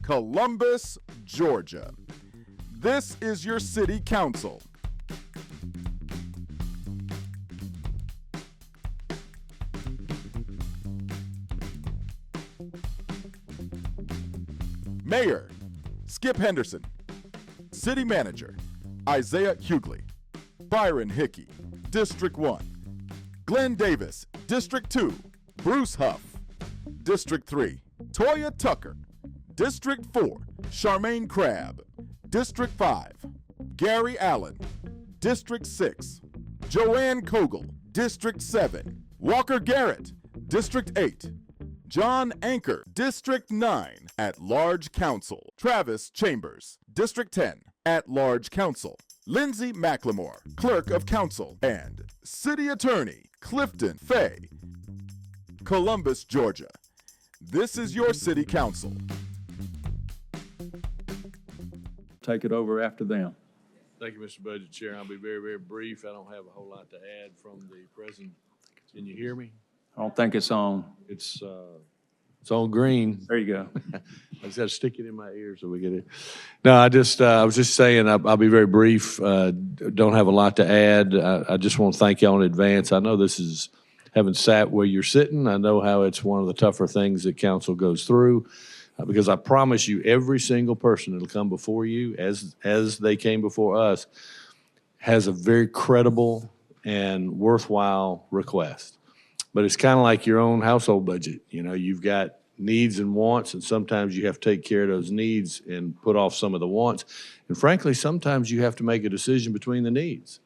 Columbus, Georgia. This is your city council. Mayor, Skip Henderson. City Manager, Isaiah Hughley. Byron Hickey, District 1. Glenn Davis, District 2, Bruce Huff. District 3, Toya Tucker. District 4, Charmaine Crabb. District 5, Gary Allen. District 6, Joanne Kogel. District 7, Walker Garrett. District 8, John Anchor. District 9, At-Large Council, Travis Chambers. District 10, At-Large Council, Lindsay McLemore, Clerk of Council, and City Attorney, Clifton Fay. Columbus, Georgia. This is your city council. Take it over after them. Thank you, Mr. Budget Chair. I'll be very, very brief. I don't have a whole lot to add from the present. Can you hear me? I don't think it's on. It's on green. There you go. I just got to stick it in my ear so we get it. No, I was just saying, I'll be very brief. Don't have a lot to add. I just want to thank y'all in advance. I know this is, having sat where you're sitting, I know how it's one of the tougher things that council goes through. Because I promise you, every single person that'll come before you, as they came before us, has a very credible and worthwhile request. But it's kind of like your own household budget. You know, you've got needs and wants, and sometimes you have to take care of those needs and put off some of the wants. And frankly, sometimes you have to make a decision between the needs.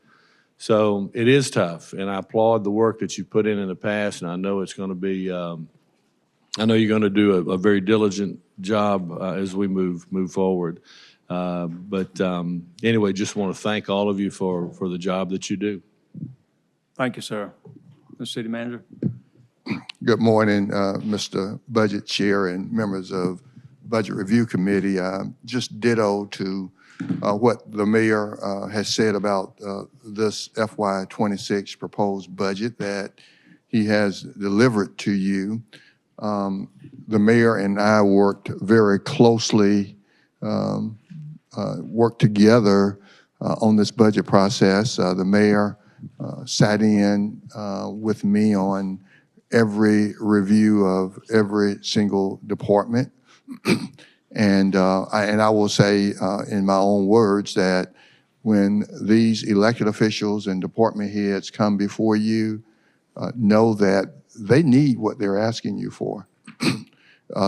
So it is tough, and I applaud the work that you've put in the past, and I know it's going to be, I know you're going to do a very diligent job as we move forward. Anyway, just want to thank all of you for the job that you do. Thank you, sir. The city manager. Good morning, Mr. Budget Chair and members of Budget Review Committee. Just ditto to what the mayor has said about this FY26 proposed budget that he has delivered to you. The mayor and I worked very closely, worked together on this budget process. The mayor sat in with me on every review of every single department. And I will say in my own words that when these elected officials and department heads come before you, know that they need what they're asking you for.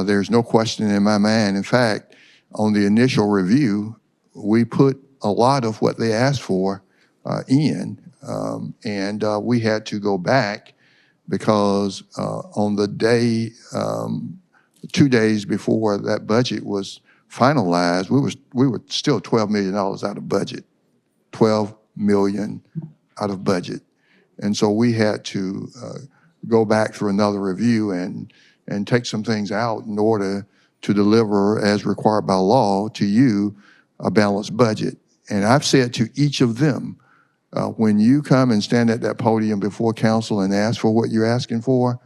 There's no question in my mind. In fact, on the initial review, we put a lot of what they asked for in, and we had to go back because on the day, 2 days before that budget was finalized, we were still $12 million out of budget, $12 million out of budget. And so we had to go back through another review and take some things out in order to deliver, as required by law, to you a balanced budget. And I've said to each of them, when you come and stand at that podium before council and ask for what you're asking for,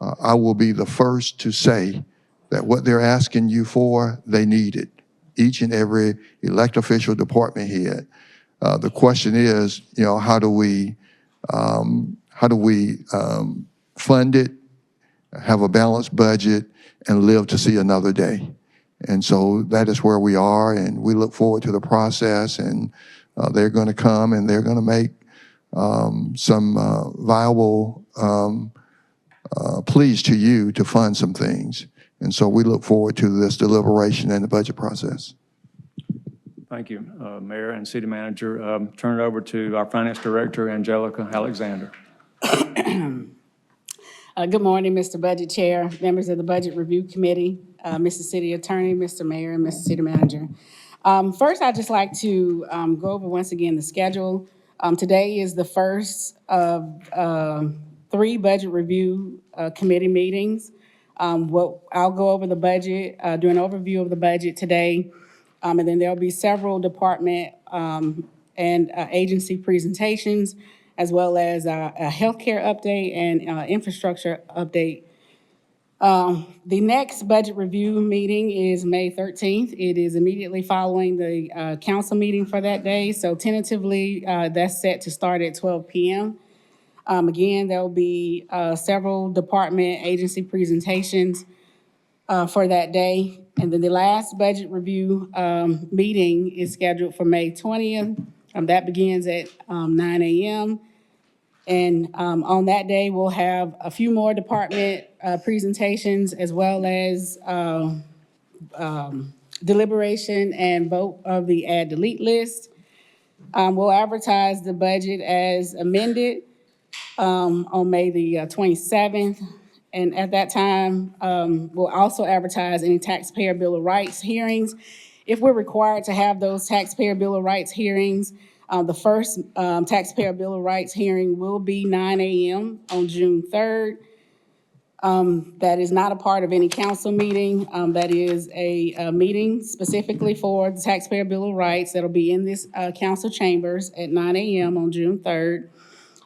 I will be the first to say that what they're asking you for, they need it. Each and every elected official, department head. The question is, you know, how do we fund it, have a balanced budget, and live to see another day? And so that is where we are, and we look forward to the process, and they're going to come and they're going to make some viable pleas to you to fund some things. And so we look forward to this deliberation and the budget process. Thank you, Mayor and City Manager. Turn it over to our Finance Director, Angelica Alexander. Good morning, Mr. Budget Chair, members of the Budget Review Committee, Mr. City Attorney, Mr. Mayor, and Mr. City Manager. First, I'd just like to go over once again the schedule. Today is the first of 3 Budget Review Committee meetings. I'll go over the budget, do an overview of the budget today, and then there'll be several department and agency presentations, as well as a healthcare update and infrastructure update The next budget review meeting is May 13th. It is immediately following the council meeting for that day. So tentatively, that's set to start at 12 p.m. Again, there'll be several department agency presentations for that day. And then the last budget review meeting is scheduled for May 20th. That begins at 9 a.m. And on that day, we'll have a few more department presentations as well as deliberation and vote of the add delete list. We'll advertise the budget as amended on May the 27th. And at that time, we'll also advertise any taxpayer Bill of Rights hearings. If we're required to have those taxpayer Bill of Rights hearings, the first taxpayer Bill of Rights hearing will be 9 a.m. on June 3rd. That is not a part of any council meeting. That is a meeting specifically for the taxpayer Bill of Rights that'll be in this council chambers at 9 a.m. on June 3rd.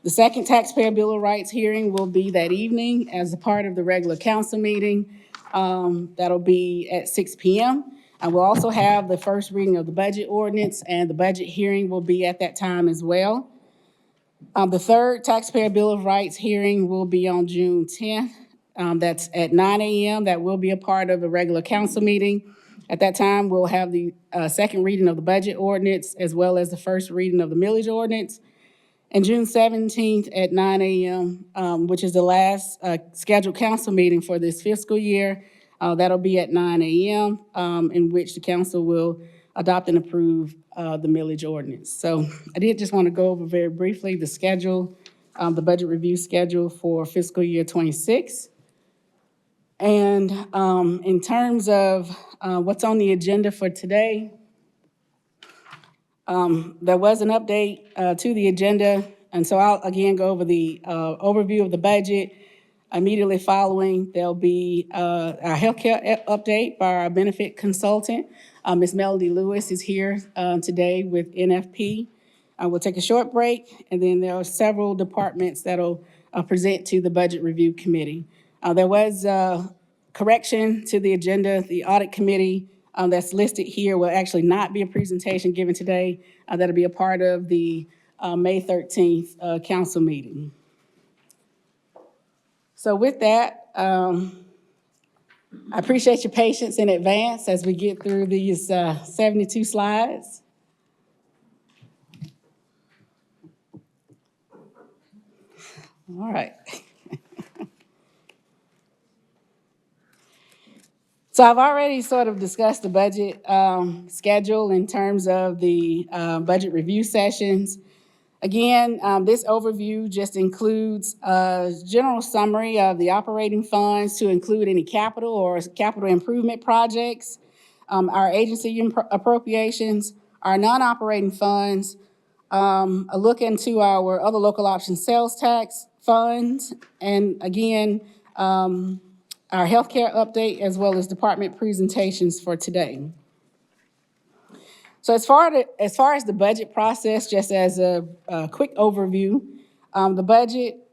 The second taxpayer Bill of Rights hearing will be that evening as a part of the regular council meeting. That'll be at 6 p.m. And we'll also have the first reading of the budget ordinance, and the budget hearing will be at that time as well. The third taxpayer Bill of Rights hearing will be on June 10th. That's at 9 a.m. That will be a part of the regular council meeting. At that time, we'll have the second reading of the budget ordinance as well as the first reading of the millage ordinance. And June 17th at 9 a.m., which is the last scheduled council meeting for this fiscal year, that'll be at 9 a.m., in which the council will adopt and approve the millage ordinance. So I did just want to go over very briefly the schedule, the budget review schedule for fiscal year 26. And in terms of what's on the agenda for today, there was an update to the agenda, and so I'll again go over the overview of the budget. Immediately following, there'll be our healthcare update by our benefit consultant. Ms. Melody Lewis is here today with NFP. We'll take a short break, and then there are several departments that'll present to the Budget Review Committee. There was correction to the agenda. The Audit Committee that's listed here will actually not be a presentation given today. That'll be a part of the May 13th council meeting. So with that, I appreciate your patience in advance as we get through these 72 slides. All right. So I've already sort of discussed the budget schedule in terms of the budget review sessions. Again, this overview just includes a general summary of the operating funds to include any capital or capital improvement projects, our agency appropriations, our non-operating funds, a look into our other local option sales tax funds, and again, our healthcare update as well as department presentations for today. So as far as the budget process, just as a quick overview, the budget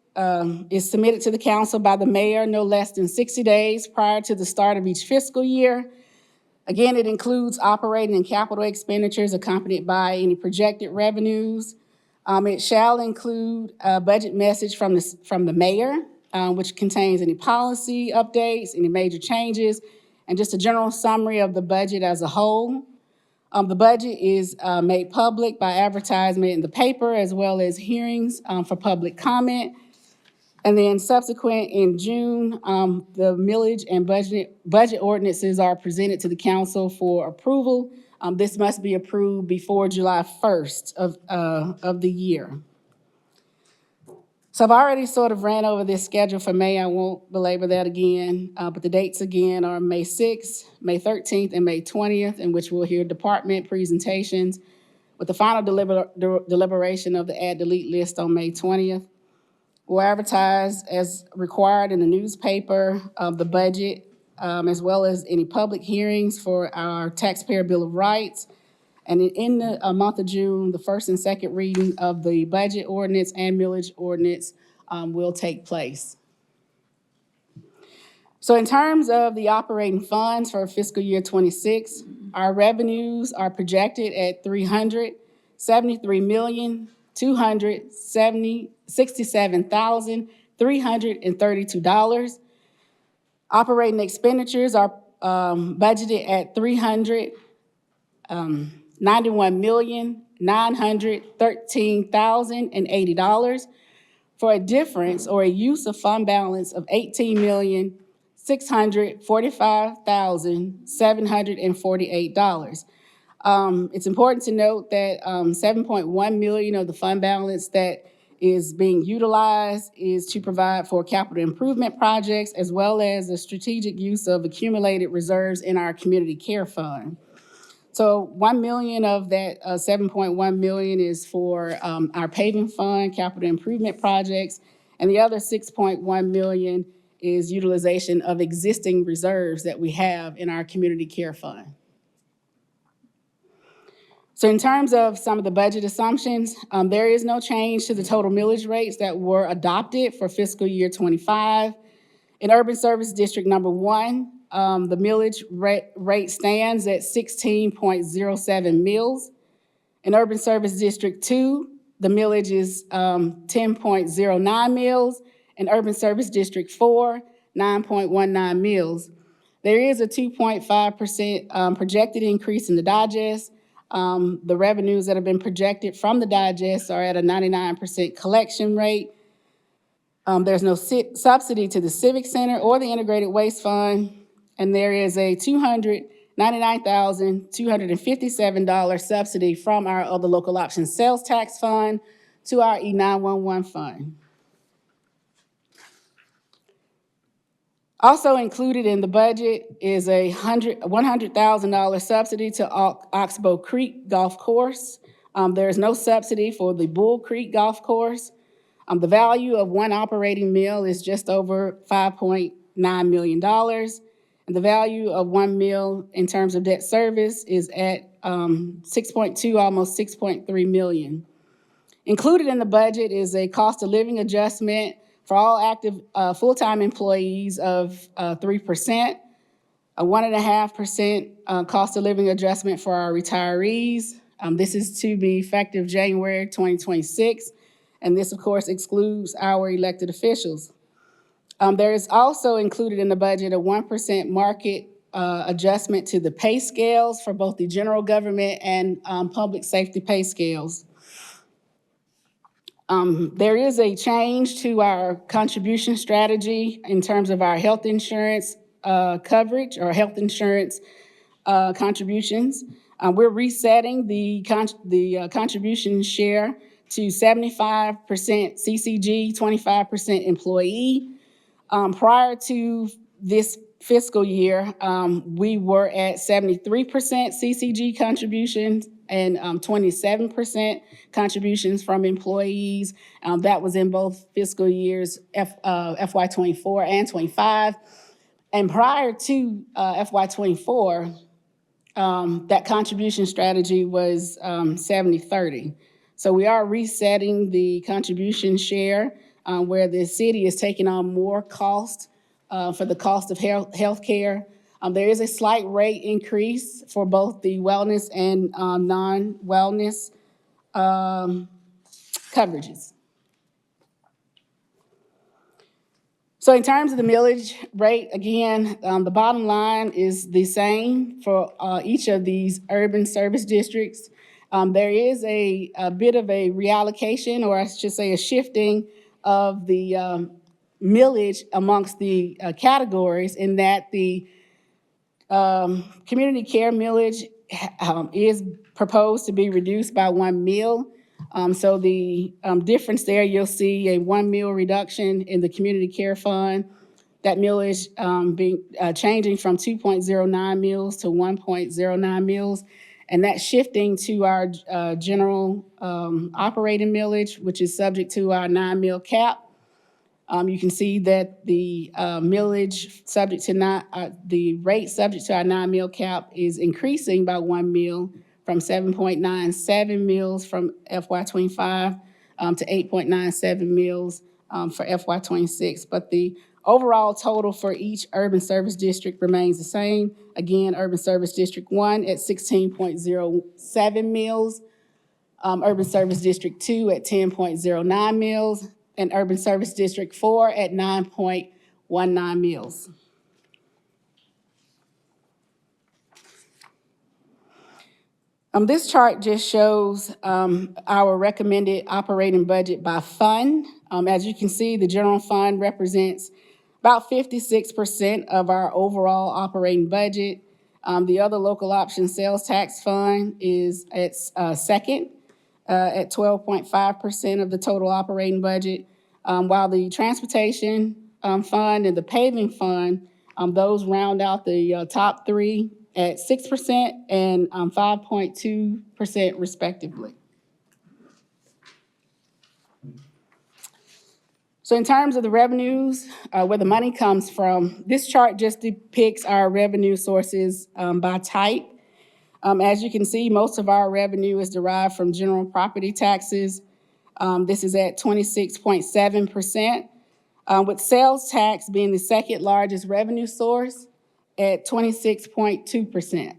is submitted to the council by the mayor no less than 60 days prior to the start of each fiscal year. Again, it includes operating and capital expenditures accompanied by any projected revenues. It shall include a budget message from the mayor, which contains any policy updates, any major changes, and just a general summary of the budget as a whole. The budget is made public by advertisement in the paper as well as hearings for public comment. And then subsequent in June, the millage and budget ordinances are presented to the council for approval. This must be approved before July 1st of the year. So I've already sort of ran over this schedule for May. I won't belabor that again, but the dates again are May 6th, May 13th, and May 20th, in which we'll hear department presentations with the final deliberation of the add delete list on May 20th. We'll advertise as required in the newspaper of the budget, as well as any public hearings for our taxpayer Bill of Rights. And in the month of June, the first and second reading of the budget ordinance and millage ordinance will take place. So in terms of the operating funds for fiscal year '26, our revenues are projected at $373,267,332. Operating expenditures are budgeted at $391,913,080 for a difference or a use of fund balance of $18,645,748. It's important to note that $7.1 million of the fund balance that is being utilized is to provide for capital improvement projects as well as the strategic use of accumulated reserves in our community care fund. So $1 million of that $7.1 million is for our paving fund, capital improvement projects, and the other $6.1 million is utilization of existing reserves that we have in our community care fund. So in terms of some of the budget assumptions, there is no change to the total millage rates that were adopted for fiscal year '25. In Urban Service District Number 1, the millage rate stands at 16.07 mills. In Urban Service District 2, the millage is 10.09 mills. In Urban Service District 4, 9.19 mills. There is a 2.5% projected increase in the digest. The revenues that have been projected from the digest are at a 99% collection rate. There's no subsidy to the Civic Center or the Integrated Waste Fund, and there is a $299,257 subsidy from our other local option sales tax fund to our E911 fund. Also included in the budget is a $100,000 subsidy to Oxbow Creek Golf Course. There is no subsidy for the Bull Creek Golf Course. The value of one operating mill is just over $5.9 million. And the value of one mill in terms of debt service is at 6.2, almost 6.3 million. Included in the budget is a cost of living adjustment for all active full-time employees of 3%, a 1.5% cost of living adjustment for our retirees. This is to be effective January 2026, and this, of course, excludes our elected officials. There is also included in the budget a 1% market adjustment to the pay scales for both the general government and public safety pay scales. There is a change to our contribution strategy in terms of our health insurance coverage or health insurance contributions. We're resetting the contribution share to 75% CCG, 25% employee. Prior to this fiscal year, we were at 73% CCG contributions and 27% contributions from employees. That was in both fiscal years FY '24 and '25. And prior to FY '24, that contribution strategy was 70-30. So we are resetting the contribution share where the city is taking on more cost for the cost of healthcare. There is a slight rate increase for both the wellness and non-wellness coverages. So in terms of the millage rate, again, the bottom line is the same for each of these urban service districts. There is a bit of a reallocation, or I should say a shifting of the millage amongst the categories, in that the community care millage is proposed to be reduced by 1 mill. So the difference there, you'll see a 1 mill reduction in the community care fund. That millage changing from 2.09 mills to 1.09 mills. And that's shifting to our general operating millage, which is subject to our 9 mill cap. You can see that the millage subject to the rate subject to our 9 mill cap is increasing by 1 mill from 7.97 mills from FY '25 to 8.97 mills for FY '26. But the Overall total for each urban service district remains the same. Again, Urban Service District 1 at 16.07 mills, Urban Service District 2 at 10.09 mills, and Urban Service District 4 at 9.19 mills. This chart just shows our recommended operating budget by fund. As you can see, the general fund represents about 56% of our overall operating budget. The other local option sales tax fund is at second at 12.5% of the total operating budget, while the transportation fund and the paving fund, those round out the top three at 6% and 5.2% respectively. So in terms of the revenues, where the money comes from, this chart just depicts our revenue sources by type. As you can see, most of our revenue is derived from general property taxes. This is at 26.7%, with sales tax being the second largest revenue source at 26.2%.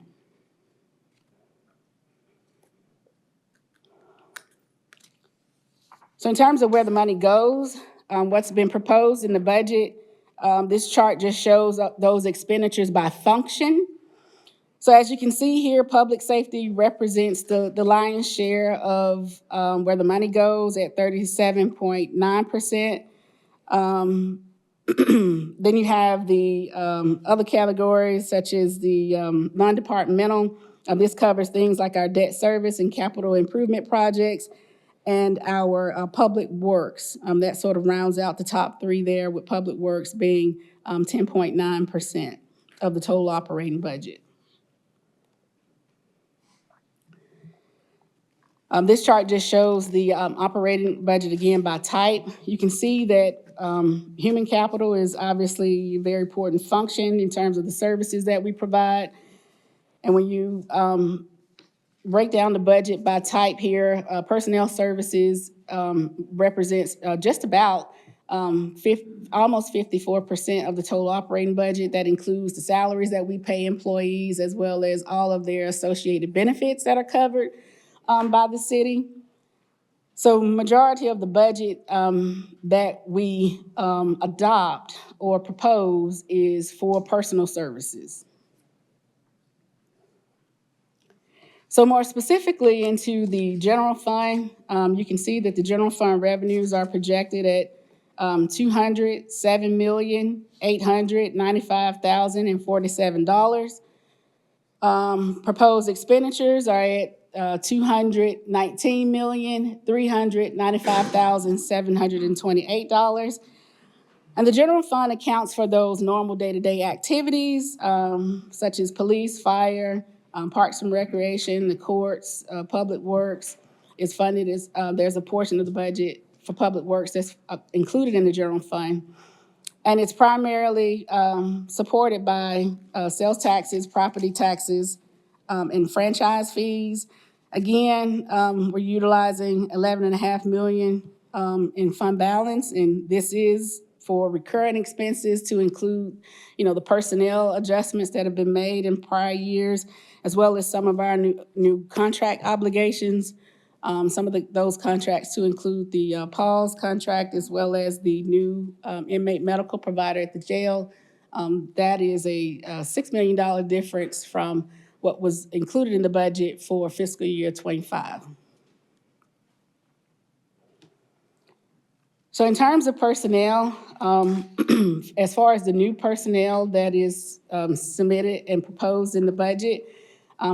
So in terms of where the money goes, what's been proposed in the budget, this chart just shows those expenditures by function. So as you can see here, public safety represents the lion's share of where the money goes at 37.9%. Then you have the other categories such as the non-departmental. This covers things like our debt service and capital improvement projects and our public works. That sort of rounds out the top three there, with public works being 10.9% of the total operating budget. This chart just shows the operating budget again by type. You can see that human capital is obviously a very important function in terms of the services that we provide. And when you break down the budget by type here, personnel services represents just about almost 54% of the total operating budget. That includes the salaries that we pay employees as well as all of their associated benefits that are covered by the city. So majority of the budget that we adopt or propose is for personal services. So more specifically into the general fund, you can see that the general fund revenues are projected at $207,895,047. Proposed expenditures are at $219,395,728. And the general fund accounts for those normal day-to-day activities, such as police, fire, parks and recreation, the courts, public works is funded as, there's a portion of the budget for public works that's included in the general fund. And it's primarily supported by sales taxes, property taxes, and franchise fees. Again, we're utilizing $11.5 million in fund balance, and this is for recurring expenses to include, the personnel adjustments that have been made in prior years, as well as some of our new contract obligations. Some of those contracts to include the PAWS contract, as well as the new inmate medical provider at the jail. That is a $6 million difference from what was included in the budget for fiscal year '25. So in terms of personnel, as far as the new personnel that is submitted and proposed in the budget,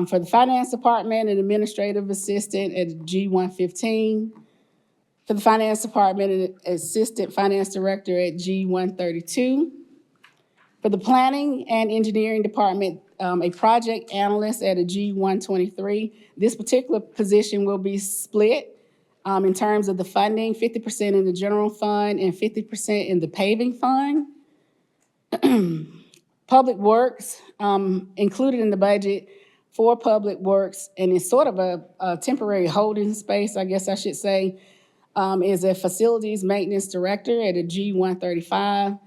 for the finance department, an administrative assistant at G115. For the finance department, an assistant finance director at G132. For the planning and engineering department, a project analyst at a G123. This particular position will be split in terms of the funding, 50% in the general fund and 50% in the paving fund. Public works, included in the budget for public works, and it's sort of a temporary holding space, I guess I should say, is a facilities maintenance director at a G135.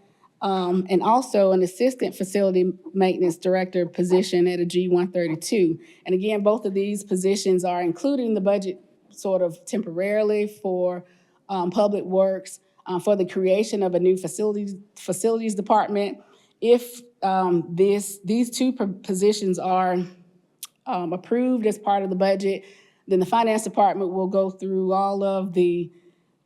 and also an assistant facility maintenance director position at a G132. And again, both of these positions are included in the budget sort of temporarily for Public Works, for the creation of a new facilities department. If these two positions are approved as part of the budget, then the finance department will go through all of the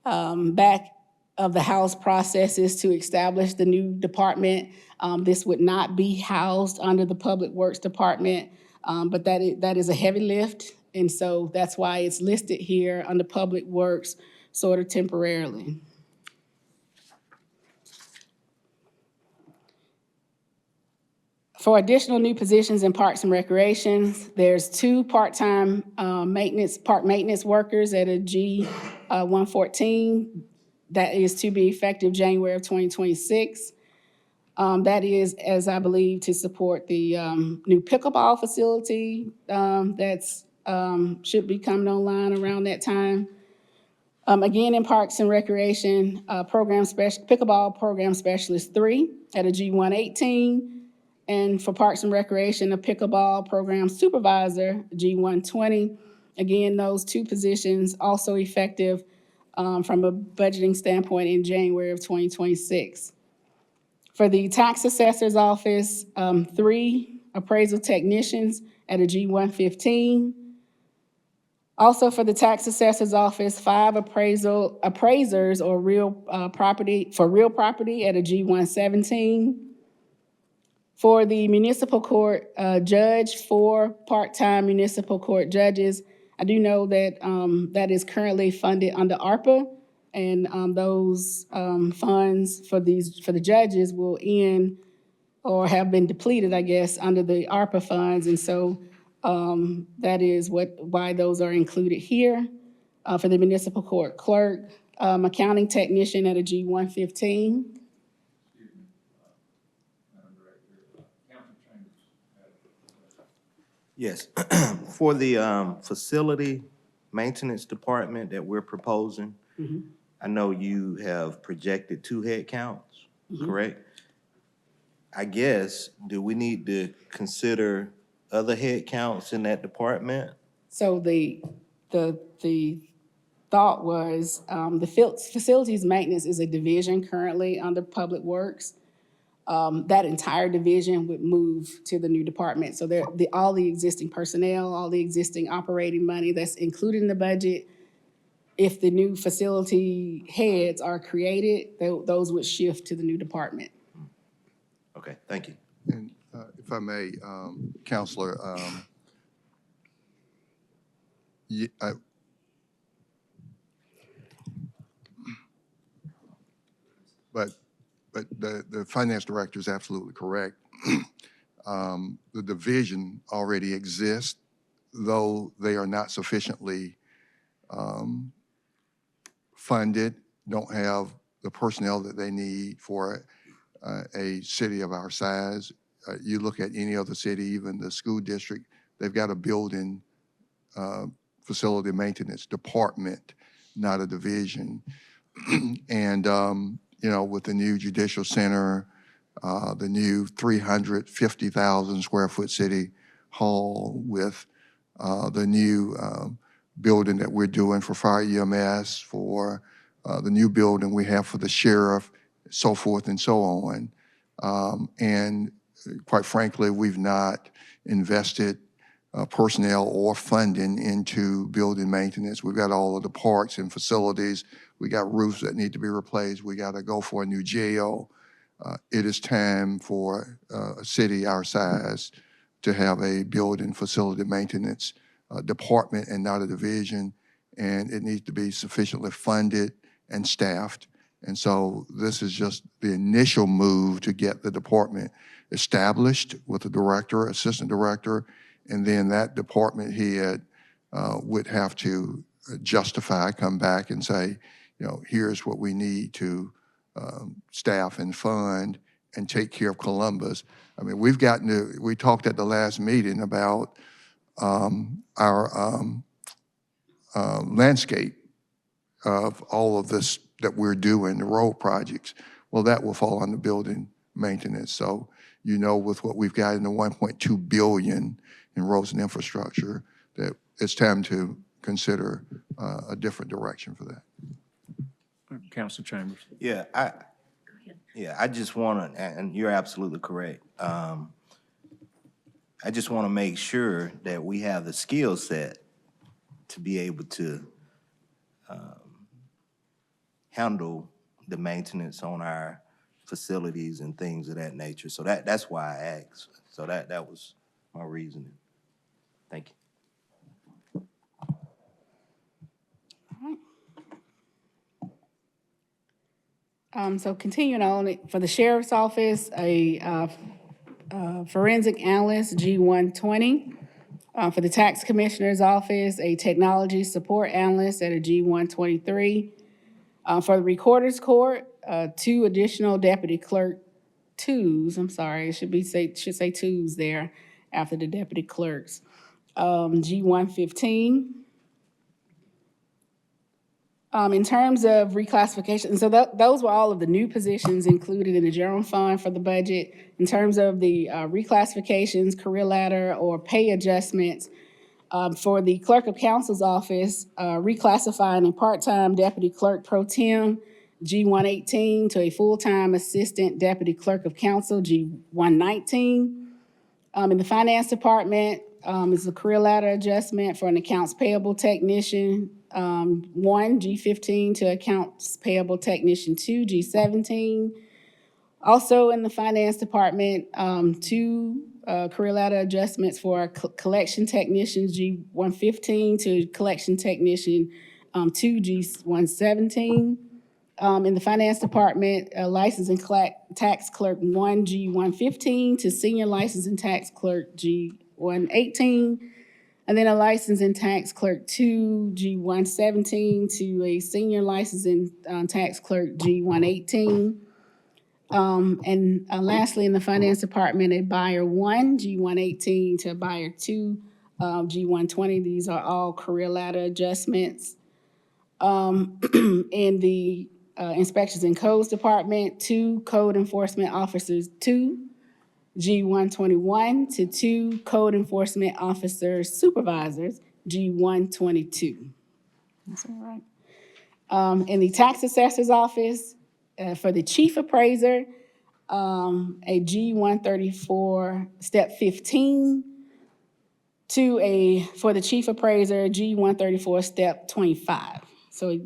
back of the house processes to establish the new department. This would not be housed under the Public Works Department, but that is a heavy lift, and so that's why it's listed here under Public Works sort of temporarily. For additional new positions in Parks and Recreation, there's 2 part-time park maintenance workers at a G114. That is to be effective January of 2026. That is, as I believe, to support the new pickleball facility that's should be coming online around that time. Again, in Parks and Recreation, pickleball program specialist 3 at a G118. And for Parks and Recreation, a pickleball program supervisor, G120. Again, those 2 positions also effective from a budgeting standpoint in January of 2026. For the tax assessor's office, 3 appraisal technicians at a G115. Also for the tax assessor's office, 5 appraisers or real property at a G117. For the municipal court judge, 4 part-time municipal court judges. I do know that that is currently funded under ARPA, and those funds for the judges will end or have been depleted, I guess, under the ARPA funds, and so that is why those are included here. For the municipal court clerk, accounting technician at a G115. Yes, for the facility maintenance department that we're proposing, I know you have projected 2 head counts, correct? I guess, do we need to consider other head counts in that department? So the thought was, the facilities maintenance is a division currently under Public Works. That entire division would move to the new department. So all the existing personnel, all the existing operating money that's included in the budget, if the new facility heads are created, those would shift to the new department. Okay, thank you. And if I may, Counselor, but the finance director is absolutely correct. The division already exists, though they are not sufficiently funded, don't have the personnel that they need for a city of our size. You look at any other city, even the school district, they've got a building facility maintenance department, not a division. And you know, with the new judicial center, the new 350,000 square foot city hall, with the new building that we're doing for fire EMS, for the new building we have for the sheriff, so forth and so on. And quite frankly, we've not invested personnel or funding into building maintenance. We've got all of the parks and facilities. We got roofs that need to be replaced. We got to go for a new jail. It is time for a city our size to have a building facility maintenance department and not a division, and it needs to be sufficiently funded and staffed. And so this is just the initial move to get the department established with a director, assistant director, and then that department head would have to justify, come back and say, you know, here's what we need to staff and fund and take care of Columbus. I mean, we talked at the last meeting about our landscape of all of this that we're doing, the road projects. well, that will fall under building maintenance. So, you know, with what we've got in the 1.2 billion in roads and infrastructure, that it's time to consider a different direction for that. Council Chambers. Yeah, I just want to, and you're absolutely correct. I just want to make sure that we have the skill set to be able to handle the maintenance on our facilities and things of that nature. So that's why I asked. So that was my reasoning. Thank you. So continuing on, for the sheriff's office, a forensic analyst, G120. For the tax commissioner's office, a technology support analyst at a G123. For the recorder's court, 2 additional deputy clerk twos, I'm sorry, it should say twos there after the deputy clerks. G115. In terms of reclassification, so those were all of the new positions included in the general fund for the budget. In terms of the reclassifications, career ladder, or pay adjustments, for the clerk of council's office, reclassifying a part-time deputy clerk pro tem, G118, to a full-time assistant deputy clerk of council, G119. In the finance department, is a career ladder adjustment for an accounts payable technician, 1, G15, to accounts payable technician 2, G17. Also in the finance department, 2 career ladder adjustments for collection technicians, G115, to collection technician 2, G117. In the finance department, license and tax clerk 1, G115, to senior license and tax clerk G118. And then a license and tax clerk 2, G117, to a senior license and tax clerk G118. And lastly, in the finance department, a buyer 1, G118, to a buyer 2, G120. These are all career ladder adjustments. In the inspections and codes department, 2 code enforcement officers 2, G121, to 2 code enforcement officer supervisors, G122. That's all right. In the tax assessor's office, for the chief appraiser, a G134, step 15, for the chief appraiser, G134, step 25. So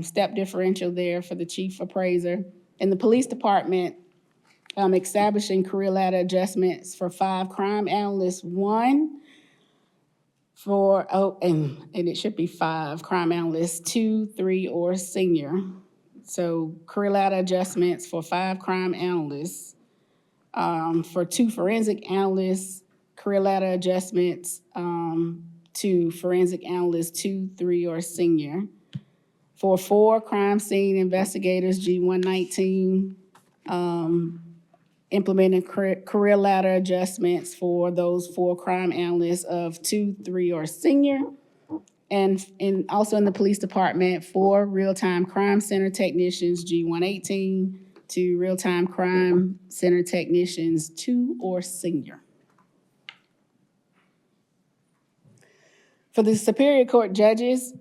step differential there for the chief appraiser. In the police department, establishing career ladder adjustments for 5 crime analysts, 1 for, and it should be 5 crime analysts, 2, 3, or senior. So career ladder adjustments for 5 crime analysts. For 2 forensic analysts, career ladder adjustments to forensic analysts 2, 3, or senior. For 4 crime scene investigators, G119, implementing career ladder adjustments for those 4 crime analysts of 2, 3, or senior. And also in the police department, 4 real-time crime center technicians, G118, to real-time crime center technicians 2 or senior. For the Superior Court judges,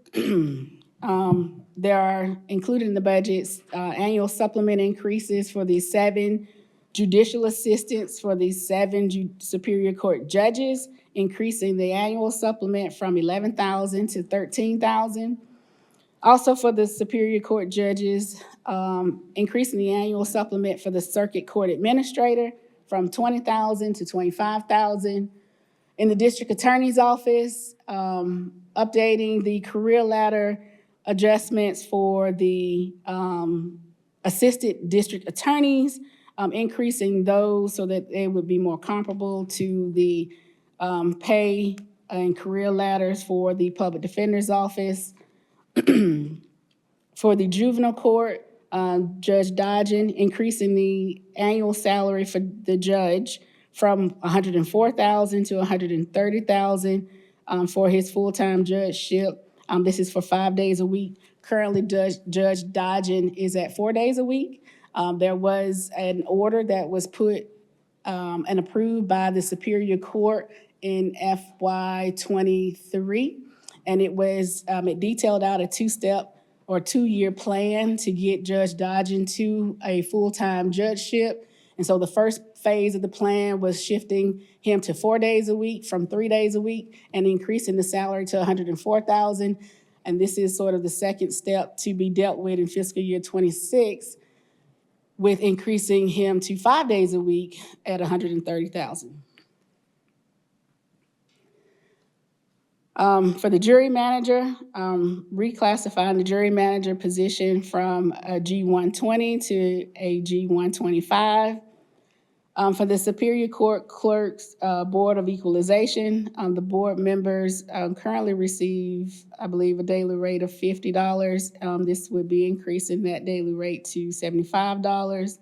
there are included in the budgets annual supplement increases for the 7 judicial assistants for the 7 Superior Court judges, increasing the annual supplement from $11,000 to $13,000. Also for the Superior Court judges, increasing the annual supplement for the Circuit Court Administrator from $20,000 to $25,000. In the District Attorney's Office, updating the career ladder adjustments for the assistant district attorneys, increasing those so that they would be more comparable to the pay and career ladders for the Public Defender's Office. For the Juvenile Court, Judge Dodgen, increasing the annual salary for the judge from $104,000 to $130,000 for his full-time judgeship. This is for 5 days a week. Currently, Judge Dodgen is at 4 days a week. There was an order that was put and approved by the Superior Court in FY '23. And it was, it detailed out a two-step or two-year plan to get Judge Dodgen to a full-time judgeship. And so the first phase of the plan was shifting him to 4 days a week from 3 days a week and increasing the salary to $104,000. And this is sort of the second step to be dealt with in fiscal year '26, with increasing him to 5 days a week at $130,000. For the jury manager, reclassifying the jury manager position from a G120 to a G125. For the Superior Court Clerks Board of Equalization, the board members currently receive, I believe, a daily rate of $50. This would be increasing that daily rate to $75.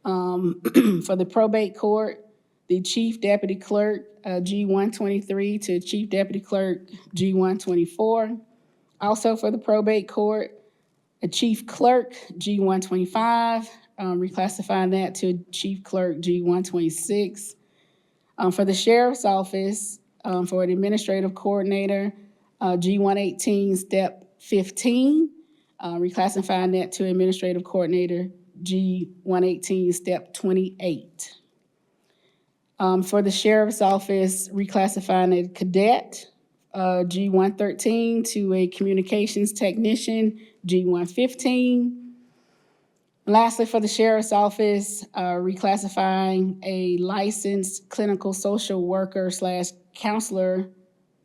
For the probate court, the chief deputy clerk, G123 to chief deputy clerk, G124. Also for the probate court, a chief clerk, G125, reclassifying that to chief clerk, G126. For the sheriff's office, for an administrative coordinator, G118, step 15, reclassifying that to administrative coordinator, G118, step 28. For the sheriff's office, reclassifying a cadet, G113 to a communications technician, G115. Lastly, for the sheriff's office, reclassifying a licensed clinical social worker / counselor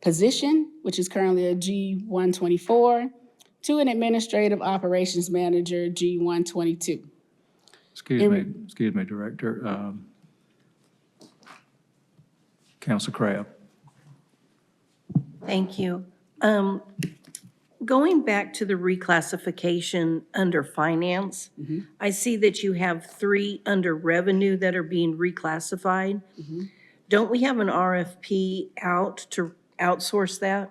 position, which is currently a G124, to an administrative operations manager, G122. Excuse me, Director. Council Crabb. Thank you. Going back to the reclassification under finance, I see that you have 3 under revenue that are being reclassified. Don't we have an RFP out to outsource that?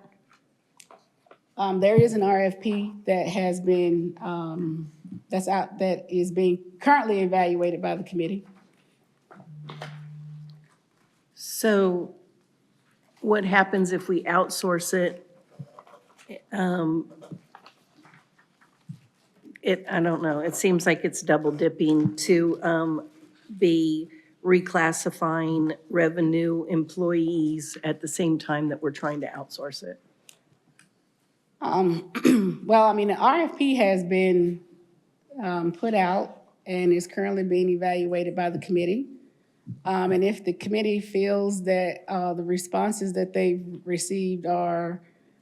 There is an RFP that has been, that's out, that is being currently evaluated by the committee. So what happens if we outsource it? I don't know, it seems like it's double dipping to be reclassifying revenue employees at the same time that we're trying to outsource it. Well, I mean, the RFP has been put out and is currently being evaluated by the committee. And if the committee feels that the responses that they've received are,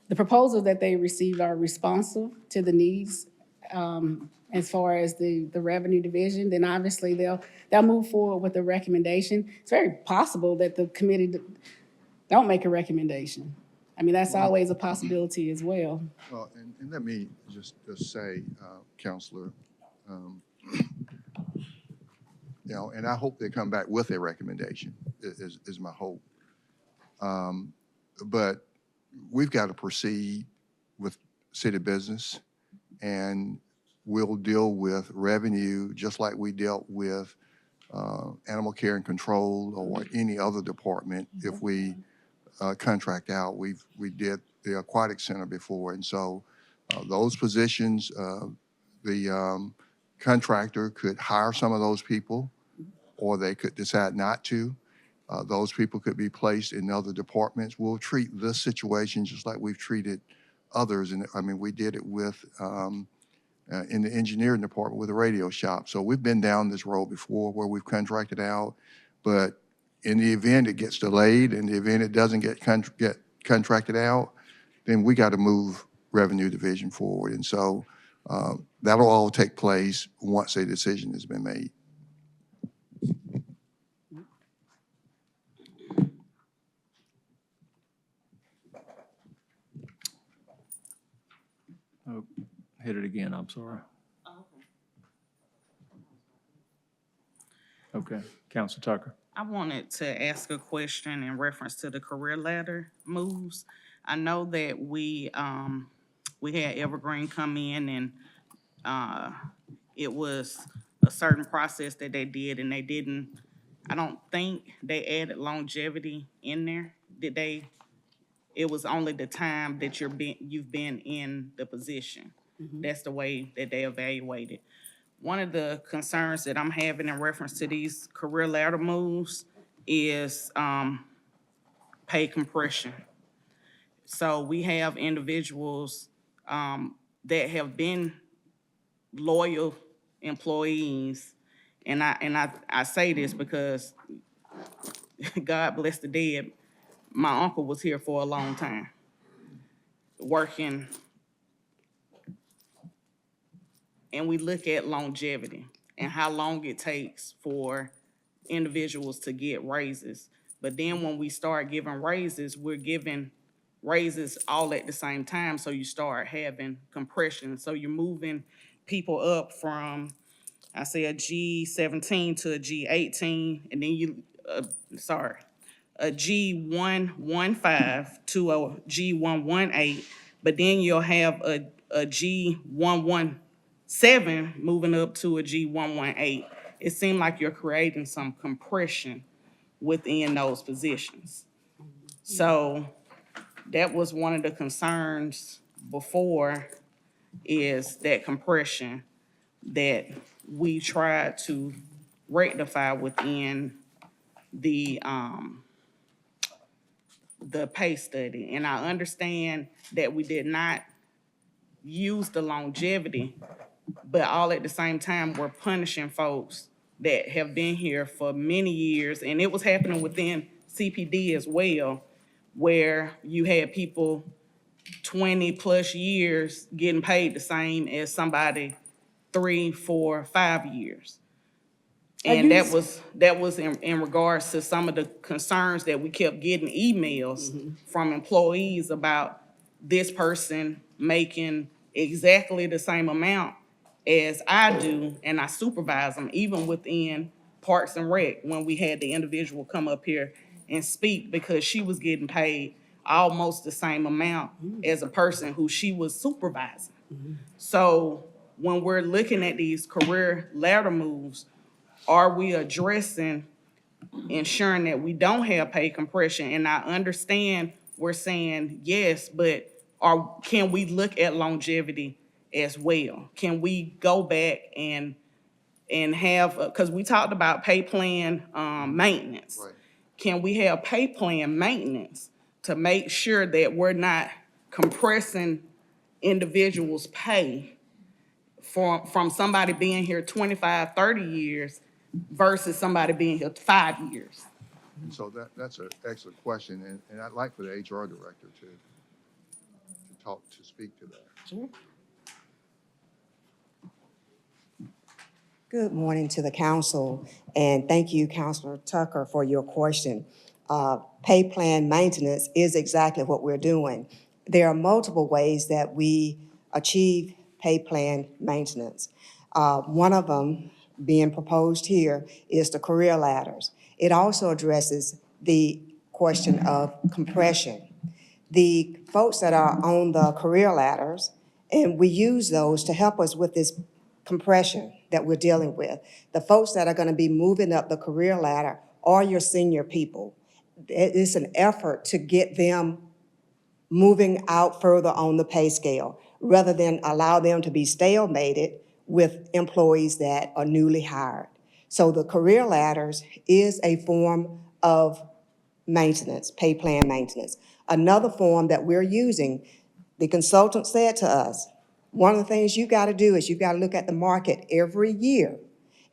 the proposals that they received are responsive to the needs as far as the revenue division, then obviously they'll move forward with a recommendation. It's very possible that the committee don't make a recommendation. I mean, that's always a possibility as well. Well, and let me just say, Counselor, you know, and I hope they come back with a recommendation, is my hope. But we've got to proceed with city business, and we'll deal with revenue just like we dealt with animal care and control or any other department if we contract out. We did the aquatic center before, and so those positions, the contractor could hire some of those people, or they could decide not to. Those people could be placed in other departments. We'll treat this situation just like we've treated others. And I mean, we did it with, in the engineering department with the radio shop. So we've been down this road before where we've contracted out, but in the event it gets delayed, in the event it doesn't get contracted out, then we got to move revenue division forward. And so that'll all take place once a decision has been made. Oh, hit it again, I'm sorry. Okay, Council Tucker. I wanted to ask a question in reference to the career ladder moves. I know that we had Evergreen come in and it was a certain process that they did, and they didn't, I don't think they added longevity in there. Did they? It was only the time that you've been in the position. That's the way that they evaluated. One of the concerns that I'm having in reference to these career ladder moves is pay compression. So we have individuals that have been loyal employees, and I say this because God bless the dead, my uncle was here for a long time, working, and we look at longevity and how long it takes for individuals to get raises. But then when we start giving raises, we're giving raises all at the same time, so you start having compression. So you're moving people up from, I say, a G17 to a G18, and then a G115 to a G118, but then you'll have a G117 moving up to a G118. It seemed like you're creating some compression within those positions. So that was one of the concerns before, is that compression that we tried to rectify within the pay study. And I understand that we did not use the longevity, but all at the same time, we're punishing folks that have been here for many years. And it was happening within CPD as well, where you had people 20+ years getting paid the same as somebody 3, 4, 5 years. And that was in regards to some of the concerns that we kept getting emails from employees about this person making exactly the same amount as I do, and I supervise them, even within Parks and Rec, when we had the individual come up here and speak, because she was getting paid almost the same amount as a person who she was supervising. So when we're looking at these career ladder moves, are we addressing ensuring that we don't have pay compression? And I understand we're saying yes, but can we look at longevity as well? Can we go back and have, because we talked about pay plan maintenance. Right. Can we have pay plan maintenance to make sure that we're not compressing individuals' pay from somebody being here 25, 30 years versus somebody being here 5 years? So that's an excellent question, and I'd like for the HR director to speak to that. Sure. Good morning to the council, and thank you, Councilor Tucker, for your question. Pay plan maintenance is exactly what we're doing. There are multiple ways that we achieve pay plan maintenance. One of them being proposed here is the career ladders. It also addresses the question of compression. The folks that are on the career ladders, and we use those to help us with this compression that we're dealing with. The folks that are going to be moving up the career ladder are your senior people. It's an effort to get them moving out further on the pay scale, rather than allow them to be stalemated with employees that are newly hired. So the career ladders is a form of maintenance, pay plan maintenance. Another form that we're using, the consultant said to us, one of the things you got to do is you got to look at the market every year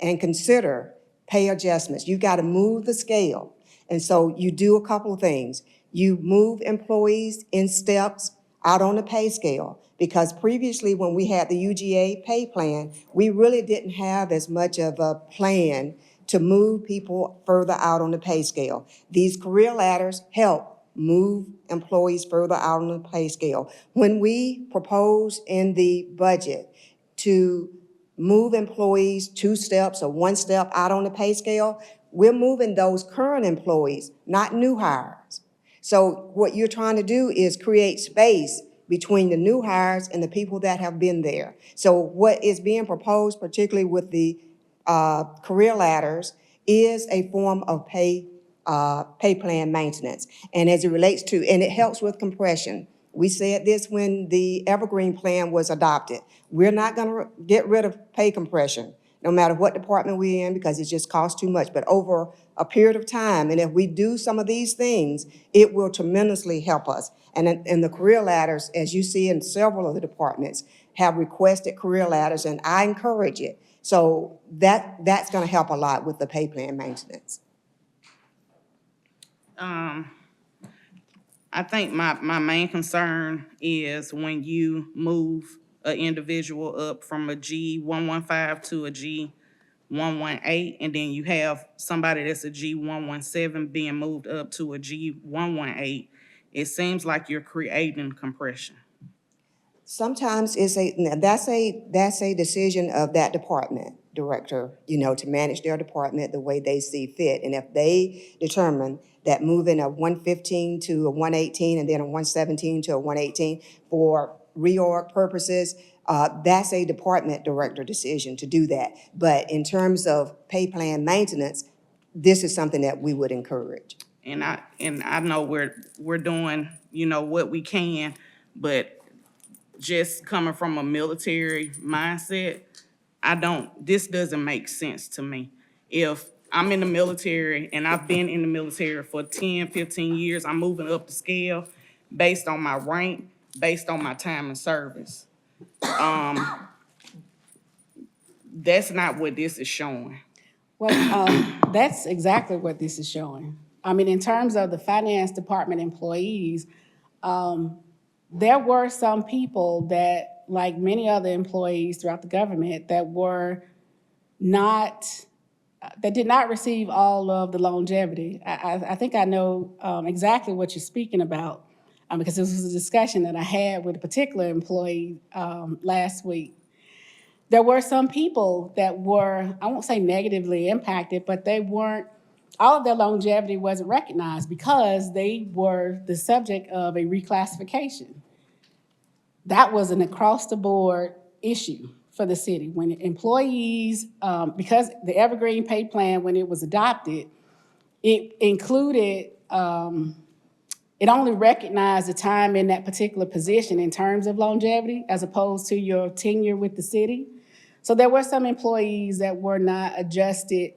and consider pay adjustments. You got to move the scale. And so you do a couple of things. You move employees in steps out on the pay scale, because previously when we had the UGA pay plan, we really didn't have as much of a plan to move people further out on the pay scale. These career ladders help move employees further out on the pay scale. When we propose in the budget to move employees 2 steps or 1 step out on the pay scale, we're moving those current employees, not new hires. So what you're trying to do is create space between the new hires and the people that have been there. So what is being proposed, particularly with the career ladders is a form of pay plan maintenance. And as it relates to, and it helps with compression. We said this when the Evergreen Plan was adopted. We're not gonna get rid of pay compression, no matter what department we're in, because it just costs too much. But over a period of time, and if we do some of these things, it will tremendously help us. And the career ladders, as you see in several of the departments, have requested career ladders, and I encourage it. So that's gonna help a lot with the pay plan maintenance. I think my main concern is when you move an individual up from a G115 to a G118, and then you have somebody that's a G117 being moved up to a G118, it seems like you're creating compression. Sometimes that's a decision of that department director, to manage their department the way they see fit. And if they determine that moving a 115 to a 118 and then a 117 to a 118 for reorg purposes, that's a department director decision to do that. But in terms of pay plan maintenance, this is something that we would encourage. And I know we're doing, what we can, but just coming from a military mindset, this doesn't make sense to me. If I'm in the military and I've been in the military for 10, 15 years, I'm moving up the scale based on my rank, based on my time in service. That's not what this is showing. Well, that's exactly what this is showing. I mean, in terms of the finance department employees, there were some people that, like many other employees throughout the government, that did not receive all of the longevity. I think I know exactly what you're speaking about, because this was a discussion that I had with a particular employee last week. There were some people that were, I won't say negatively impacted, but all of their longevity wasn't recognized because they were the subject of a reclassification. That was an across-the-board issue for the city. When employees, because the Evergreen Pay Plan, when it was adopted, it included, it only recognized the time in that particular position in terms of longevity as opposed to your tenure with the city. So there were some employees that were not adjusted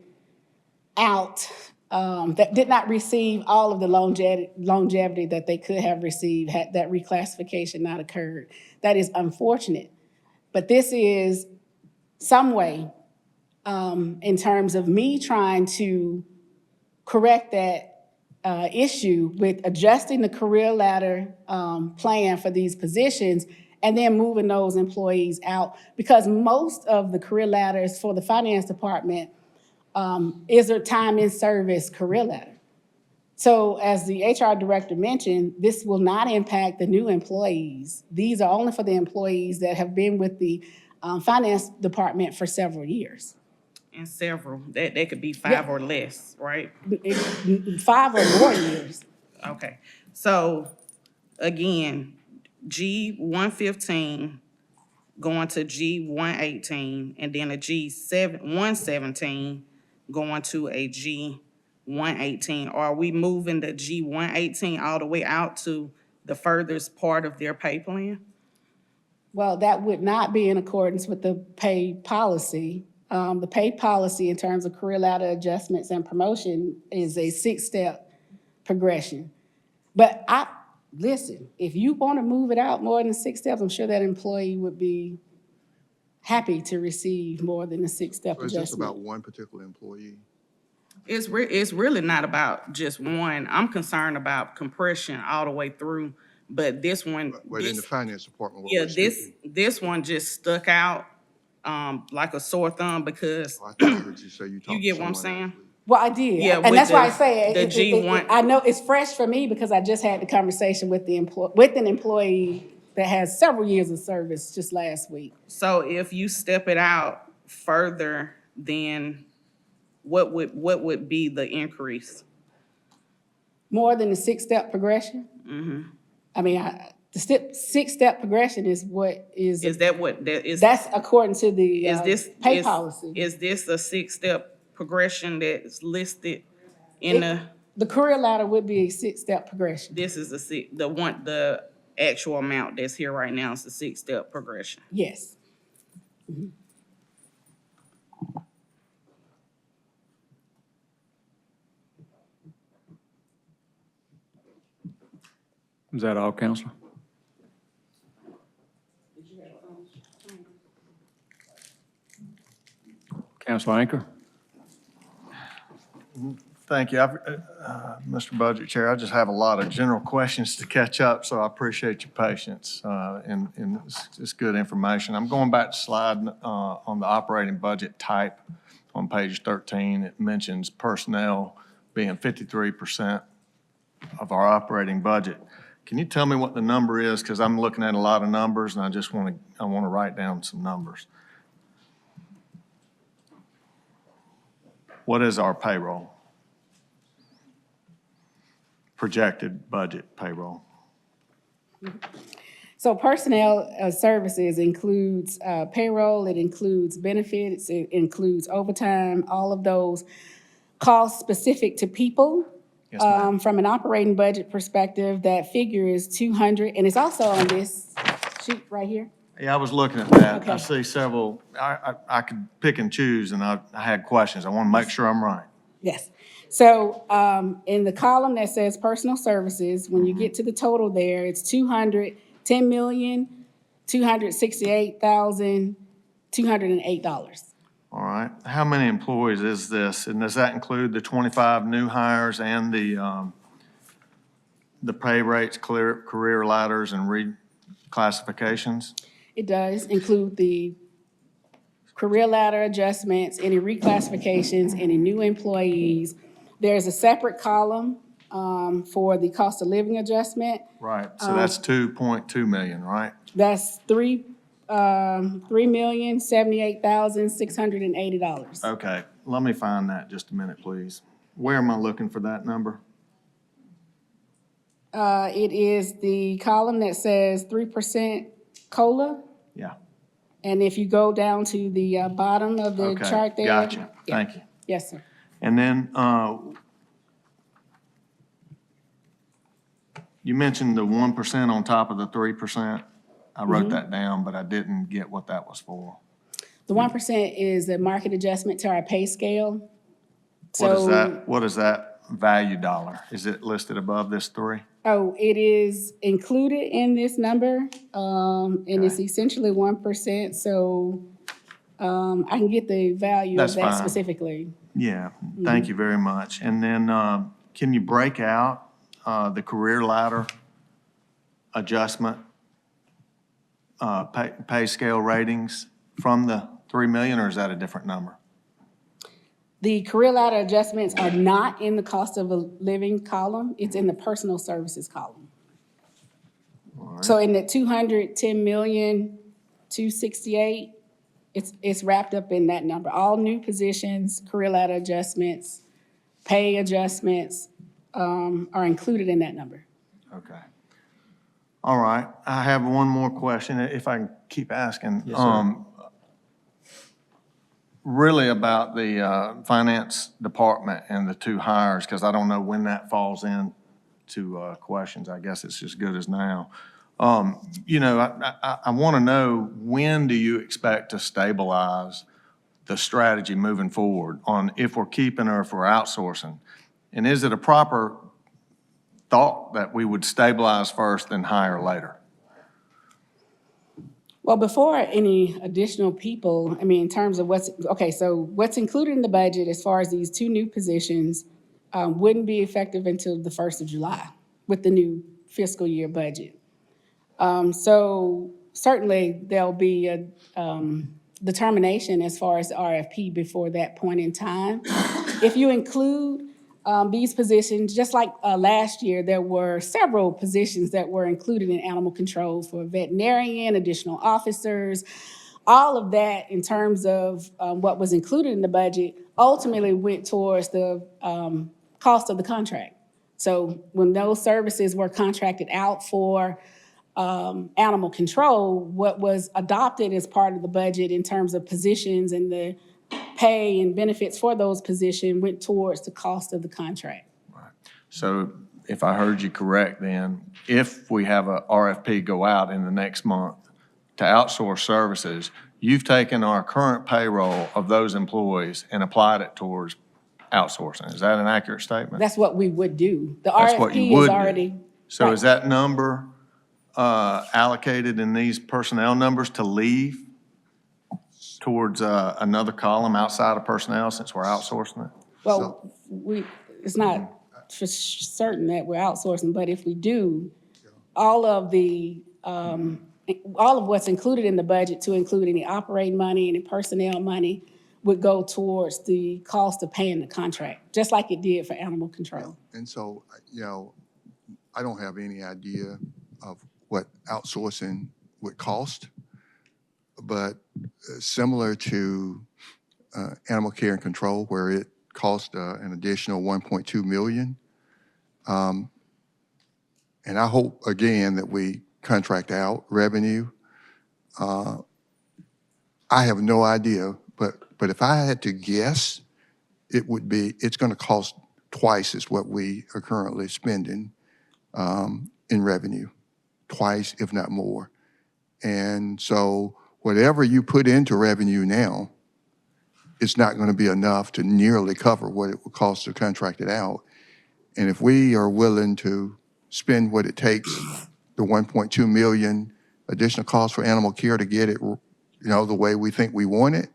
out, that did not receive all of the longevity that they could have received had that reclassification not occurred. That is unfortunate. But this is some way, in terms of me trying to correct that issue with adjusting the career ladder plan for these positions and then moving those employees out, because most of the career ladders for the finance department is a time in service career ladder. So as the HR director mentioned, this will not impact the new employees. These are only for the employees that have been with the finance department for several years. And several, that could be 5 or less, right? 5 or more years. Okay, so again, G115 going to G118, and then a G117 going to a G118. Are we moving the G118 all the way out to the furthest part of their pay plan? Well, that would not be in accordance with the pay policy. The pay policy in terms of career ladder adjustments and promotion is a 6-step progression. But listen, if you want to move it out more than 6 steps, I'm sure that employee would be happy to receive more than a 6-step So is adjustment. this about one particular employee? It's really not about just one. I'm concerned about compression all the way through, but this one. But in the finance department. what Yeah, we're speaking- this one just stuck out like a sore thumb because Oh, I thought I heard you say you talked to get what I'm someone saying? last week. Well, I did, Yeah, and with that's why I the- say the G1 I know it's fresh for me because I just had the conversation with an employee that has several years of service just last week. So if you step it out further, then what would be the increase? More than a 6-step progression. I mean, The six-step progression is what is, Is that what, that is? that's according to the Is this? pay is- policy. Is this a six-step progression that's listed in The career ladder would be a six-step progression. this is the actual amount that's here right now is the six-step progression? Yes. Is that all, Counselor? Counselor Anchor? Thank you. Mr. Budget Chair, I just have a lot of general questions to catch up, so I appreciate your patience, and it's good information. I'm going back to slide on the operating budget type on page 13. It mentions personnel being 53% of our operating budget. Can you tell me what the number is? Because I'm looking at a lot of numbers, and I want to write down some numbers. What is our payroll? Projected budget payroll. So personnel services includes payroll, it includes benefits, it includes overtime, all of those costs specific to people. Yes, ma'am. From an operating budget perspective, that figure is 200, and it's also on this sheet right here. Yeah, I was looking at that. Okay. I see several, I could pick and choose, and I had questions. I want to make sure I'm right. Yes. So in the column that says personal services, when you get to the total there, it's $210,268,208. All right. How many employees is this? And does that include the 25 new hires and the pay rates, career ladders, and reclassifications? It does include the career ladder adjustments, any reclassifications, any new employees. There's a separate column for the cost of living adjustment. Right. So that's 2.2 million, right? That's $3,078,680. Okay. Let me find that just a minute, please. Where am I looking for that number? It is the column that says 3% COLA. Yeah. And if you go down to the bottom of the Okay. chart there. Gotcha. Yeah. Thank you. Yes, sir. And then, you mentioned the 1% on top of the 3%. I wrote that down, but I didn't get what that was for. The 1% is a market adjustment to our pay scale. What is that value dollar? Is it listed above this 3? Oh, it is included in this number, and it's essentially 1%, so I can get the value That's of that fine. specifically. Yeah, thank you very much. And then, can you break out the career ladder adjustment, pay scale ratings from the 3 million, or is that a different number? The career ladder adjustments are not in the cost of a living column, it's in the personal services column. So in the 210,268,000, it's wrapped up in that number. All new positions, career ladder adjustments, pay adjustments are included in that number. Okay. All right, I have one more question, if I can keep asking. Yes, sir. Really about the finance department and the 2 hires, because I don't know when that falls into questions. I guess it's as good as now. You know, I want to know, when do you expect to stabilize the strategy moving forward on if we're keeping or if we're outsourcing? And is it a proper thought that we would stabilize first and hire later? Well, before any additional people, I mean, in terms of what's included in the budget as far as these 2 new positions wouldn't be effective until the 1st of July with the new fiscal year budget. So certainly there'll be a determination as far as the RFP before that point in time. If you include these positions, just like last year, there were several positions that were included in animal control for veterinarian, additional officers. All of that in terms of what was included in the budget ultimately went towards the cost of the contract. So when those services were contracted out for animal control, what was adopted as part of the budget in terms of positions and the pay and benefits for those positions went towards the cost of the contract. So if I heard you correct, then if we have a RFP go out in the next month to outsource services, you've taken our current payroll of those employees and applied it towards outsourcing. Is that an accurate statement? That's what we would do. The That's what you RFP would is do. already. So right. is that number allocated in these personnel numbers to leave towards another column outside of personnel since we're outsourcing it? Well, it's not for certain that we're outsourcing, but if we do, all of what's included in the budget, to include any operating money, any personnel money, would go towards the cost of paying the contract, just like it did for animal control. And so, I don't have any idea of what outsourcing would cost, but similar to animal care and control, where it cost an additional $1.2 million. And I hope, again, that we contract out revenue. I have no idea, but if I had to guess, it's going to cost twice as what we are currently spending in revenue, twice, if not more. And so whatever you put into revenue now, it's not going to be enough to nearly cover what it would cost to contract it out. And if we are willing to spend what it takes, the 1.2 million additional cost for animal care to get it, the way we think we want it,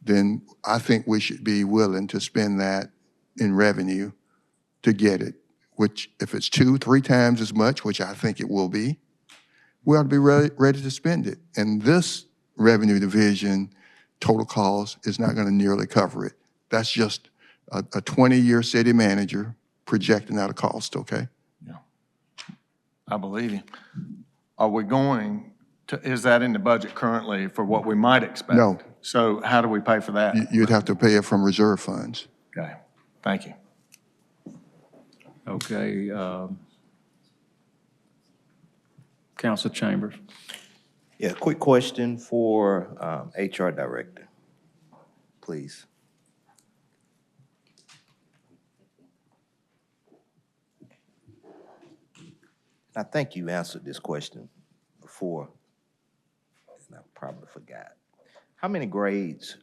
then I think we should be willing to spend that in revenue to get it, which if it's 2-3 times as much, which I think it will be, we ought to be ready to spend it. And this revenue division total cost is not going to nearly cover it. That's just a 20-year city manager projecting out a cost, okay? Yeah, I believe you. Are we going to, is that in the budget currently for what we might expect? No. So how do we pay for that? You'd have to pay it from reserve funds. Okay, thank you. Okay. Council Chambers. Yeah, quick question for HR Director, please. I think you answered this question before, and I probably forgot. How many grades,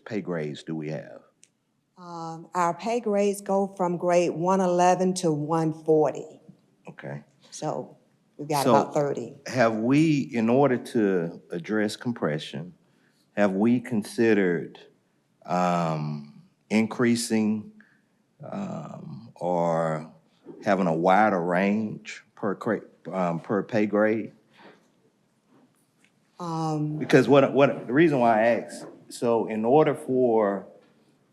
pay grades do we have? Our pay grades go from grade 111 to 140. Okay. So we've got So- about 30. Have we, in order to address compression, have we considered increasing or having a wider range per pay grade? Because the reason why I ask, so in order for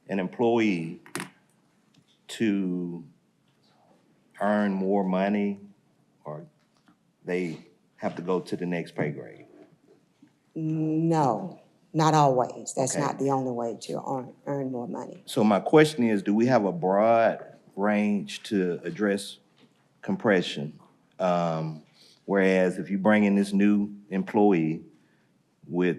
an employee to earn more money, or they have to go to the next pay grade? No, not always. That's Okay. not the only way to earn more money. So my question is, do we have a broad range to address compression? Whereas if you bring in this new employee with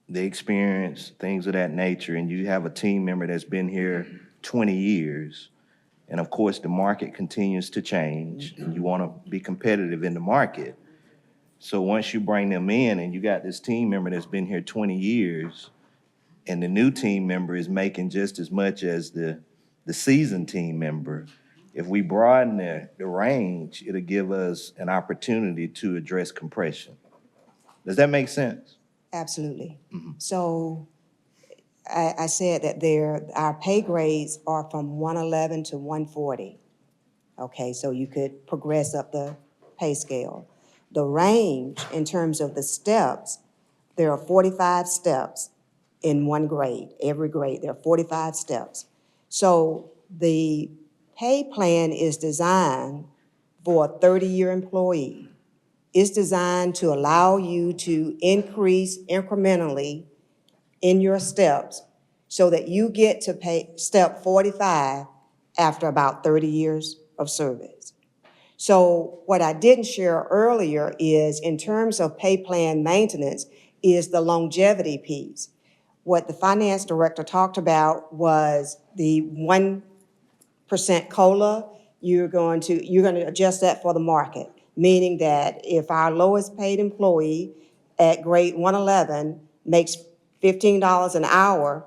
the experience, things of that nature, and you have a team member that's been here 20 years, and of course the market continues to change, and you want to be competitive in the market. So once you bring them in and you got this team member that's been here 20 years, and the new team member is making just as much as the seasoned team member, if we broaden the range, it'll give us an opportunity to address compression. Does that make sense? Absolutely. So I said that our pay grades are from 111 to 140. Okay, so you could progress up the pay scale. The range, in terms of the steps, there are 45 steps in one grade. Every grade, there are 45 steps. So the pay plan is designed for a 30-year employee. It's designed to allow you to increase incrementally in your steps so that you get to pay step 45 after about 30 years of service. So what I didn't share earlier is, in terms of pay plan maintenance, is the longevity piece. What the finance director talked about was the 1% COLA. You're going to adjust that for the market, meaning that if our lowest paid employee at grade 111 makes $15 an hour,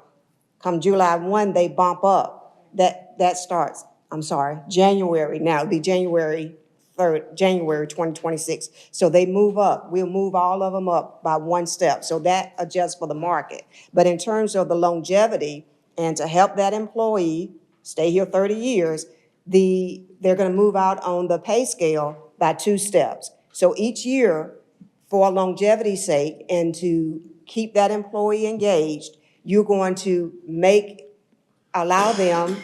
come July 1, they bump up. That starts, January. Now, it'll be January 3rd, January 2026. So they move up. We'll move all of them up by one step. So that adjusts for the market. But in terms of the longevity and to help that employee stay here 30 years, they're going to move out on the pay scale by 2 steps. So each year, for longevity's sake and to keep that employee engaged, you're going to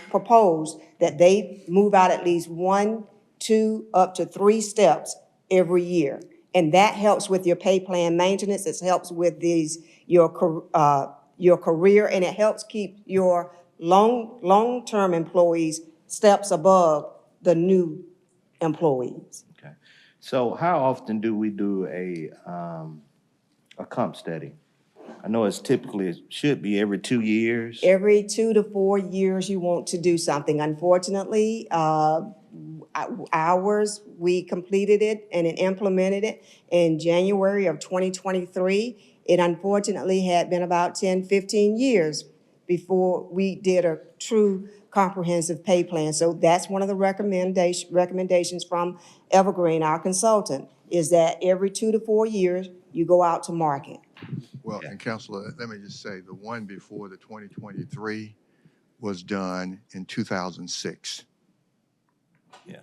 propose that they move out at least 1, 2, up to 3 steps every year. And that helps with your pay plan maintenance. It helps with your career, and it helps keep your long-term employees steps above the new employees. Okay. So how often do we do a comp study? I know it should be every 2 years. Every 2 to 4 years, you want to do something. Unfortunately, we completed it and implemented it in January of 2023. It unfortunately had been about 10, 15 years before we did a true comprehensive pay plan. So that's one of the recommendations from Evergreen, our consultant, is that every 2 to 4 years, you go out to market. Well, and Counselor, let me just say, the one before the 2023 was done in 2006. Yeah.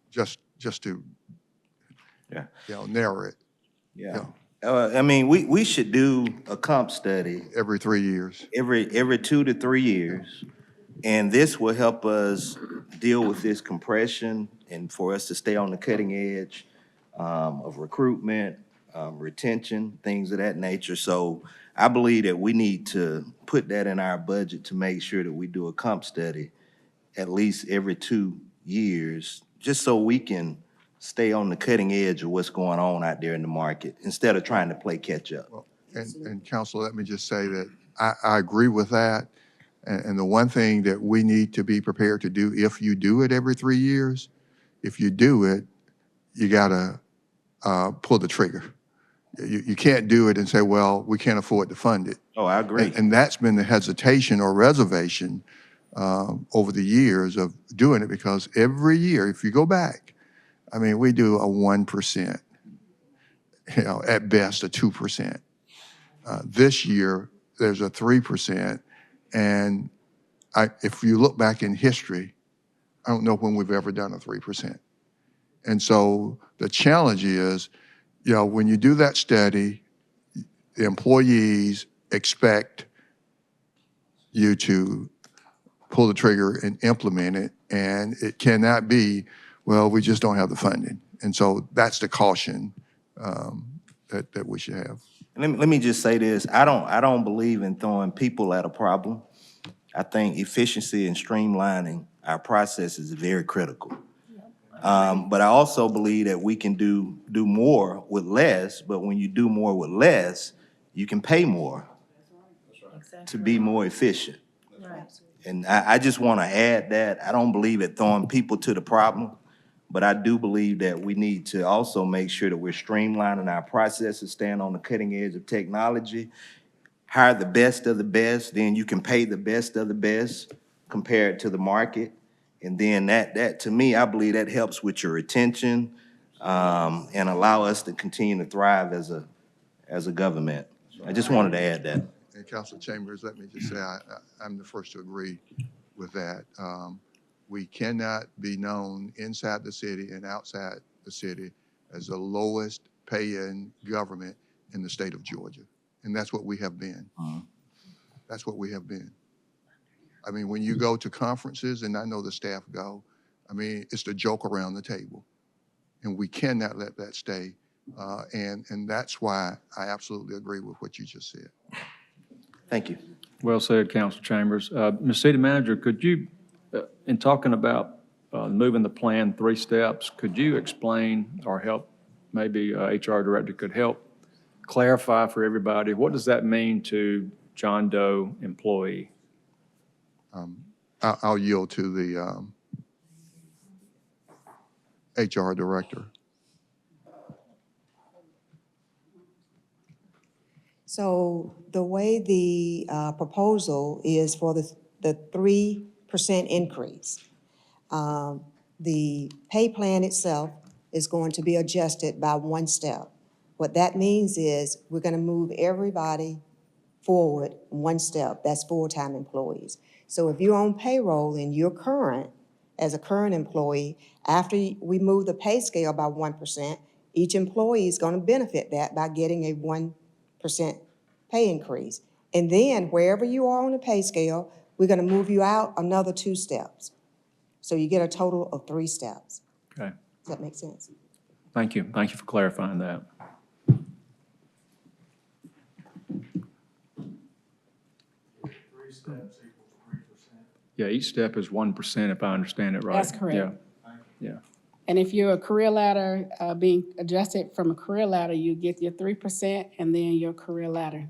Just to, Yeah. narrow it. Yeah. I mean, we should do a comp study Every 3 years. every 2 to 3 years. And this will help us deal with this compression and for us to stay on the cutting edge of recruitment, retention, things of that nature. So I believe that we need to put that in our budget to make sure that we do a comp study at least every 2 years, just so we can stay on the cutting edge of what's going on out there in the market instead of trying to play catch up. Well, and Counselor, let me just say that I agree with that. And the one thing that we need to be prepared to do, if you do it every 3 years, if you do it, you gotta pull the trigger. You can't do it and say, well, we can't afford to fund it. Oh, I agree. And that's been the hesitation or reservation over the years of doing it, because every year, if you go back, I mean, we do a 1%, at best a 2%. This year, there's a 3%. And if you look back in history, I don't know when we've ever done a 3%. And so the challenge is, when you do that study, the employees expect you to pull the trigger and implement it. And it cannot be, well, we just don't have the funding. And so that's the caution that we should have. Let me just say this. I don't believe in throwing people at a problem. I think efficiency and streamlining our process is very critical. But I also believe that we can do more with less, but when you do more with less, you can pay more to be more efficient. And I just want to add that. I don't believe in throwing people to the problem, but I do believe that we need to also make sure that we're streamlining our processes, staying on the cutting edge of technology, hire the best of the best, then you can pay the best of the best compared to the market. And then that to me, I believe that helps with your retention and allow us to continue to thrive as a government. I just wanted to add that. And Councilor Chambers, let me just say, I'm the first to agree with that. We cannot be known inside the city and outside the city as the lowest paying government in the state of Georgia. And that's what we have been. That's what we have been. I mean, when you go to conferences, and I know the staff go, I mean, it's the joke around the table. And we cannot let that stay. And that's why I absolutely agree with what you just said. Thank you. Well said, Councilor Chambers. Ms. City Manager, could you, in talking about moving the plan 3 steps. Could you explain or help, maybe HR Director could help clarify for everybody, what does that mean to John Doe employee? I'll yield to the HR Director. So the way the proposal is for the 3% increase, the pay plan itself is going to be adjusted by 1 step. What that means is we're going to move everybody forward 1 step. That's full-time employees. So if you're on payroll and you're current, as a current employee, after we move the pay scale by 1%, each employee is going to benefit that by getting a 1% pay increase. And then wherever you are on the pay scale, we're going to move you out another 2 steps. So you get a total of 3 steps. Okay, Does that make sense? thank you. Thank you for clarifying that. Yeah, each step is 1%, if I understand it right. That's correct. Yeah, yeah. And if you're a career ladder, being adjusted from a career ladder, you get your 3% and then your career ladder.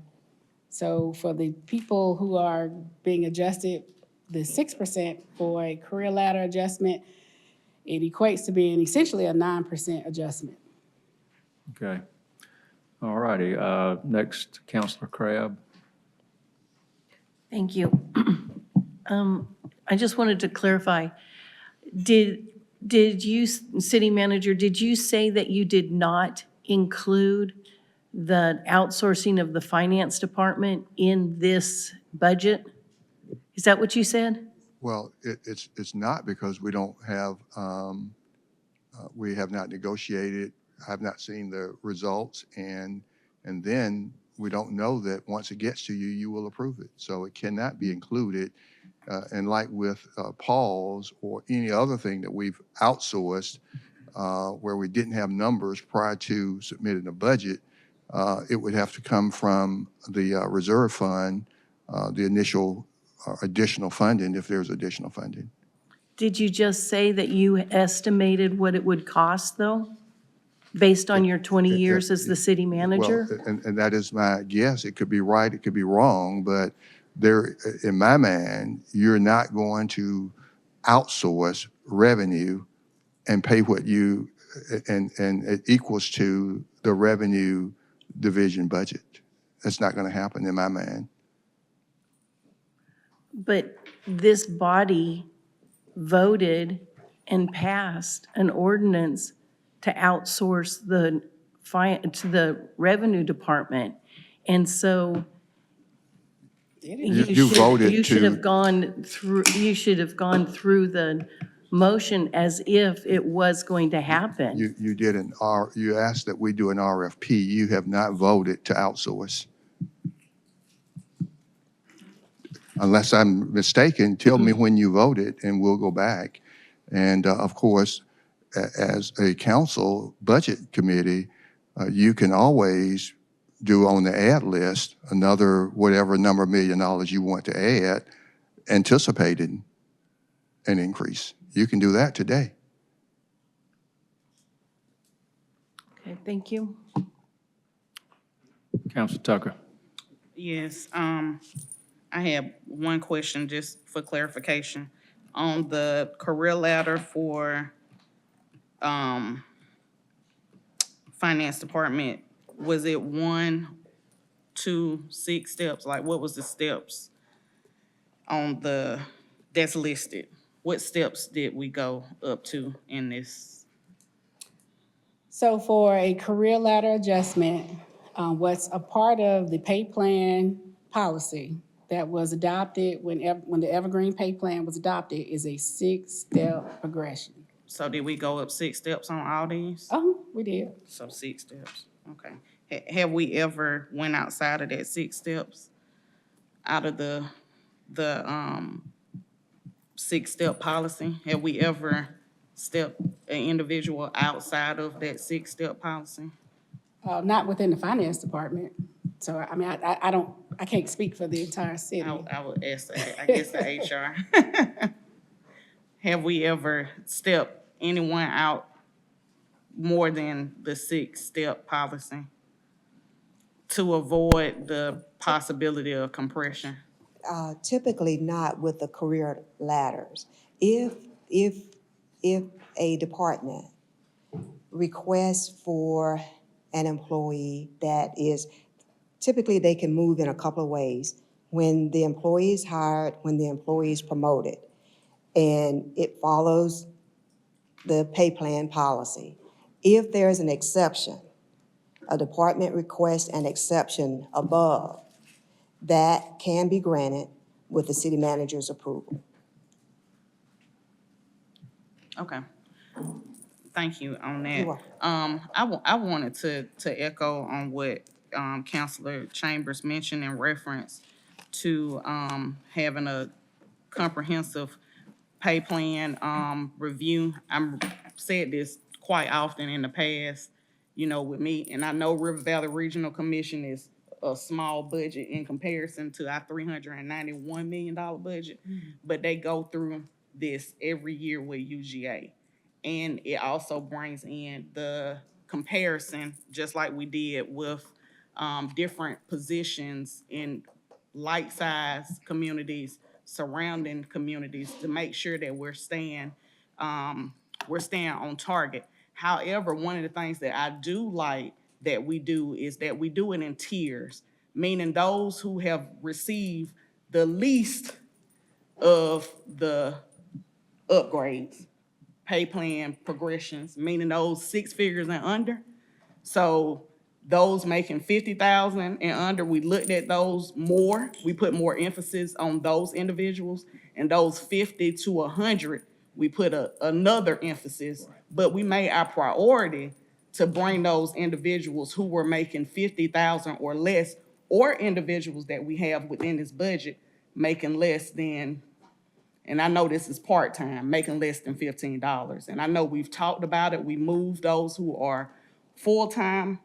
So for the people who are being adjusted, the 6% for a career ladder adjustment, it equates to being essentially a 9% adjustment. Okay. All righty. Next, Counselor Crabb. Thank you. I just wanted to clarify, did you, City Manager, did you say that you did not include the outsourcing of the finance department in this budget? Is that what you said? Well, it's not, because we don't have, we have not negotiated, I've not seen the results, and then we don't know that once it gets to you, you will approve it. So it cannot be included. And like with Paul's or any other thing that we've outsourced, where we didn't have numbers prior to submitting a budget, it would have to come from the reserve fund, the initial additional funding, if there's additional funding. Did you just say that you estimated what it would cost, though, based on your 20 years as the city manager? Well, and that is my guess. It could be right, it could be wrong, but there, in my mind, you're not going to outsource revenue and pay what you, and it equals to the revenue division budget. That's not going to happen in my mind. But this body voted and passed an ordinance to outsource to the revenue department. And so You voted you should to- have gone through the motion as if it was going to happen. You did you asked that we do an RFP. You have not voted to outsource. Unless I'm mistaken, tell me when you voted and we'll go back. And of course, as a council budget committee, you can always do on the add list another whatever number of $1 million you want to add, anticipated an increase. You can do that today. Okay, thank you. Counselor Tucker. Yes, I have one question just for clarification. On the career ladder for, finance department, was it 1, 2, 6 steps? Like, what was the steps on that's listed? What steps did we go up to in this? So for a career ladder adjustment, what's a part of the pay plan policy that was adopted when the Evergreen pay plan was adopted is a 6-step progression. So did we go up 6 steps on all these? We did. So 6 steps, okay. Have we ever went outside of that 6 steps? Out of the 6-step policy? Have we ever stepped an individual outside of that 6-step policy? Not within the finance department. So, I mean, I can't speak for the entire city. I would ask, I guess, the HR. have we ever stepped anyone out more than the 6-step policy to avoid the possibility of compression? Typically not with the career ladders. If a department requests for an employee that is, typically they can move in a couple of ways. When the employee is hired, when the employee is promoted, and it follows the pay plan policy. If there's an exception, a department requests an exception above, that can be granted with the city manager's approval. Okay. Thank you on that. You're welcome. I wanted to echo on what, Counselor Chambers mentioned in reference to, having a comprehensive pay plan, review. I'm said this quite often in the past, you know, with me, and I know River Valley Regional Commission is a small budget in comparison to our $391 million budget, but they go through this every year with UGA. And it also brings in the comparison, just like we did with different positions in like-size communities, surrounding communities, to make sure that we're staying on target. However, one of the things that I do like that we do is that we do it in tiers, meaning those who have received the least of the upgrades, pay plan progressions, meaning those 6 figures and under. So those making 50,000 and under, we looked at those more. We put more emphasis on those individuals, and those 50 to 100, we put another emphasis. But we made our priority to bring those individuals who were making 50,000 or less, or individuals that we have within this budget making less than, and I know this is part-time, making less than $15. And I know we've talked about it. We moved those who are full-time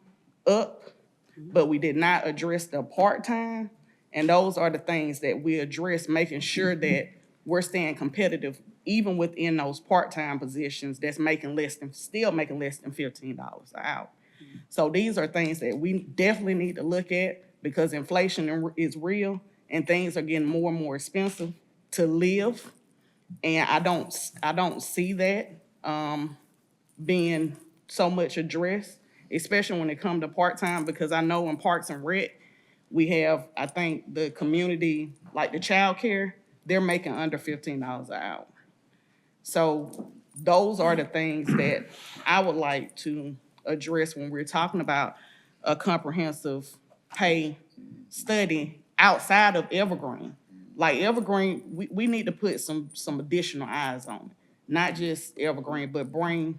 up, but we did not address the part-time. And those are the things that we address, making sure that we're staying competitive even within those part-time positions that's still making less than $15 an hour. So these are things that we definitely need to look at, because inflation is real and things are getting more and more expensive to live. And I don't see that being so much addressed, especially when it comes to part-time, because I know in Parks and Rec, we have, I think, the community, like the childcare, they're making under $15 an hour. So those are the things that I would like to address when we're talking about a comprehensive pay study outside of Evergreen. Like Evergreen, we need to put some additional eyes on it. Not just Evergreen, but bring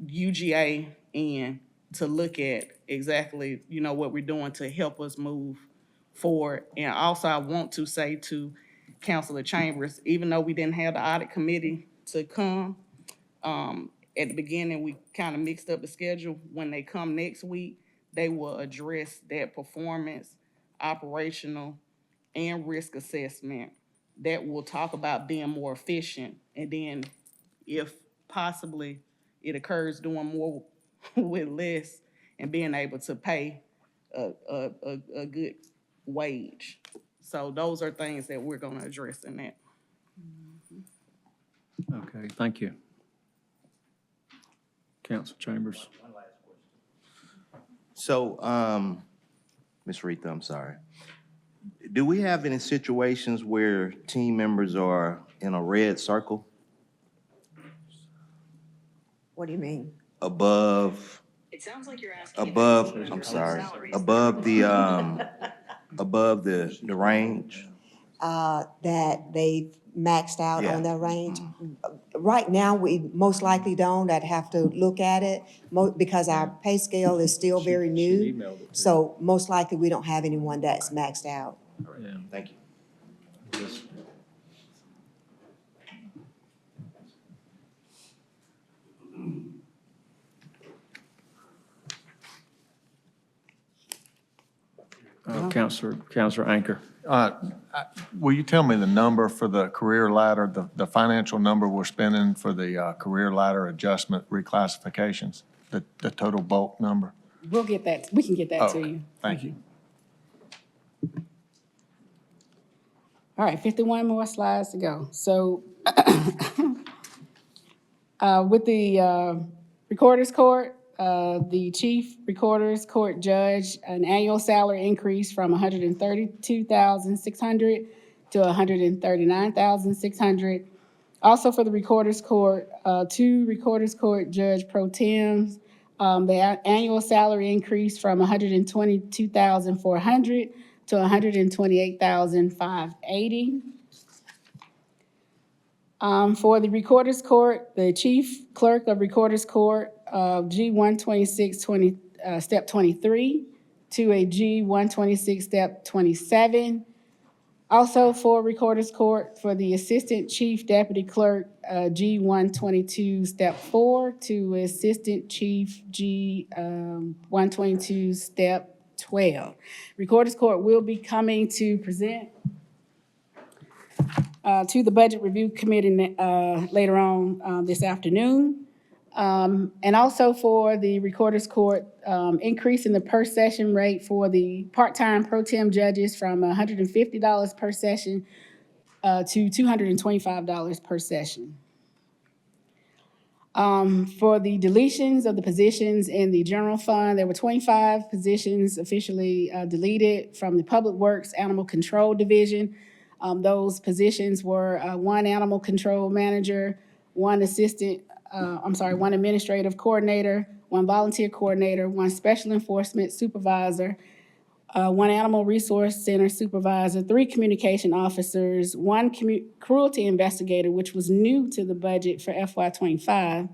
UGA in to look at exactly, you know, what we're doing to help us move forward. And also, I want to say to Councilor Chambers, even though we didn't have the audit committee to come, at the beginning, we kind of mixed up the schedule. When they come next week, they will address that performance, operational, and risk assessment. That will talk about being more efficient. And then if possibly it occurs, doing more with less and being able to pay a good wage. So those are things that we're gonna address in that. Okay, thank you. Council Chambers. So, Ms. Retha, I'm sorry. Do we have any situations where team members are in a red circle What do you mean? above? It sounds like you're asking. Above, I'm sorry, above the range? That they've maxed out Yeah. on their range. Right now, we most likely don't. I'd have to look at it because our pay scale is still very new. So most likely, we don't have anyone that's maxed out. Yeah. Thank you. Counselor Anchor. Will you tell me the number for the career ladder, the financial number we're spending for the career ladder adjustment reclassifications, the total bulk number? We'll get that, we can get that to you. Thank you. All right, 51 more slides to go. So with the Recorder's Court, the Chief Recorder's Court Judge, an annual salary increase from $132,600 to $139,600. Also for the Recorder's Court, 2 Recorder's Court Judge Pro Tems, the annual salary increase from $122,400 to $128,580. For the Recorder's Court, the Chief Clerk of Recorder's Court, G126 Step 23 to a G126 Step 27. Also for Recorder's Court, for the Assistant Chief Deputy Clerk, G122 Step 4 to Assistant Chief G122 Step 12. Recorder's Court will be coming to present to the Budget Review Committee later on this afternoon. And also for the Recorder's Court, increase in the per session rate for the part-time pro tem judges from $150 per session to $225 per session. For the deletions of the positions in the general fund, there were 25 positions officially deleted from the Public Works Animal Control Division. Those positions were 1 animal control manager, 1 one administrative coordinator, 1 volunteer coordinator, 1 special enforcement supervisor, 1 animal resource center supervisor, 3 communication officers, 1 cruelty investigator, which was new to the budget for FY25,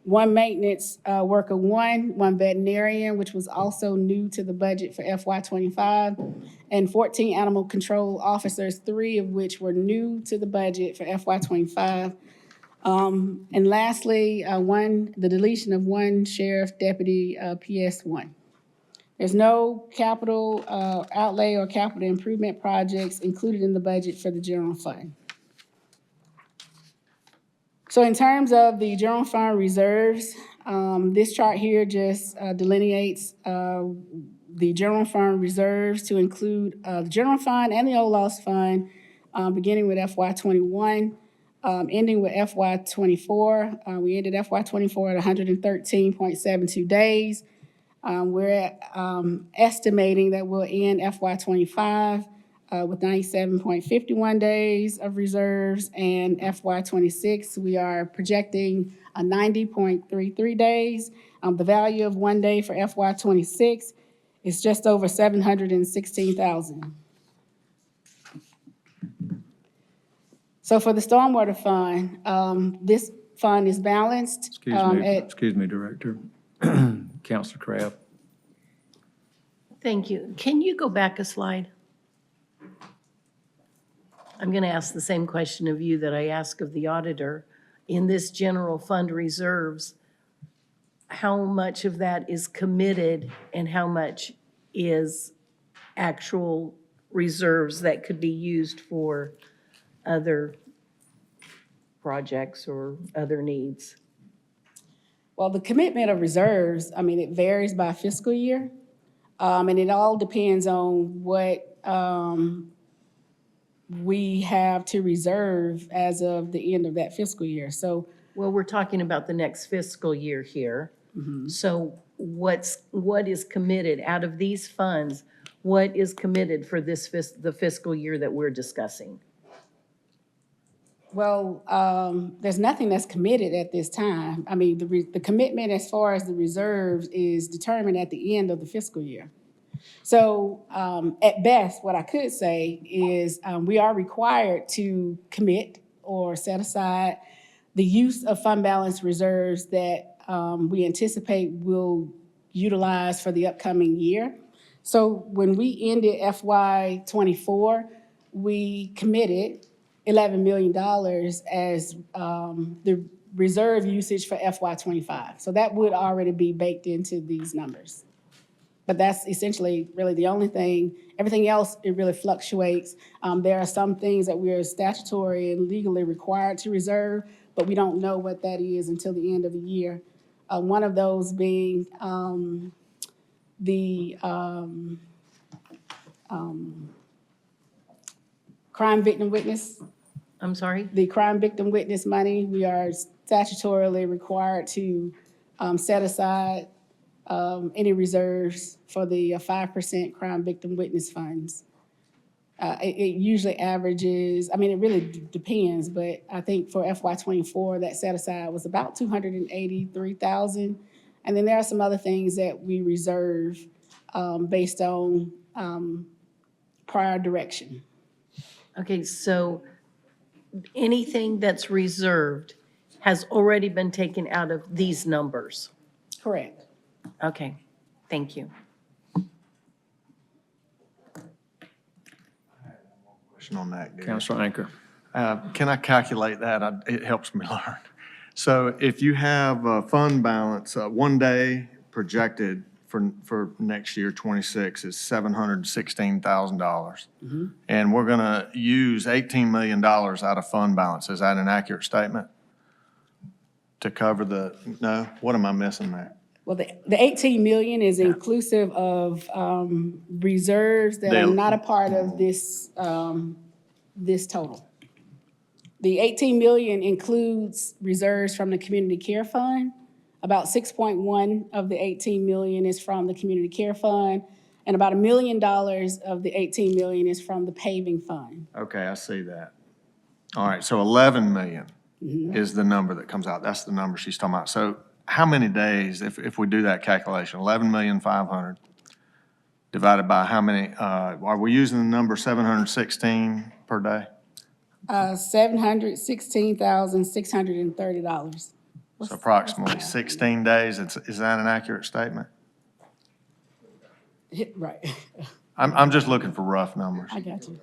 1 maintenance worker, 1 veterinarian, which was also new to the budget for FY25, and 14 animal control officers, 3 of which were new to the budget for FY25. And lastly, the deletion of 1 sheriff deputy PS1. There's no capital outlay or capital improvement projects included in the budget for the general fund. So in terms of the general fund reserves, this chart here just delineates the general fund reserves to include the general fund and the old loss fund, beginning with FY21, ending with FY24. We ended FY24 at 113.72 days. We're estimating that we'll end FY25 with 97.51 days of reserves, and FY26, we are projecting 90.33 days. The value of 1 day for FY26 is just over $716,000. So for the stormwater fund, this fund is balanced. Excuse me, Director. Counselor Crabb. Thank you. Can you go back a slide? I'm going to ask the same question of you that I ask of the auditor. In this general fund reserves, how much of that is committed and how much is actual reserves that could be used for other projects or other needs? Well, the commitment of reserves, I mean, it varies by fiscal year. And it all depends on what we have to reserve as of the end of that fiscal year. So, well, we're talking about the next fiscal year here. So what is committed out of these funds? What is committed for this the fiscal year that we're discussing? well, there's nothing that's committed at this time. I mean, the commitment as far as the reserves is determined at the end of the fiscal year. So at best, what I could say is we are required to commit or set aside the use of fund balance reserves that we anticipate will utilize for the upcoming year. So when we ended FY '24, we committed $11 million as the reserve usage for FY '25. So that would already be baked into these numbers. But that's essentially really the only thing. Everything else, it really fluctuates. There are some things that we are statutory and legally required to reserve, but we don't know what that is until the end of the year. One of those being the crime victim witness. I'm sorry? The crime victim witness money, we are statutorily required to set aside any reserves for the 5% crime victim witness funds. It usually averages, I mean, it really depends, but I think for FY '24, that set aside was about 283,000. And then there are some other things that we reserve based on prior direction. Okay, so anything that's reserved has already been taken out of these numbers? Correct. Okay, thank you. Question on that, Gary. Counselor Anchor. Can I calculate that? It helps me learn. So if you have a fund balance, one day projected for next year, 26, is $716,000. And we're going to use $18 million out of fund balance. Is that an accurate statement? To cover the, no? What am I missing there? Well, the 18 million is inclusive of reserves that are not a part of this, this total. The 18 million includes reserves from the Community Care Fund. About 6.1 of the 18 million is from the Community Care Fund, and about $1 million of the 18 million is from the paving fund. Okay, I see that. All right, so 11 million is the number that comes out. That's the number she's talking about. So how many days, if we do that calculation, 11,500,000 divided by how many, are we using the number 716 per day? $716,630. So approximately 16 days. Is that an accurate statement? Right, I'm just looking for rough numbers. I got you.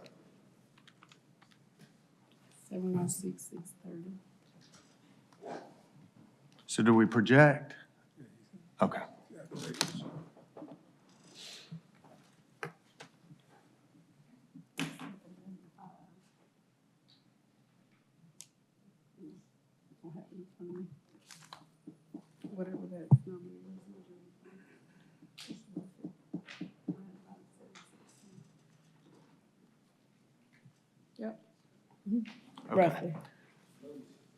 716,630. So do we project? Okay. Whatever that number is. Yep. Roughly.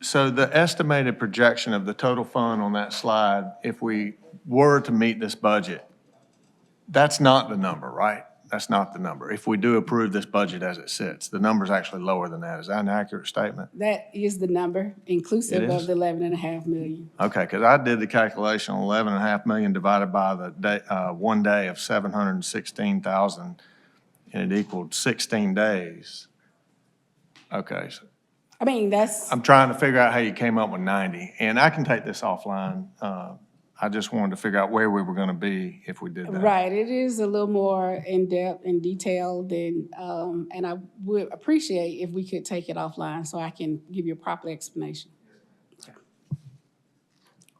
So the estimated projection of the total fund on that slide, if we were to meet this budget, that's not the number, right? That's not the number. If we do approve this budget as it sits, the number's actually lower than that. Is that an accurate statement? That is the number, inclusive It of is? the 11.5 million. Okay, because I did the calculation, 11.5 million divided by the day, 1 day of 716,000, and it equaled 16 days. Okay, so I mean, that's, I'm trying to figure out how you came up with 90, and I can take this offline. I just wanted to figure out where we were going to be if we did that. right, it is a little more in-depth and detailed than, and I would appreciate if we could take it offline so I can give you a proper explanation.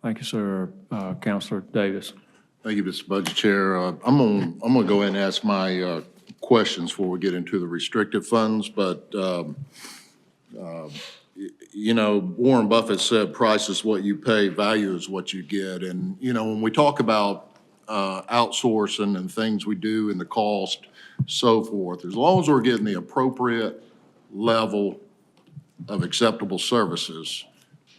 Thank you, sir. Counselor Davis. Thank you, Mr. Budget Chair. I'm gonna go ahead and ask my questions before we get into the restricted funds, but, you know, Warren Buffett said, price is what you pay, value is what you get. And, you know, when we talk about outsourcing and things we do and the cost, so forth, as long as we're getting the appropriate level of acceptable services,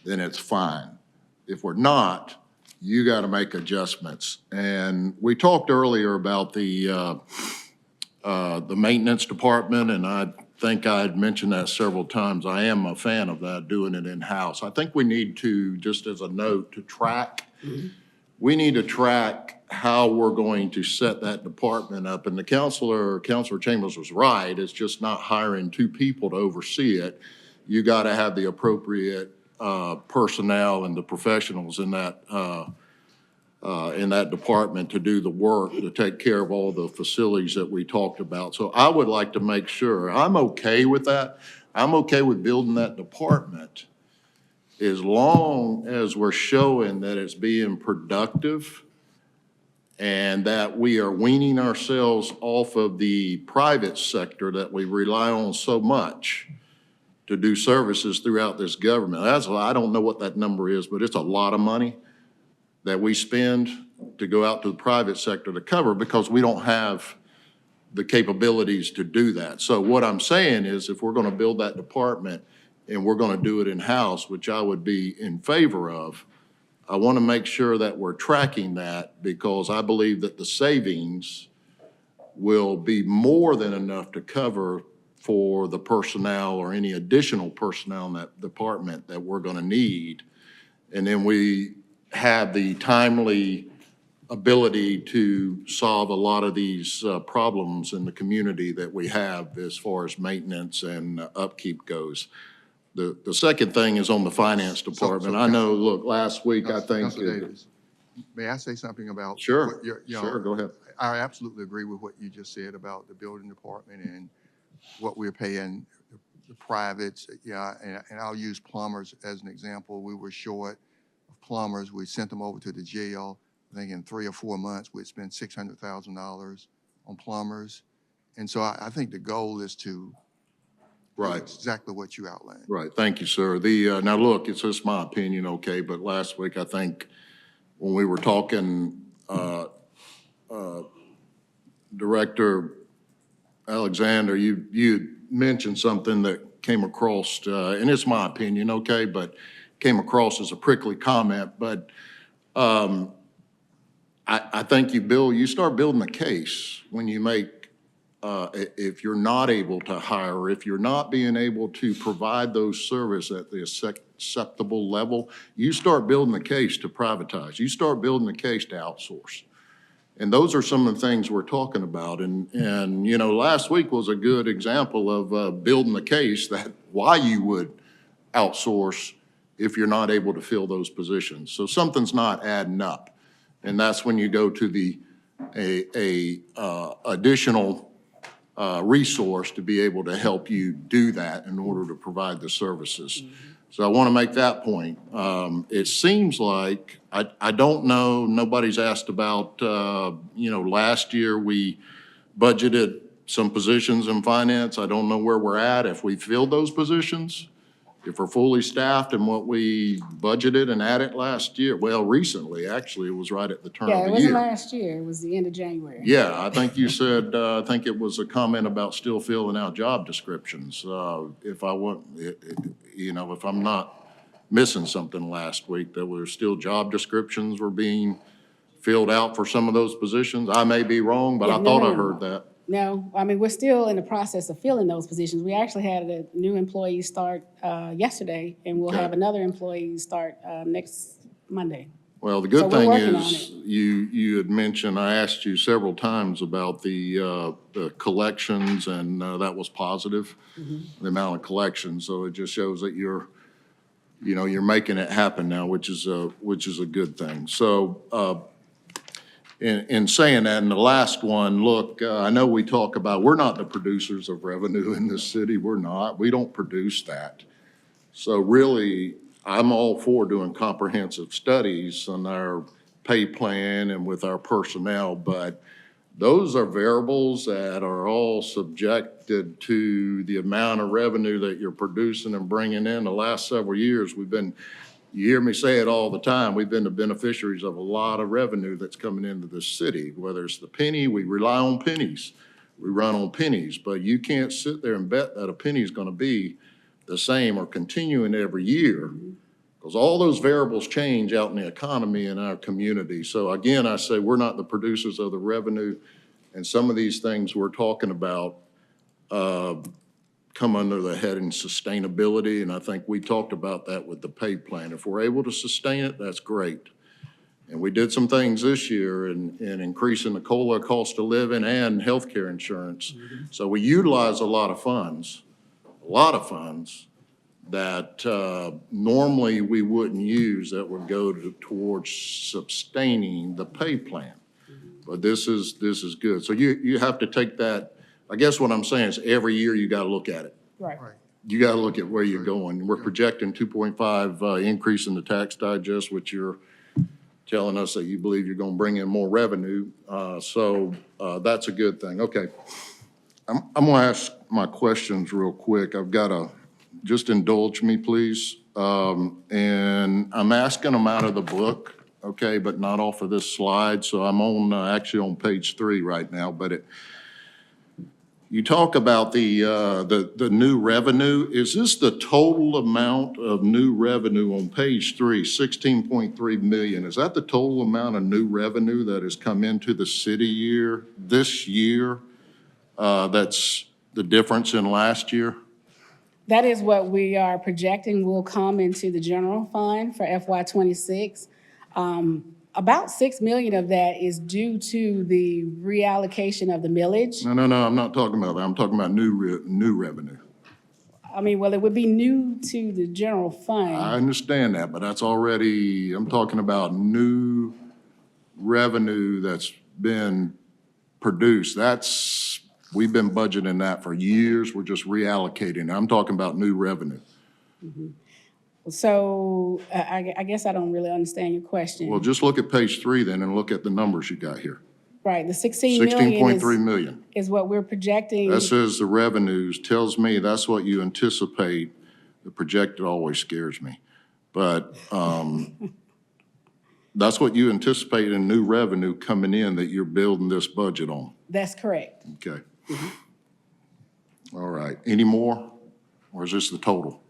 then it's fine. If we're not, you got to make adjustments. And we talked earlier about the maintenance department, and I think I had mentioned that several times. I am a fan of that, doing it in-house. I think we need to, just as a note, to track. We need to track how we're going to set that department up. And Counselor Chambers was right. It's just not hiring two people to oversee it. You got to have the appropriate personnel and the professionals in that department to do the work, to take care of all the facilities that we talked about. So I would like to make sure, I'm okay with that. I'm okay with building that department as long as we're showing that it's being productive and that we are weaning ourselves off of the private sector that we rely on so much to do services throughout this government. I don't know what that number is, but it's a lot of money that we spend to go out to the private sector to cover because we don't have the capabilities to do that. So what I'm saying is if we're gonna build that department and we're gonna do it in-house, which I would be in favor of, I wanna make sure that we're tracking that because I believe that the savings will be more than enough to cover for the personnel or any additional personnel in that department that we're gonna need. And then we have the timely ability to solve a lot of these problems in the community that we have as far as maintenance and upkeep goes. The second thing is on the finance department. I know, look, last week, I think. Councilor Davis, may I say something about? Sure, what you know, sure, go ahead. I absolutely agree with what you just said about the building department and what we're paying the privates. Yeah, and I'll use plumbers as an example. We were short of plumbers. We sent them over to the jail. I think in 3 or 4 months, we'd spent $600,000 on plumbers. And so I think the goal is to do Right. exactly what you outlined. Right, thank you, sir. Now look, it's just my opinion, okay, but last week, I think, when we were talking, Director Alexander, you mentioned something that came across, and it's my opinion, okay, but came across as a prickly comment, but, I think you start building a case when you make, if you're not able to hire, if you're not being able to provide those services at the acceptable level, you start building the case to privatize. You start building the case to outsource. And those are some of the things we're talking about. And you know, last week was a good example of building the case that why you would outsource if you're not able to fill those positions. So something's not adding up. And that's when you go to the additional resource to be able to help you do that in order to provide the services. So I want to make that point. It seems like, I don't know, nobody's asked about, last year we budgeted some positions in finance. I don't know where we're at, if we filled those positions, if we're fully staffed and what we budgeted and added last year. Well, recently, actually, it was right at the turn Yeah, of it the wasn't year. last year, it was the end of January. Yeah, I think you said, I think it was a comment about still filling out job descriptions. If I want, if I'm not missing something last week, that were still job descriptions were being filled out for some of those positions. I may be wrong, but Yeah, I no, thought no, I no. heard that. No, I mean, we're still in the process of filling those positions. We actually had a new employee start yesterday, and we'll have another employee start next Monday. Well, the So good we're thing working on is, you had mentioned, I asked you several times about the collections, and that was positive, the amount of collections. So it just shows that you're making it happen now, which is a good thing. So, in saying that, and the last one, look, I know we talk about, we're not the producers of revenue in this city. We're not. We don't produce that. So really, I'm all for doing comprehensive studies on our pay plan and with our personnel, but those are variables that are all subjected to the amount of revenue that you're producing and bringing in. The last several years, you hear me say it all the time, we've been the beneficiaries of a lot of revenue that's coming into the city, whether it's the penny, we rely on pennies. We run on pennies, but you can't sit there and bet that a penny is gonna be the same or continuing every year, because all those variables change out in the economy in our community. So again, I say we're not the producers of the revenue, and some of these things we're talking about come under the heading sustainability, and I think we talked about that with the pay plan. If we're able to sustain it, that's great. And we did some things this year in increasing the COLA, cost of living, and healthcare insurance. So we utilize a lot of funds that normally we wouldn't use that would go towards sustaining the pay plan. But this is good. So you have to take that, I guess what I'm saying is every year you gotta look at it. Right. You gotta look at where you're going. We're projecting 2.5 increase in the tax digest, which you're telling us that you believe you're going to bring in more revenue. So that's a good thing. Okay. I'm going to ask my questions real quick. I've got to, just indulge me, please. And I'm asking them out of the book, okay, but not off of this slide. So I'm on, actually on page 3 right now, but you talk about the new revenue. Is this the total amount of new revenue on page 3, 16.3 million? Is that the total amount of new revenue that has come into the city this year? That's the difference in last year? That is what we are projecting will come into the general fund for FY '26. About $6 million of that is due to the reallocation of the millage. No, I'm not talking about that. I'm talking about new revenue. I mean, well, it would be new to the general I fund. understand that, but that's already, I'm talking about new revenue that's been produced. We've been budgeting that for years. We're just reallocating. I'm talking about new revenue. So I guess I don't really understand your question. Well, just look at page 3 then and look at the numbers you got here. Right, the 16 million 16.3 million. is what we're projecting. That says the revenues, tells me that's what you anticipate. The projected always scares me. But that's what you anticipate in new revenue coming in that you're building this budget on. That's correct. Okay. All right. Any more? Or is this the total?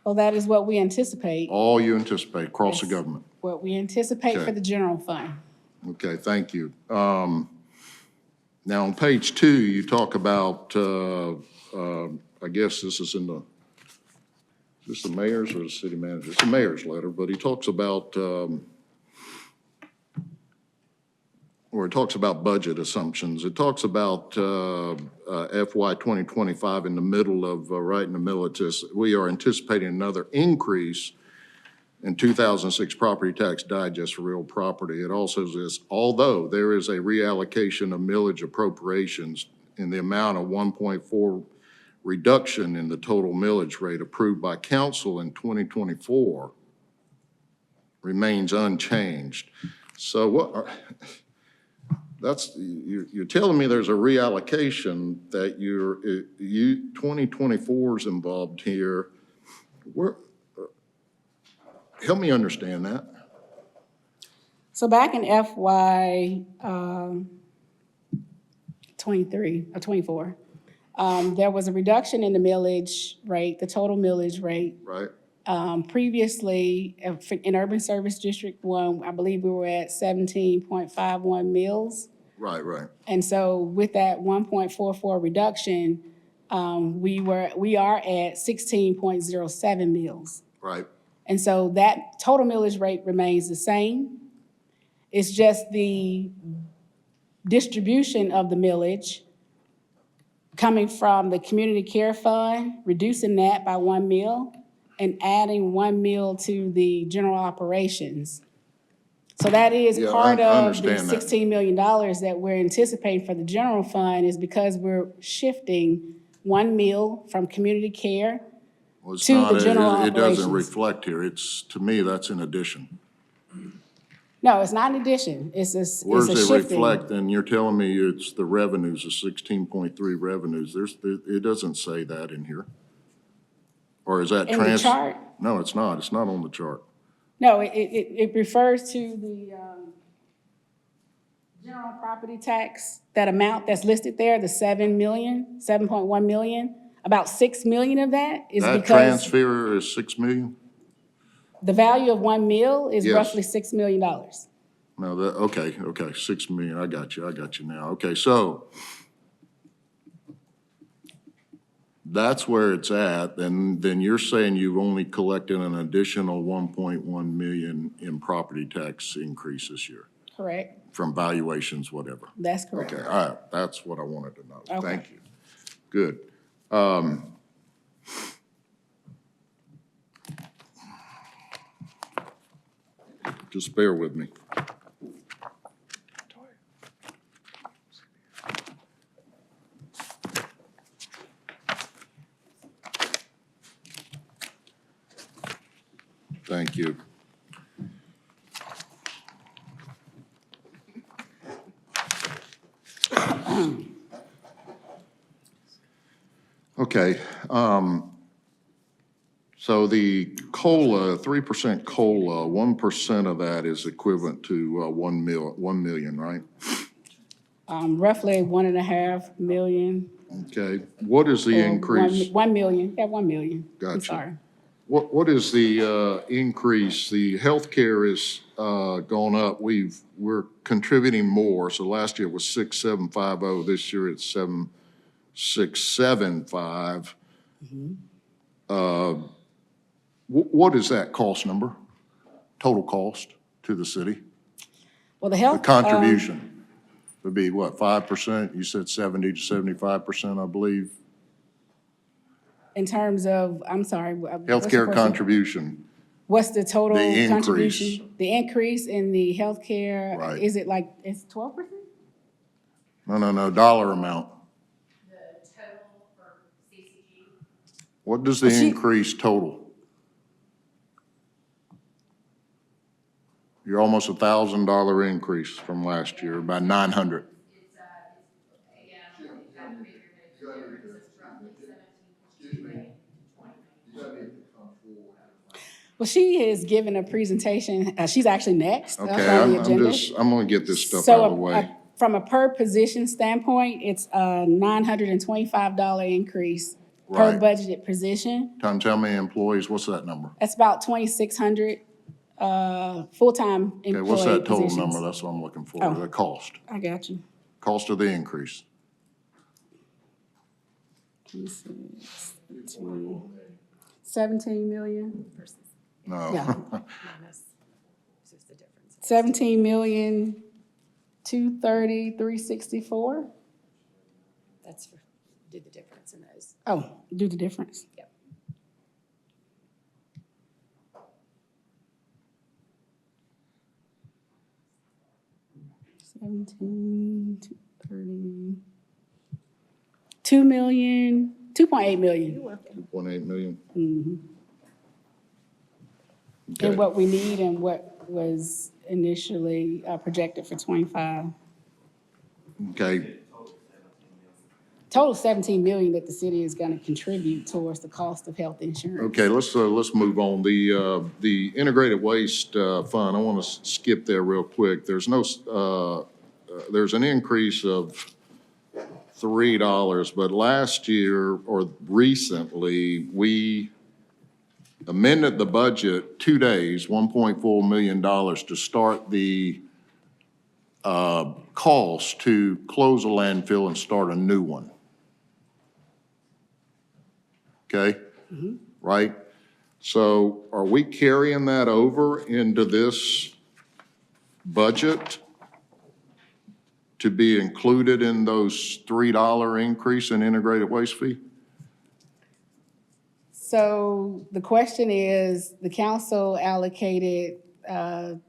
Well, that is what we anticipate, All you anticipate across the Yes. government? what we anticipate Okay. for the general fund. Okay, thank you. Now, on page 2, you talk about, I guess this is is this the mayor's or the city manager? It's the mayor's letter, but he talks about, or it talks about budget assumptions. It talks about FY 2025 in the middle of, right in the middle of this. We are anticipating another increase in 2006 property tax digest for real property. It also says, although there is a reallocation of millage appropriations in the amount of 1.4 reduction in the total millage rate approved by council in 2024 remains unchanged. So what, you're telling me there's a reallocation that 2024 is involved here. Help me understand that. So back in FY 23 or 24, there was a reduction in the millage rate, the total millage rate. Right? Previously, in Urban Service District 1, I believe we were at 17.51 mills. Right. And so with that 1.44 reduction, we are at 16.07 mills. Right. And so that total millage rate remains the same. It's just the distribution of the millage coming from the community care fund, reducing that by 1 mil and adding 1 mil to the general operations. So that is Yeah, part I of the understand that. $16 million that we're anticipating for the general fund is because we're shifting 1 mil from community care Well, it's to the not, general it doesn't operations. reflect here. To me, that's in addition. No, it's not an addition. It's a Where does it shifting. reflect? And you're telling me it's the revenues, the 16.3 revenues. It doesn't say that in here. Or is that In the chart? No, it's not. It's not on the chart. No, it refers to the general property tax, that amount that's listed there, the 7.1 million. About 6 million of that is That because transfer is 6 million? the value of 1 mil is Yes. roughly $6 million. No, okay, 6 million. I got you now. Okay, so that's where it's at, and then you're saying you've only collected an additional 1.1 million in property tax increase this year Correct? from valuations, whatever. That's correct. Okay, all right, that's what I wanted to know. Okay. Thank you. Good. Just bear with me. Thank you. Okay, so the COLA, 3% COLA, 1% of that is equivalent to 1 million, right? Roughly 1.5 million. Okay, what is the or increase? 1 million, yeah, 1 million. I'm Gotcha. sorry. What is the increase? The healthcare is gone up. We're contributing more. So last year it was 6,750. This year it's 7,675. What is that cost number? Total cost to the city? Well, the The health. contribution would be what, 5%? You said 70 to 75%, I believe. In terms of, I'm sorry. what's the Healthcare question? contribution. What's the total The increase. contribution? The increase in the healthcare, Right. is it like, it's 12%? No, dollar amount. The total for CCG, What does the Well, she- increase total? You're almost $1,000 increase from last year, by 900. again, I don't think that figure makes a difference, it's roughly 17.2 million to 20 million. Well, she has given a presentation, she's actually next up Okay, on the I'm agenda. I'm gonna get this stuff So, out of the way. from a per position standpoint, it's a $925 increase per Right. budgeted position. Times how many employees, what's that number? That's about 2,600 full-time Okay, employee what's that total positions. number? That's what I'm looking for, Oh. the cost. I got you. Cost of the increase. Let me see. 17 million? No. Yeah. 17 million, 230, 364? That's for, do the difference in those. Oh, do the difference. Yep. Seventeen, 230. 2 million, 2.8 million. 2.8 million. Okay. And what we need and what was initially projected for 25. Okay, Total 17 million that the city is going to contribute towards the cost of health insurance. okay, let's move on. The integrated waste fund, I want to skip there real quick. There's an increase of $3, but last year or recently, we amended the budget 2 days, $1.4 million to start the cost to close a landfill and start a new one. Okay? Right? So are we carrying that over into this budget to be included in those $3 increase in integrated waste fee? So the question is, the council allocated 3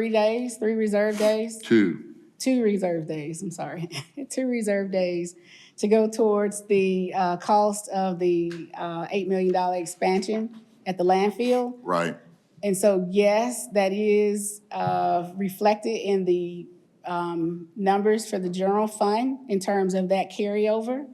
days, 3 reserve days? 2. 2 reserve days, I'm sorry. 2 reserve days to go towards the cost of the $8 million expansion at the landfill. Right. And so, yes, that is reflected in the numbers for the general fund in terms of that carryover.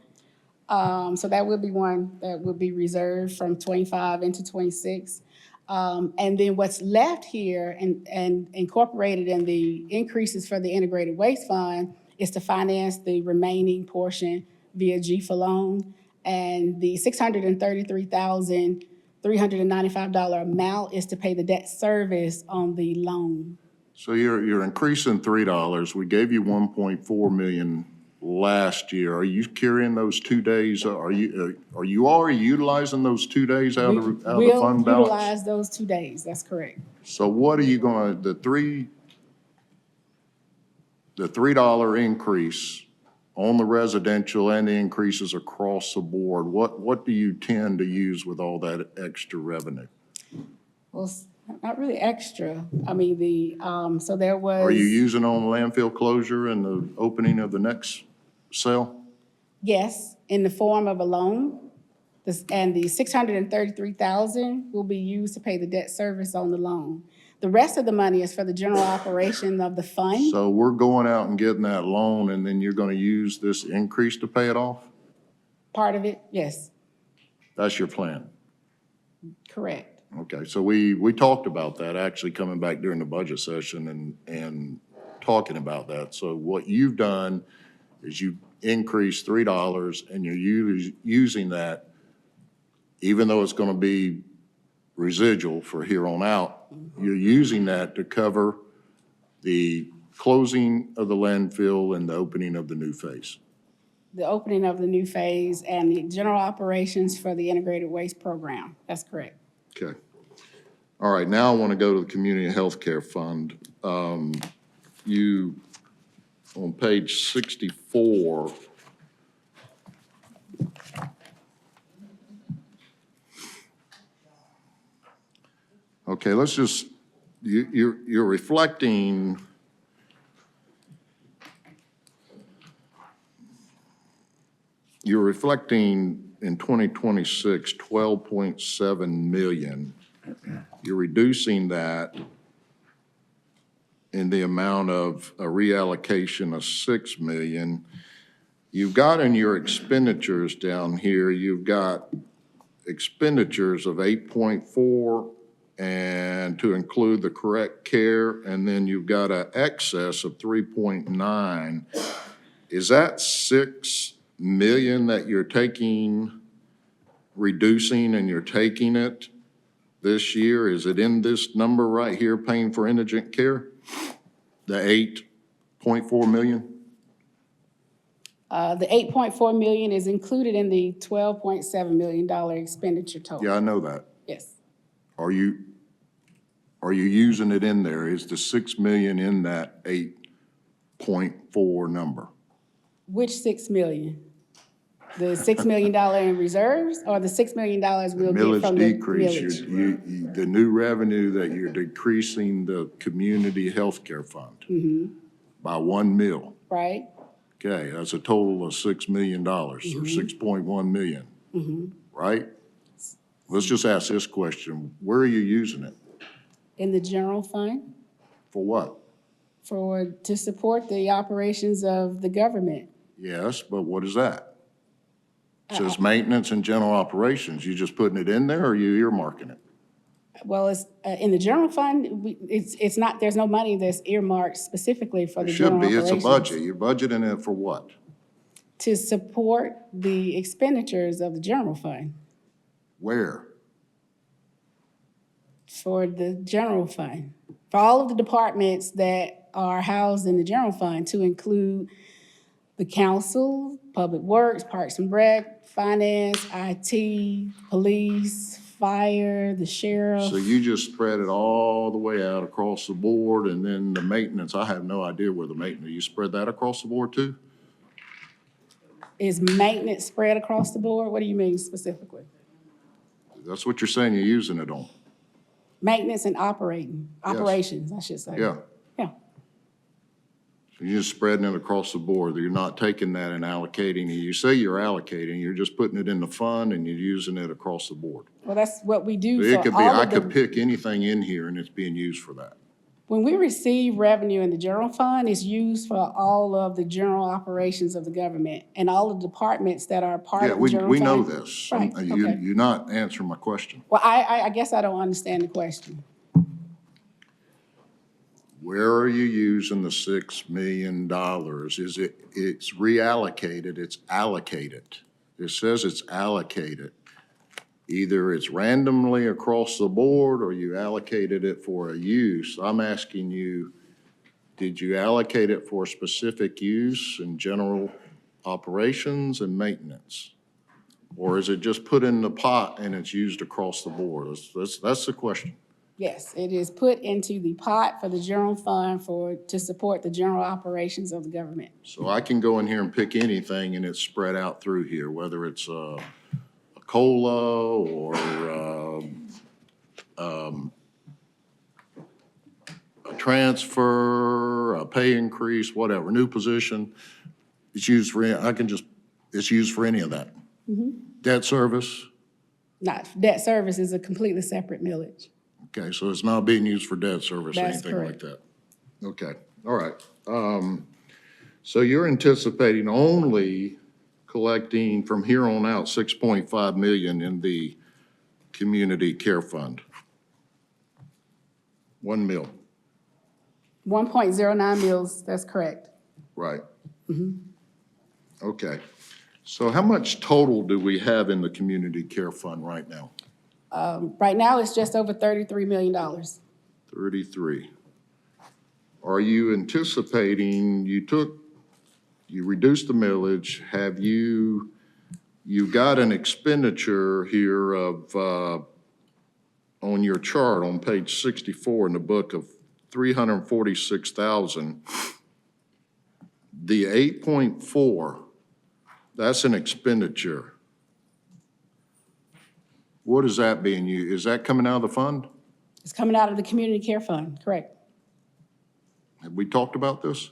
So that would be one that would be reserved from 25 into 26. And then what's left here and incorporated in the increases for the integrated waste fund is to finance the remaining portion via GFA loan. And the $633,395 amount is to pay the debt service on the loan. So you're increasing $3. We gave you 1.4 million last year. Are you carrying those 2 days? Are you already utilizing those 2 days out of the fund balance? We'll utilize those 2 days, that's correct. So what are you gonna, the $3 increase on the residential and the increases across the board, what do you tend to use with all that extra revenue? Well, not really extra. I mean, so there was. Are you using on landfill closure and the opening of the next cell? Yes, in the form of a loan. And the $633,000 will be used to pay the debt service on the loan. The rest of the money is for the general operation of the fund. So we're going out and getting that loan, and then you're gonna use this increase to pay it off? Part of it, yes, That's your plan? correct. Okay, so we talked about that, actually coming back during the budget session and talking about that. So what you've done is you increased $3 and you're using that, even though it's gonna be residual for here on out, you're using that to cover the closing of the landfill and the opening of the new phase. The opening of the new phase and the general operations for the integrated waste program. That's correct. Okay. All right, now I want to go to the Community Healthcare Fund. You, on page 64, okay, let's just, you're reflecting, in 2026, 12.7 million. You're reducing that in the amount of a reallocation of 6 million. You've got in your expenditures down here, you've got expenditures of 8.4 and to include the correct care, and then you've got an excess of 3.9. Is that 6 million that you're reducing, and you're taking it this year? Is it in this number right here, paying for indigent care? The 8.4 million? The 8.4 million is included in the $12.7 million expenditure total. Yeah, I know that. Yes. Are you using it in there? Is the 6 million in that 8.4 number? Which 6 million? The $6 million in reserves, or the $6 million we'll get from the Millage decrease, the new revenue that you're decreasing the community healthcare fund by 1 mil. Right? Okay, that's a total of $6 million, or 6.1 million, right? Let's just ask this question. Where are you using it? In the general fund For what? to support the operations of the government. Yes, but what is that? It says maintenance and general operations. You just putting it in there, or are you earmarking it? Well, it's, in the general fund, it's not, there's no money that's earmarked specifically for It the should general be. operations. It's a budget. You're budgeting it for what? To support the expenditures of the general fund, Where? for the general fund. For all of the departments that are housed in the general fund, to include the council, public works, parks and rec, finance, IT, police, fire, the sheriff. So you just spread it all the way out across the board, and then the maintenance, I have no idea where the maintenance, you spread that across the board too? Is maintenance spread across the board? What do you mean specifically? That's what you're saying you're using it on? Maintenance and operations, I should say. Yeah. Yeah. So you're just spreading it across the board. You're not taking that and allocating it. You say you're allocating, you're just putting it in the fund and you're using it across the board. Well, that's what we do It for could be, all I of could the, pick anything in here and it's being used for that. when we receive revenue in the general fund, it's used for all of the general operations of the government and all of the departments that are part Yeah, of the general fund. we know this. Right, okay. You're not answering my question. Well, I guess I don't understand the question. Where are you using the $6 million? It's reallocated, it's allocated. It says it's allocated. Either it's randomly across the board or you allocated it for a use. I'm asking you, did you allocate it for specific use in general operations and maintenance? Or is it just put in the pot and it's used across the board? That's the question. Yes, it is put into the pot for the general fund to support the general operations of the government. So I can go in here and pick anything and it's spread out through here, whether it's a COLA or a transfer, a pay increase, whatever, new position. It's used for, it's used for any of that. Debt service, Not, debt service is a completely separate millage. Okay, so it's not being used for debt service or That's anything like correct. that? Okay, all right. So you're anticipating only collecting from here on out 6.5 million in the community care fund? 1 mil, 1.09 mils, that's correct. right? Okay. So how much total do we have in the community care fund right now? Right now, it's just over $33 million. 33. Are you anticipating, you reduced the millage, you got an expenditure here of, on your chart on page 64 in the book of 346,000. The 8.4, that's an expenditure. What is that being used? Is that coming out of the fund? It's coming out of the community care fund, correct? Have we talked about this?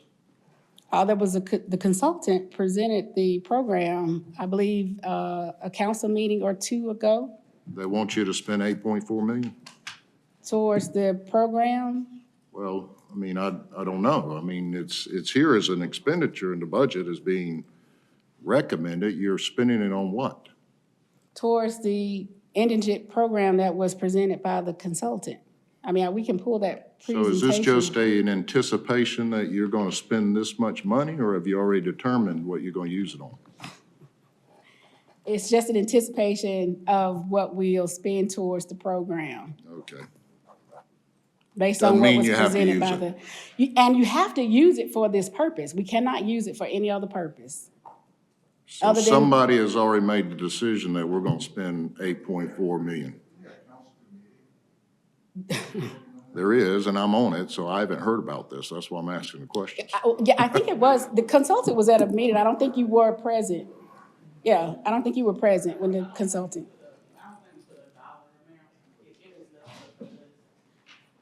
There was the consultant presented the program, I believe, a council meeting or two ago They want you to spend 8.4 million? towards the program. Well, I mean, I don't know. I mean, it's here as an expenditure and the budget is being recommended. You're spending it on what? Towards the indigent program that was presented by the consultant. I mean, we can pull that So presentation. is this just an anticipation that you're going to spend this much money, or have you already determined what you're going to use it on? It's just an anticipation of what we'll spend towards the program, Okay. based Doesn't on what mean was you have to presented use by it. and you have to use it for this purpose. We cannot use it for any other purpose. So Other than- somebody has already made the decision that we're going to spend 8.4 million. There is, and I'm on it, so I haven't heard about this. That's why I'm asking the questions. Yeah, I think it was, the consultant was at a meeting. I don't think you were present. Yeah, I don't think you were present when the consultant.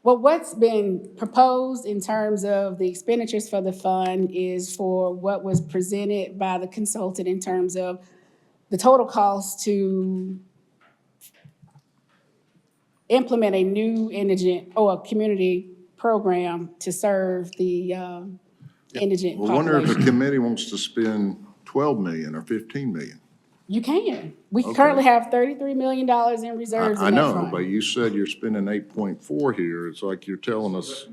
Well, what's been proposed in terms of the expenditures for the fund is for what was presented by the consultant in terms of the total cost to implement a new indigent or a community program to serve the indigent Well, I wonder if the population. committee wants to spend 12 million or 15 million. You can. We Okay. currently have $33 million in reserves I in that know, fund. but you said you're spending 8.4 here. It's like you're telling us.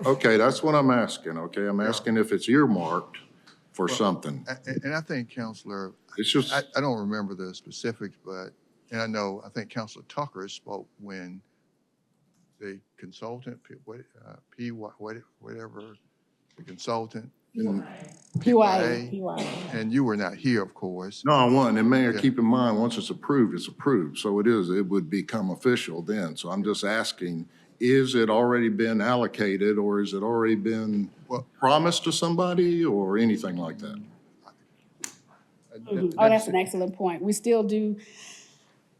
Okay, that's what I'm asking, okay? I'm asking if it's earmarked for something. And I think, Counselor, It's just, I don't remember the specifics, but, and I think Counselor Tucker spoke when the consultant, whatever, the consultant, PYA. and you were not here, of course. no, I wasn't. And Mayor, Yeah. keep in mind, once it's approved, it's approved. So it would become official then. So I'm just asking, is it already been allocated or is it already been Well- promised to somebody or anything like that? Oh, that's an excellent point. We still do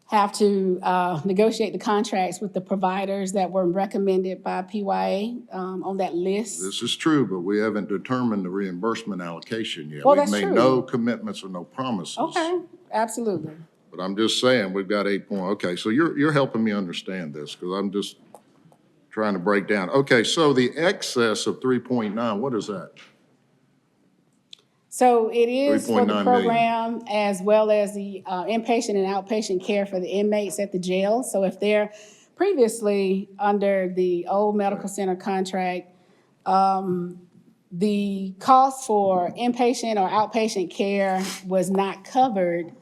have to negotiate the contracts with the providers that were recommended by PYA on that list. This is true, but we haven't determined the reimbursement allocation yet. Well, that's We've made true. no commitments or no promises. Okay, absolutely. But I'm just saying, we've got 8 point, okay, so you're helping me understand this, because I'm just trying to break down. Okay, so the excess of 3.9, what is that? So it is for 3.9 the million. program as well as the inpatient and outpatient care for the inmates at the jail. So if they're previously under the old medical center contract, the cost for inpatient or outpatient care was not covered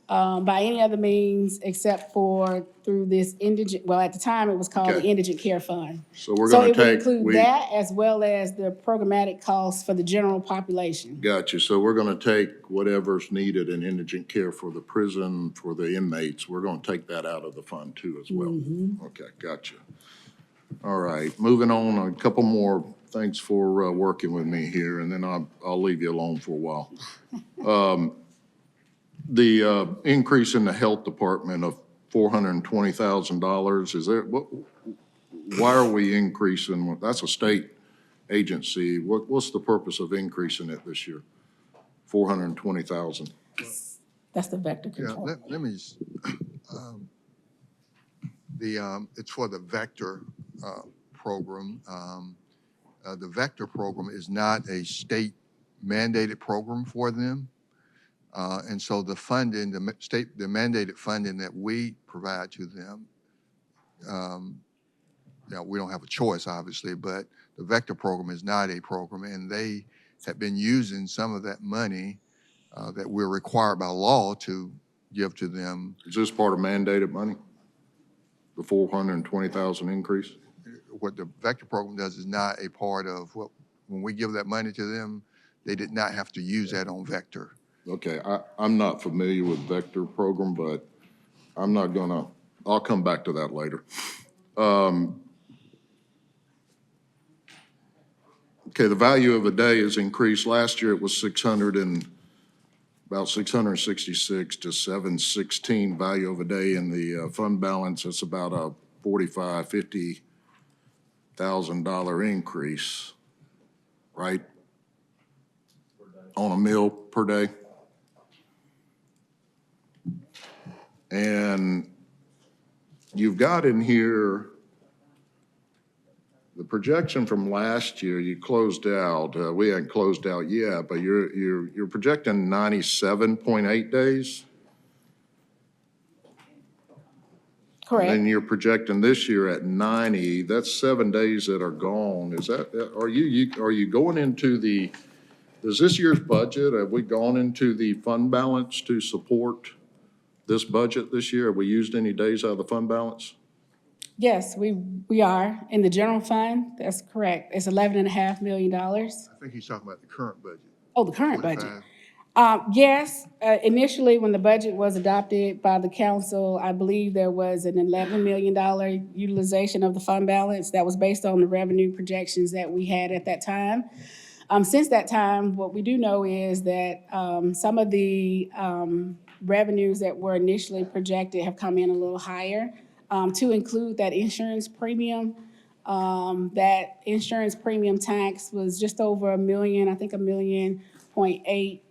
by any other means except for through this indigent, well, at the time, it was called the Okay. Indigent Care Fund. So we're So gonna it would take, include that as well as the programmatic costs for the general population. got you, so we're gonna take whatever's needed in indigent care for the prison, for the inmates, we're gonna take that out of the fund too as well. Okay, got you. All right, moving on, a couple more. Thanks for working with me here, and then I'll leave you alone for a while. The increase in the health department of $420,000, is there, why are we increasing? That's a state agency. What's the purpose of increasing it this year? 420,000. That's the vector Yeah, control. let me, It's for the Vector program. The Vector program is not a state mandated program for them. And so the funding, the mandated funding that we provide to them, now, we don't have a choice, obviously, but the Vector program is not a program, and they have been using some of that money that we're required by law to give to them. Is this part of mandated money? The 420,000 increase? What the Vector program does is not a part of what, when we give that money to them, they did not have to use that on Vector. Okay, I'm not familiar with Vector program, but I'm not gonna, I'll come back to that later. Okay, the value of a day has increased. Last year it was about 666 to 716 value of a day in the fund balance. It's about a $50,000 increase, right? On a meal per day. And you've got in here the projection from last year. You closed out. We hadn't closed out yet, but you're projecting 97.8 days. Correct. And you're projecting this year at 90. That's 7 days that are gone. Is that, are you going into the, does this year's budget, have we gone into the fund balance to support this budget this year? Have we used any days out of the fund balance? Yes, we are. In the general fund, that's correct. It's $11.5 million. I think he's talking about the current budget. Oh, the current budget. 45. Yes, initially, when the budget was adopted by the council, I believe there was an $11 million utilization of the fund balance that was based on the revenue projections that we had at that time. Since that time, what we do know is that some of the revenues that were initially projected have come in a little higher. To include that insurance premium, that insurance premium tax was just over $1 million, I think $1.8 million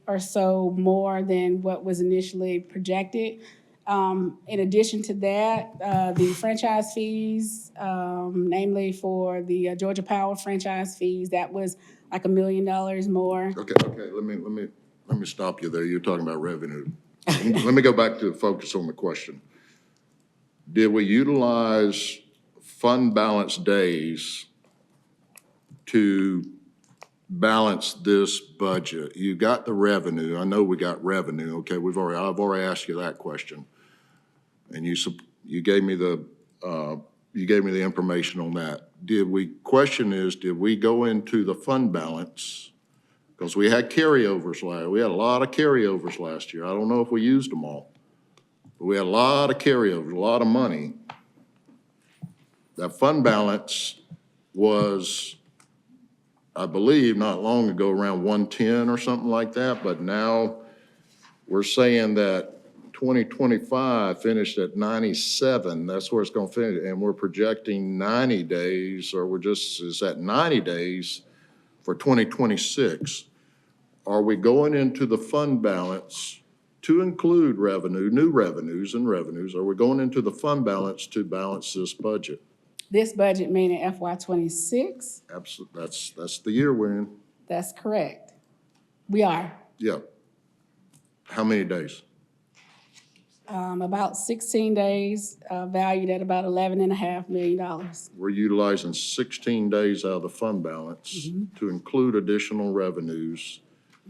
or so more than what was initially projected. In addition to that, the franchise fees, namely for the Georgia Power franchise fees, that was like $1 million more. Okay, let me stop you there. You're talking about revenue. Let me go back to focus on the question. Did we utilize fund balance days to balance this budget? You got the revenue. I know we got revenue. Okay, I've already asked you that question, and you gave me the information on that. Did we go into the fund balance? Because we had carryovers we had a lot of carryovers last year. I don't know if we used them all. But we had a lot of carryovers, a lot of money. That fund balance was, I believe, not long ago, around 110 or something like that, but now we're saying that 2025 finished at 97. That's where it's gonna finish, and we're projecting 90 days, or it's at 90 days for 2026. Are we going into the fund balance to include revenue, new revenues and revenues? Are we going into the fund balance to balance this budget? This budget meaning FY '26? Absolutely, that's the year we're in. That's correct. We are. Yeah. How many days? About 16 days, valued at about $11.5 million. We're utilizing 16 days out of the fund balance to include additional revenues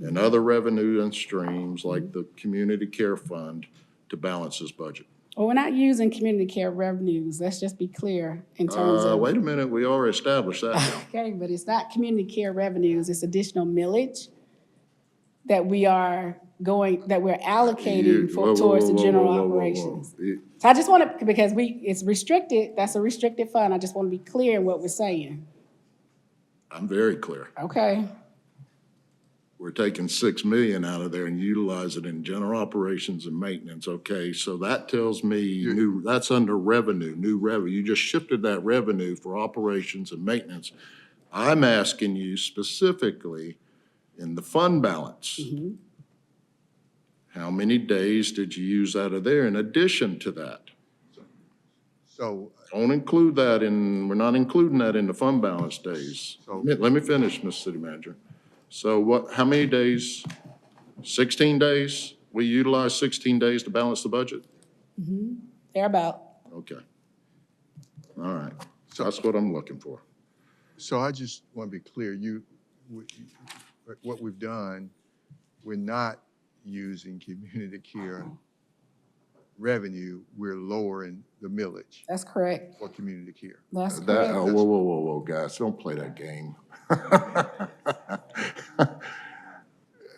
and other revenue and streams like the community care fund to balance this budget. Well, we're not using community care revenues. Let's just be clear in terms of. Wait a minute, we already established that now. Okay, but it's not community care revenues. It's additional millage that we're allocating towards the general operations. So I just want to, because it's restricted, that's a restricted fund. I just want to be clear in what we're saying. I'm very clear. Okay. We're taking 6 million out of there and utilize it in general operations and maintenance. Okay, so that tells me that's under revenue, new revenue. You just shifted that revenue for operations and maintenance. I'm asking you specifically in the fund balance. How many days did you use out of there in addition to that? So, Don't include that in, we're not including that in the fund balance days. So- Let me finish, Mr. City Manager. So what, how many days? 16 days? We utilize 16 days to balance the budget? Thereabout. Okay. All right. That's what I'm looking for. so I just want to be clear, what we've done, we're not using community care revenue, we're lowering the millage That's correct. for community care. That's That, correct. whoa, guys, don't play that game.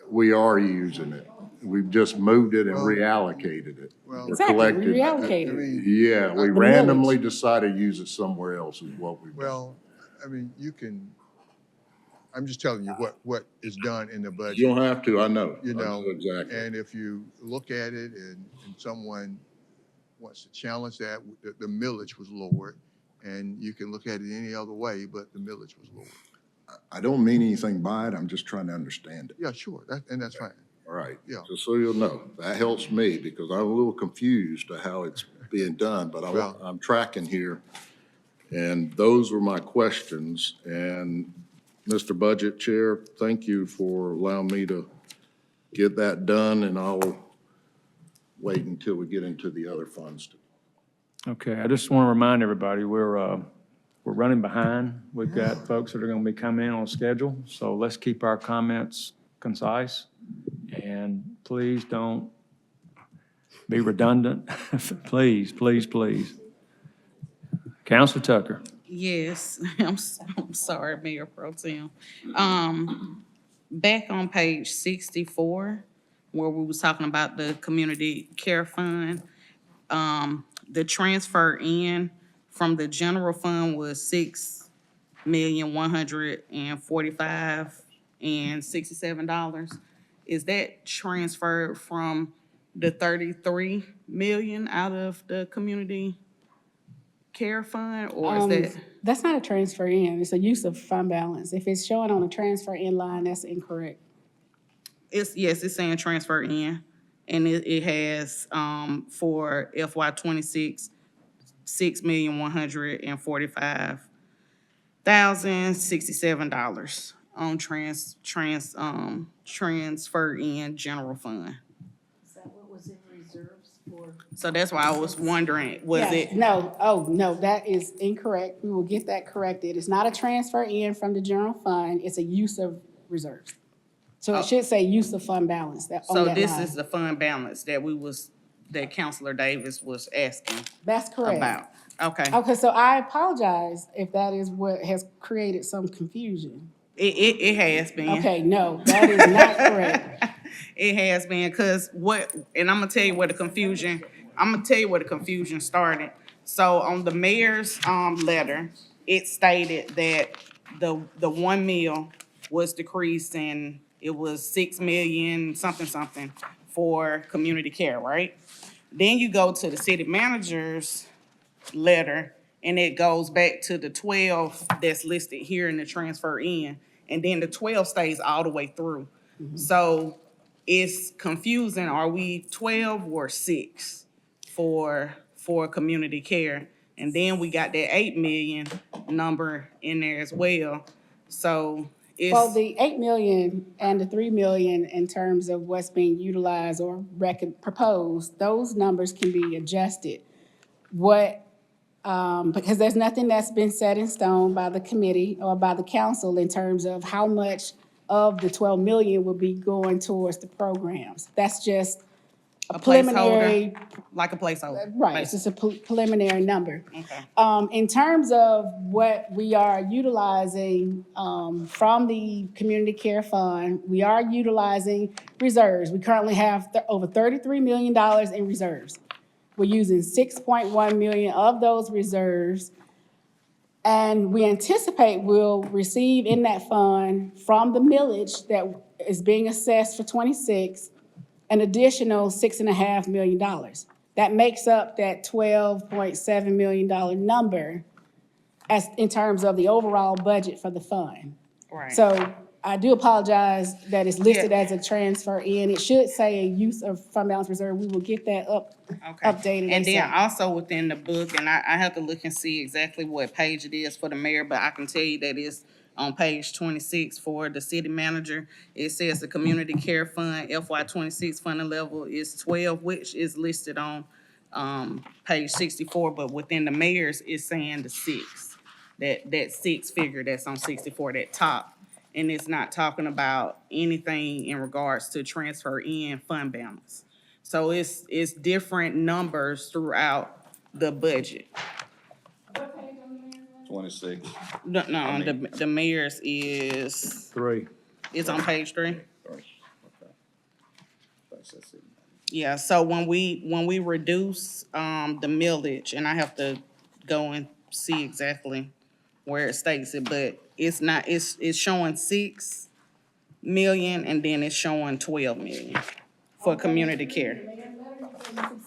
We are using it. We've just moved it and reallocated it. Well- Or Exactly, we collected. reallocated. Yeah, we The randomly decided to use it somewhere else is what we've done. Well, I mean, I'm just telling you what is done in the budget. You don't have to, I know. You I know, exactly. and if you look at it and someone wants to challenge that, the millage was lowered, and you can look at it any other way, but the millage was lowered. I don't mean anything by it, I'm just trying to understand it. Yeah, sure, and that's fine. All right. Yeah. Just so you'll know, that helps me because I'm a little confused to how it's being done, but Well- I'm tracking here. And those were my questions. And Mr. Budget Chair, thank you for allowing me to get that done, and I'll wait until we get into the other funds. Okay, I just want to remind everybody, we're running behind. We've got folks that are going to be coming in on schedule, so let's keep our comments concise. And please don't be redundant. Please, please, please. Counselor Tucker. Yes, I'm sorry, Mayor Pro Tem. Back on page 64, where we was talking about the community care fund, the transfer in from the general fund was $6,145,067. Is that transferred from the 33 million out of the community care fund, or is that? That's not a transfer in, it's a use of fund balance. If it's showing on a transfer in line, that's incorrect. Yes, it's saying transfer in, and it has, for FY '26, $6,145,067 on transfer in general fund. Is that what was in reserves for? So that's why I was wondering, was Yeah, it? no, that is incorrect. We will get that corrected. It's not a transfer in from the general fund, it's a use of reserves. So it should say use of fund balance, that, on So that this line. is the fund balance that Counselor Davis was asking That's correct. about? Okay. Okay, so I apologize if that is what has created some confusion. It has been. Okay, no, that is not correct. It has been, and I'm gonna tell you where the confusion started. So on the mayor's, letter, it stated that the 1 mil was decreased and it was 6 million something for community care, right? Then you go to the city manager's letter, and it goes back to the 12 that's listed here in the transfer in, and then the 12 stays all the way through. So it's confusing, are we 12 or 6 for community care? And then we got that 8 million number in there as well, so Well, it's, the 8 million and the 3 million in terms of what's being utilized or proposed, those numbers can be adjusted. Because there's nothing that's been set in stone by the committee or by the council in terms of how much of the 12 million will be going towards the programs. That's just a preliminary, like a placeholder. right, it's just a preliminary number. Okay. In terms of what we are utilizing from the community care fund, we are utilizing reserves. We currently have over $33 million in reserves. We're using 6.1 million of those reserves. And we anticipate we'll receive in that fund from the millage that is being assessed for '26, an additional $6.5 million. That makes up that $12.7 million number as, in terms of the overall budget for the fund. Right. So I do apologize that it's listed as a transfer in. It should say a use of fund balance reserve. We will get that updated. And then ASAP. also within the book, and I have to look and see exactly what page it is for the mayor, but I can tell you that it's on page 26 for the city manager. It says the community care fund FY 26 funding level is 12, which is listed on page 64, but within the mayor's, it's saying the 6. That 6 figure that's on 64, that top. And it's not talking about anything in regards to transfer in fund balance. So it's different numbers throughout the budget. 26. No, the mayor's is, 3. it's on page 3. Okay. That's it. Yeah, so when we reduce the millage, and I have to go and see exactly where it states it, but it's not, it's showing 6 million and then it's showing 12 million for community care.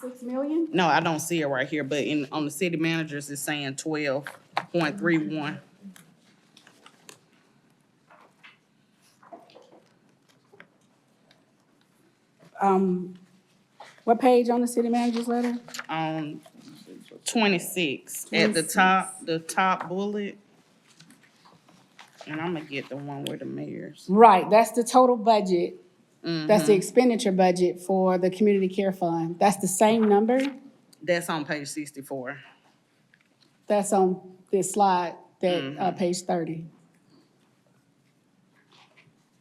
6 million? No, I don't see it right here, but on the city managers, it's saying 12.31. What page on the city manager's letter? 26, at the top bullet. And I'm gonna get the one with the mayor's. Right, that's the total budget. That's the expenditure budget for the community care fund. That's the same number? That's on page 64. That's on this slide, that, page 30.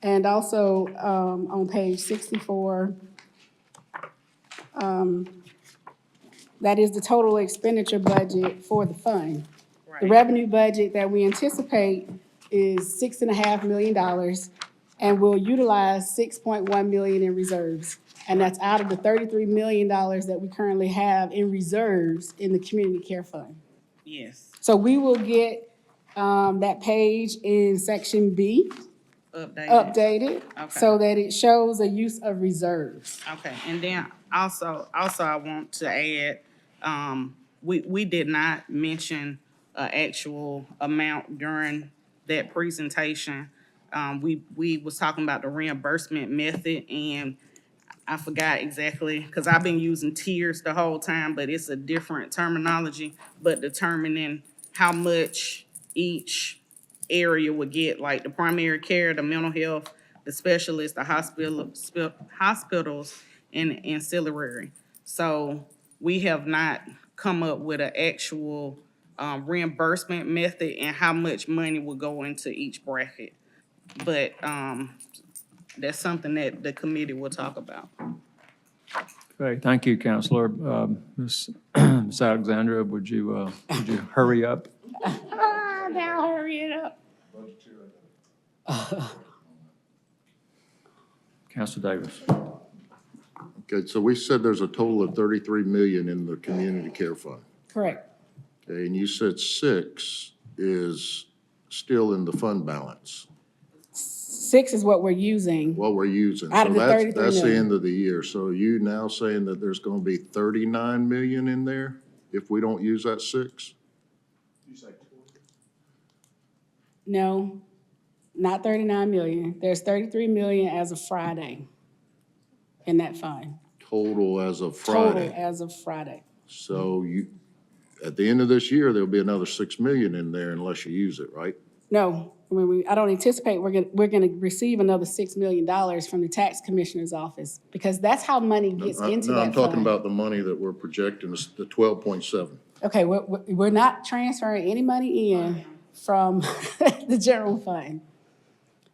And also, on page 64, that is the total expenditure budget for the fund. The revenue budget that we anticipate is $6.5 million, and we'll utilize $6.1 million in reserves. And that's out of the $33 million that we currently have in reserves in the community care fund. Yes, So we will get that page in section B updated, so that it shows a use of reserves. Okay, and then also I want to add, we did not mention an actual amount during that presentation. We was talking about the reimbursement method, and I forgot exactly, because I've been using tiers the whole time, but it's a different terminology, but determining how much each area would get, like the primary care, the mental health, the specialist, the hospitals, and ancillary. So we have not come up with an actual reimbursement method and how much money will go into each bracket. But that's something that the committee will talk about. Okay, thank you, Counselor. Ms. Alexandra, would you hurry up? Now hurry it up. Counselor Davis. Okay, so we said there's a total of 33 million in the community care fund. Correct. Okay, and you said 6 is still in the fund balance, 6 is what we're using. what we're using. Out of So the that's 33 the million. end of the year. So are you now saying that there's gonna be 39 million in there if we don't use that 6? No, not 39 million. There's 33 million as of Friday in that fund. Total as of Total Friday. as of Friday. So you, at the end of this year, there'll be another 6 million in there unless you use it, right? No, I don't anticipate we're gonna receive another $6 million from the tax commissioner's office, because that's how money gets into that No, fund. I'm talking about the money that we're projecting, is the 12.7. Okay, we're not transferring any money in from the general fund.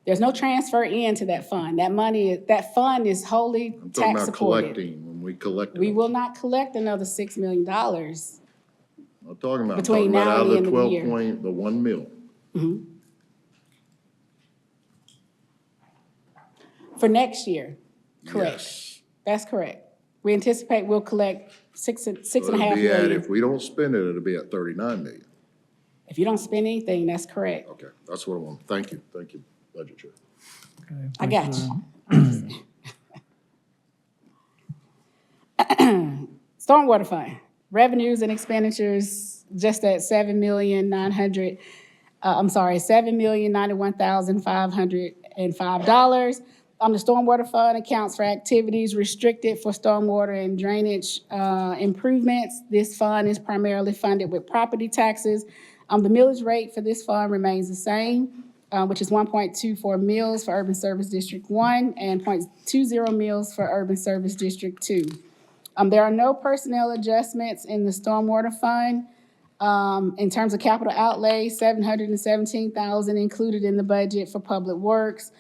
There's no transfer into that fund. That fund is wholly I'm talking tax about supported. collecting, when we collect it. We will not collect another $6 million. I'm talking between about now out and of the the end of the year. 1 mil. For next year, correct. Yes. That's correct. We anticipate we'll collect six and a It'll half be at, million. if we don't spend it, it'll be at 39 million. If you don't spend anything, that's correct. Okay, that's what I want. Thank you, Budget Chair. I got you. Stormwater fund, revenues and expenditures just at $7,091,500 $1,005. The Stormwater Fund accounts for activities restricted for stormwater and drainage improvements. This fund is primarily funded with property taxes. The millage rate for this fund remains the same, which is 1.24 mills for Urban Service District 1 and 0.20 mills for Urban Service District 2. There are no personnel adjustments in the Stormwater Fund. In terms of capital outlay, $717,000 included in the budget for Public Works.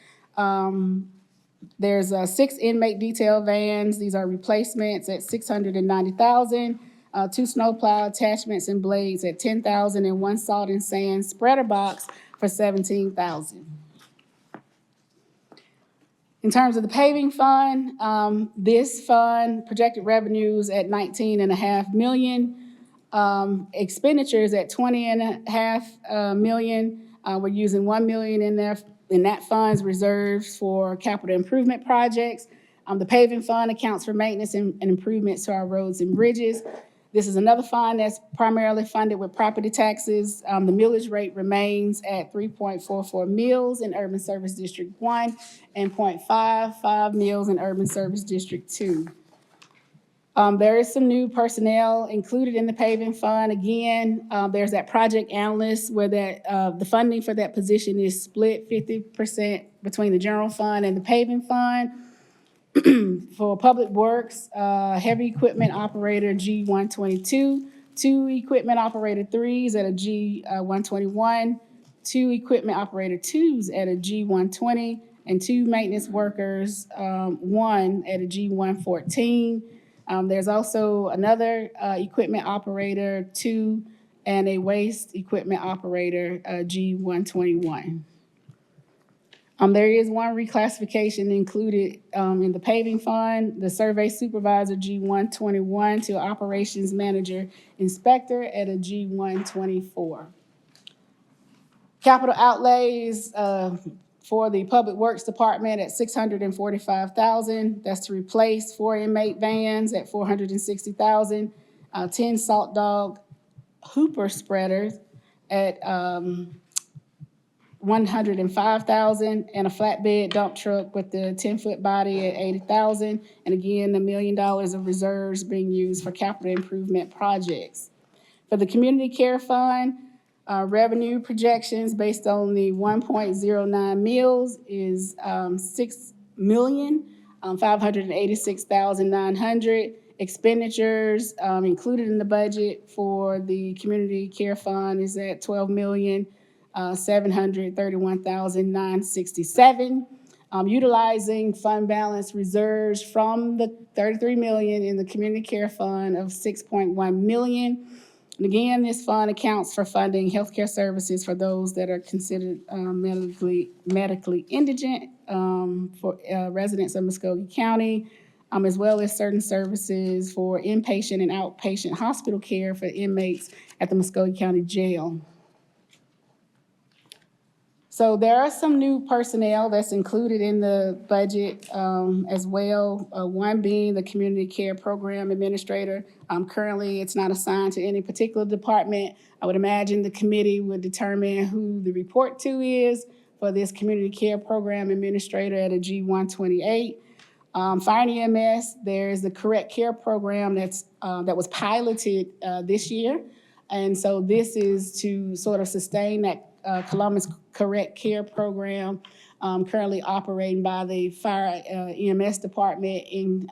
There's 6 inmate detail vans. These are replacements at $690,000. 2 snowplow attachments and blades at $10,000, and 1 salt and sand spreader box for $17,000. In terms of the paving fund, this fund projected revenues at $19.5 million, expenditures at $20.5 million. We're using $1 million in there, in that fund's reserves for capital improvement projects. The paving fund accounts for maintenance and improvements to our roads and bridges. This is another fund that's primarily funded with property taxes. The millage rate remains at 3.44 mills in Urban Service District 1 and 0.55 mills in Urban Service District 2. There is some new personnel included in the paving fund. Again, there's that project analyst where the funding for that position is split 50% between the general fund and the paving fund. For Public Works, heavy equipment operator G122, 2 equipment operator 3s at a G121, 2 equipment operator 2s at a G120, and 2 maintenance workers, 1 at a G114. There's also another equipment operator 2 and a waste equipment operator G121. There is 1 reclassification included in the paving fund, the survey supervisor G121 to operations manager inspector at a G124. Capital outlays for the Public Works Department at $645,000. That's to replace 4 inmate vans at $460,000, 10 salt dog hooper spreaders at $105,000, and a flatbed dump truck with the 10-foot body at $80,000. And again, $1 million of reserves being used for capital improvement projects. For the Community Care Fund, revenue projections based on the 1.09 mills is $6,586,900. Expenditures included in the budget for the Community Care Fund is at $12,731,967. Utilizing fund balance reserves from the $33 million in the Community Care Fund of $6.1 million. And again, this fund accounts for funding healthcare services for those that are considered medically indigent for residents of Muskogee County, as well as certain services for inpatient and outpatient hospital care for inmates at the Muskogee County Jail. So there are some new personnel that's included in the budget as well. 1 being the Community Care Program Administrator. Currently, it's not assigned to any particular department. I would imagine the committee would determine who the report to is for this Community Care Program Administrator at a G128. Fire and EMS, there's the Correct Care Program that was piloted this year. And so this is to sort of sustain that Columbus Correct Care Program currently operating by the Fire EMS Department in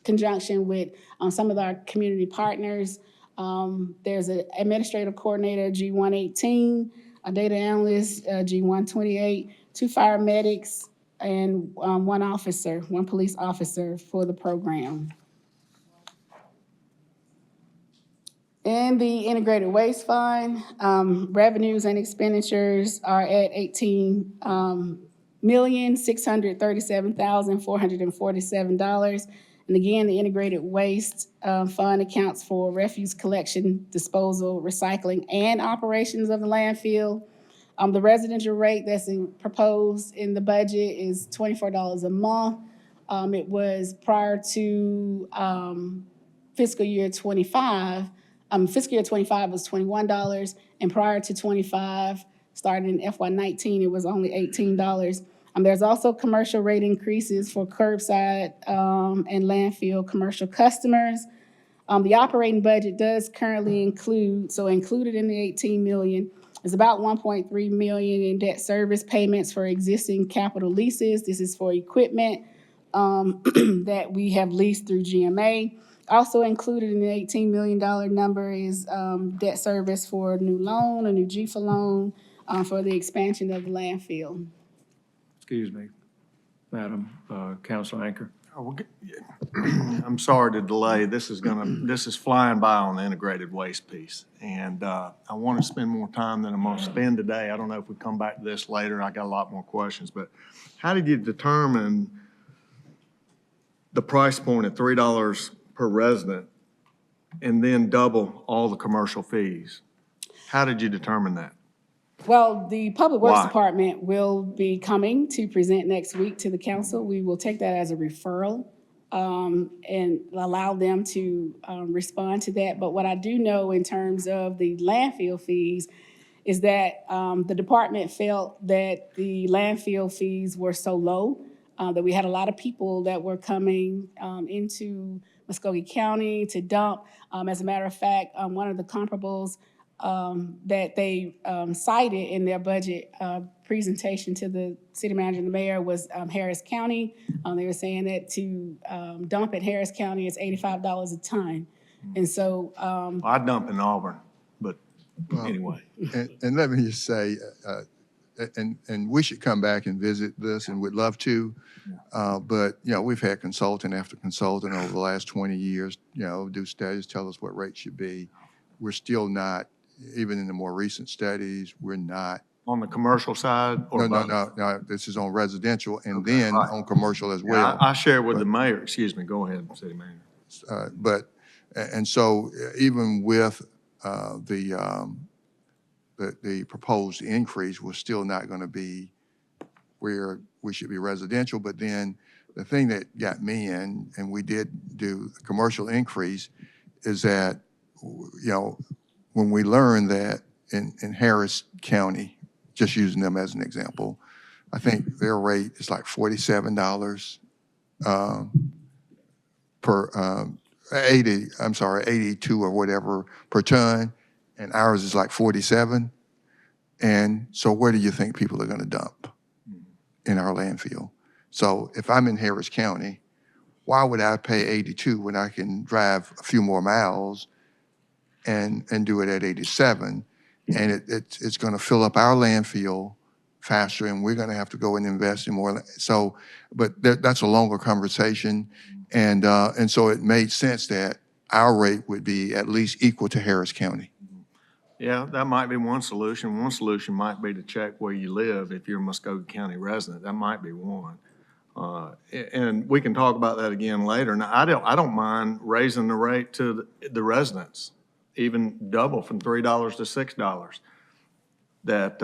conjunction with some of our community partners. There's an administrative coordinator, G118, a data analyst, G128, 2 fire medics, and 1 officer, 1 police officer for the program. In the Integrated Waste Fund, revenues and expenditures are at $18,637,447. And again, the Integrated Waste Fund accounts for refuse collection, disposal, recycling, and operations of the landfill. The residential rate that's proposed in the budget is $24 a month. It was prior to fiscal year 25. Fiscal year 25 was $21, and prior to 25, Starting in FY19, it was only $18. There's also commercial rate increases for curbside and landfill commercial customers. The operating budget does currently include, so included in the 18 million is about 1.3 million in debt service payments for existing capital leases. This is for equipment that we have leased through GMA. Also included in the $18 million number is debt service for a new loan, a new GFA loan for the expansion of the landfill. Excuse me, Madam Council Anchor. I'm sorry to delay. This is flying by on the integrated waste piece. And I want to spend more time than I'm going to spend today. I don't know if we come back to this later. I got a lot more questions. But how did you determine the price point at $3 per resident and then double all the commercial fees? How did you determine that? Well, the Public Works Why? Department will be coming to present next week to the council. We will take that as a referral and allow them to respond to that. But what I do know in terms of the landfill fees is that the department felt that the landfill fees were so low that we had a lot of people that were coming into Muskogee County to dump. As a matter of fact, one of the comparables that they cited in their budget presentation to the city manager and the mayor was Harris County. They were saying that to dump at Harris County is $85 a ton. And so I dump in Auburn, but anyway. And let me just say, and we should come back and visit this, and we'd love to. But, you know, we've had consultant after consultant over the last 20 years, you know, do studies, tell us what rates should be. We're still not, even in the more recent studies, we're not. On the commercial side or both? No, this is on residential and then on commercial as well. I share with the mayor. Excuse me. Go ahead, city manager. And so even with the proposed increase, we're still not going to be where we should be residential. But then the thing that got me in, and we did do the commercial increase, is that, you know, when we learned that in Harris County, just using them as an example, I think their rate is like $47 per 82 or whatever per ton, and ours is like 47. And so where do you think people are going to dump in our landfill? So if I'm in Harris County, why would I pay 82 when I can drive a few more miles and do it at 87? And it's going to fill up our landfill faster, and we're going to have to go and invest in more. So, but that's a longer conversation. And so it made sense that our rate would be at least equal to Harris County. Yeah, that might be one solution. One solution might be to check where you live if you're a Muskogee County resident. That might be one. And we can talk about that again later. Now, I don't mind raising the rate to the residents, even double from $3 to $6. But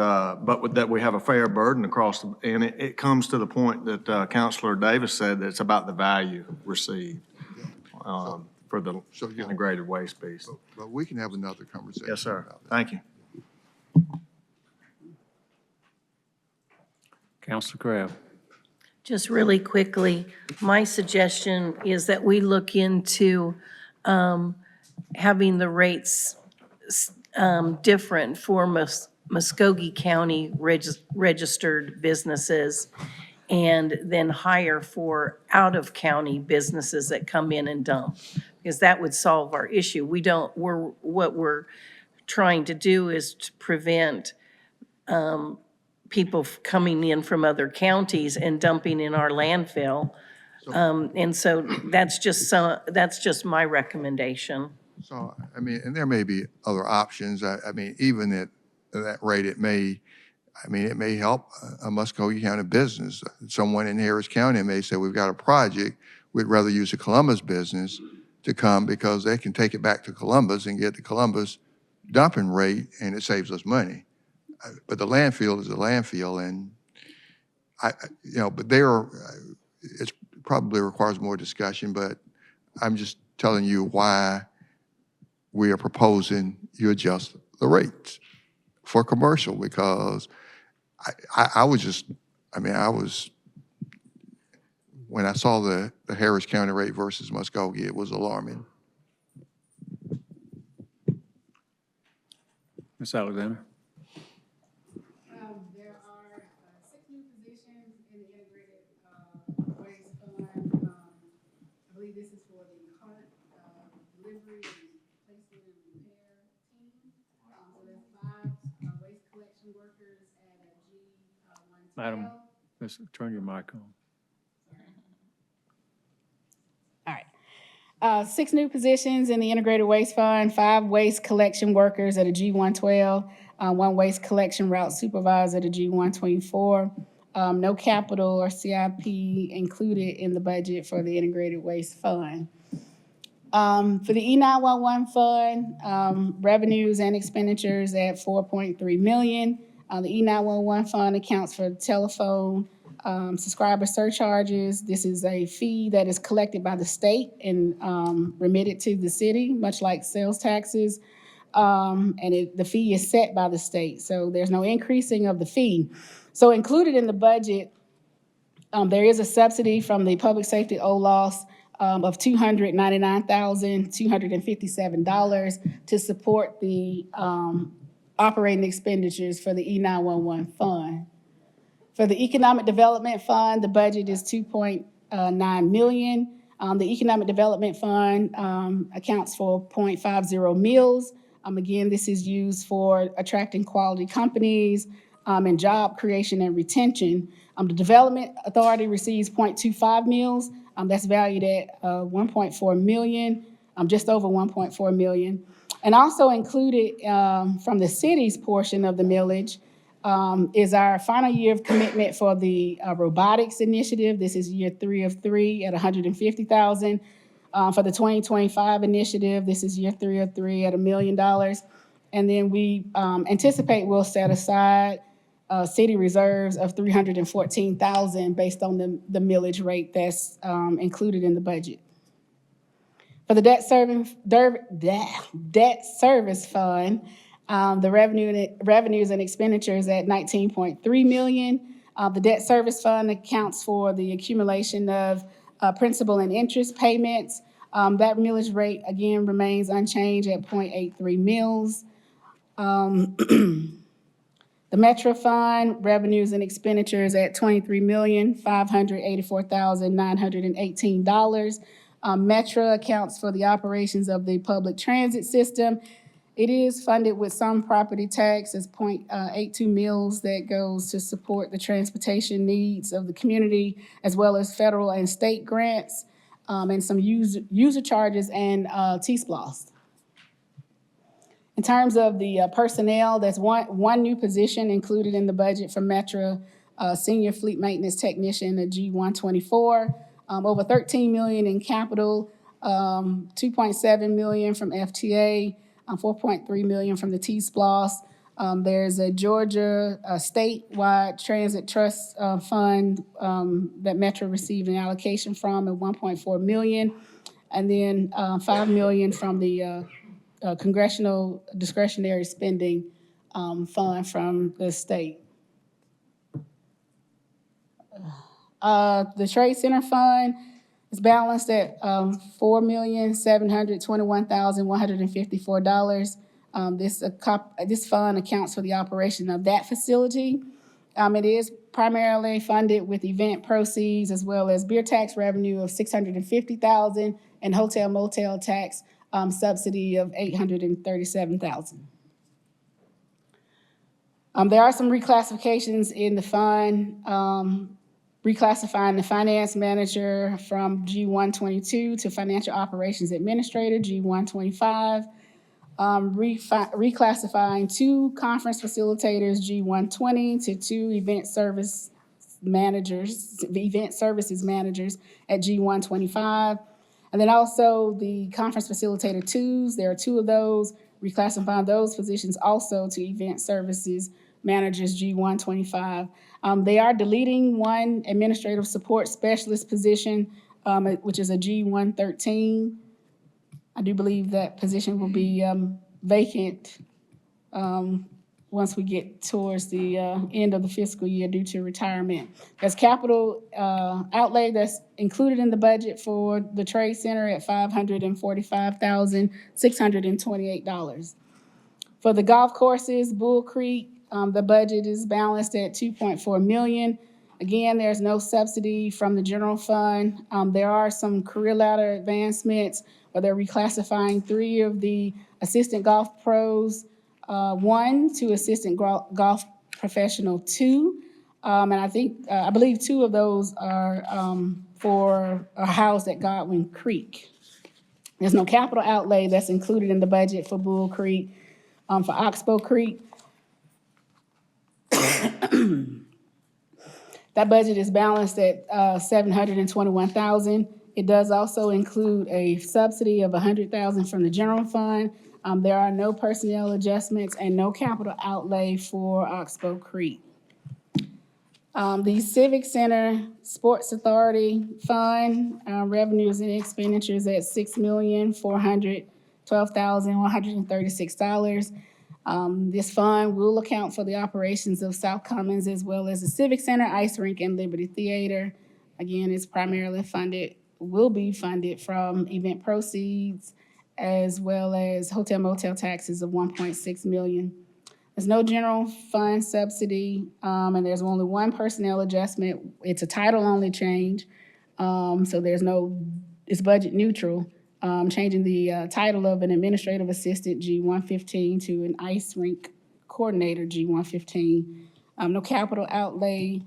that we have a fair burden across, and it comes to the point that Councilor Davis said, that it's about the value received for the integrated waste piece. But we can have another conversation. Yes, sir. About that. Thank you. Councilor Crabb. Just really quickly, my suggestion is that we look into having the rates different for Muskogee County registered businesses, and then higher for out-of-county businesses that come in and dump, because that would solve our issue. What we're trying to do is to prevent people coming in from other counties and dumping in our landfill. And so that's just my recommendation. So, I mean, and there may be other options. I mean, even at that rate, it may help a Muskogee County business. Someone in Harris County may say, we've got a project, we'd rather use a Columbus business to come because they can take it back to Columbus and get the Columbus dumping rate, and it saves us money. But the landfill is a landfill, and but it probably requires more discussion, but I'm just telling you why we are proposing you adjust the rates. for commercial because I was just, I mean, when I saw the Harris County rate versus Muskogee, it was alarming. Ms. Alexander? There are 6 new positions in the integrated waste fund. I believe this is for the current delivery and placement and repair team. So there's 5 waste collection workers at a G112. Madam, let's turn your mic on. All right. 6 new positions in the integrated waste fund, 5 waste collection workers at a G112, 1 waste collection route supervisor at a G124. No capital or CIP included in the budget for the integrated waste fund. For the E911 fund, revenues and expenditures at $4.3 million. The E911 fund accounts for telephone subscriber surcharges. This is a fee that is collected by the state and remitted to the city, much like sales taxes. The fee is set by the state, so there's no increasing of the fee. So included in the budget, there is a subsidy from the Public Safety OLOS of $299,257 to support the operating expenditures for the E911 fund. For the Economic Development Fund, the budget is $2.9 million. The Economic Development Fund accounts for 0.50 mills. Again, this is used for attracting quality companies and job creation and retention. The Development Authority receives 0.25 mills. That's valued at $1.4 million, just over $1.4 million. And also included from the city's portion of the millage is our final year of commitment for the robotics initiative. This is year 3 of 3 at $150,000. For the 2025 initiative, this is year 3 of 3 at $1 million. And then we anticipate we'll set aside city reserves of $314,000 based on the millage rate that's included in the budget. For the debt service fund, the revenues and expenditures at $19.3 million. The debt service fund accounts for the accumulation of principal and interest payments. That millage rate, again, remains unchanged at 0.83 mils. The Metro Fund, revenues and expenditures at $23,584,918. Metro accounts for the operations of the public transit system. It is funded with some property tax as 0.82 mils that goes to support the transportation needs of the community, as well as federal and state grants, and some user charges and T-SPLOST. In terms of the personnel, there's one new position included in the budget for Metro, Senior Fleet Maintenance Technician at G124, over $13 million in capital, $2.7 million from FTA, $4.3 million from the T-SPLOST. There's a Georgia statewide transit trust fund that Metro received an allocation from at $1.4 million, and then $5 million from the Congressional Discretionary Spending Fund from the state. The Trade Center Fund is balanced at $4,721,154. This fund accounts for the operation of that facility. It is primarily funded with event proceeds as well as beer tax revenue of $650,000 and hotel motel tax subsidy of $837,000. There are some reclassifications in the fund, reclassifying the finance manager from G122 to financial operations administrator, G125, reclassifying 2 conference facilitators, G120, to 2 event services managers at G125. And then also the conference facilitator 2s, there are 2 of those, reclassifying those positions also to event services managers, G125. They are deleting 1 administrative support specialist position, which is a G113. I do believe that position will be vacant once we get towards the end of the fiscal year due to retirement. There's capital outlay that's included in the budget for the Trade Center at $545,628. For the golf courses, Bull Creek, the budget is balanced at $2.4 million. Again, there's no subsidy from the general fund. There are some career ladder advancements, where they're reclassifying 3 of the assistant golf pros 1 to assistant golf professional 2. And I believe 2 of those are housed at Godwin Creek. There's no capital outlay that's included in the budget for Bull Creek. For Oxbow Creek, that budget is balanced at $721,000. It does also include a subsidy of $100,000 from the general fund. There are no personnel adjustments and no capital outlay for Oxbow Creek. The Civic Center Sports Authority Fund, revenues and expenditures at $6,412,136. This fund will account for the operations of South Commons as well as the Civic Center, Ice Rink, and Liberty Theater. Again, it's primarily will be funded from event proceeds as well as hotel motel taxes of $1.6 million. There's no general fund subsidy, and there's only one personnel adjustment. It's a title-only change, so it's budget neutral, changing the title of an administrative assistant, G115, to an ice rink coordinator, G115. No capital outlay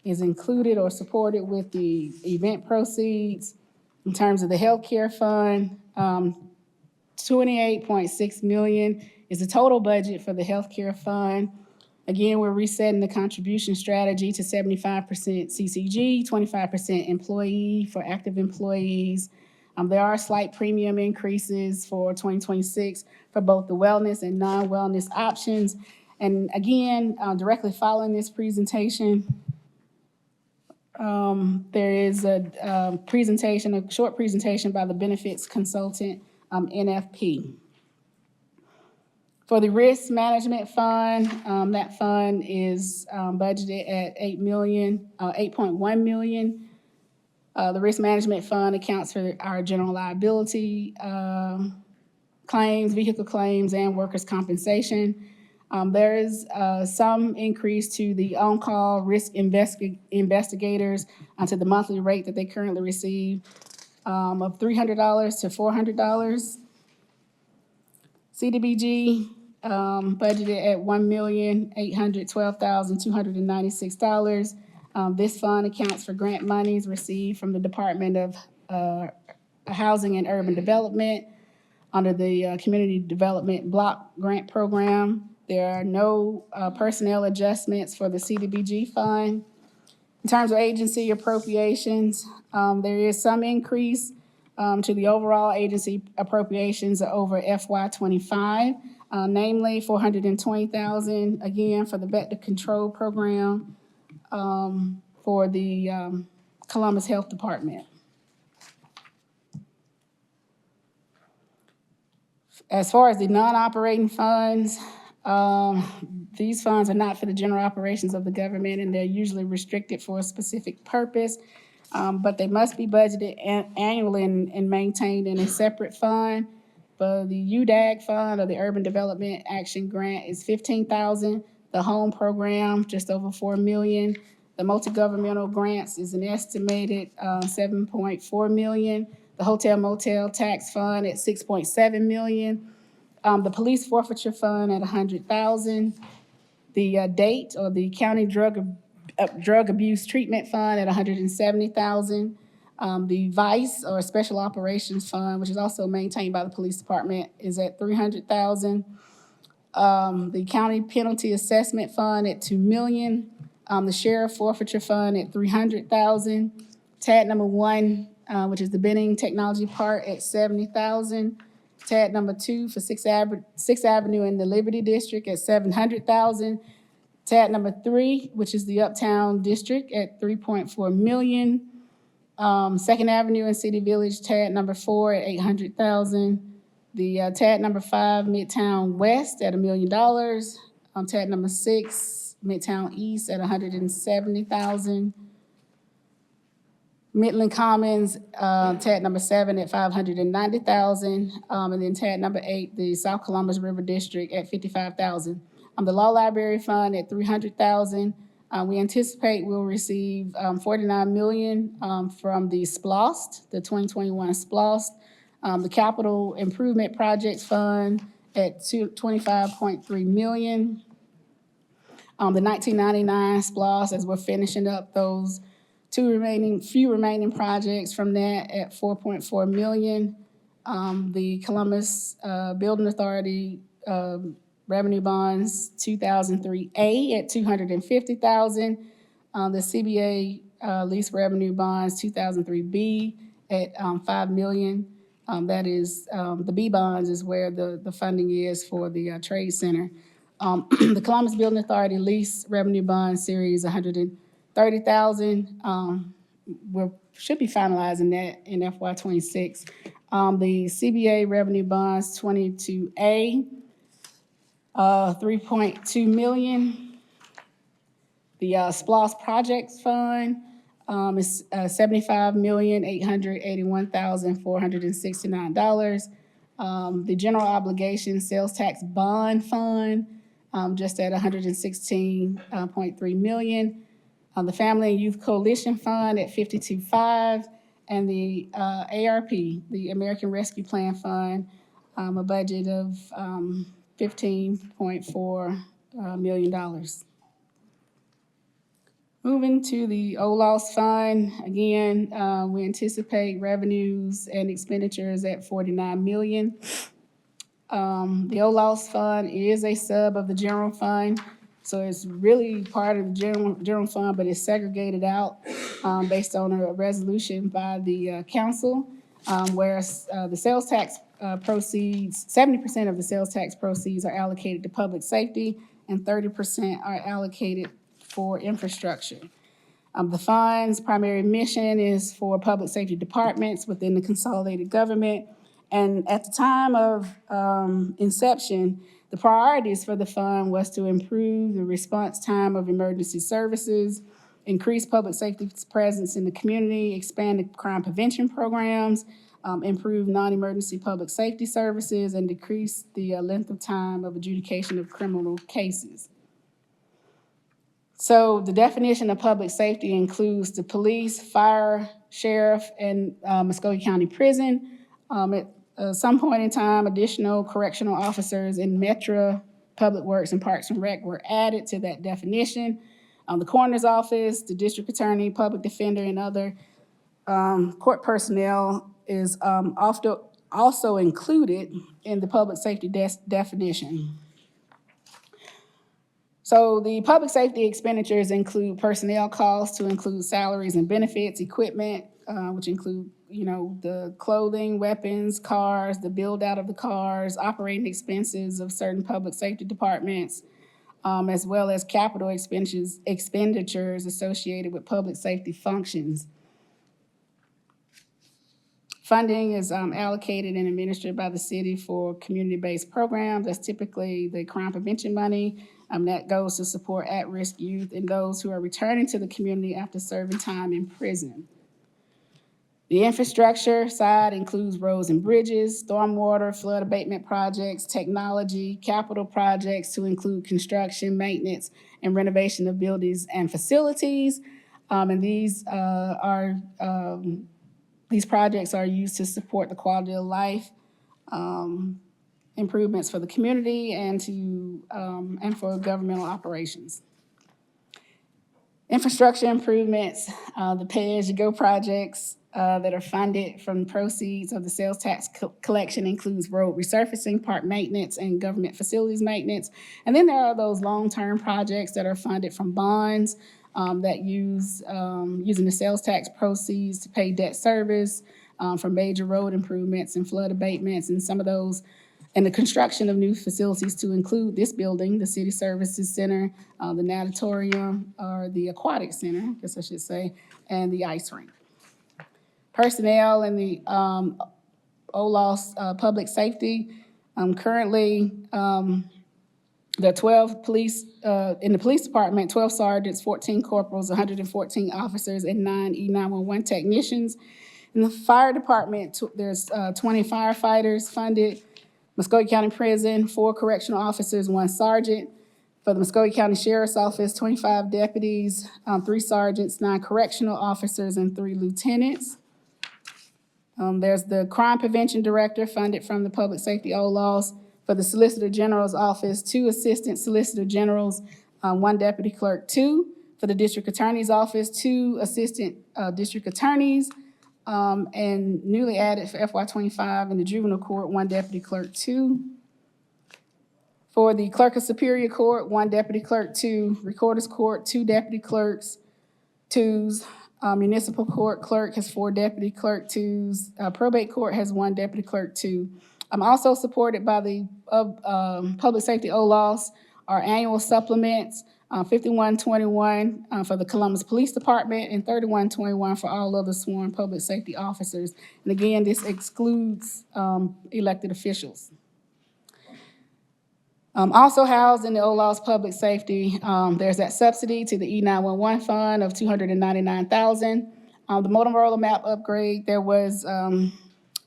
is included or supported with the event proceeds. In terms of the healthcare fund, $28.6 million is the total budget for the healthcare fund. Again, we're resetting the contribution strategy to 75% CCG, 25% employee for active employees. There are slight premium increases for 2026 for both the wellness and non-wellness options. And again, directly following this presentation, there is a short presentation by the benefits consultant, NFP. For the risk management fund, that fund is budgeted at $8.1 million. The risk management fund accounts for our general liability claims, vehicle claims, and workers' compensation. There is some increase to the on-call risk investigators to the monthly rate that they currently receive of $300 to $400. CDBG budgeted at $1,812,296. This fund accounts for grant monies received from the Department of Housing and Urban Development under the Community Development Block Grant Program. There are no personnel adjustments for the CDBG fund. In terms of agency appropriations, there is some increase to the overall agency appropriations over FY25, namely $420,000, again, for the Vector Control Program for the Columbus Health Department. As far as the non-operating funds, these funds are not for the general operations of the government, and they're usually restricted for a specific purpose, but they must be budgeted annually and maintained in a separate fund. For the UDAG fund, or the Urban Development Action Grant, is $15,000. The home program, just over $4 million. The multi-governmental grants is an estimated $7.4 million. The hotel motel tax fund at $6.7 million. The police forfeiture fund at $100,000. The DATE, or the County Drug Abuse Treatment Fund, at $170,000. The VICE, or Special Operations Fund, which is also maintained by the police department, is at $300,000. The County Penalty Assessment Fund at $2 million. The Sheriff Forfeiture Fund at $300,000. TAD number 1, which is the Benning Technology Park, at $70,000. TAD number 2 for Sixth Avenue in the Liberty District at $700,000. TAD number 3, which is the Uptown District, at $3.4 million. Second Avenue in City Village, TAD number 4 at $800,000. The TAD number 5, Midtown West, at $1 million. tab number 6, Midtown East at $170,000. Midland Commons, tab number 7 at $590,000. And then tab number 8, the South Columbus River District at $55,000. The Law Library Fund at $300,000. We anticipate we'll receive $49 million from the SPLOST, the 2021 SPLOST. The Capital Improvement Projects Fund at $25.3 million. The 1999 SPLOST, as we're finishing up those few remaining projects from that at $4.4 million. The Columbus Building Authority Revenue Bonds 2003A at $250,000. The CBA Lease Revenue Bonds 2003B at $5 million. That is, the B bonds is where the funding is for the Trade Center. The Columbus Building Authority Lease Revenue Bond Series, $130,000. We should be finalizing that in FY '26. The CBA Revenue Bonds 22A, $3.2 million. The SPLOST Projects Fund is $75,881,469. The General Obligation Sales Tax Bond Fund, just at $116.3 million. The Family and Youth Coalition Fund at $52.5, and the ARP, the American Rescue Plan Fund, a budget of $15.4 million. Moving to the OLOS Fund, again, we anticipate revenues and expenditures at $49 million. The OLOS Fund is a sub of the general fund, so it's really part of the general fund, but it's segregated out based on a resolution by the council, whereas the sales tax proceeds, 70% of the sales tax proceeds are allocated to public safety and 30% are allocated for infrastructure. The fund's primary mission is for public safety departments within the consolidated government. And at the time of inception, the priorities for the fund was to improve the response time of emergency services, increase public safety presence in the community, expand the crime prevention programs, improve non-emergency public safety services, and decrease the length of time of adjudication of criminal cases. So the definition of public safety includes the police, fire, sheriff, and Muskogee County Prison. At some point in time, additional correctional officers in Metro, Public Works, and Parks and Rec were added to that definition. The coroner's office, the district attorney, public defender, and other court personnel is often also included in the public safety definition. So the public safety expenditures include personnel costs to include salaries and benefits, equipment, which include, the clothing, weapons, cars, the build out of the cars, operating expenses of certain public safety departments, as well as capital expenditures associated with public safety functions. Funding is allocated and administered by the city for community-based programs. That's typically the crime prevention money. That goes to support at-risk youth and those who are returning to the community after serving time in prison. The infrastructure side includes roads and bridges, stormwater, flood abatement projects, technology, capital projects to include construction, maintenance, and renovation of buildings and facilities. And these projects are used to support the quality of life improvements for the community and for governmental operations. Infrastructure improvements, the pay-as-you-go projects that are funded from proceeds of the sales tax collection includes road resurfacing, park maintenance, and government facilities maintenance. And then there are those long-term projects that are funded from bonds that using the sales tax proceeds to pay debt service for major road improvements and flood abatements, and some of those, and the construction of new facilities to include this building, the City Services Center, the natatorium, or the Aquatic Center, I guess I should say, and the ice rink. Personnel in the OLOS public safety, currently the There are 12 police, in the police department, 12 sergeants, 14 corporals, 114 officers, and 9 E911 technicians. In the fire department, there's 20 firefighters funded. Muskogee County Prison, 4 correctional officers, 1 sergeant. For the Muskogee County Sheriff's Office, 25 deputies, 3 sergeants, 9 correctional officers, and 3 lieutenants. There's the Crime Prevention Director funded from the Public Safety OLAWs. For the Solicitor General's Office, 2 Assistant Solicitor Generals, 1 Deputy Clerk 2. For the District Attorney's Office, 2 Assistant District Attorneys, and newly added for FY '25 in the Juvenile Court, 1 Deputy Clerk 2. For the Clerk of Superior Court, 1 Deputy Clerk 2. Recorder's Court, 2 Deputy Clerks 2s. Municipal Court Clerk has 4 Deputy Clerk 2s. Probate Court has 1 Deputy Clerk 2. I'm also supported by the Public Safety OLAWs, our annual supplements, 5121 for the Columbus Police Department and 3121 for all other sworn public safety officers. And again, this excludes elected officials. Also housed in the OLAW's public safety, there's that subsidy to the E911 fund of $299,000. The Motorola map upgrade, there was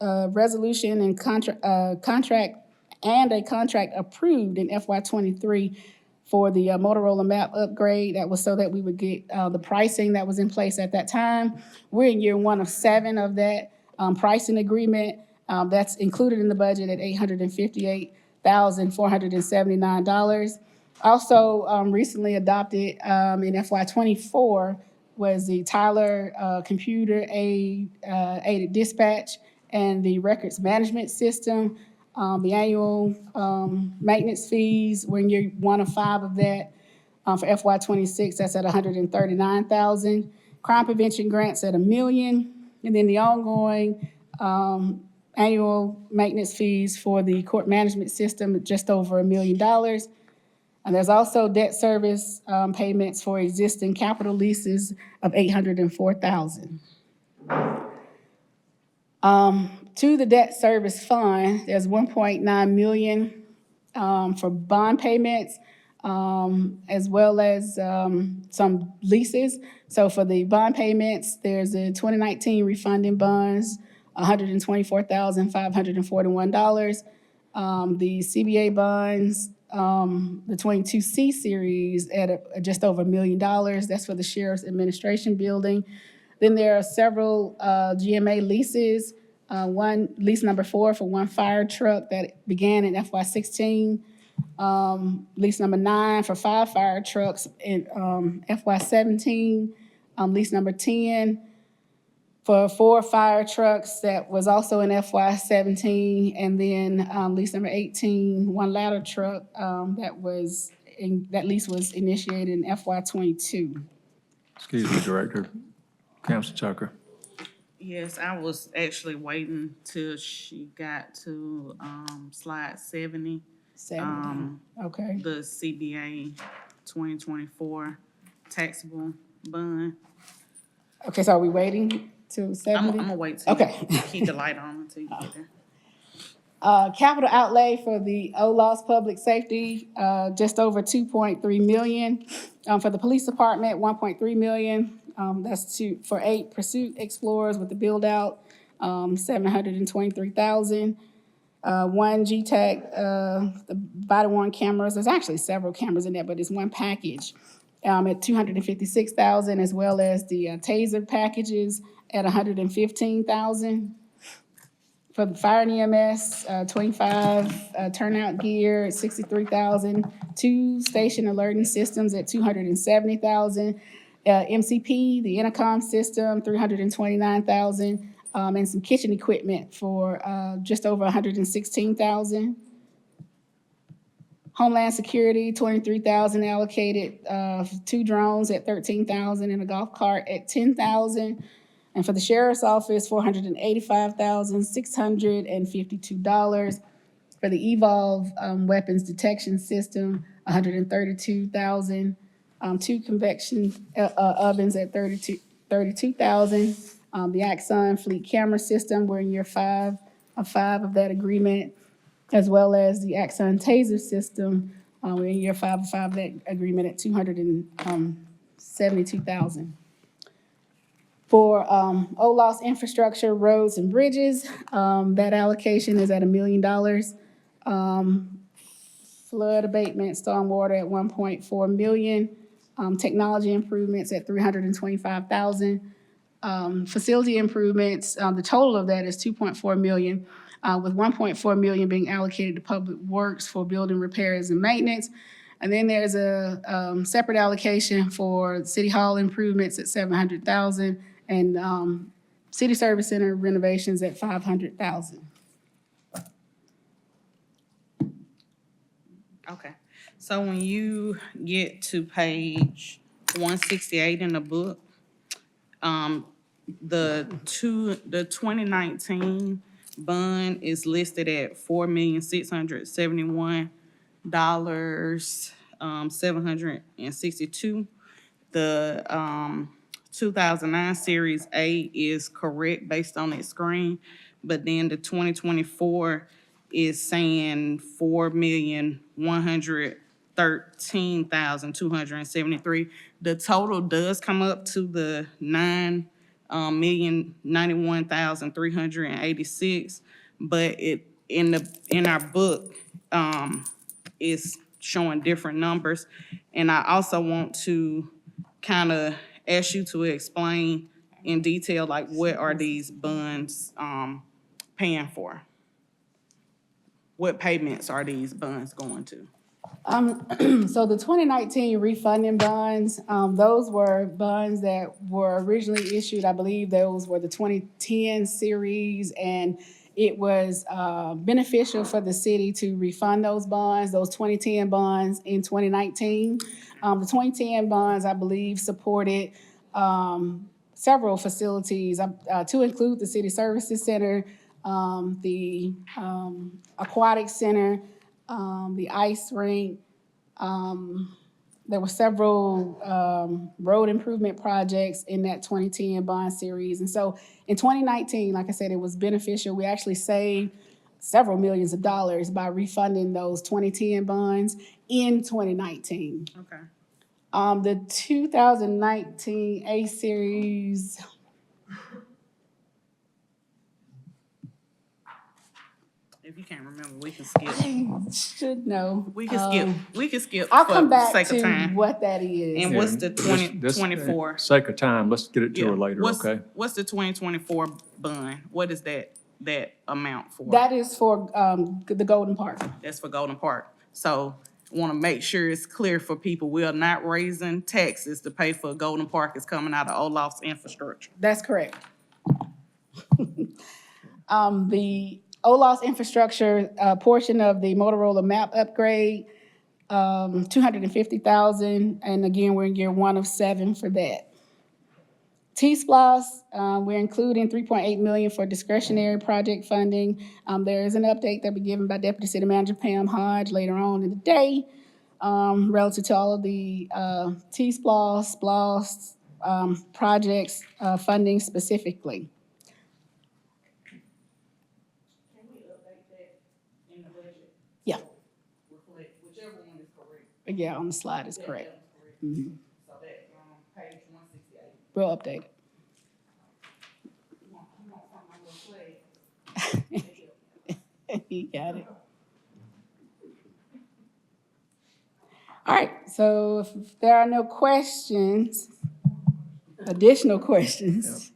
a resolution and contract approved in FY '23 for the Motorola map upgrade. That was so that we would get the pricing that was in place at that time. We're in year 1 of 7 of that pricing agreement. That's included in the budget at $858,479. Also recently adopted in FY '24 was the Tyler computer aided dispatch and the records management system. The annual maintenance fees, we're in year 1 of 5 of that. For FY '26, that's at $139,000. Crime prevention grants at $1 million. And then the ongoing annual maintenance fees for the court management system, just over $1 million. And there's also debt service payments for existing capital leases of $804,000. To the debt service fund, there's $1.9 million for bond payments, as well as some leases. So for the bond payments, there's the 2019 refunding bonds, $124,541. The CBA bonds, the 22C series at just over $1 million. That's for the Sheriff's Administration Building. Then there are several GMA leases. One lease number 4 for 1 fire truck that began in FY '16. Lease number 9 for 5 fire trucks in FY '17. Lease number 10 for 4 fire trucks that was also in FY '17. And then lease number 18, 1 ladder truck that lease was initiated in FY '22. Excuse me, Director. Councilor Tucker. Yes, I was actually waiting till she got to slide 70. Okay. The CBA 2024 taxable bond. Okay, so are we waiting till 70? I'm gonna wait till Okay. you keep the light on until you get there. Capital outlay for the OLAW's public safety, just over $2.3 million. For the police department, $1.3 million. That's for 8 pursuit explorers with the build out, $723,000. 1 GTAC, the body worn cameras. There's actually several cameras in there, but it's one package at $256,000, as well as the taser packages at $115,000. For the fire and EMS, 25 turnout gear at $63,000. 2 station alerting systems at $270,000. MCP, the intercom system, $329,000, and some kitchen equipment for just over $116,000. Homeland Security, $23,000 allocated, 2 drones at $13,000 and a golf cart at $10,000. And for the Sheriff's Office, $485,652. For the Evolve weapons detection system, $132,000. 2 convection ovens at $32,000. The Axon fleet camera system, we're in year 5 of that agreement, as well as the Axon taser system We're in year 5 of that agreement at $272,000. For OLOS infrastructure, roads and bridges, that allocation is at $1 million. Flood abatement, stormwater at $1.4 million. Technology improvements at $325,000. Facility improvements, the total of that is $2.4 million, with $1.4 million being allocated to public works for building repairs and maintenance. And then there's a separate allocation for city hall improvements at $700,000 and city service center renovations at $500,000. Okay, so when you get to page 168 in the book, the 2019 bond is listed at $4,671,762. The 2009 Series A is correct based on its screen, but then the 2024 is saying $4,113,273. The total does come up to the $9,091,386, but it in our book is showing different numbers. And I also want to kind of ask you to explain in detail, like, what are these bonds paying for? What payments are these bonds going to? So the 2019 refunding bonds, those were bonds that were originally issued, I believe those were the 2010 series, and it was beneficial for the city to refund those bonds, those 2010 bonds in 2019. The 2010 bonds, I believe, supported several facilities, to include the City Services Center, the Aquatic Center, the ice rink. There were several road improvement projects in that 2010 bond series. And so in 2019, like I said, it was beneficial. We actually saved several millions of dollars by refunding those 2010 bonds in 2019. Okay. The 2019 A series, If you can't remember, we can skip. I should know. We can skip. We can skip I'll for come back sake of to time. what that is. And what's the This- 2024? Sake of time, let's get it to her Yeah. later, What's- okay? What's the 2024 bond? What is that amount for? That is for the Golden Park. That's for Golden Park. So want to make sure it's clear for people, we are not raising taxes to pay for Golden Park. It's coming out of OLOF's infrastructure. That's correct. The OLOS infrastructure portion of the Motorola map upgrade, $250,000, and again, we're in year 1 of 7 for that. T-SPLOS, we're including $3.8 million for discretionary project funding. There is an update that'll be given by Deputy City Manager Pam Hodge later on in the day, relative to all of the T-SPLOS, SPLOS projects funding specifically. Can we update that in the budget? Yeah, Reflect whichever one is correct. yeah, on the slide is correct. So that, page 168. We'll update it. You want something on your flag? He got it. All right, so if there are no questions, additional questions.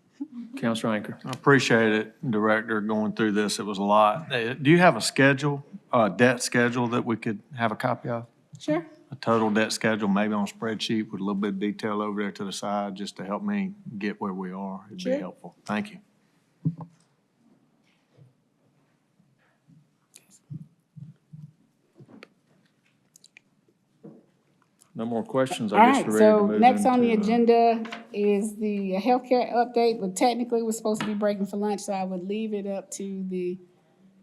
Counselor Anchor. I appreciate it, Director, going through this. It was a lot. Do you have a schedule, debt schedule that we could have a copy of? Sure. A total debt schedule, maybe on a spreadsheet with a little bit of detail over there to the side, just to help me get where we are. It'd be Sure. helpful. Thank you. No more questions, All I guess right, we're ready to so move next on the into, agenda is the healthcare update, but technically we're supposed to be breaking for lunch, so I would leave it up to the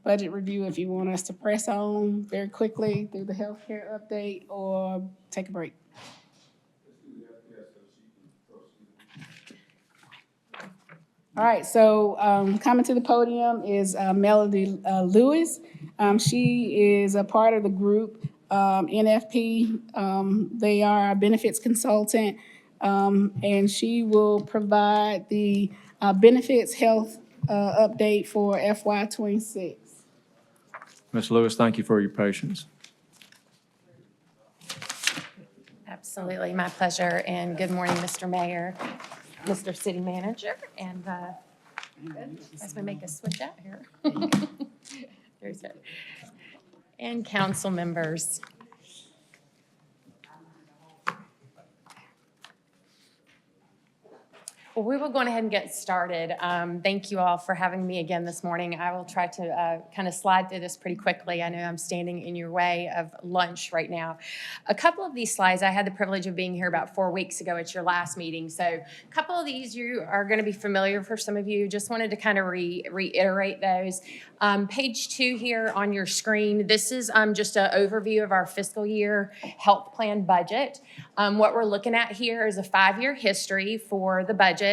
budget review if you want us to press on very quickly through the healthcare update or take a break. All right, so coming to the podium is Melody Lewis. She is a part of the group NFP. They are our benefits consultant, and she will provide the benefits health update for FY '26. Ms. Lewis, thank you for your patience. Absolutely, my pleasure, and good morning, Mr. Mayor, Mr. City Manager, and as we make a switch out here. There's it. And council members. Well, we will go ahead and get started. Thank you all for having me again this morning. I will try to kind of slide through this pretty quickly. I know I'm standing in your way of lunch right now. A couple of these slides, I had the privilege of being here about 4 weeks ago at your last meeting. So a couple of these you are going to be familiar for some of you. Just wanted to kind of reiterate those. Page 2 here on your screen, this is just an overview of our fiscal year health plan budget. What we're looking at here is a 5-year history for the budget.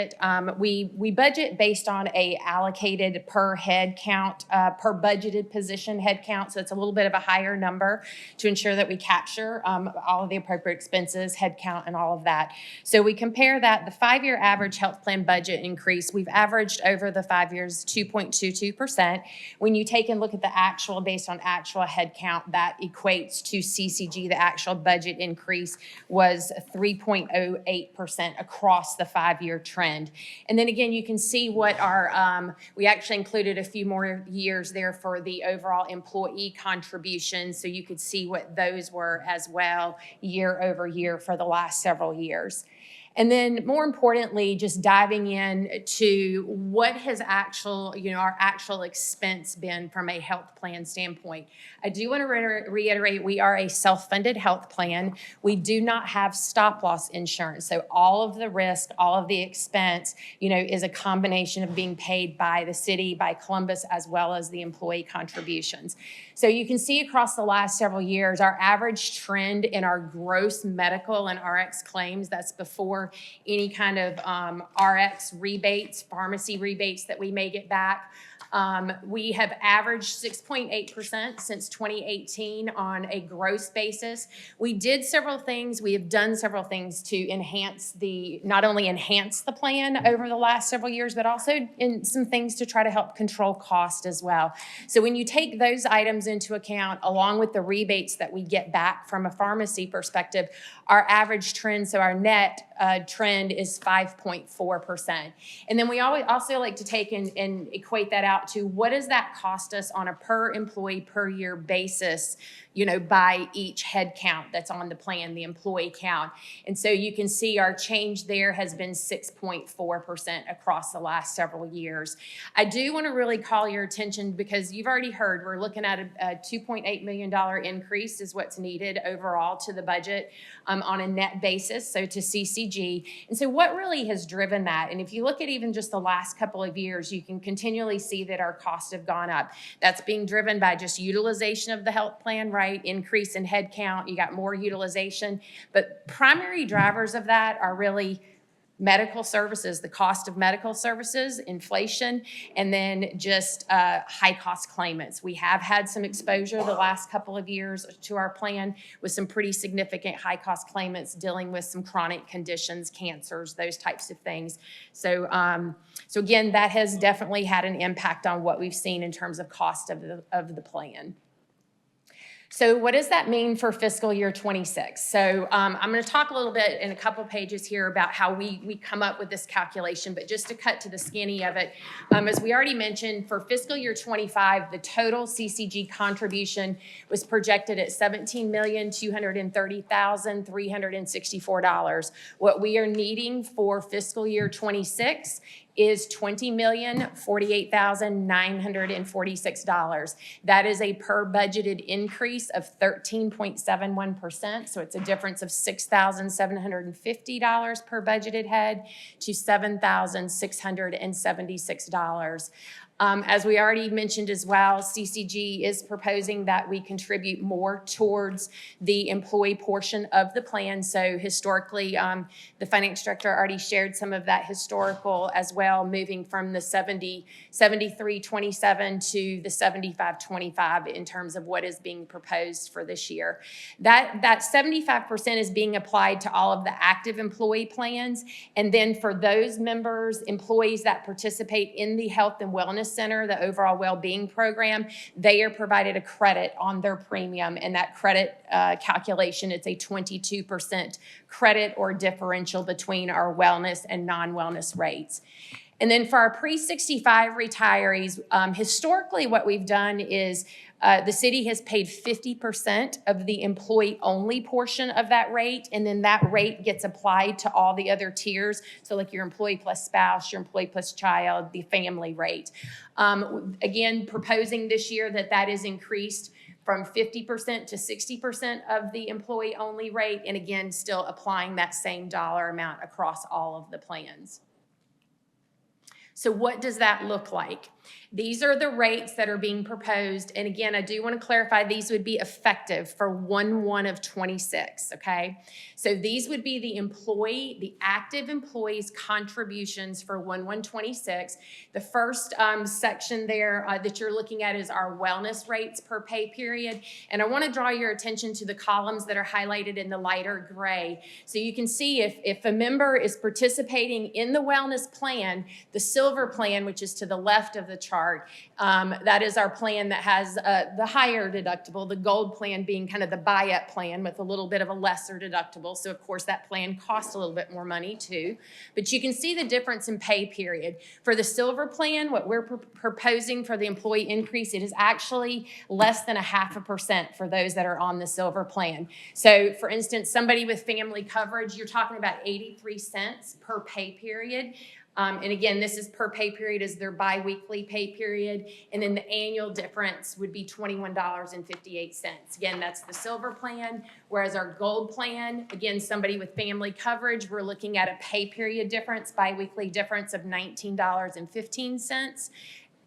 We budget based on a allocated per head count, per budgeted position head count, so it's a little bit of a higher number to ensure that we capture all of the appropriate expenses, head count, and all of that. So we compare that, the 5-year average health plan budget increase, we've averaged over the 5 years 2.22%. When you take and look at the actual based on actual head count, that equates to CCG, the actual budget increase was 3.08% across the 5-year trend. And then again, you can see what our, we actually included a few more years there for the overall employee contributions, so you could see what those were as well year over year for the last several years. And then more importantly, just diving in to what has our actual expense been from a health plan standpoint. I do want to reiterate, we are a self-funded health plan. We do not have stop-loss insurance. So all of the risk, all of the expense, is a combination of being paid by the city, by Columbus, as well as the employee contributions. So you can see across the last several years, our average trend in our gross medical and RX claims, that's before any kind of RX rebates, pharmacy rebates that we may get back. We have averaged 6.8% since 2018 on a gross basis. We did several things. We have done several things to not only enhance the plan over the last several years, but also in some things to try to help control cost as well. So when you take those items into account, along with the rebates that we get back from a pharmacy perspective, our average trend, so our net trend is 5.4%. And then we always also like to take and equate that out to what does that cost us on a per employee per year basis, by each head count that's on the plan, the employee count. And so you can see our change there has been 6.4% across the last several years. I do want to really call your attention because you've already heard we're looking at a $2.8 million increase is what's needed overall to the budget on a net basis, so to CCG. And so what really has driven that? And if you look at even just the last couple of years, you can continually see that our costs have gone up. That's being driven by just utilization of the health plan, right? Increase in head count, you got more utilization. But primary drivers of that are really medical services, the cost of medical services, inflation, and then just high-cost claimants. We have had some exposure the last couple of years to our plan with some pretty significant high-cost claimants dealing with some chronic conditions, cancers, those types of things. So again, that has definitely had an impact on what we've seen in terms of cost of the plan. So what does that mean for fiscal year 26? So I'm going to talk a little bit in a couple pages here about how we come up with this calculation, but just to cut to the skinny of it, as we already mentioned, for fiscal year 25, the total CCG contribution was projected at $17,230,364. What we are needing for fiscal year 26 is $20,048,946. That is a per budgeted increase of 13.71%. So it's a difference of $6,750 per budgeted head to $7,676. As we already mentioned as well, CCG is proposing that we contribute more towards the employee portion of the plan. So historically, the finance director already shared some of that historical as well. well, moving from the 73-27 to the 75-25 in terms of what is being proposed for this year. That 75% is being applied to all of the active employee plans. And then for those members, employees that participate in the Health and Wellness Center, the overall well-being program, they are provided a credit on their premium. And that credit calculation, it's a 22% credit or differential between our wellness and non-wellness rates. And then for our pre-65 retirees, historically what we've done is the city has paid 50% of the employee-only portion of that rate, and then that rate gets applied to all the other tiers. So like your employee plus spouse, your employee plus child, the family rate. Again, proposing this year that is increased from 50% to 60% of the employee-only rate, and again, still applying that same dollar amount across all of the plans. So what does that look like? These are the rates that are being proposed. And again, I do want to clarify, these would be effective for 1/1/26, okay? So these would be the active employees' contributions for 1/1/26. The first section there that you're looking at is our wellness rates per pay period. And I want to draw your attention to the columns that are highlighted in the lighter gray. So you can see if a member is participating in the wellness plan, the silver plan, which is to the left of the chart, that is our plan that has the higher deductible, the gold plan being kind of the buy-up plan with a little bit of a lesser deductible. So of course that plan costs a little bit more money too. But you can see the difference in pay period. For the silver plan, what we're proposing for the employee increase, it is actually less than 0.5% for those that are on the silver plan. So for instance, somebody with family coverage, you're talking about 83 cents per pay period. And again, this is per pay period as their biweekly pay period. And then the annual difference would be $21.58. Again, that's the silver plan. Whereas our gold plan, again, somebody with family coverage, we're looking at a pay period difference, biweekly difference of $19.15.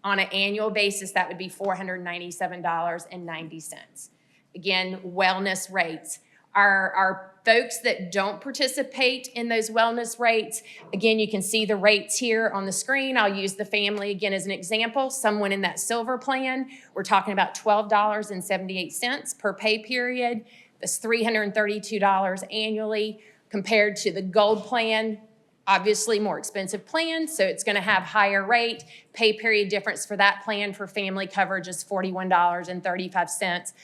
On an annual basis, that would be $497.90. Again, wellness rates. Our folks that don't participate in those wellness rates, again, you can see the rates here on the screen. I'll use the family again as an example. Someone in that silver plan, we're talking about $12.78 per pay period. That's $332 annually compared to the gold plan. Obviously more expensive plan, so it's going to have higher rate. Pay period difference for that plan for family coverage is $41.35.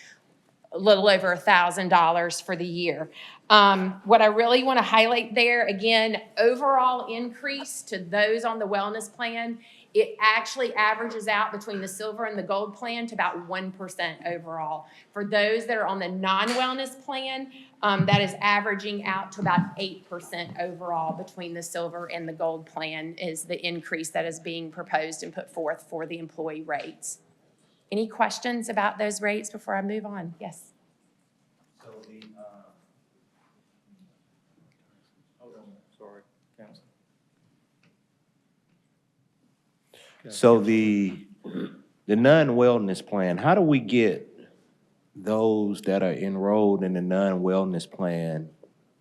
A little over $1,000 for the year. What I really want to highlight there, again, overall increase to those on the wellness plan, it actually averages out between the silver and the gold plan to about 1% overall. For those that are on the non-wellness plan, that is averaging out to about 8% overall between the silver and the gold plan is the increase that is being proposed and put forth for the employee rates. Any questions about those rates before I move on? Yes. So the, hold on, sorry, Council. So the non-wellness plan, how do we get those that are enrolled in the non-wellness plan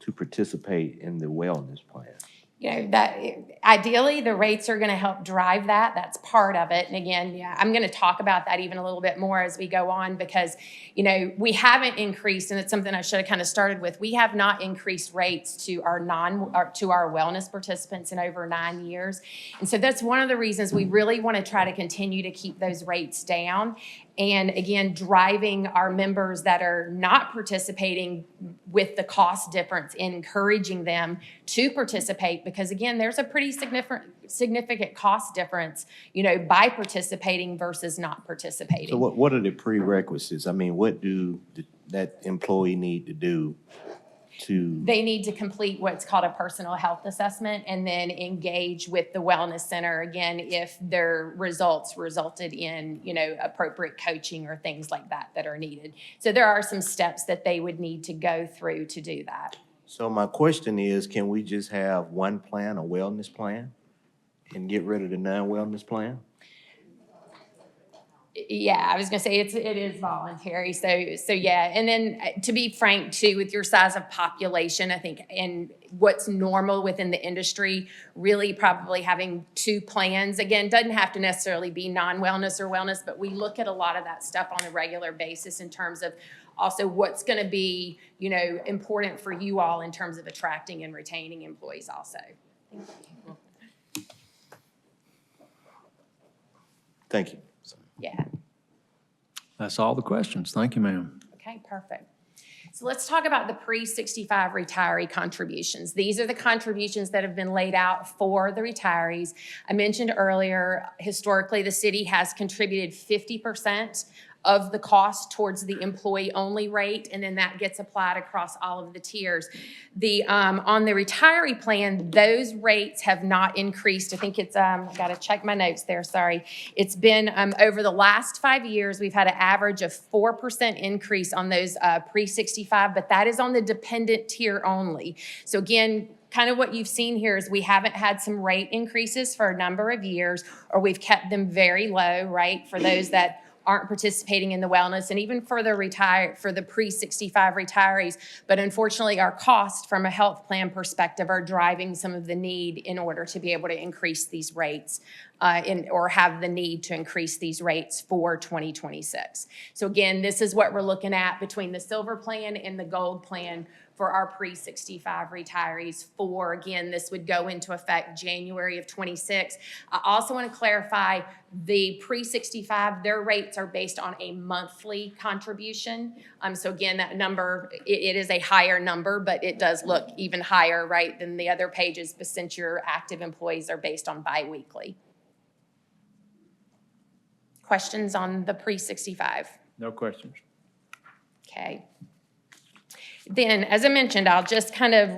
to participate in the wellness plan? You know, that ideally the rates are going to help drive that. That's part of it. And again, yeah, I'm going to talk about that even a little bit more as we go on because, you know, we haven't increased, and it's something I should have kind of started with. We have not increased rates to our wellness participants in over 9 years. And so that's one of the reasons we really want to try to continue to keep those rates down. And again, driving our members that are not participating with the cost difference, encouraging them to participate because again, there's a pretty significant cost difference, you know, by participating versus not participating. So what are the prerequisites? I mean, what do that employee need to do to? They need to complete what's called a personal health assessment and then engage with the wellness center again if their results resulted in, you know, appropriate coaching or things like that that are needed. So there are some steps that they would need to go through to do that. So my question is, can we just have one plan, a wellness plan, and get rid of the non-wellness plan? Yeah, I was gonna say it is voluntary, so yeah. And then to be frank too, with your size of population, I think, and what's normal within the industry, really probably having 2 plans, again, doesn't have to necessarily be non-wellness or wellness, but we look at a lot of that stuff on a regular basis in terms of also what's gonna be, important for you all in terms of attracting and retaining employees also. Thank you. Yeah. That's all the questions. Thank you, ma'am. Okay, perfect. So let's talk about the pre-65 retiree contributions. These are the contributions that have been laid out for the retirees. I mentioned earlier, historically, the city has contributed 50% of the cost towards the employee-only rate, and then that gets applied across all of the tiers. On the retiree plan, those rates have not increased. I think it's, I gotta check my notes there, sorry. It's been, over the last 5 years, we've had an average of 4% increase on those pre-65, but that is on the dependent tier only. So again, kind of what you've seen here is we haven't had some rate increases for a number of years, or we've kept them very low, right, for those that aren't participating in the wellness, and even for the pre-65 retirees. But unfortunately, our costs from a health plan perspective are driving some of the need in order to be able to increase these rates or have the need to increase these rates for 2026. So again, this is what we're looking at between the silver plan and the gold plan for our pre-65 retirees again, this would go into effect January of 26. I also want to clarify the pre-65, their rates are based on a monthly contribution. So again, that number, it is a higher number, but it does look even higher, right, than the other pages, but since your active employees are based on biweekly. Questions on the pre-65? No questions. Okay. Then, as I mentioned, I'll just kind of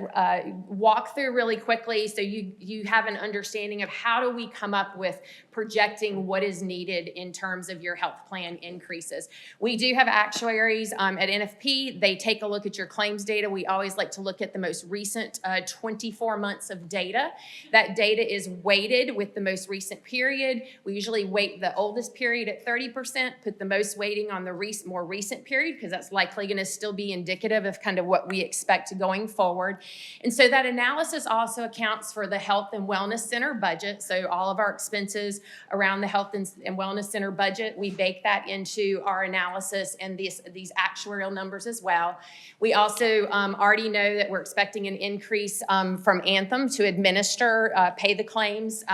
walk through really quickly so you have an understanding of how do we come up with projecting what is needed in terms of your health plan increases. We do have actuaries at NFP. They take a look at your claims data. We always like to look at the most recent 24 months of data. That data is weighted with the most recent period. We usually weight the oldest period at 30%, put the most weighting on the more recent period, because that's likely going to still be indicative of kind of what we expect going forward. And so that analysis also accounts for the Health and Wellness Center budget. So all of our expenses around the Health and Wellness Center budget, we bake that into our analysis and these actuarial numbers as well. We also already know that we're expecting an increase from Anthem to administer, pay the claims,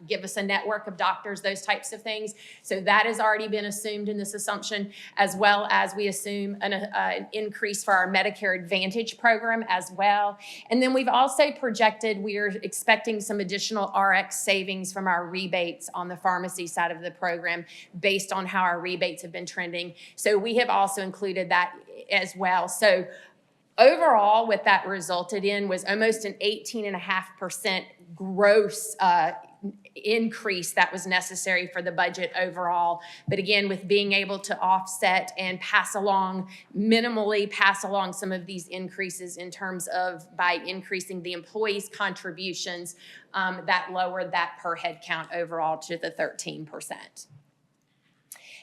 give us a network of doctors, those types of things. So that has already been assumed in this assumption, as well as we assume an increase for our Medicare Advantage program as well. And then we've also projected we're expecting some additional RX savings from our rebates on the pharmacy side of the program based on how our rebates have been trending. So we have also included that as well. So overall, what that resulted in was almost an 18.5% gross increase that was necessary for the budget overall. But again, with being able to offset and minimally pass along some of these increases in terms of by increasing the employees' contributions, that lowered that per head count overall to the 13%.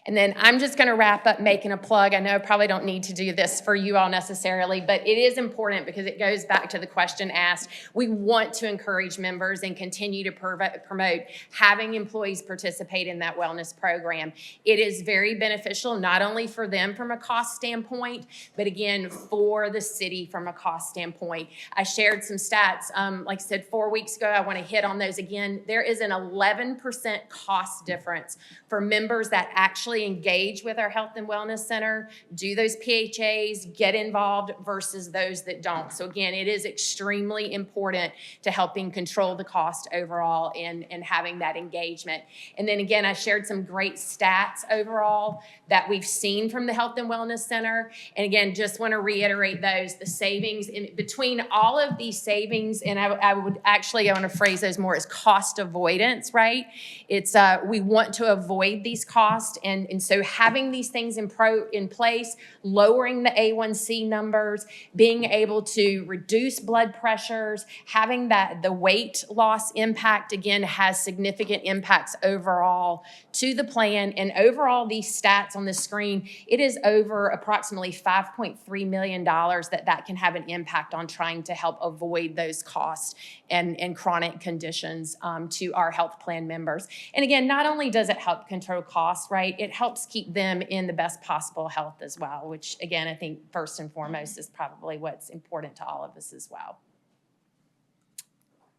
And then I'm just going to wrap up making a plug. I know I probably don't need to do this for you all necessarily, but it is important because it goes back to the question asked. We want to encourage members and continue to promote having employees participate in that wellness program. It is very beneficial, not only for them from a cost standpoint, but again, for the city from a cost standpoint. I shared some stats, like I said, 4 weeks ago. I want to hit on those again. There is an 11% cost difference for members that actually engage with our Health and Wellness Center, do those PHAs, get involved versus those that don't. So again, it is extremely important to helping control the cost overall and having that engagement. And then again, I shared some great stats overall that we've seen from the Health and Wellness Center. And again, just want to reiterate those, the savings in between all of these savings, and I want to phrase those more as cost avoidance, right? It's we want to avoid these costs and And so having these things in place, lowering the A1C numbers, being able to reduce blood pressures, having the weight loss impact, again, has significant impacts overall to the plan. And overall, these stats on the screen, it is over approximately $5.3 million that can have an impact on trying to help avoid those costs and chronic conditions to our health plan members. And again, not only does it help control costs, right, it helps keep them in the best possible health as well, which again, I think first and foremost is probably what's important to all of us as well.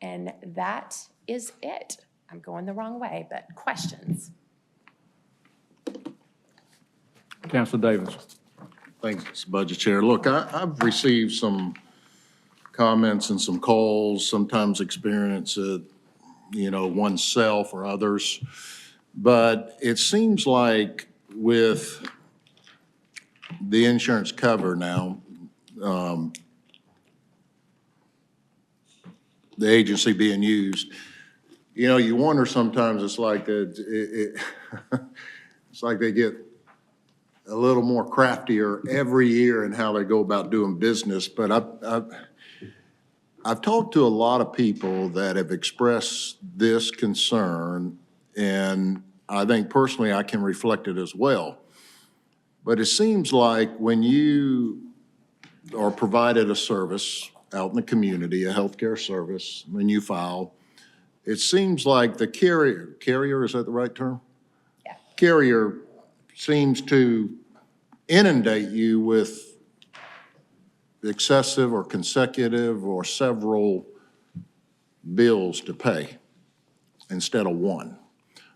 And that is it. I'm going the wrong way, but questions? Councilor Davis. Thanks, Budget Chair. Look, I've received some comments and some calls, sometimes experience it, oneself or others. But it seems like with the insurance cover now, the agency being used, you wonder sometimes it's like it's like they get a little more craftier every year in how they go about doing business. But I've talked to a lot of people that have expressed this concern, and I think personally I can reflect it as well. But it seems like when you are provided a service out in the community, a healthcare service, when you file, it seems like the carrier, is that the right term? Yeah. Carrier seems to inundate you with excessive or consecutive or several bills to pay instead of one.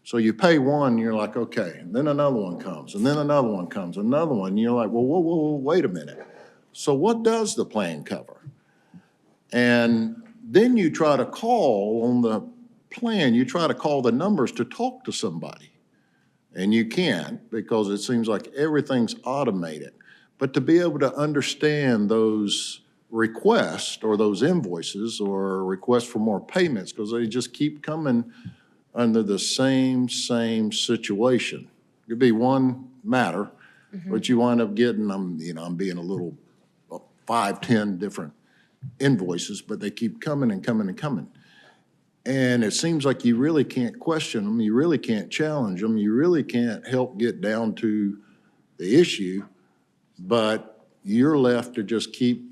So you pay one, you're like, okay, and then another one comes, and then another one comes, another one, and you're like, well, whoa, wait a minute. So what does the plan cover? And then you try to call on the plan, you try to call the numbers to talk to somebody. And you can't, because it seems like everything's automated. But to be able to understand those requests or those invoices or requests for more payments, because they just keep coming under the same situation. It could be one matter, but you wind up getting, I'm being a little 5, 10 different invoices, but they keep coming and coming and coming. And it seems like you really can't question them, you really can't challenge them, you really can't help get down to the issue, but you're left to just keep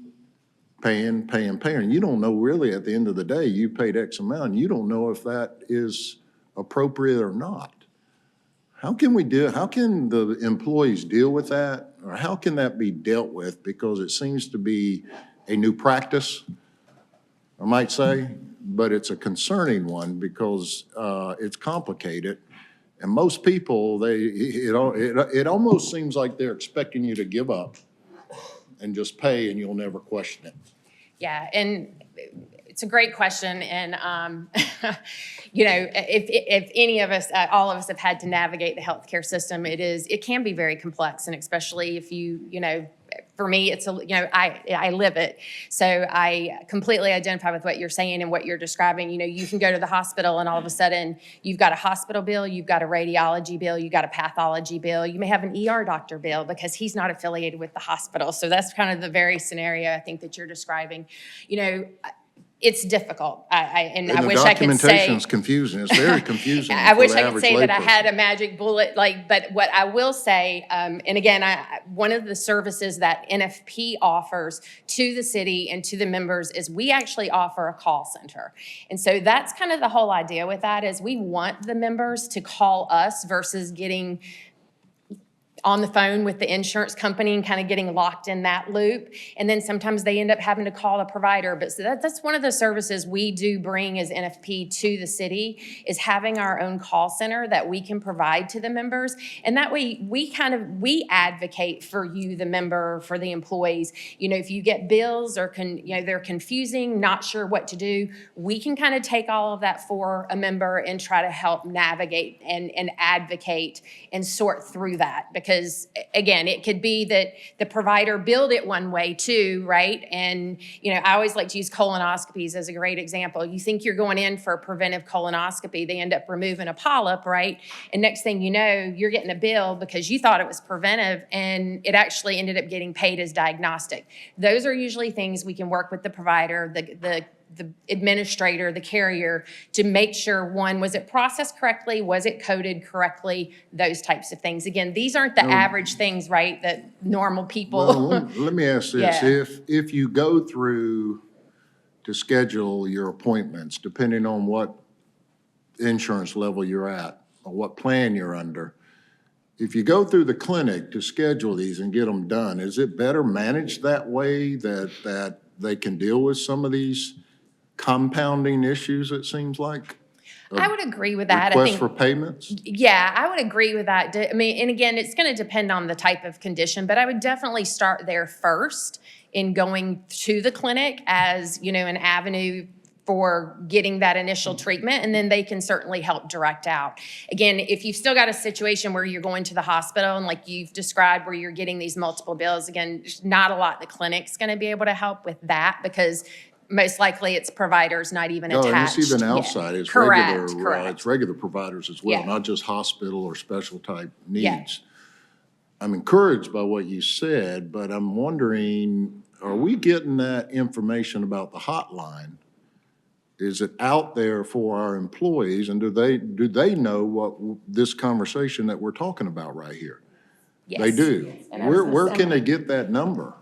paying. You don't know really at the end of the day, you paid X amount, and you don't know if that is appropriate or not. How can the employees deal with that? Or how can that be dealt with? Because it seems to be a new practice, I might say, but it's a concerning one because it's complicated. And most people, it almost seems like they're expecting you to give up and just pay and you'll never question it. Yeah, and it's a great question. And, if any of us, all of us have had to navigate the healthcare system, it can be very complex. And especially if for me, it's I live it. So I completely identify with what you're saying and what you're describing. You can go to the hospital and all of a sudden you've got a hospital bill, you've got a radiology bill, you've got a pathology bill. You may have an ER doctor bill because he's not affiliated with the hospital. So that's kind of the very scenario I think that you're describing. It's difficult. I wish I could say. The documentation's confusing. It's very confusing. I wish I could average say that I layperson. had a magic bullet, but what I will say, and again, one of the services that NFP offers to the city and to the members is we actually offer a call center. And so that's kind of the whole idea with that is we want the members to call us versus getting on the phone with the insurance company and kind of getting locked in that loop. And then sometimes they end up having to call a provider. But so that's one of the services we do bring as NFP to the city is having our own call center that we can provide to the members. And that way we advocate for you, the member, for the employees. If you get bills or they're confusing, not sure what to do, we can kind of take all of that for a member and try to help navigate and advocate and sort through that. Because Because again, it could be that the provider billed it one way too, right? And, I always like to use colonoscopies as a great example. You think you're going in for a preventive colonoscopy, they end up removing a polyp, right? And next thing you know, you're getting a bill because you thought it was preventive and it actually ended up getting paid as diagnostic. Those are usually things we can work with the provider, the administrator, the carrier, to make sure, one, was it processed correctly? Was it coded correctly? Those types of things. Again, these aren't the average things, right, that normal people. Well, let me ask this. Yeah. If you go through to schedule your appointments, depending on what insurance level you're at or what plan you're under, if you go through the clinic to schedule these and get them done, is it better managed that way, that they can deal with some of these compounding issues, it seems like? I would agree with that. Requests for payments? Yeah, I would agree with that. I mean, and again, it's going to depend on the type of condition, but I would definitely start there first in going to the clinic as, an avenue for getting that initial treatment, and then they can certainly help direct out. Again, if you've still got a situation where you're going to the hospital and like you've described where you're getting these multiple bills, again, there's not a lot the clinic's going to be able to help with that, because most likely it's providers not even No, and attached. it's even yet. outside. It's Correct, regular, correct. it's regular providers as well, Yeah. not just hospital or special type Yeah. needs. I'm encouraged by what you said, but I'm wondering, are we getting that information about the hotline? Is it out there for our employees, and do they know what this conversation that we're talking about right here? They Yes. do. And I was gonna Where say- can they get that number?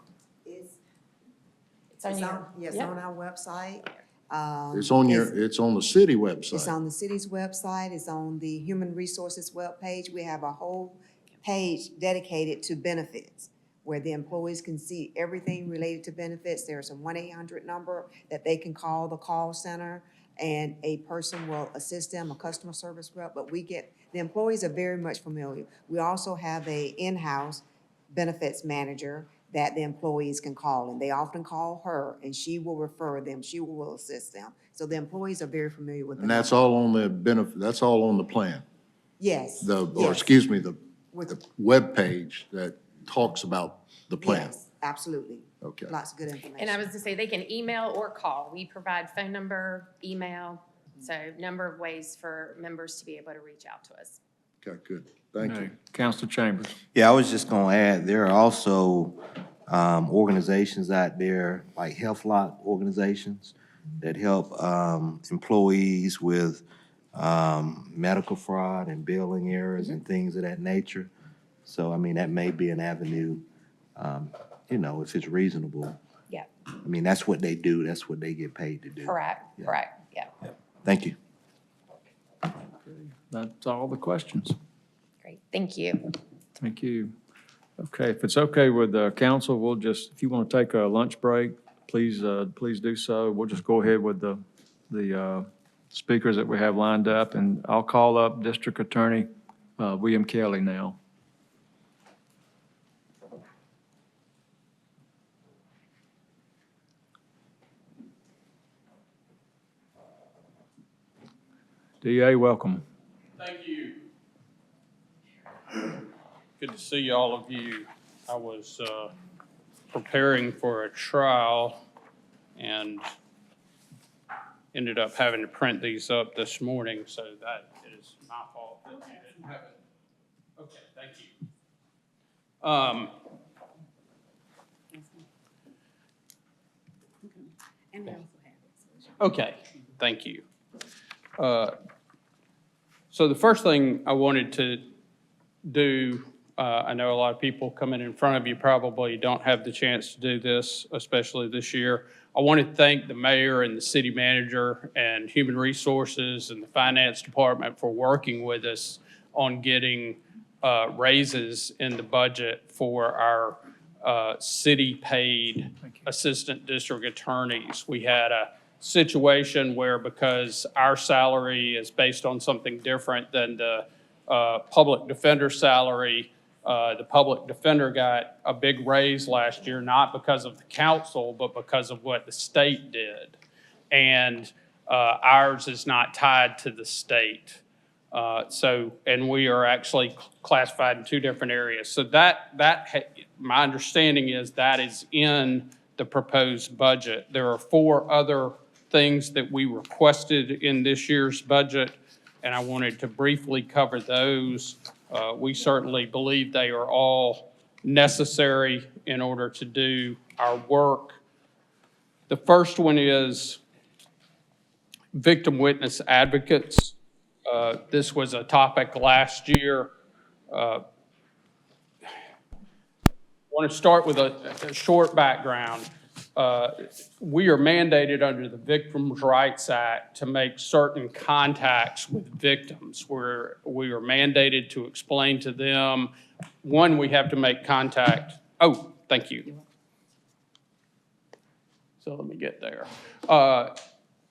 It's on your- Yes, yeah. on our website. It's on it's on the city website. It's on the city's website, it's on the Human Resources webpage. We have a whole page dedicated to benefits, where the employees can see everything related to benefits. There's a 1-800 number that they can call the call center, and a person will assist them, a customer service rep, but the employees are very much familiar. We also have a in-house benefits manager that the employees can call, and they often call her, and she will refer them, she will assist them. So the employees are very familiar with the And that's all on the benefit, that's all on the plan? Yes. Or yes. excuse me, the With- webpage that talks about the plan? Yes, absolutely. Okay. Lots of good information. And I was to say, they can email or call. We provide phone number, email, so number of ways for members to be able to reach out to us. Okay, good. Thank you. Okay. Counselor Chambers. Yeah, I was just gonna add, there are also organizations out there, like HealthLock organizations, that help employees with medical fraud and billing errors and things of that nature. So, I mean, that may be an avenue, if it's reasonable. Yeah, I mean, that's what they do, that's what they get paid to do. correct, yeah. Thank you. That's all the questions. Great, thank you. Thank you. Okay, if it's okay with the council, we'll just, if you want to take a lunch break, please do so. We'll just go ahead with the speakers that we have lined up, and I'll call up District Attorney William Kelly now. DA, welcome. Thank you. Good to see all of you. I was preparing for a trial and ended up having to print these up this morning, so that is my fault that you didn't have it. Okay, thank you. Okay, thank you. So the first thing I wanted to do, I know a lot of people coming in front of you probably don't have the chance to do this, especially this year. I want to thank the mayor and the city manager and human resources and the finance department for working with us on getting raises in the budget for our city-paid assistant district attorneys. We had a situation where, because our salary is based on something different than the public defender salary, the public defender got a big raise last year, not because of the council, but because of what the state did. And ours is not tied to the state. And we are actually classified in 2 different areas. So my understanding is that is in the proposed budget. There are 4 other things that we requested in this year's budget, and I wanted to briefly cover those. We certainly believe they are all necessary in order to do our work. The first one is victim witness advocates. This was a topic last year. I want to start with a short background. We are mandated under the Victims' Rights Act to make certain contacts with victims, where we are mandated to explain to them, one, we have to make contact. Oh, thank you. So let me get there.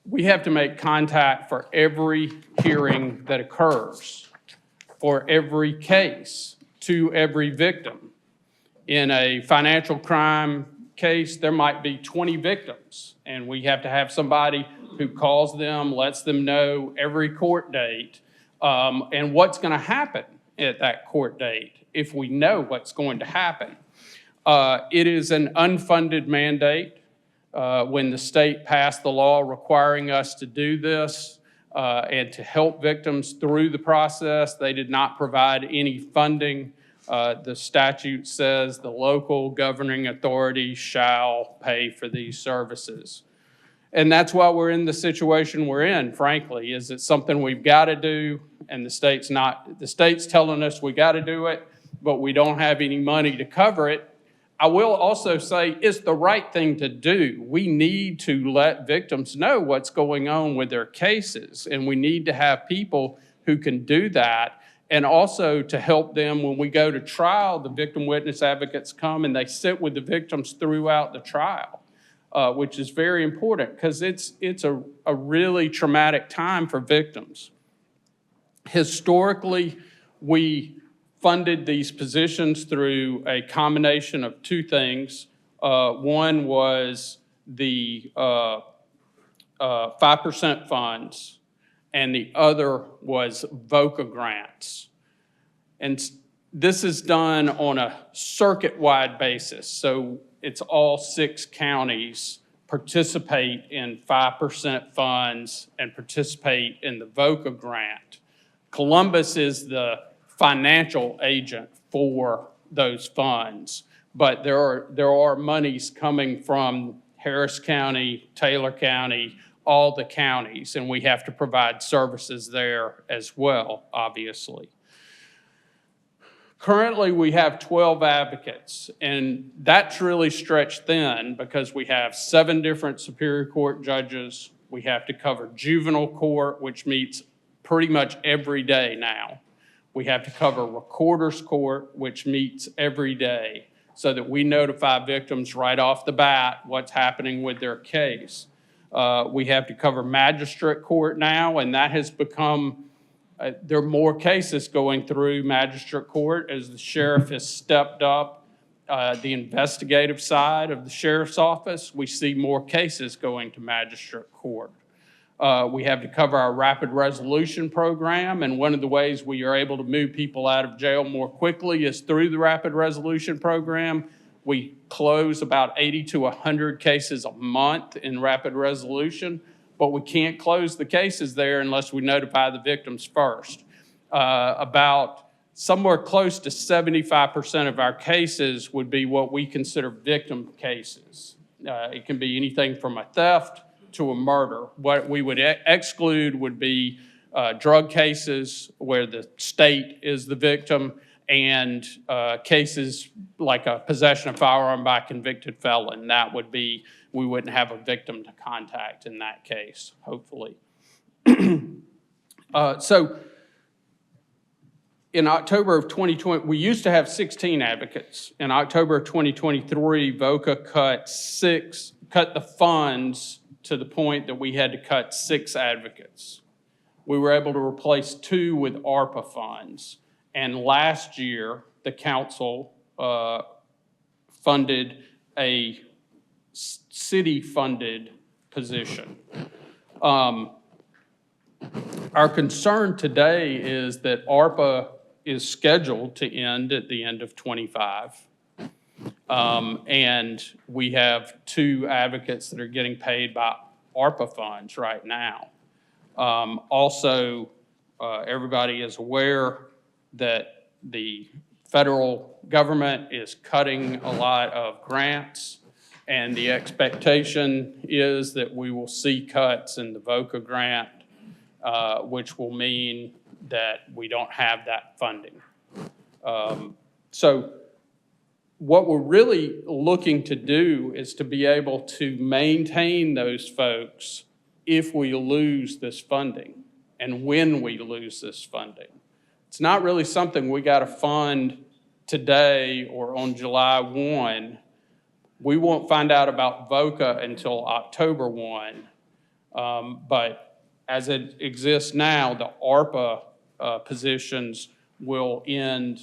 We have to make contact for every hearing that occurs, for every case, to every victim. In a financial crime case, there might be 20 victims, and we have to have somebody who calls them, lets them know every court date, and what's going to happen at that court date if we know what's going to happen. It is an unfunded mandate. When the state passed the law requiring us to do this and to help victims through the process, they did not provide any funding. The statute says the local governing authority shall pay for these services. And that's why we're in the situation we're in, frankly. Is it something we've got to do, and the state's telling us we got to do it, but we don't have any money to cover it. I will also say it's the right thing to do. We need to let victims know what's going on with their cases, and we need to have people who can do that. And also to help them when we go to trial, the victim witness advocates come and they sit with the victims throughout the trial, which is very important because it's a really traumatic time for victims. Historically, we funded these positions through a combination of 2 things. One was the 5% funds, and the other was VOCA grants. And this is done on a circuit-wide basis. So it's all 6 counties participate in 5% funds and participate in the VOCA grant. Columbus is the financial agent for those funds, but there are monies coming from Harris County, Taylor County, all the counties, and we have to provide services there as well, obviously. Currently, we have 12 advocates, and that's really stretched thin because we have 7 different Superior Court judges. We have to cover juvenile court, which meets pretty much every day now. We have to cover recorder's court, which meets every day, so that we notify victims right off the bat what's happening with their case. We have to cover magistrate court now, and that has become, there are more cases going through magistrate court as the sheriff has stepped up the investigative side of the sheriff's office. We see more cases going to magistrate court. We have to cover our rapid resolution program, and one of the ways we are able to move people out of jail more quickly is through the rapid resolution program. We close about 80 to 100 cases a month in rapid resolution, but we can't close the cases there unless we notify the victims first. About somewhere close to 75% of our cases would be what we consider victim cases. It can be anything from a theft to a murder. What we would exclude would be drug cases where the state is the victim, and cases like a possession of firearm by a convicted felon. That would be, we wouldn't have a victim to contact in that case, hopefully. So in October of 2020, we used to have 16 advocates. In October of 2023, VOCA cut the funds to the point that we had to cut 6 advocates. We were able to replace 2 with ARPA funds. And last year, the council funded a city-funded position. Our concern today is that ARPA is scheduled to end at the end of '25. And we have 2 advocates that are getting paid by ARPA funds right now. Also, everybody is aware that the federal government is cutting a lot of grants, and the expectation is that we will see cuts in the VOCA grant, which will mean that we don't have that funding. So what we're really looking to do is to be able to maintain those folks if we lose this funding and when we lose this funding. It's not really something we got to fund today or on July 1. We won't find out about VOCA until October 1. But as it exists now, the ARPA positions will end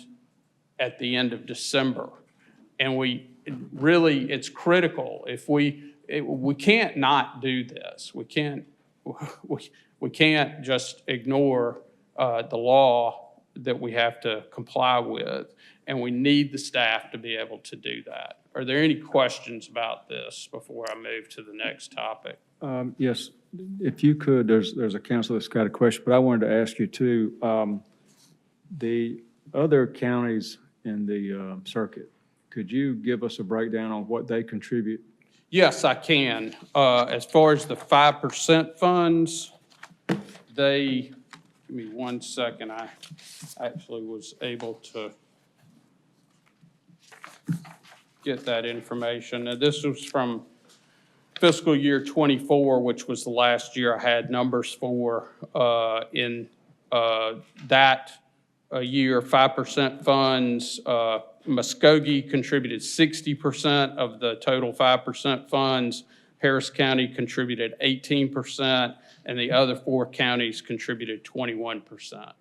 at the end of December. And it's critical. If we can't not do this. We can't just ignore the law that we have to comply with, and we need the staff to be able to do that. Are there any questions about this before I move to the next topic? Yes, if you could, there's a council that's got a question, but I wanted to ask you too, the other counties in the circuit, could you give us a breakdown on what they contribute? Yes, I can. As far as the 5% funds, give me 1 second. I actually was able to get that information. Now, this was from fiscal year '24, which was the last year I had numbers for. In that year, 5% funds, Muskogee contributed 60% of the total 5% funds. Harris County contributed 18%, and the other 4 counties contributed 21%.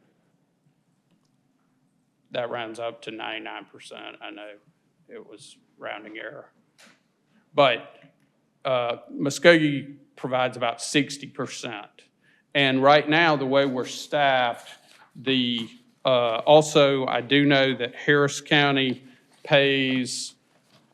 That rounds up to 99%. I know it was rounding error. But Muskogee provides about 60%. And right now, the way we're staffed, also, I do know that Harris County pays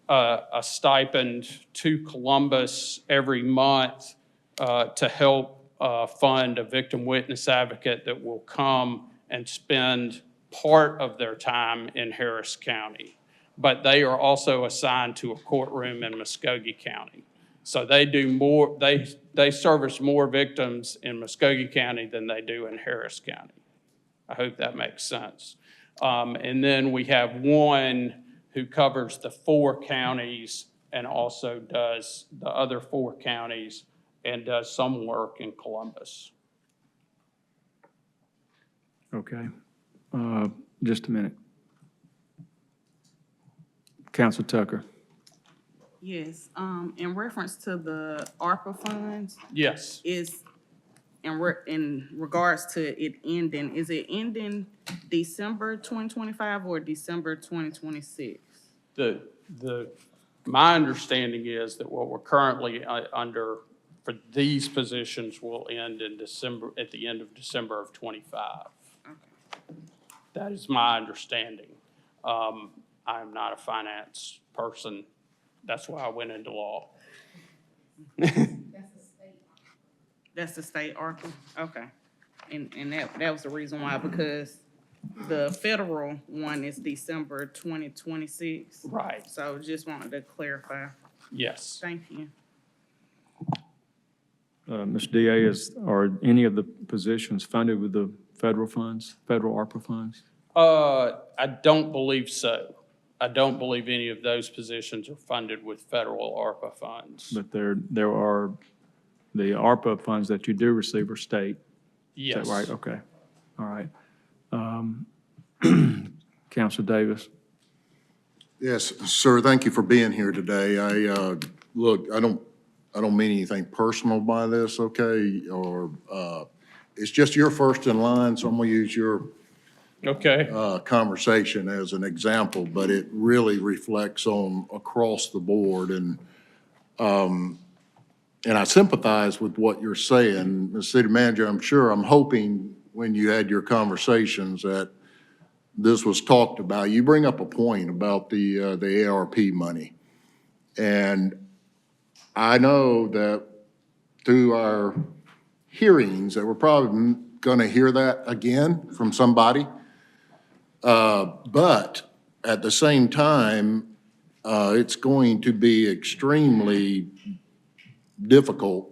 a stipend to Columbus every month to help fund a victim witness advocate that will come and spend part of their time in Harris County. But they are also assigned to a courtroom in Muskogee County. So they do more, they service more victims in Muskogee County than they do in Harris County. I hope that makes sense. And then we have one who covers the 4 counties and also does the other 4 counties and does some work in Columbus. Okay. Just a minute. Council Tucker. Yes, in reference to the ARPA funds, Yes. in regards to it ending, is it ending December 2025 or December 2026? My understanding is that what we're currently under for these positions will end in December, at the end of December of '25. Okay. That is my understanding. I'm not a finance person. That's why I went into law. That's the state ARPA? Okay. And that was the reason why, because the federal one is December 2026. Right. So just wanted to clarify. Yes. Thank you. Ms. DA, are any of the positions funded with the federal funds, federal ARPA funds? I don't believe so. I don't believe any of those positions are funded with federal ARPA funds. But there are, the ARPA funds that you do receive are state. Yes. Is that right? Okay. All right. Councilor Davis. Yes, sir, thank you for being here today. Look, I don't mean anything personal by this, okay? Or, it's just you're first in line, so I'm gonna use your conversation as an example, but it really reflects on across the board. And and I sympathize with what you're saying, Ms. City Manager. I'm hoping when you had your conversations that this was talked about. You bring up a point about the ARP money. And I know that through our hearings, that we're probably going to hear that again from somebody. But at the same time, it's going to be extremely difficult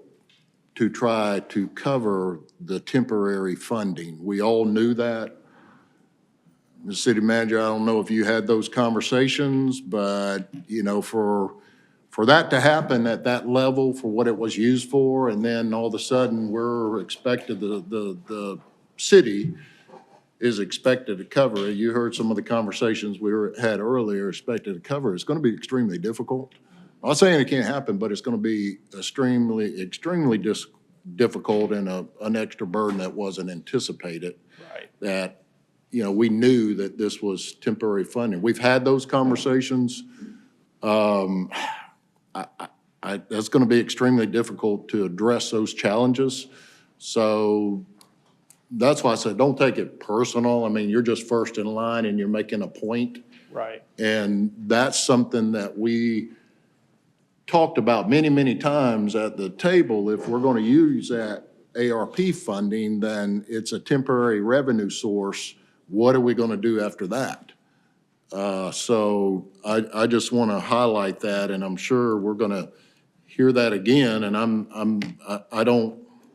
to try to cover the temporary funding. We all knew that. The city manager, I don't know if you had those conversations, but, you know, for that to happen at that level, for what it was used for, and then all of a sudden, we're expected, the city is expected to cover it. You heard some of the conversations had earlier, expected to cover it. It's going to be extremely difficult. I'm not saying it can't happen, but it's going to be extremely difficult and an extra burden that wasn't anticipated. Right. That, you know, we knew that this was temporary funding. We've had those conversations. That's going to be extremely difficult to address those challenges. So that's why I said, don't take it personal. I mean, you're just first in line and you're making a point. Right. And that's something that we talked about many, many times at the table. If we're going to use that ARP funding, then it's a temporary revenue source. What are we going to do after that? So I just want to highlight that, and I'm sure we're going to hear that again. And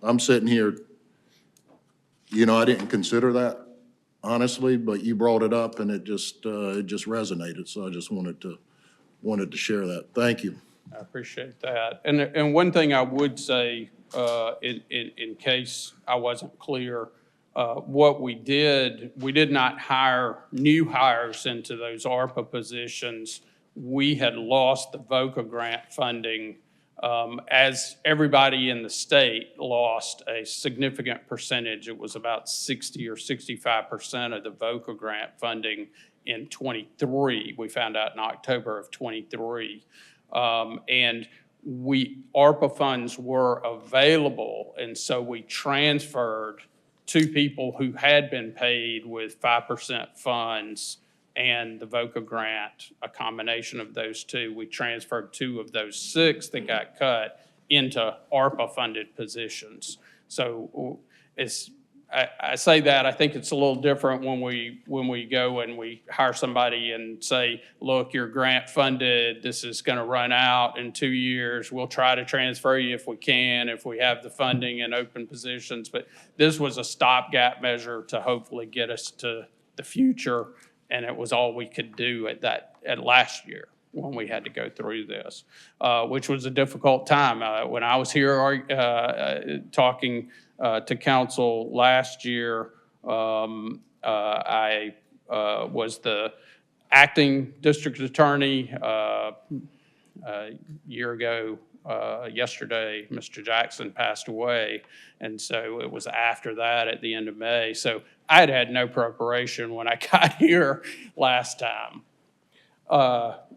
I'm sitting here, you know, I didn't consider that honestly, but you brought it up and it just resonated. So I just wanted to share that. Thank you. I appreciate that. And one thing I would say, in case I wasn't clear, what we did not hire new hires into those ARPA positions. We had lost the VOCA grant funding, as everybody in the state lost a significant percentage. It was about 60 or 65% of the VOCA grant funding in '23. We found out in October of '23. And ARPA funds were available, and so we transferred two people who had been paid with 5% funds and the VOCA grant, a combination of those two. We transferred 2 of those 6 that got cut into ARPA-funded positions. So I say that, I think it's a little different when we go and we hire somebody and say, look, you're grant funded, this is gonna run out in 2 years, we'll try to transfer you if we can, if we have the funding and open positions. But this was a stopgap measure to hopefully get us to the future, and it was all we could do at last year when we had to go through this, which was a difficult time. When I was here talking to council last year, I was the acting district attorney. A year ago, yesterday, Mr. Jackson passed away, and so it was after that at the end of May. So I had no preparation when I got here last time.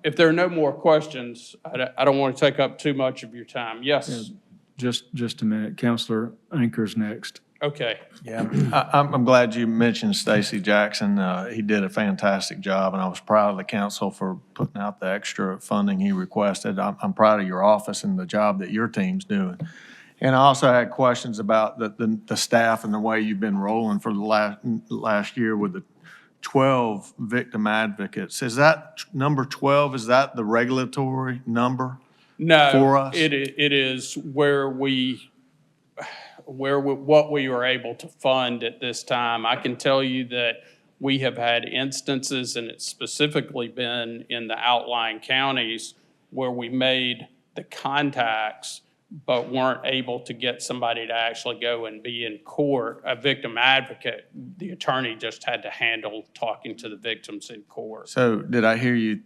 If there are no more questions, I don't want to take up too much of your time. Yes? Just a minute. Counselor Anker's next. Okay. Yeah, I'm glad you mentioned Stacy Jackson. He did a fantastic job, and I was proud of the council for putting out the extra funding he requested. I'm proud of your office and the job that your team's doing. And I also had questions about the staff and the way you've been rolling for the last year with the 12 victim advocates. Is that number 12, is that the regulatory number? No, for us? It is what we were able to fund at this time. I can tell you that we have had instances, and it's specifically been in the outlying counties, where we made the contacts but weren't able to get somebody to actually go and be in court, a victim advocate. The attorney just had to handle talking to the victims in court. So did I hear you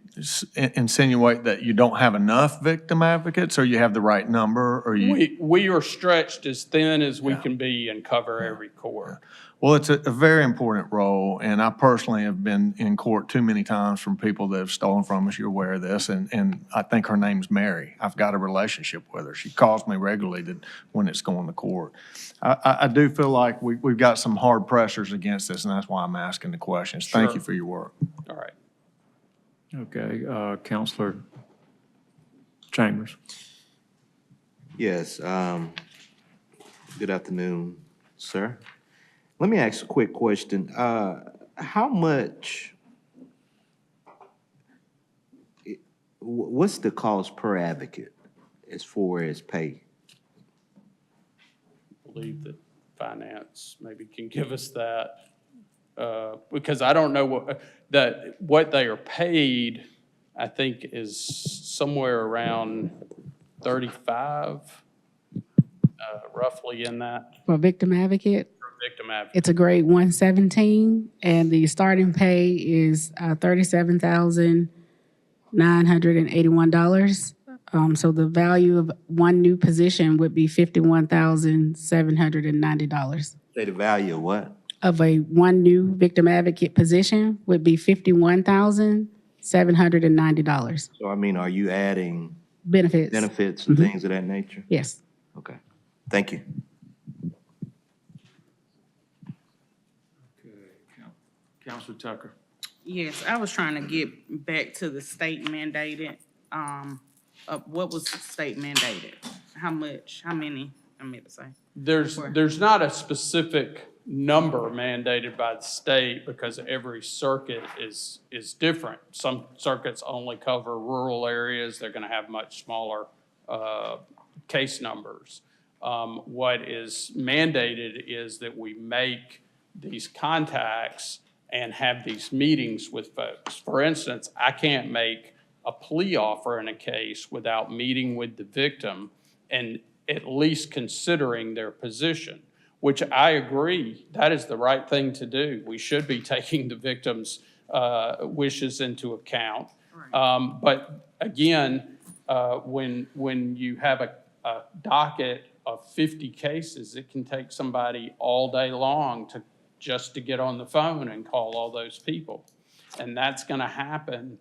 insinuate that you don't have enough victim advocates, or you have the right number, or you? We are stretched as thin as we can be and cover every court. Well, it's a very important role, and I personally have been in court too many times from people that have stolen from us. You're aware of this, and I think her name's Mary. I've got a relationship with her. She calls me regularly when it's going to court. I do feel like we've got some hard pressures against this, and that's why I'm asking the questions. Thank Sure. you for your work. All right. Okay, Counselor Chambers. Yes, good afternoon, sir. Let me ask a quick question. How much, what's the cost per advocate as far as pay? I believe that finance maybe can give us that, because I don't know what they are paid, I think is somewhere around 35, roughly in that, For victim advocate, for victim advocate. it's a grade 117, and the starting pay is $37,981. So the value of one new position would be $51,790. Say the value of what? Of one new victim advocate position would be $51,790. So I mean, are you adding Benefits. benefits and things of that nature? Yes. Okay, thank you. Counselor Tucker. Yes, I was trying to get back to the state mandated, what was state mandated? How much, how many, I meant to say? There's not a specific number mandated by the state because every circuit is different. Some circuits only cover rural areas. They're going to have much smaller case numbers. What is mandated is that we make these contacts and have these meetings with folks. For instance, I can't make a plea offer in a case without meeting with the victim and at least considering their position, which I agree, that is the right thing to do. We should be taking the victim's wishes into account. But again, when you have a docket of 50 cases, it can take somebody all day long just to get on the phone and call all those people. And that's gonna happen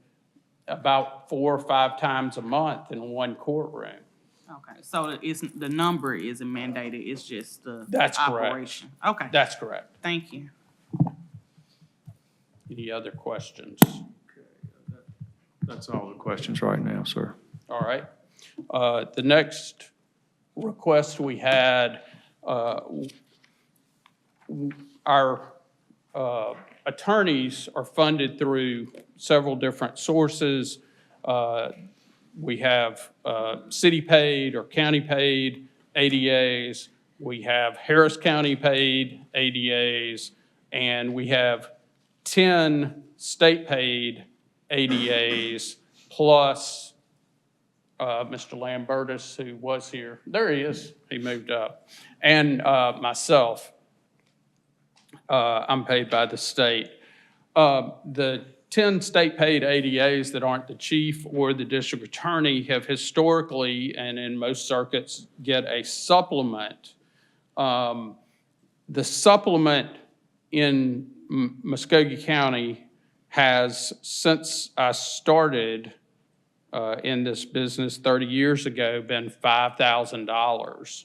about 4 or 5 times a month in one courtroom. Okay, so the number isn't mandated, it's just the That's correct. operation? Okay, That's correct. thank you. Any other questions? That's all the questions right now, sir. All right. The next request we had, our attorneys are funded through several different sources. We have city-paid or county-paid ADAs. We have Harris County-paid ADAs, and we have 10 state-paid ADAs, plus Mr. Lambertus, who was here. There he is. He moved up. And myself. I'm paid by the state. The 10 state-paid ADAs that aren't the chief or the district attorney have historically, and in most circuits, get a supplement. The supplement in Muskogee County has, since I started in this business 30 years ago, been $5,000.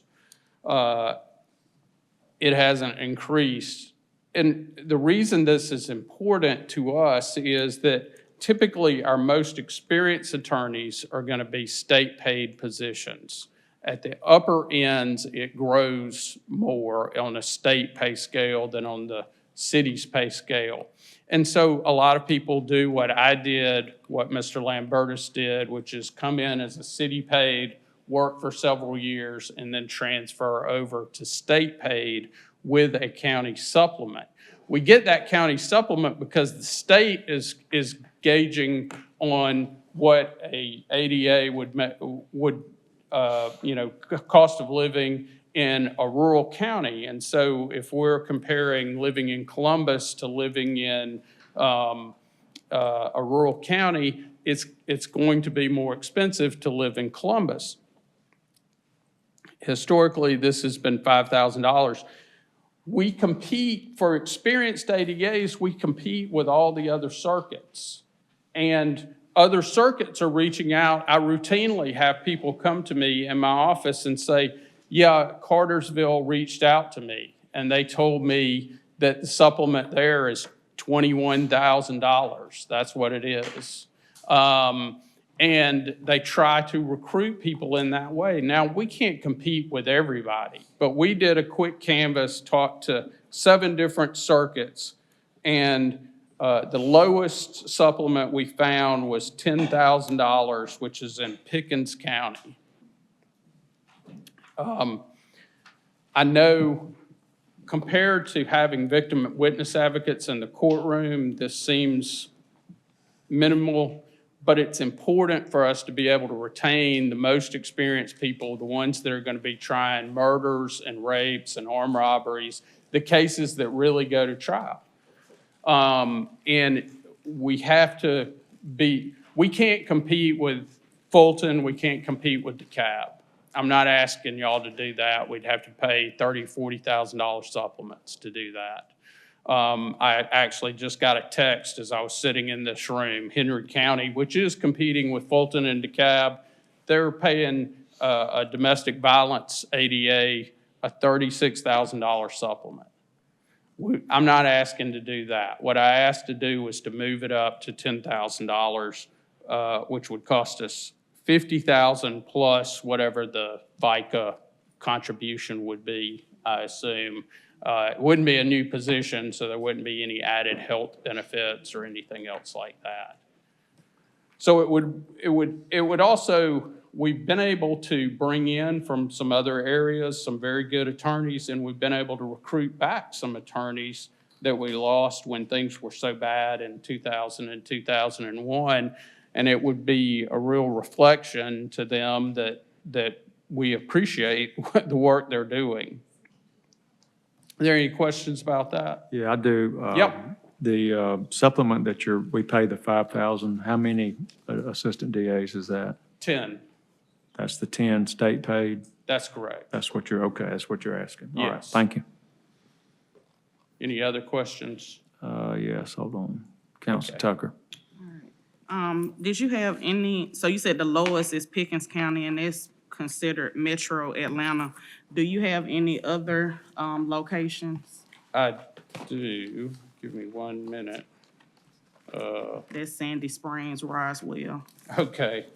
It hasn't increased. And the reason this is important to us is that typically our most experienced attorneys are going to be state-paid positions. At the upper ends, it grows more on a state pay scale than on the city's pay scale. And so a lot of people do what I did, what Mr. Lambertus did, which is come in as a city-paid, work for several years, and then transfer over to state-paid with a county supplement. We get that county supplement because the state is gauging on what a ADA would cost of living in a rural county. And so if we're comparing living in Columbus to living in a rural county, it's going to be more expensive to live in Columbus. Historically, this has been $5,000. we compete, for experienced ADAs, we compete with all the other circuits. And other circuits are reaching out. I routinely have people come to me in my office and say, yeah, Cartersville reached out to me, and they told me that the supplement there is $21,000. That's what it is. And they try to recruit people in that way. Now, we can't compete with everybody, but we did a quick canvas, talked to 7 different circuits, and the lowest supplement we found was $10,000, which is in Pickens County. I know compared to having victim witness advocates in the courtroom, this seems minimal, but it's important for us to be able to retain the most experienced people, the ones that are going to be trying murders and rapes and armed robberies, the cases that really go to trial. And we have to we can't compete with Fulton, we can't compete with DeKalb. I'm not asking y'all to do that. We'd have to pay $30,000, $40,000 supplements to do that. I actually just got a text as I was sitting in this room. Henry County, which is competing with Fulton and DeKalb, they're paying a domestic violence ADA a $36,000 supplement. I'm not asking to do that. What I asked to do was to move it up to $10,000, which would cost us $50,000 plus whatever the FICA contribution would be, I assume. It wouldn't be a new position, so there wouldn't be any added health benefits or anything else like that. So it would also, we've been able to bring in from some other areas some very good attorneys, and we've been able to recruit back some attorneys that we lost when things were so bad in 2000 and 2001. And it would be a real reflection to them that we appreciate the work they're doing. Are there any questions about that? Yeah, I do. Yep. The supplement that we pay the 5,000, how many assistant DAs is that? 10. That's the 10 state paid? That's correct. That's what you're asking. All right, Yes. thank you. Any other questions? Yes, hold on. Councilor Okay. Tucker. Did you have any, so you said the lowest is Pickens County and it's considered Metro Atlanta. Do you have any other locations? I do. Give me 1 minute. That's Sandy Springs, Roswell. Okay.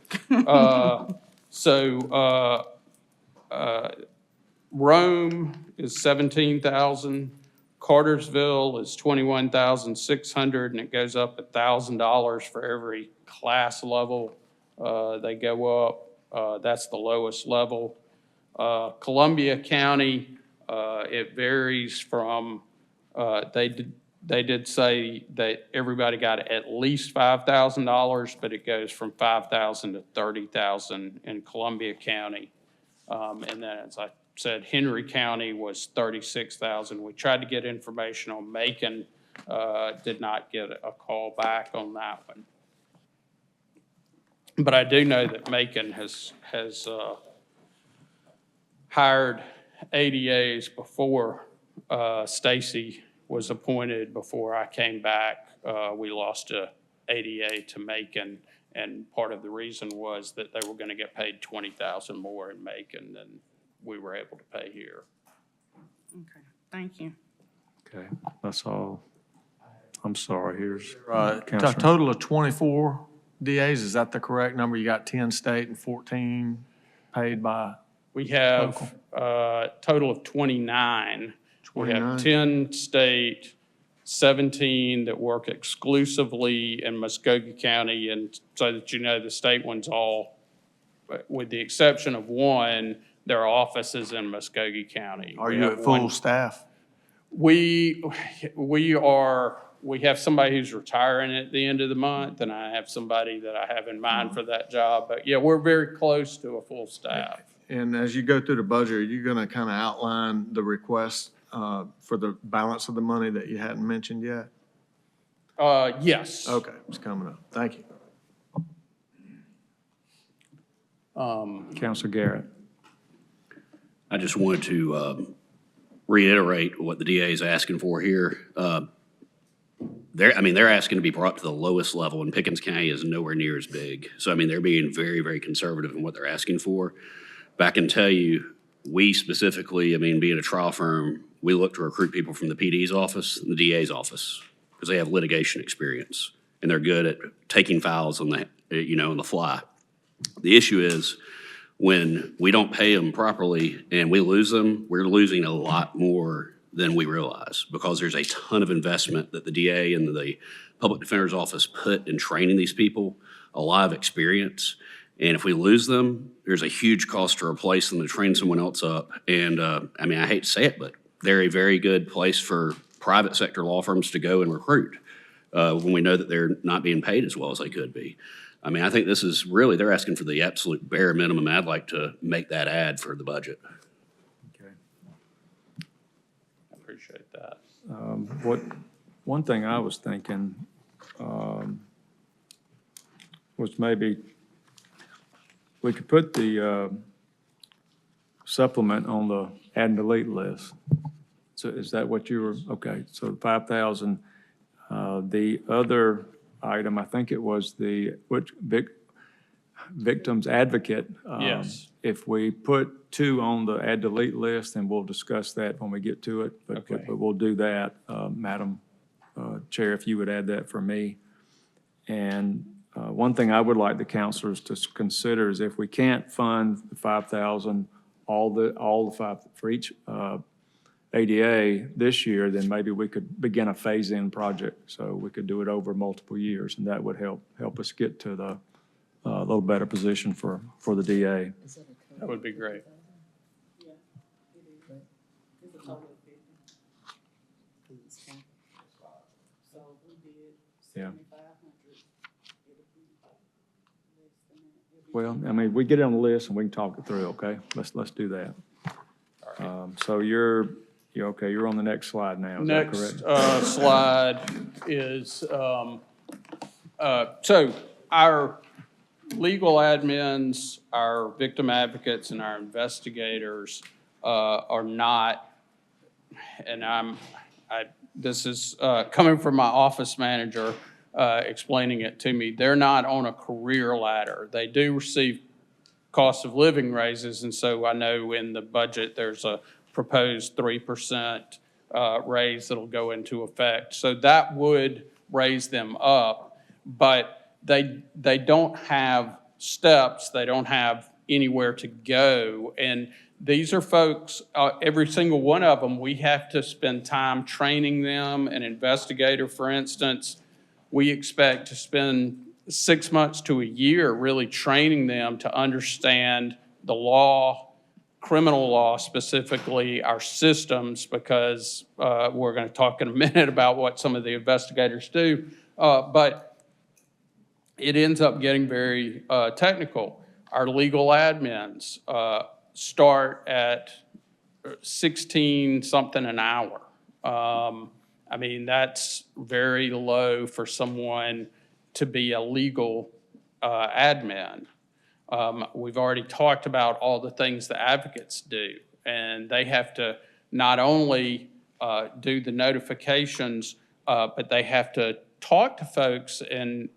Rome is 17,000. Cartersville is 21,600, and it goes up $1,000 for every class level they go up. That's the lowest level. Columbia County, it varies from, they did say that everybody got at least $5,000, but it goes from $5,000 to $30,000 in Columbia County. And then, as I said, Henry County was $36,000. We tried to get information on Macon, did not get a call back on that one. But I do know that Macon has hired ADAs before Stacy was appointed. Before I came back, we lost a ADA to Macon, and part of the reason was that they were going to get paid $20,000 more in Macon than we were able to pay here. Okay, thank you. Okay, that's all. I'm sorry, here's A Councilor. total of 24 DAs, is that the correct number? You got 10 state and 14 paid by? We have a total of 29. We 29? have 10 state, 17 that work exclusively in Muskogee County. And so that you know, the state ones all, with the exception of one, their office is in Muskogee County. Are We you have at full one- staff? We have somebody who's retiring at the end of the month, and I have somebody that I have in mind for that job. But yeah, we're very close to a full staff. And as you go through the budget, are you going to kind of outline the request for the balance of the money that you hadn't mentioned yet? Yes. Okay, it's coming up. Thank you. Councilor Garrett. I just wanted to reiterate what the DA is asking for here. They're asking to be brought to the lowest level, and Pickens County is nowhere near as big. So, they're being very, very conservative in what they're asking for. But I can tell you, we specifically, being a trial firm, we look to recruit people from the PD's office and the DA's office because they have litigation experience and they're good at taking files on on the fly. The issue is when we don't pay them properly and we lose them, we're losing a lot more than we realize because there's a ton of investment that the DA and the public defender's office put in training these people, a lot of experience. And if we lose them, there's a huge cost to replace them to train someone else up. And I hate to say it, but they're a very good place for private sector law firms to go and recruit when we know that they're not being paid as well as they could be. I think this is really, they're asking for the absolute bare minimum. I'd like to make that add for the budget. Okay. I appreciate that. One thing I was thinking was maybe we could put the supplement on the add and delete list. So is that what you were, okay, so 5,000. The other item, I think it was the victims advocate. Yes. If we put 2 on the add delete list, then we'll discuss that when we get to it. Okay. But we'll do that, Madam Chair, if you would add that for me. And one thing I would like the counselors to consider is if we can't fund the 5,000, all the 5 for each ADA this year, then maybe we could begin a phase-in project. So we could do it over multiple years, and that would help us get to the little better position for the DA. That would be great. Yeah. Well, we get it on the list and we can talk it through, okay? Let's do that. So you're okay, you're on the next slide now, is that correct? Next slide is, so our legal admins, our victim advocates, and our investigators are not, and this is coming from my office manager explaining it to me, they're not on a career ladder. They do receive cost of living raises, and so I know in the budget there's a proposed 3% raise that'll go into effect. So that would raise them up, but they don't have steps, they don't have anywhere to go. And these are folks, every single one of them, we have to spend time training them. An investigator, for instance, we expect to spend 6 months to a year really training them to understand the law, criminal law specifically, our systems, because we're going to talk in a minute about what some of the investigators do. But it ends up getting very technical. Our legal admins start at 16 something an hour. That's very low for someone to be a legal admin. We've already talked about all the things the advocates do, and they have to not only do the notifications, but they have to talk to folks and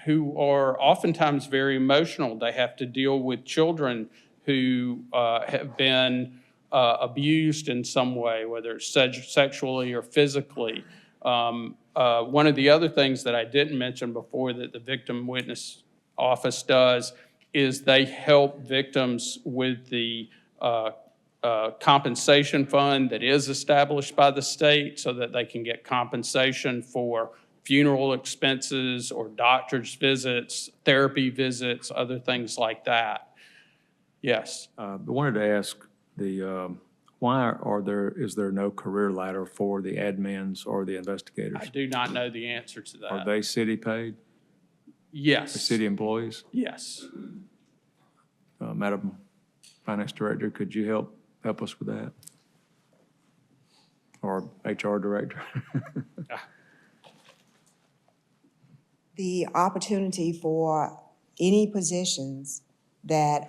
who are oftentimes very emotional. They have to deal with children who have been abused in some way, whether it's sexually or physically. One of the other things that I didn't mention before that the Victim Witness Office does is they help victims with the compensation fund that is established by the state so that they can get compensation for funeral expenses or doctor's visits, therapy visits, other things like that. Yes. I wanted to ask why is there no career ladder for the admins or the investigators? I do not know the answer to that. Are they city paid? Yes. The city employees? Yes. Madam Finance Director, could you help us with that? Or HR Director? The opportunity for any positions that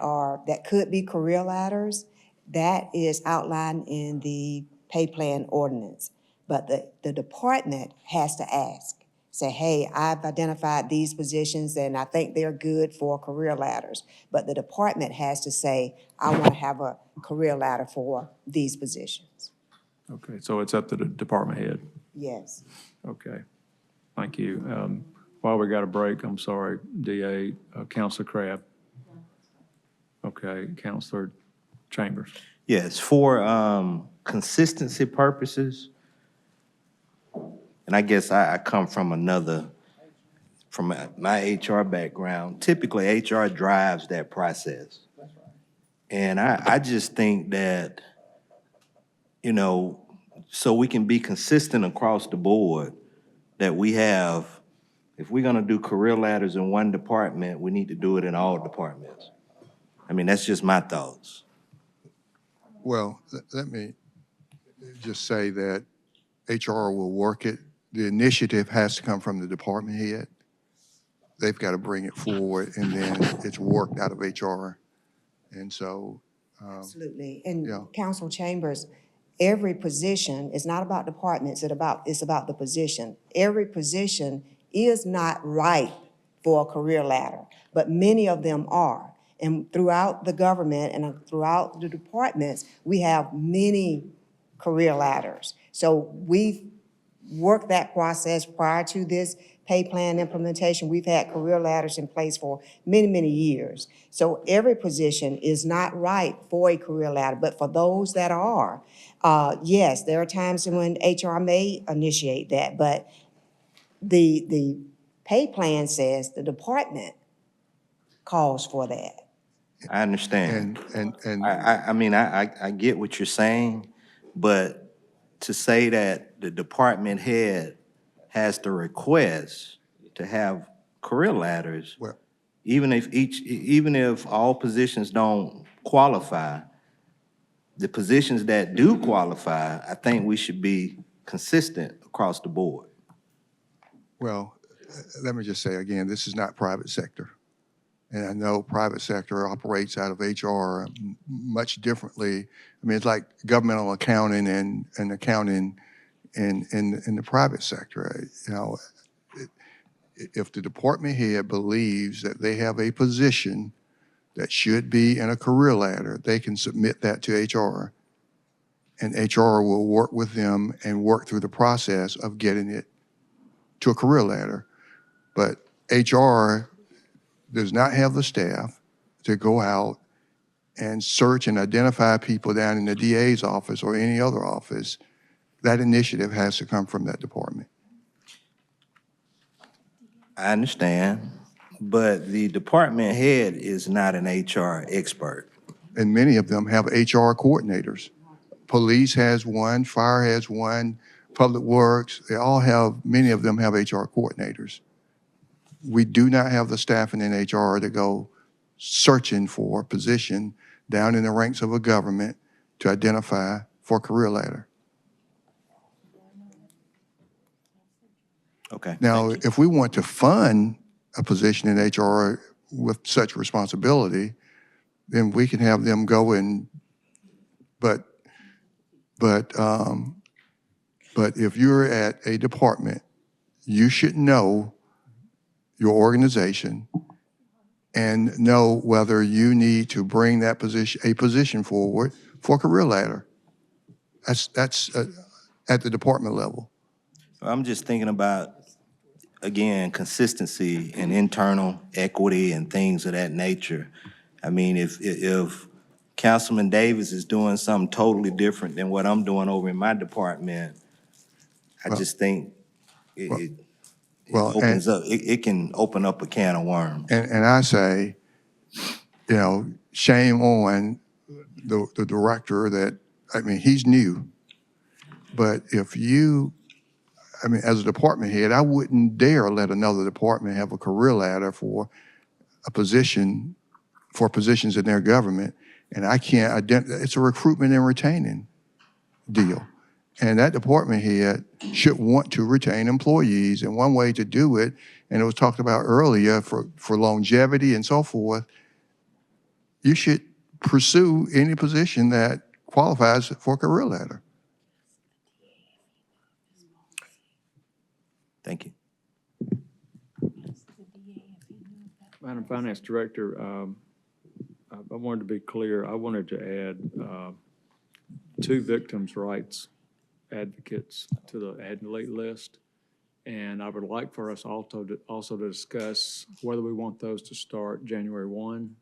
could be career ladders, that is outlined in the pay plan ordinance. But the department has to ask, say, hey, I've identified these positions and I think they're good for career ladders. But the department has to say, I want to have a career ladder for these positions. Okay, so it's up to the department head. Yes. Okay, thank you. While we got a break, I'm sorry, DA, Counselor Crabb. Okay, Counselor Chambers. Yes, for consistency purposes, and I guess I come from my HR background. Typically, HR drives that process. And I just think that, you know, so we can be consistent across the board, that we have, if we're gonna do career ladders in one department, we need to do it in all departments. I mean, that's just my thoughts. Well, let me just say that HR will work it. The initiative has to come from the department head. They've got to bring it forward, and then it's worked out of HR. And so, Absolutely. And yeah. Council Chambers, every position is not about departments, it's about the position. Every position is not right for a career ladder, but many of them are. And throughout the government and throughout the departments, we have many career ladders. So we've worked that process prior to this pay plan implementation. We've had career ladders in place for many, many years. So every position is not right for a career ladder, but for those that are, yes, there are times when HR may initiate that, but the pay plan says the department calls for that. I understand. And I mean, I get what you're saying, but to say that the department head has the request to have career ladders, Well- even if all positions don't qualify, the positions that do qualify, I think we should be consistent across the board. Well, let me just say again, this is not private sector. And I know private sector operates out of HR much differently. I mean, it's like governmental accounting and accounting in the private sector. You know, if the department head believes that they have a position that should be in a career ladder, they can submit that to HR. And HR will work with them and work through the process of getting it to a career ladder. But HR does not have the staff to go out and search and identify people down in the DA's office or any other office. That initiative has to come from that department. I understand, but the department head is not an HR expert. And many of them have HR coordinators. Police has one, fire has one, Public Works, many of them have HR coordinators. We do not have the staffing in HR to go searching for a position down in the ranks of a government to identify for a career ladder. Okay. Now, thank you. if we want to fund a position in HR with such responsibility, then we can have them go in, but if you're at a department, you should know your organization and know whether you need to bring a position forward for a career ladder. That's at the department level. I'm just thinking about, again, consistency and internal equity and things of that nature. I mean, if Councilman Davis is doing something totally different than what I'm doing over in my department, I just think it opens up, it can open up a can of worms. And I say, you know, shame on the director that, I mean, he's new. But if as a department head, I wouldn't dare let another department have a career ladder for positions in their government. And I can't it's a recruitment and retaining deal. And that department head should want to retain employees. And one way to do it, and it was talked about earlier, for longevity and so forth, you should pursue any position that qualifies for a career ladder. Thank you. Madam Finance Director, I wanted to be clear. I wanted to add 2 victims' rights advocates to the add and delete list. And I would like for us also to discuss whether we want those to start January 1,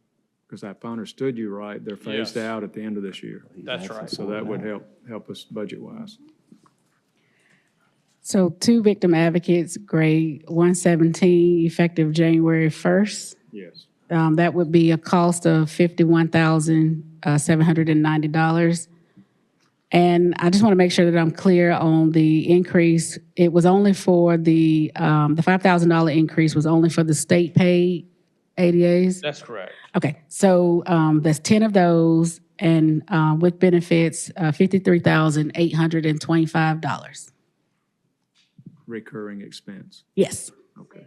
because if I understood you right, they're phased Yes. out at the end of this year. That's right. So that would help us budget-wise. So 2 victim advocates, grade 117, effective January 1st. Yes. That would be a cost of $51,790. And I just want to make sure that I'm clear on the increase. It was only for the $5,000 increase was only for the state paid ADAs? That's correct. Okay, so that's 10 of those, and with benefits, $53,825. Recurring expense. Yes. Okay.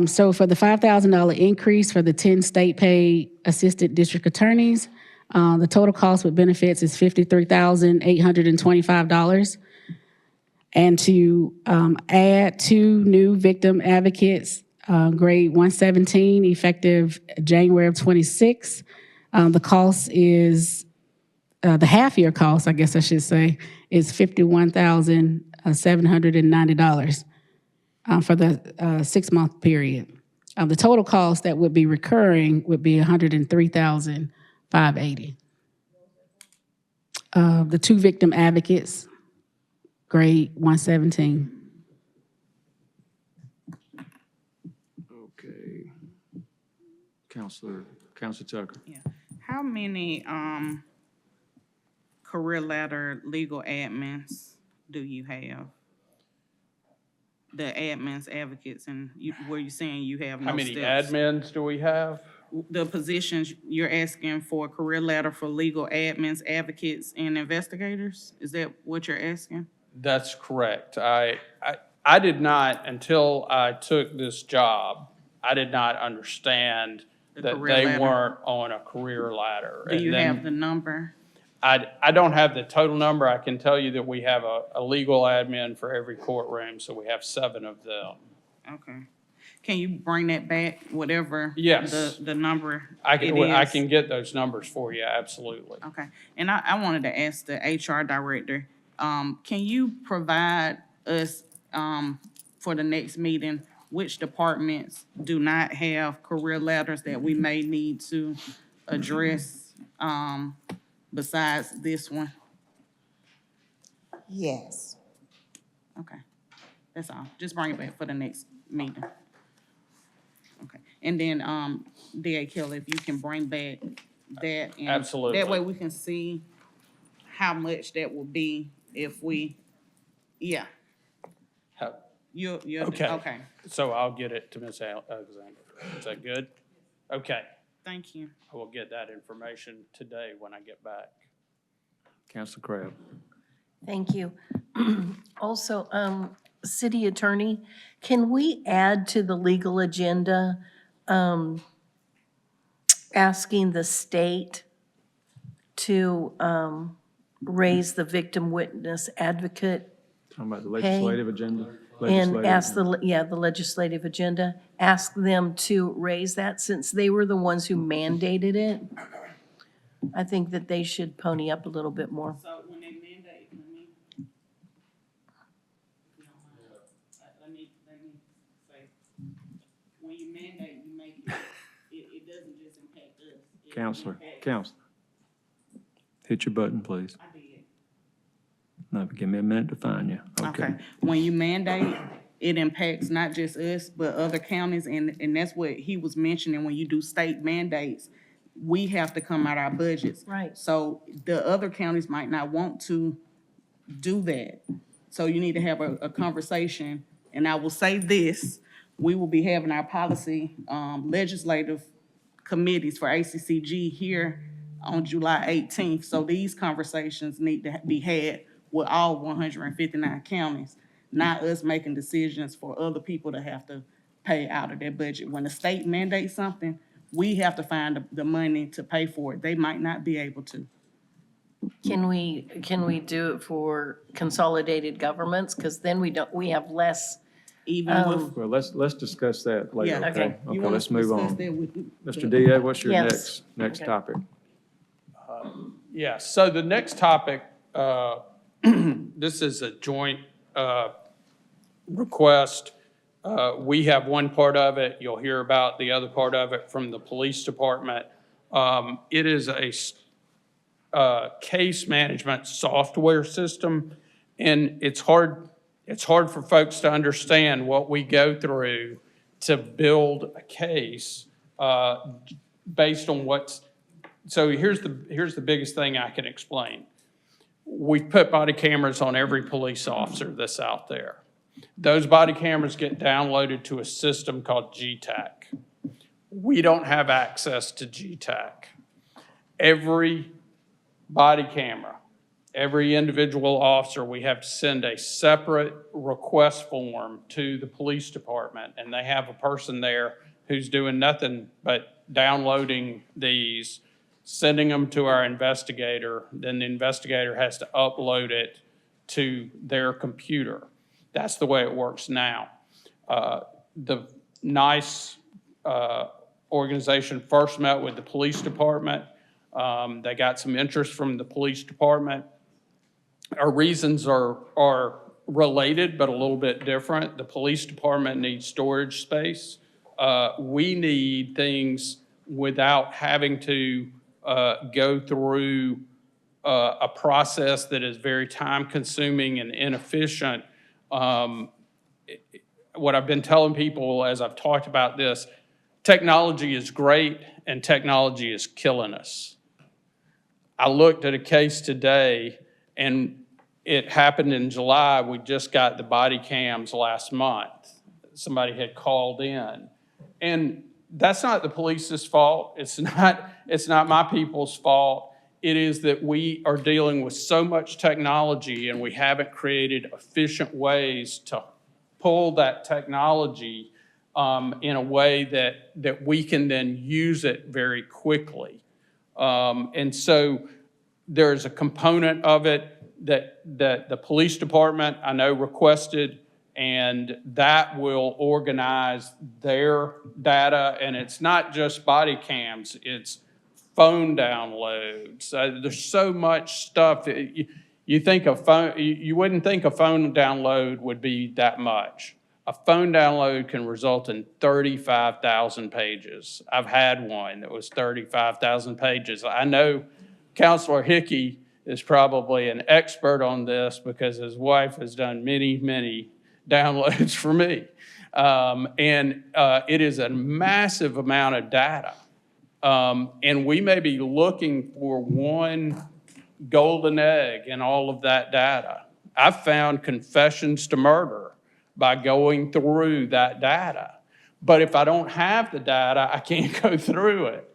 So for the $5,000 increase for the 10 state paid assistant district attorneys, the total cost with benefits is $53,825. And to add 2 new victim advocates, grade 117, effective January of 26. The cost is, the half-year cost, I guess I should say, is $51,790 for the 6-month period. The total cost that would be recurring would be $103,580. The 2 victim advocates, grade 117. Okay. Counselor Tucker. How many career ladder legal admins do you have? The admins, advocates, and were you saying you have no How many steps? admins do we have? The positions you're asking for, career ladder for legal admins, advocates, and investigators? Is that what you're asking? That's correct. I did not, until I took this job, I did not understand The that career they ladder. weren't on a career ladder. Do And you then have the number? I don't have the total number. I can tell you that we have a legal admin for every courtroom, so we have 7 of them. Okay. Can you bring that back, whatever? Yes. The number I it is? can get those numbers for you, absolutely. Okay, and I wanted to ask the HR director, can you provide us, for the next meeting, which departments do not have career ladders that we may need to address, besides this one? Yes. Okay, that's all. Just bring it back for the next meeting. Okay, and then, D.A. Kelly, if you can bring back that. And Absolutely. that way we can see how much that will be if we, yeah. How- You're, Okay. okay, So I'll get it to Ms. Alexander. Is that good? Okay. thank you. I will get that information today when I get back. Counselor Crabb. Thank you. Also, City Attorney, can we add to the legal agenda, asking the state to raise the victim witness advocate Talking about the legislative agenda? and Legislative ask agenda. the legislative agenda, ask them to raise that since they were the ones who mandated it? I think that they should pony up a little bit more. So when they mandate, let me say, when you mandate, you make it doesn't just impact us. It Counselor, impacts- Counselor. Hit your button, please. I did. No, give me a minute to find you. Okay, when you mandate, it impacts not just us, but other counties, and that's what he was mentioning, when you do state mandates, we have to come out our budgets. Right. So the other counties might not want to do that. So you need to have a conversation, and I will say this, we will be having our policy, legislative committees for ACCG here on July 18th. So these conversations need to be had with all 159 counties, not us making decisions for other people to have to pay out of their budget. When the state mandates something, we have to find the money to pay for it. They might not be able to. Can we do it for consolidated governments? Because then we have less even with. Well, let's discuss that later, Yeah, okay? You Okay, want us let's to move discuss on. that with Mr. Diaz, what's your Yes. next Okay. topic? Yeah, so the next topic, this is a joint request. We have one part of it. You'll hear about the other part of it from the police department. It is a case management software system, and it's hard for folks to understand what we go through to build a case based on what's. So here's the biggest thing I can explain. We've put body cameras on every police officer that's out there. Those body cameras get downloaded to a system called GTAC. We don't have access to GTAC. Every body camera, every individual officer, we have to send a separate request form to the police department, and they have a person there who's doing nothing but downloading these, sending them to our investigator, then the investigator has to upload it to their computer. That's the way it works now. The NICE organization first met with the police department. They got some interest from the police department. Our reasons are related, but a little bit different. The police department needs storage space. We need things without having to go through a process that is very time-consuming and inefficient. What I've been telling people as I've talked about this, technology is great and technology is killing us. I looked at a case today, and it happened in July. We just got the body cams last month. Somebody had called in. And that's not the police's fault. It's not my people's fault. It is that we are dealing with so much technology, and we haven't created efficient ways to pull that technology in a way that we can then use it very quickly. And so there's a component of it that the police department, I know, requested, and that will organize their data. And it's not just body cams, it's phone downloads. There's so much stuff. You think a phone, you wouldn't think a phone download would be that much. A phone download can result in 35,000 pages. I've had one that was 35,000 pages. I know Counselor Hickey is probably an expert on this because his wife has done many, many downloads for me. It is a massive amount of data. And we may be looking for one golden egg in all of that data. I've found confessions to murder by going through that data. But if I don't have the data, I can't go through it.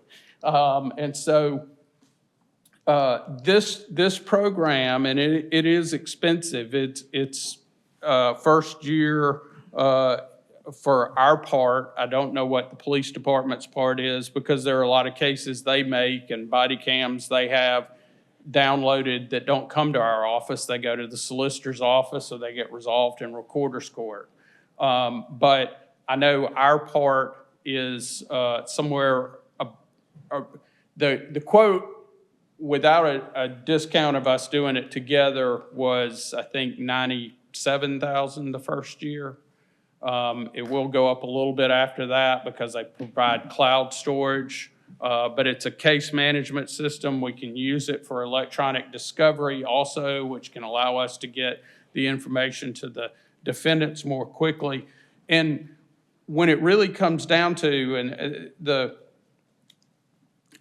This program, and it is expensive. It's first year for our part. I don't know what the police department's part is because there are a lot of cases they make and body cams they have downloaded that don't come to our office. They go to the solicitor's office or they get resolved in recorder's court. But I know our part is somewhere, the quote without a discount of us doing it together was, I think, $97,000 the first year. It will go up a little bit after that because they provide cloud storage, but it's a case management system. We can use it for electronic discovery also, which can allow us to get the information to the defendants more quickly. And when it really comes down to,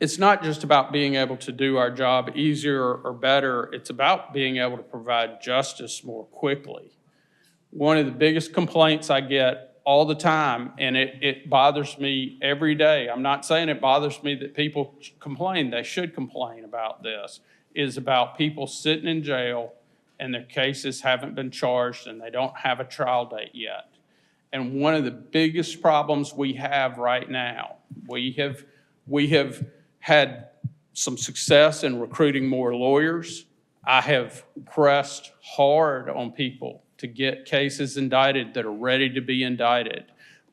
it's not just about being able to do our job easier or better, it's about being able to provide justice more quickly. One of the biggest complaints I get all the time, and it bothers me every day, I'm not saying it bothers me that people complain, they should complain about this, is about people sitting in jail and their cases haven't been charged and they don't have a trial date yet. And one of the biggest problems we have right now, we have had some success in recruiting more lawyers. I have pressed hard on people to get cases indicted that are ready to be indicted.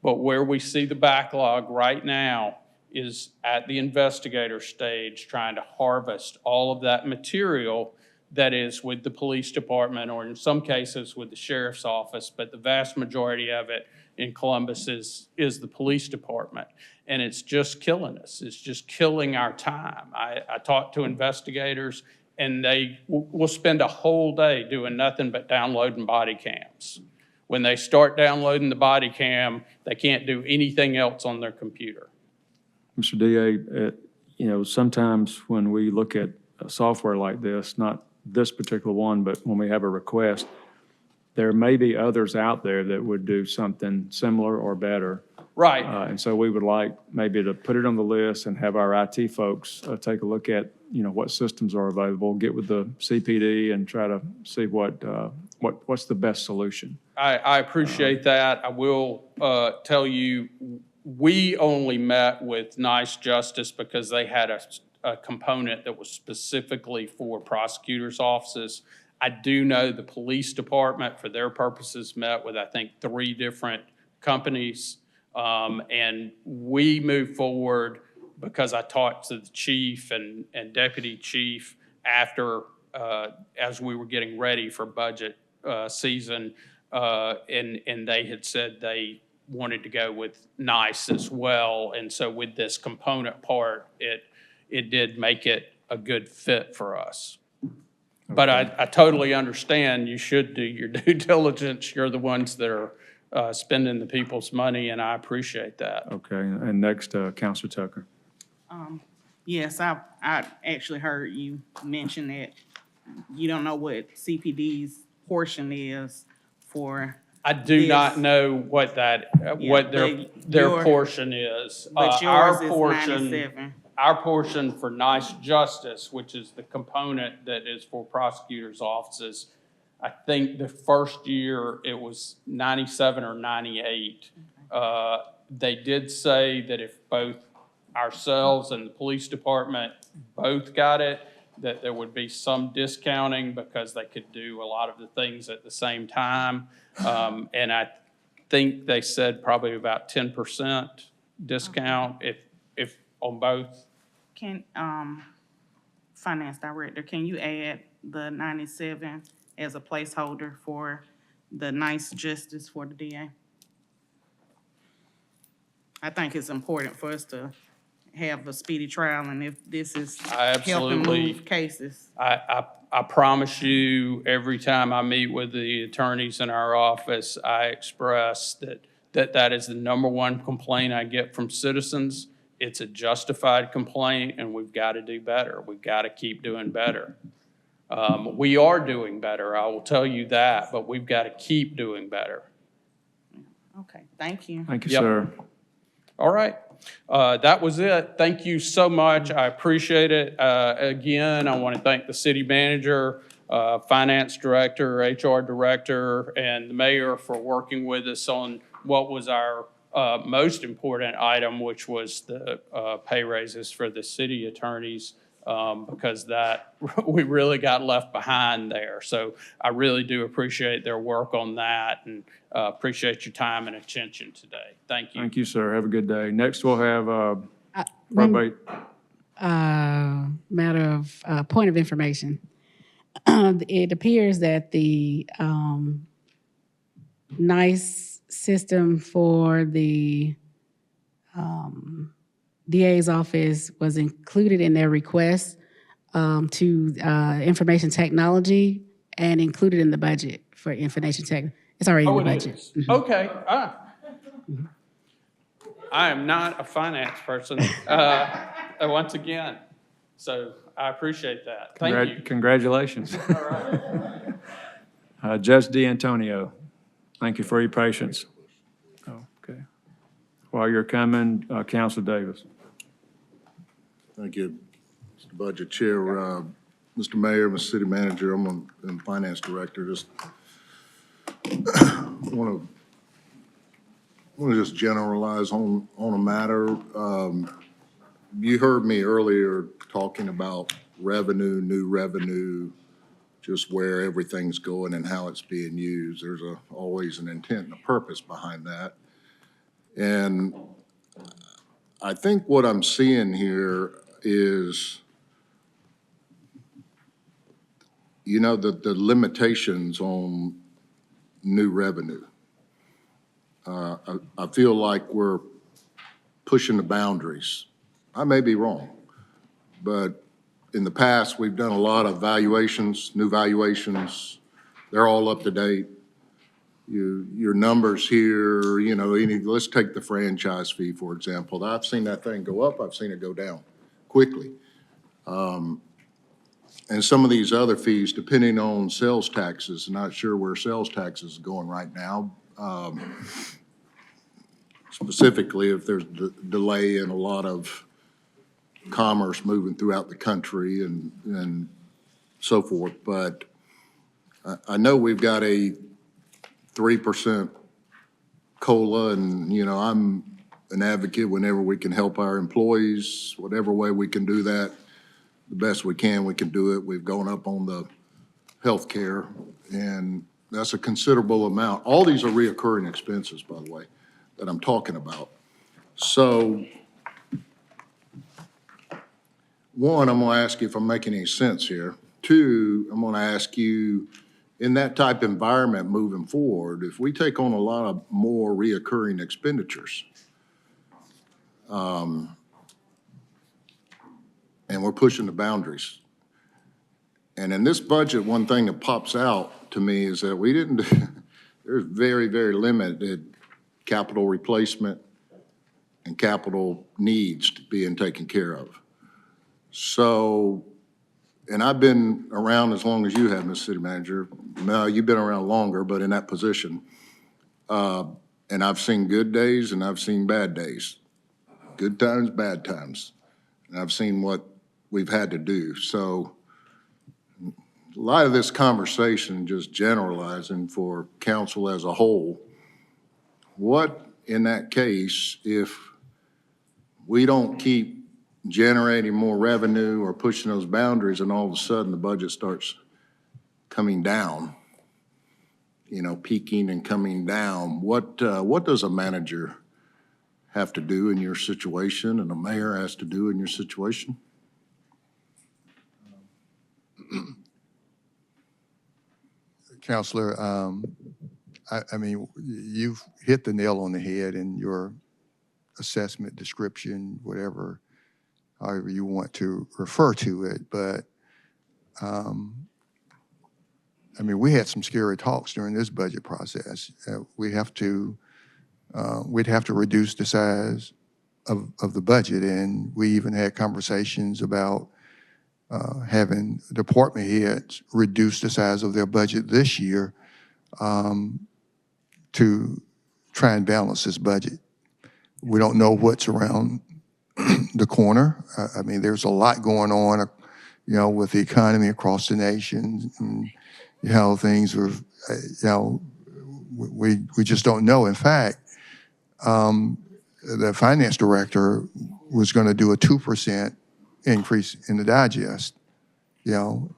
But where we see the backlog right now is at the investigator stage, trying to harvest all of that material that is with the police department, or in some cases with the sheriff's office, but the vast majority of it in Columbus is the police department. And it's just killing us. It's just killing our time. I talk to investigators, and they will spend a whole day doing nothing but downloading body cams. When they start downloading the body cam, they can't do anything else on their computer. Mr. DA, you know, sometimes when we look at software like this, not this particular one, but when we have a request, there may be others out there that would do something similar or better. Right. And so we would like maybe to put it on the list and have our IT folks take a look at, you know, what systems are available, get with the CPD and try to see what's the best solution. I appreciate that. I will tell you, we only met with Nice Justice because they had a component that was specifically for prosecutors' offices. I do know the police department, for their purposes, met with, I think, 3 different companies. And we moved forward because I talked to the chief and deputy chief after, as we were getting ready for budget season, and they had said they wanted to go with Nice as well. And so with this component part, it did make it a good fit for us. But I totally understand you should do your due diligence. You're the ones that are spending the people's money, and I appreciate that. Okay, and next, Counselor Tucker. Yes, I actually heard you mention that you don't know what CPD's portion is for. I do this. not know what that, what their portion is. But yours is 97. Our portion for Nice Justice, which is the component that is for prosecutors' offices, I think the first year it was 97 or 98. They did say that if both ourselves and the police department both got it, that there would be some discounting because they could do a lot of the things at the same time. And I think they said probably about 10% discount if on both. Can, Finance Director, can you add the 97 as a placeholder for the Nice Justice for the DA? I think it's important for us to have a speedy trial, and if this is helping move cases. I promise you, every time I meet with the attorneys in our office, I express that is the number one complaint I get from citizens. It's a justified complaint, and we've got to do better. We've got to keep doing better. We are doing better, I will tell you that, but we've got to keep doing better. Okay, thank you. Thank you, Yep. sir. All right. That was it. Thank you so much. I appreciate it. Again, I want to thank the city manager, finance director, HR director, and the mayor for working with us on what was our most important item, which was the pay raises for the city attorneys, because that we really got left behind there. So I really do appreciate their work on that, and appreciate your time and attention today. Thank you. Thank you, sir. Have a good day. Next, we'll have probate. Matter of point of information. It appears that the NICE system for the DA's office was included in their request to information technology and included in the budget for information tech. It's already in the budget. Is. Okay. I am not a finance person, once again, so I appreciate that. Thank you. Congratulations. Judge D'Antonio, thank you for your patience. Okay. While you're coming, Counselor Davis. Thank you, Mr. Budget Chair. Mr. Mayor, Mr. City Manager, I'm the Finance Director. Just want to just generalize on a matter. You heard me earlier talking about revenue, new revenue just where everything's going and how it's being used. There's always an intent and a purpose behind that. And I think what I'm seeing here is, you know, the limitations on new revenue. I feel like we're pushing the boundaries. I may be wrong, but in the past, we've done a lot of valuations, new valuations. They're all up to date. Your numbers here, you know, let's take the franchise fee, for example. I've seen that thing go up, I've seen it go down quickly. And some of these other fees, depending on sales taxes, not sure where sales taxes is going right now. Specifically, if there's delay in a lot of commerce moving throughout the country and so forth. But I know we've got a 3% COLA, and, you know, I'm an advocate whenever we can help our employees, whatever way we can do that, the best we can do it. We've gone up on the health care, and that's a considerable amount. All these are reoccurring expenses, by the way, that I'm talking about. So, one, I'm gonna ask you if I'm making any sense here. Two, I'm gonna ask you, in that type of environment moving forward, if we take on a lot of more reoccurring expenditures, and we're pushing the boundaries. And in this budget, one thing that pops out to me is that we didn't, there's very, very limited capital replacement and capital needs being taken care of. So, and I've been around as long as you have, Mr. City Manager. No, you've been around longer, but in that position. And I've seen good days and I've seen bad days. Good times, bad times. And I've seen what we've had to do. So a lot of this conversation, just generalizing for council as a whole, what in that case, if we don't keep generating more revenue or pushing those boundaries and all of a sudden the budget starts coming down, you know, peaking and coming down, what does a manager have to do in your situation and a mayor has to do in your situation? Counselor, I mean, you've hit the nail on the head in your assessment, description, whatever, however you want to refer to it. But, I mean, we had some scary talks during this budget process. We'd have to reduce the size of the budget, and we even had conversations about having department heads reduce the size of their budget this year to try and balance this budget. We don't know what's around the corner. I mean, there's a lot going on, you know, with the economy across the nation, and you know, things are, you know, we just don't know. In fact, the finance director was going to do a 2% increase in the digest. You know,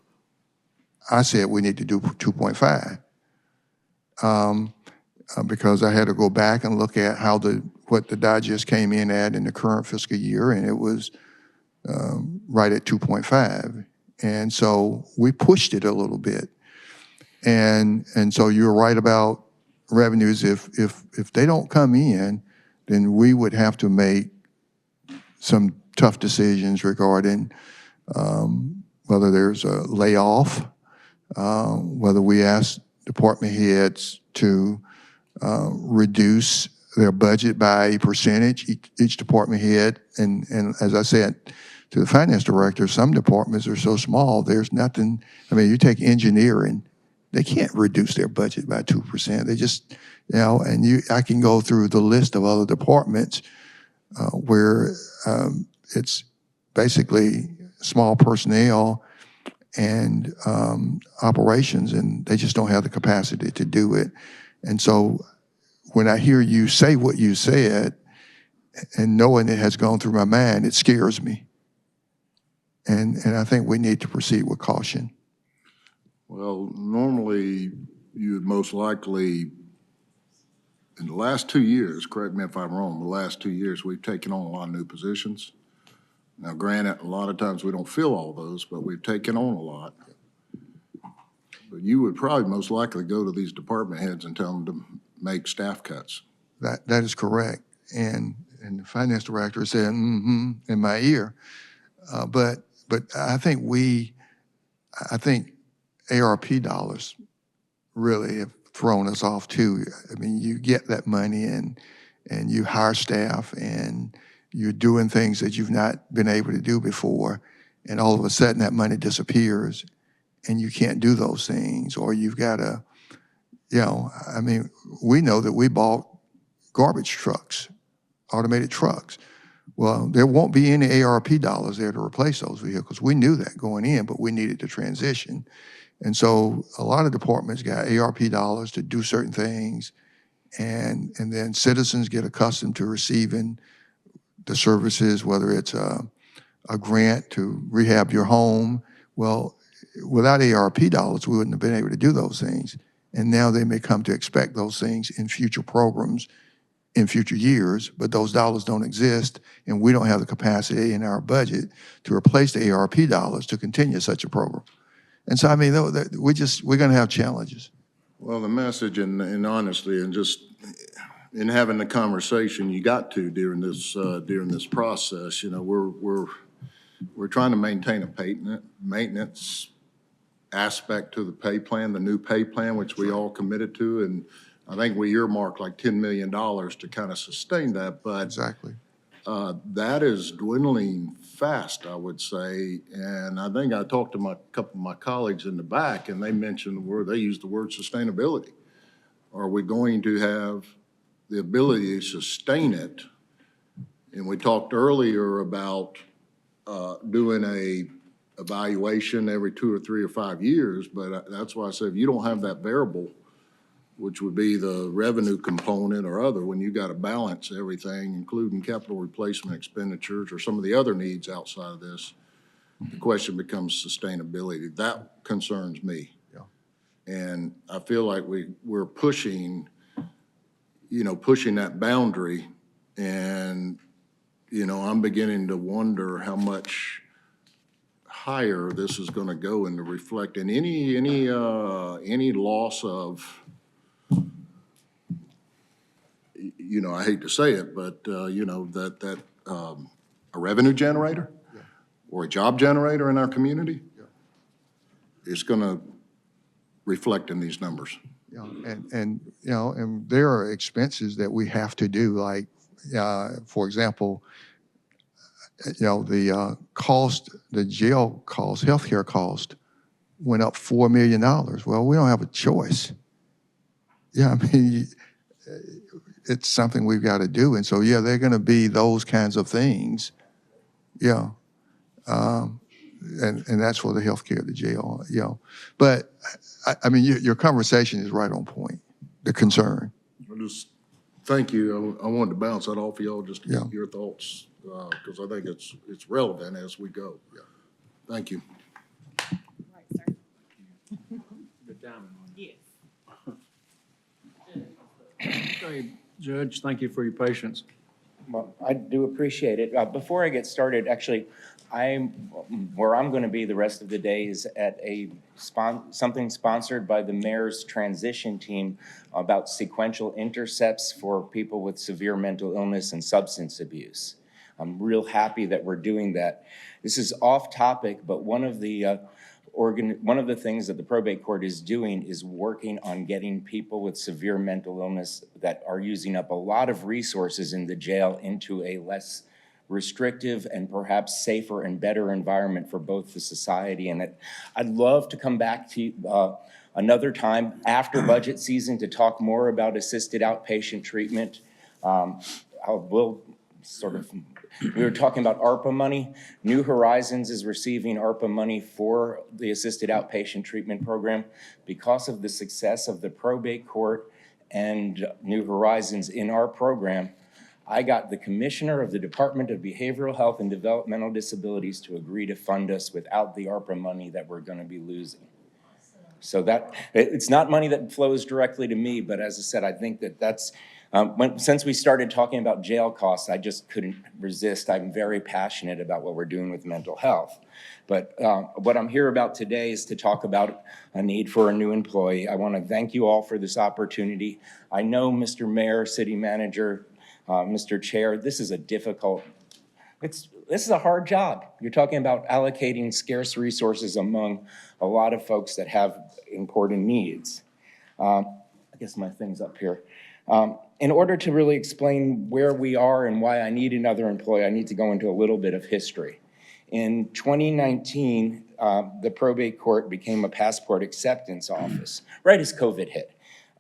I said we need to do 2.5 because I had to go back and look at what the digest came in at in the current fiscal year, and it was right at 2.5. And so we pushed it a little bit. And so you're right about revenues. If they don't come in, then we would have to make some tough decisions regarding whether there's a layoff, whether we ask department heads to reduce their budget by a percentage, each department head. And as I said to the finance director, some departments are so small, there's nothing. I mean, you take engineering, they can't reduce their budget by 2%. They just, you know, and I can go through the list of other departments where it's basically small personnel and operations, and they just don't have the capacity to do it. And so when I hear you say what you said, and knowing it has gone through my mind, it scares me. And I think we need to proceed with caution. Well, normally, you would most likely, in the last 2 years, correct me if I'm wrong, the last 2 years, we've taken on a lot of new positions. Now granted, a lot of times we don't fill all those, but we've taken on a lot. But you would probably most likely go to these department heads and tell them to make staff cuts. That is correct. And the finance director said, mm-hmm, in my ear. But I think ARP dollars really have thrown us off too. I mean, you get that money and you hire staff and you're doing things that you've not been able to do before, and all of a sudden that money disappears and you can't do those things, or you've got to, I mean, we know that we bought garbage trucks, automated trucks. Well, there won't be any ARP dollars there to replace those vehicles. We knew that going in, but we needed to transition. And so a lot of departments got ARP dollars to do certain things, and then citizens get accustomed to receiving the services, whether it's a grant to rehab your home. Well, without ARP dollars, we wouldn't have been able to do those things. And now they may come to expect those things in future programs, in future years, but those dollars don't exist, and we don't have the capacity in our budget to replace the ARP dollars to continue such a program. And so, I mean, we're going to have challenges. Well, the message and honestly, and just in having the conversation you got to during this process, we're trying to maintain a maintenance aspect to the pay plan, the new pay plan, which we all committed to, and I think we earmarked like $10 million to kind of sustain that, but Exactly. that is dwindling fast, I would say. And I think I talked to a couple of my colleagues in the back, and they mentioned they used the word sustainability. Are we going to have the ability to sustain it? And we talked earlier about doing a evaluation every 2 or 3 or 5 years, but that's why I said if you don't have that variable, which would be the revenue component or other, when you got to balance everything, including capital replacement expenditures or some of the other needs outside of this, the question becomes sustainability. That concerns me. Yeah. And I feel like we're pushing that boundary, and, I'm beginning to wonder how much higher this is going to go and to reflect in any loss of, I hate to say it, but, a revenue generator or a job generator in our community is going to reflect in these numbers. And there are expenses that we have to do, like, for example, the jail cost, healthcare cost went up $4 million. Well, we don't have a choice. Yeah, I mean, it's something we've got to do. And so, there are going to be those kinds of things. Yeah. And that's for the healthcare, the jail, But, I mean, your conversation is right on point, the concern. Thank you. I wanted to bounce that off of y'all just to get your thoughts, because I think it's relevant as we go. Yeah. Thank you. Right, sir. Good timing on Yes. it. Okay, Judge, thank you for your patience. Well, I do appreciate it. Before I get started, actually, where I'm going to be the rest of the day is at something sponsored by the mayor's transition team about sequential intercepts for people with severe mental illness and substance abuse. I'm real happy that we're doing that. This is off topic, but one of the things that the probate court is doing is working on getting people with severe mental illness that are using up a lot of resources in the jail into a less restrictive and perhaps safer and better environment for both the society and it. I'd love to come back to you another time after budget season to talk more about assisted outpatient treatment. We were talking about ARPA money. New Horizons is receiving ARPA money for the assisted outpatient treatment program. Because of the success of the probate court and New Horizons in our program, I got the commissioner of the Department of Behavioral Health and Developmental Disabilities to agree to fund us without the ARPA money that we're going to be losing. So it's not money that flows directly to me, but as I said, I think that's, since we started talking about jail costs, I just couldn't resist. I'm very passionate about what we're doing with mental health. But what I'm here about today is to talk about a need for a new employee. I want to thank you all for this opportunity. I know, Mr. Mayor, City Manager, Mr. Chair, this is a difficult, this is a hard job. You're talking about allocating scarce resources among a lot of folks that have important needs. I guess my thing's up here. In order to really explain where we are and why I need another employee, I need to go into a little bit of history. In 2019, the probate court became a passport acceptance office, right as COVID hit.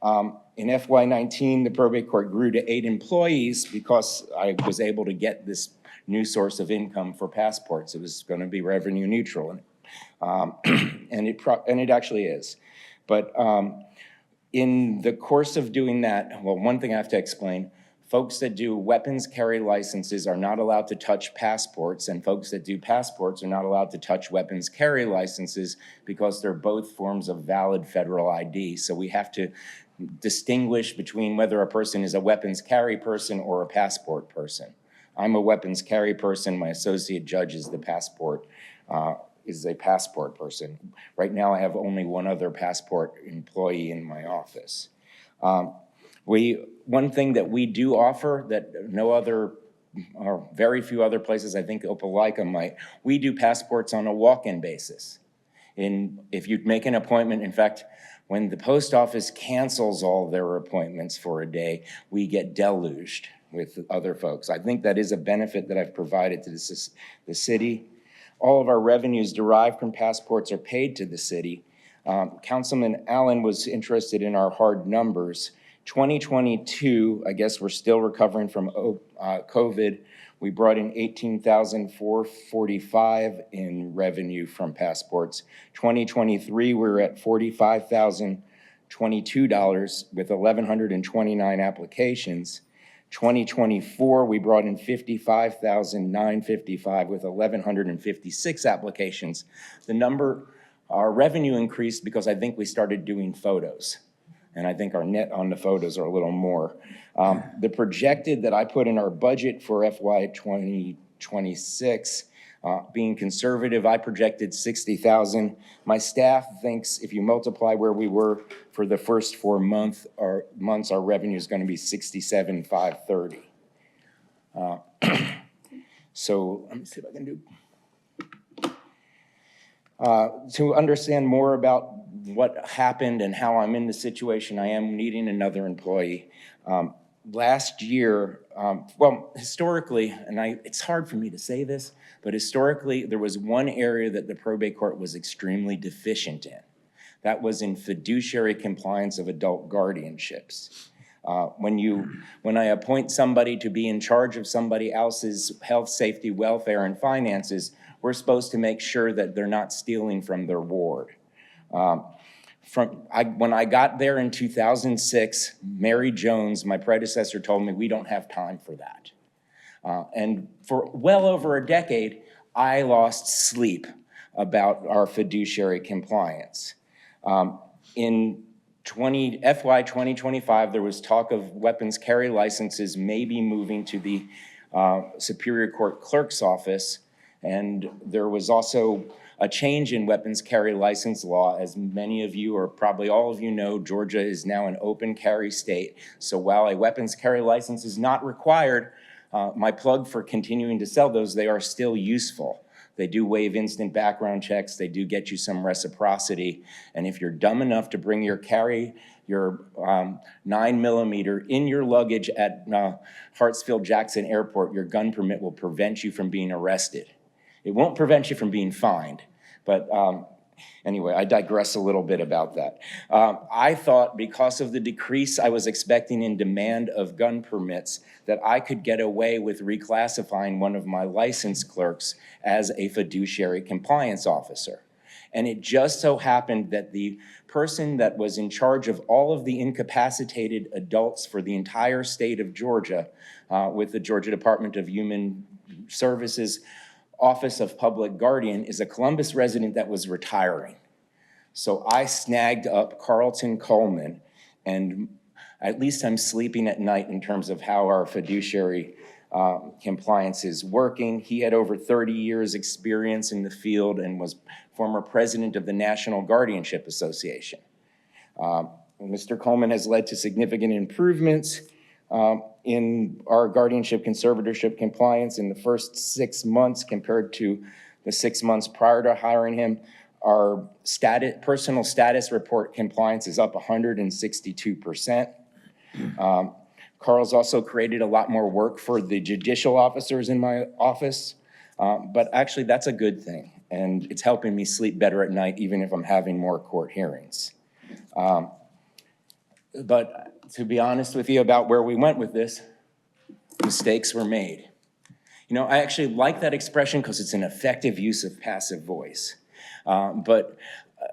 In FY19, the probate court grew to 8 employees because I was able to get this new source of income for passports. It was going to be revenue neutral, and it actually is. But in the course of doing that, well, one thing I have to explain, folks that do weapons carry licenses are not allowed to touch passports, and folks that do passports are not allowed to touch weapons carry licenses because they're both forms of valid federal ID. So we have to distinguish between whether a person is a weapons carry person or a passport person. I'm a weapons carry person. My associate judge is a passport person. Right now, I have only one other passport employee in my office. One thing that we do offer that no other, or very few other places, I think Opelika might, we do passports on a walk-in basis. If you make an appointment, in fact, when the post office cancels all their appointments for a day, we get deluged with other folks. I think that is a benefit that I've provided to the city. All of our revenues derived from passports are paid to the city. Councilman Allen was interested in our hard numbers. 2022, I guess we're still recovering from COVID. We brought in $18,445 in revenue from passports. 2023, we were at $45,022 with 1,129 applications. 2024, we brought in $55,955 with 1,156 applications. Our revenue increased because I think we started doing photos. And I think our net on the photos are a little more. The projected that I put in our budget for FY 2026, being conservative, I projected 60,000. My staff thinks if you multiply where we were for the first 4 months, our revenue is going to be 67,530. So let me see if I can do. To understand more about what happened and how I'm in the situation I am needing another employee. Last year, well, historically, and it's hard for me to say this, but historically, there was one area that the probate court was extremely deficient in. That was in fiduciary compliance of adult guardianships. When I appoint somebody to be in charge of somebody else's health, safety, welfare, and finances, we're supposed to make sure that they're not stealing from their ward. When I got there in 2006, Mary Jones, my predecessor, told me we don't have time for that. And for well over a decade, I lost sleep about our fiduciary compliance. In FY 2025, there was talk of weapons carry licenses maybe moving to the Superior Court Clerk's office, and there was also a change in weapons carry license law. As many of you, or probably all of you know, Georgia is now an open carry state. So while a weapons carry license is not required, my plug for continuing to sell those, they are still useful. They do waive instant background checks. They do get you some reciprocity. And if you're dumb enough to bring your 9mm in your luggage at Hartsfield-Jackson Airport, your gun permit will prevent you from being arrested. It won't prevent you from being fined, but anyway, I digress a little bit about that. I thought because of the decrease I was expecting in demand of gun permits that I could get away with reclassifying one of my license clerks as a fiduciary compliance officer. And it just so happened that the person that was in charge of all of the incapacitated adults for the entire state of Georgia with the Georgia Department of Human Services Office of Public Guardian is a Columbus resident that was retiring. So I snagged up Carlton Coleman, and at least I'm sleeping at night in terms of how our fiduciary compliance is working. He had over 30 years' experience in the field and was former president of the National Guardianship Association. Mr. Coleman has led to significant improvements in our guardianship conservatorship compliance in the first 6 months compared to the 6 months prior to hiring him. Our personal status report compliance is up 162%. Carl's also created a lot more work for the judicial officers in my office, but actually that's a good thing, and it's helping me sleep better at night even if I'm having more court hearings. But to be honest with you about where we went with this, mistakes were made. You know, I actually like that expression because it's an effective use of passive voice. But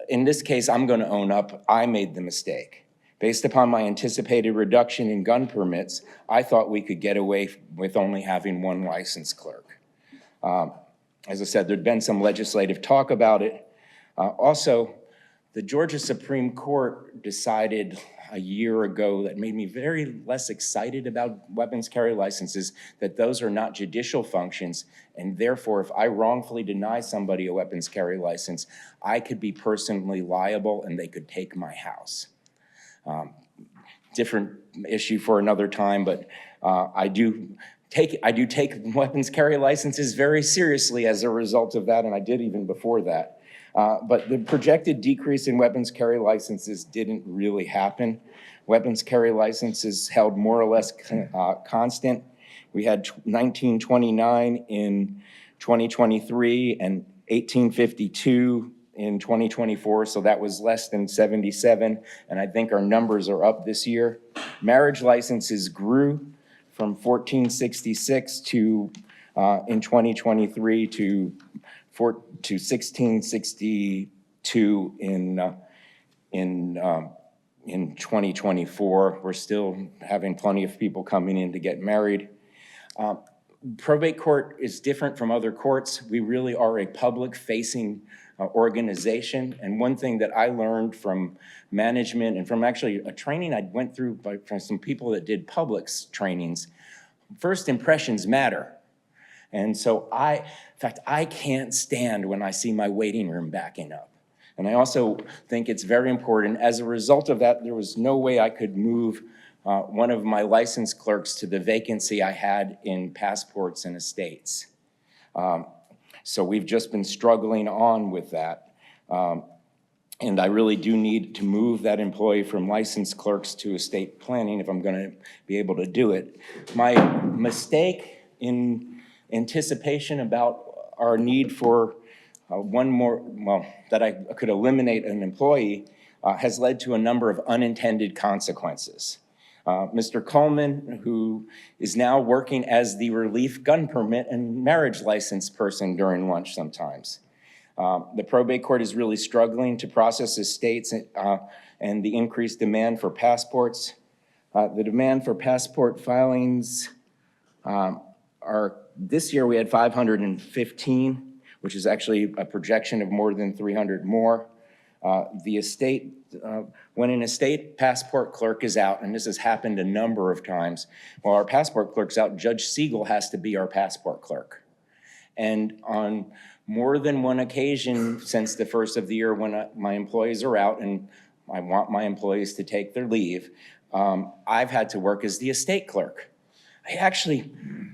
in this case, I'm going to own up, I made the mistake. Based upon my anticipated reduction in gun permits, I thought we could get away with only having one licensed clerk. As I said, there'd been some legislative talk about it. Also, the Georgia Supreme Court decided a year ago that made me very less excited about weapons carry licenses, that those are not judicial functions, and therefore if I wrongfully deny somebody a weapons carry license, I could be personally liable and they could take my house. Different issue for another time, but I do take weapons carry licenses very seriously as a result of that, and I did even before that. But the projected decrease in weapons carry licenses didn't really happen. Weapons carry licenses held more or less constant. We had 1929 in 2023 and 1852 in 2024, so that was less than 77, and I think our numbers are up this year. Marriage licenses grew from 1466 to in 2023 to 1662 in 2024. We're still having plenty of people coming in to get married. Probate court is different from other courts. We really are a public-facing organization. And one thing that I learned from management and from actually a training I went through from some people that did publics trainings, first impressions matter. And so in fact, I can't stand when I see my waiting room backing up. And I also think it's very important. As a result of that, there was no way I could move one of my license clerks to the vacancy I had in passports and estates. So we've just been struggling on with that. And I really do need to move that employee from licensed clerks to estate planning if I'm going to be able to do it. My mistake in anticipation about our need for that I could eliminate an employee has led to a number of unintended consequences. Mr. Coleman, who is now working as the relief gun permit and marriage license person during lunch sometimes. The probate court is really struggling to process estates and the increased demand for passports. The demand for passport filings this year we had 515, which is actually a projection of more than 300 more. When an estate passport clerk is out, and this has happened a number of times, while our passport clerk's out, Judge Siegel has to be our passport clerk. And on more than one occasion since the first of the year when my employees are out and I want my employees to take their leave, I've had to work as the estate clerk. I actually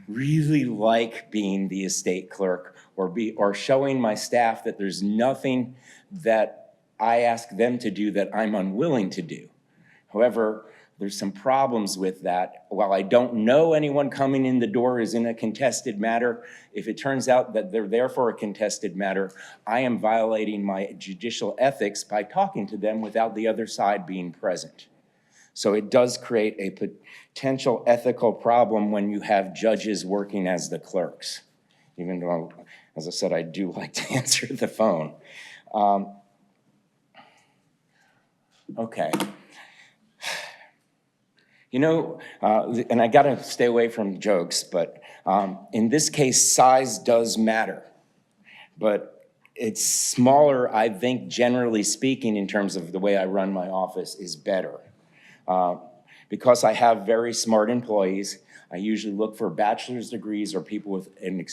really like being the estate clerk or showing my staff that there's nothing that I ask them to do that I'm unwilling to do. However, there's some problems with that. While I don't know anyone coming in the door is in a contested matter, if it turns out that they're there for a contested matter, I am violating my judicial ethics by talking to them without the other side being present. So it does create a potential ethical problem when you have judges working as the clerks, even though, as I said, I do like to answer the phone. Okay. You know, and I gotta stay away from jokes, but in this case, size does matter. But it's smaller, I think generally speaking, in terms of the way I run my office, is better. Because I have very smart employees, I usually look for bachelor's degrees or people with a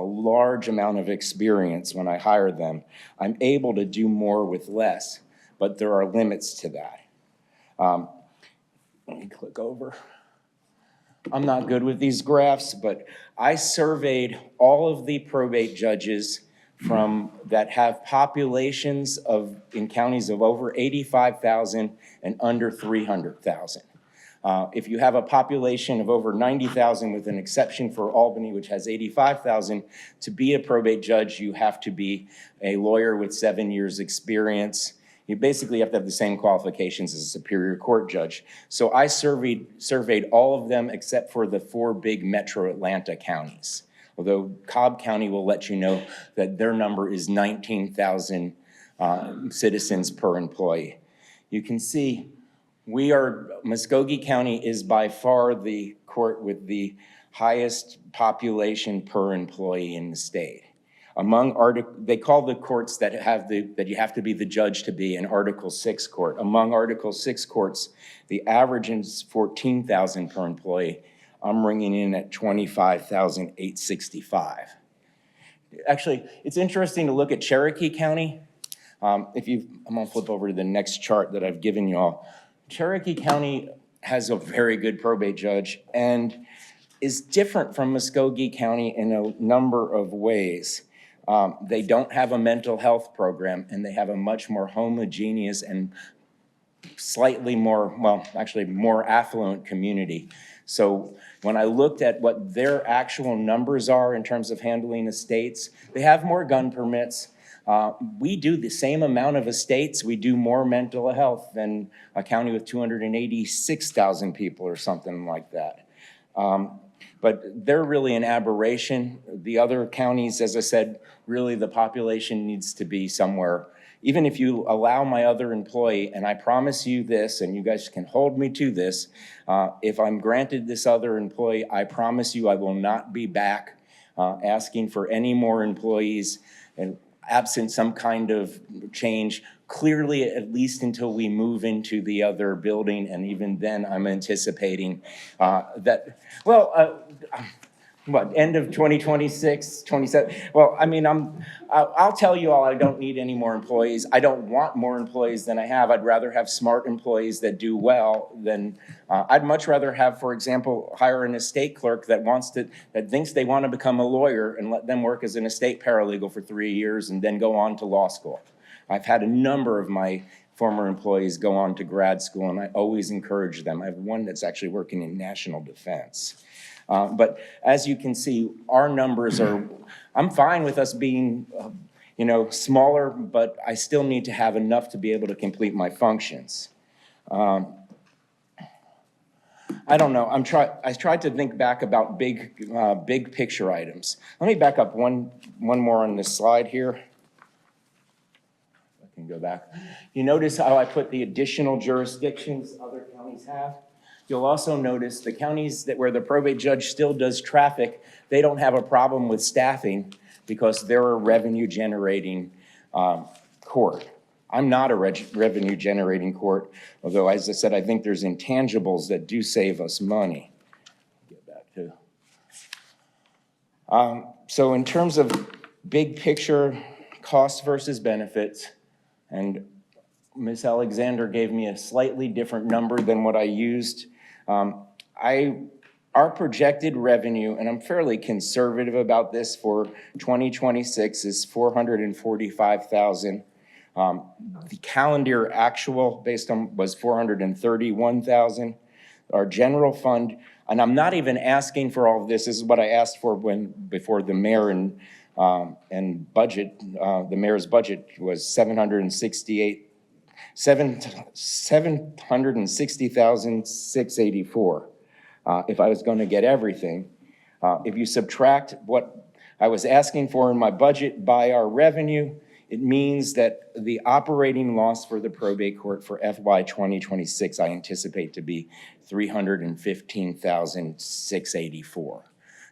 large amount of experience when I hire them. I'm able to do more with less, but there are limits to that. Let me click over. I'm not good with these graphs, but I surveyed all of the probate judges that have populations in counties of over 85,000 and under 300,000. If you have a population of over 90,000, with an exception for Albany, which has 85,000, to be a probate judge, you have to be a lawyer with 7 years' experience. You basically have to have the same qualifications as a Superior Court judge. So I surveyed all of them except for the 4 big metro Atlanta counties. Although Cobb County will let you know that their number is 19,000 citizens per employee. You can see Muskogee County is by far the court with the highest population per employee in the state. They call the courts that you have to be the judge to be an Article 6 court. Among Article 6 courts, the average is 14,000 per employee. I'm ringing in at 25,865. Actually, it's interesting to look at Cherokee County. I'm gonna flip over to the next chart that I've given you all. Cherokee County has a very good probate judge and is different from Muskogee County in a number of ways. They don't have a mental health program, and they have a much more homogeneous and slightly more, more affluent community. So when I looked at what their actual numbers are in terms of handling estates, they have more gun permits. We do the same amount of estates. We do more mental health than a county with 286,000 people or something like that. But they're really an aberration. The other counties, as I said, really the population needs to be somewhere. Even if you allow my other employee, and I promise you this, and you guys can hold me to this, if I'm granted this other employee, I promise you I will not be back asking for any more employees, and absent some kind of change, clearly at least until we move into the other building, and even then I'm anticipating that, end of 2026, 27? Well, I mean, I'll tell you all, I don't need any more employees. I don't want more employees than I have. I'd rather have smart employees that do well than, I'd much rather have, for example, hire an estate clerk that thinks they want to become a lawyer and let them work as an estate paralegal for 3 years and then go on to law school. I've had a number of my former employees go on to grad school, and I always encourage them. I have one that's actually working in national defense. But as you can see, our numbers I'm fine with us being, smaller, but I still need to have enough to be able to complete my functions. I don't know, I tried to think back about big picture items. Let me back up one more on this slide here. I can go back. You notice how I put the additional jurisdictions other counties have? You'll also notice the counties where the probate judge still does traffic, they don't have a problem with staffing because they're a revenue-generating court. I'm not a revenue-generating court, although, as I said, I think there's intangibles that do save us money. Get back to. So in terms of big picture, costs versus benefits, and Ms. Alexander gave me a slightly different number than what I used. Our projected revenue, and I'm fairly conservative about this, for 2026 is $445,000. The calendar actual was $431,000. Our general fund, and I'm not even asking for all of this. This is what I asked for before the mayor and budget. The mayor's budget was $760,684. If I was going to get everything. If you subtract what I was asking for in my budget by our revenue, it means that the operating loss for the probate court for FY 2026, I anticipate to be $315,684.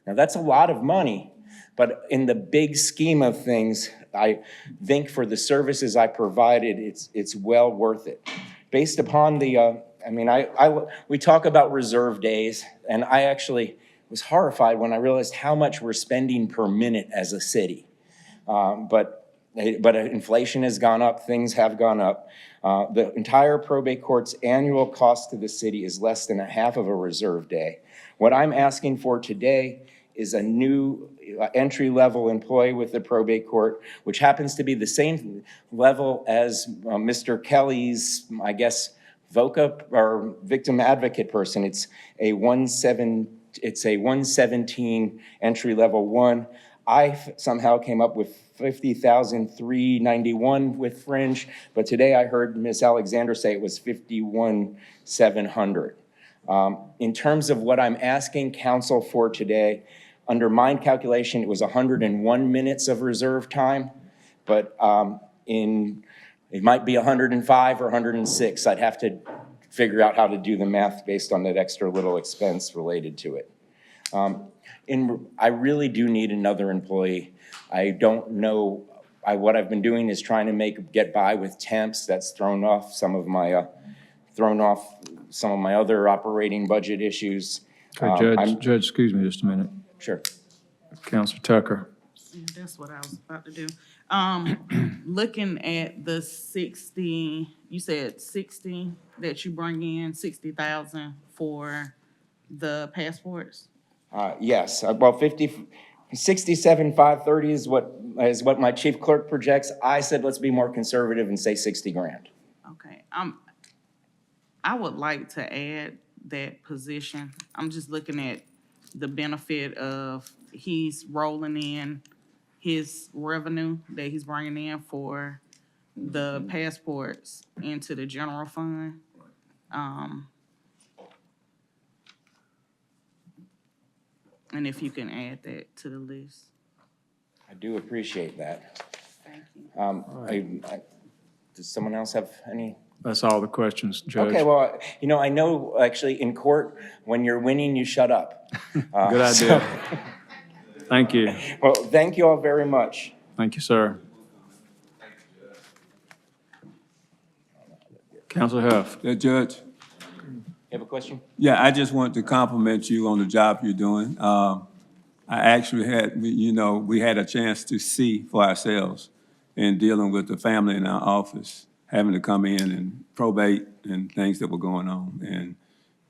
Now that's a lot of money, But in the big scheme of things, I think for the services I provided, it's well worth it. Based upon the, we talk about reserve days, and I actually was horrified when I realized how much we're spending per minute as a city. But inflation has gone up, things have gone up. The entire probate court's annual cost to the city is less than a half of a reserve day. What I'm asking for today is a new entry-level employee with the probate court, which happens to be the same level as Mr. Kelly's, I guess, VOCA or victim advocate person. It's a 117 entry level 1. I somehow came up with 50,391 with fringe, but today I heard Ms. Alexander say it was 51,700. In terms of what I'm asking council for today, under my calculation, it was 101 minutes of reserve time, but it might be 105 or 106. I'd have to figure out how to do the math based on that extra little expense related to it. I really do need another employee. I don't know, what I've been doing is trying to get by with temps. That's thrown off some of my other operating budget issues. Okay, Judge, excuse me just a minute. Sure. Counselor Tucker. Yeah, that's what I was about to do. Looking at the 60, you said 60 that you bring in, 60,000 for the passports? Yes, well, 67,530 is what my chief clerk projects. I said, let's be more conservative and say 60 grand. Okay, I would like to add that position. I'm just looking at the benefit of he's rolling in his revenue that he's bringing in for the passports into the general fund. And if you can add that to the list. I do appreciate that. Thank you. Does someone else have any? That's all the questions, Judge. Okay, well, I know actually in court, when you're winning, you shut up. Good idea. Thank you. Well, thank you all very much. Thank you, sir. Counselor Huff. Judge? You have a question? Yeah, I just want to compliment you on the job you're doing. I actually we had a chance to see for ourselves in dealing with the family in our office, having to come in and probate and things that were going on. And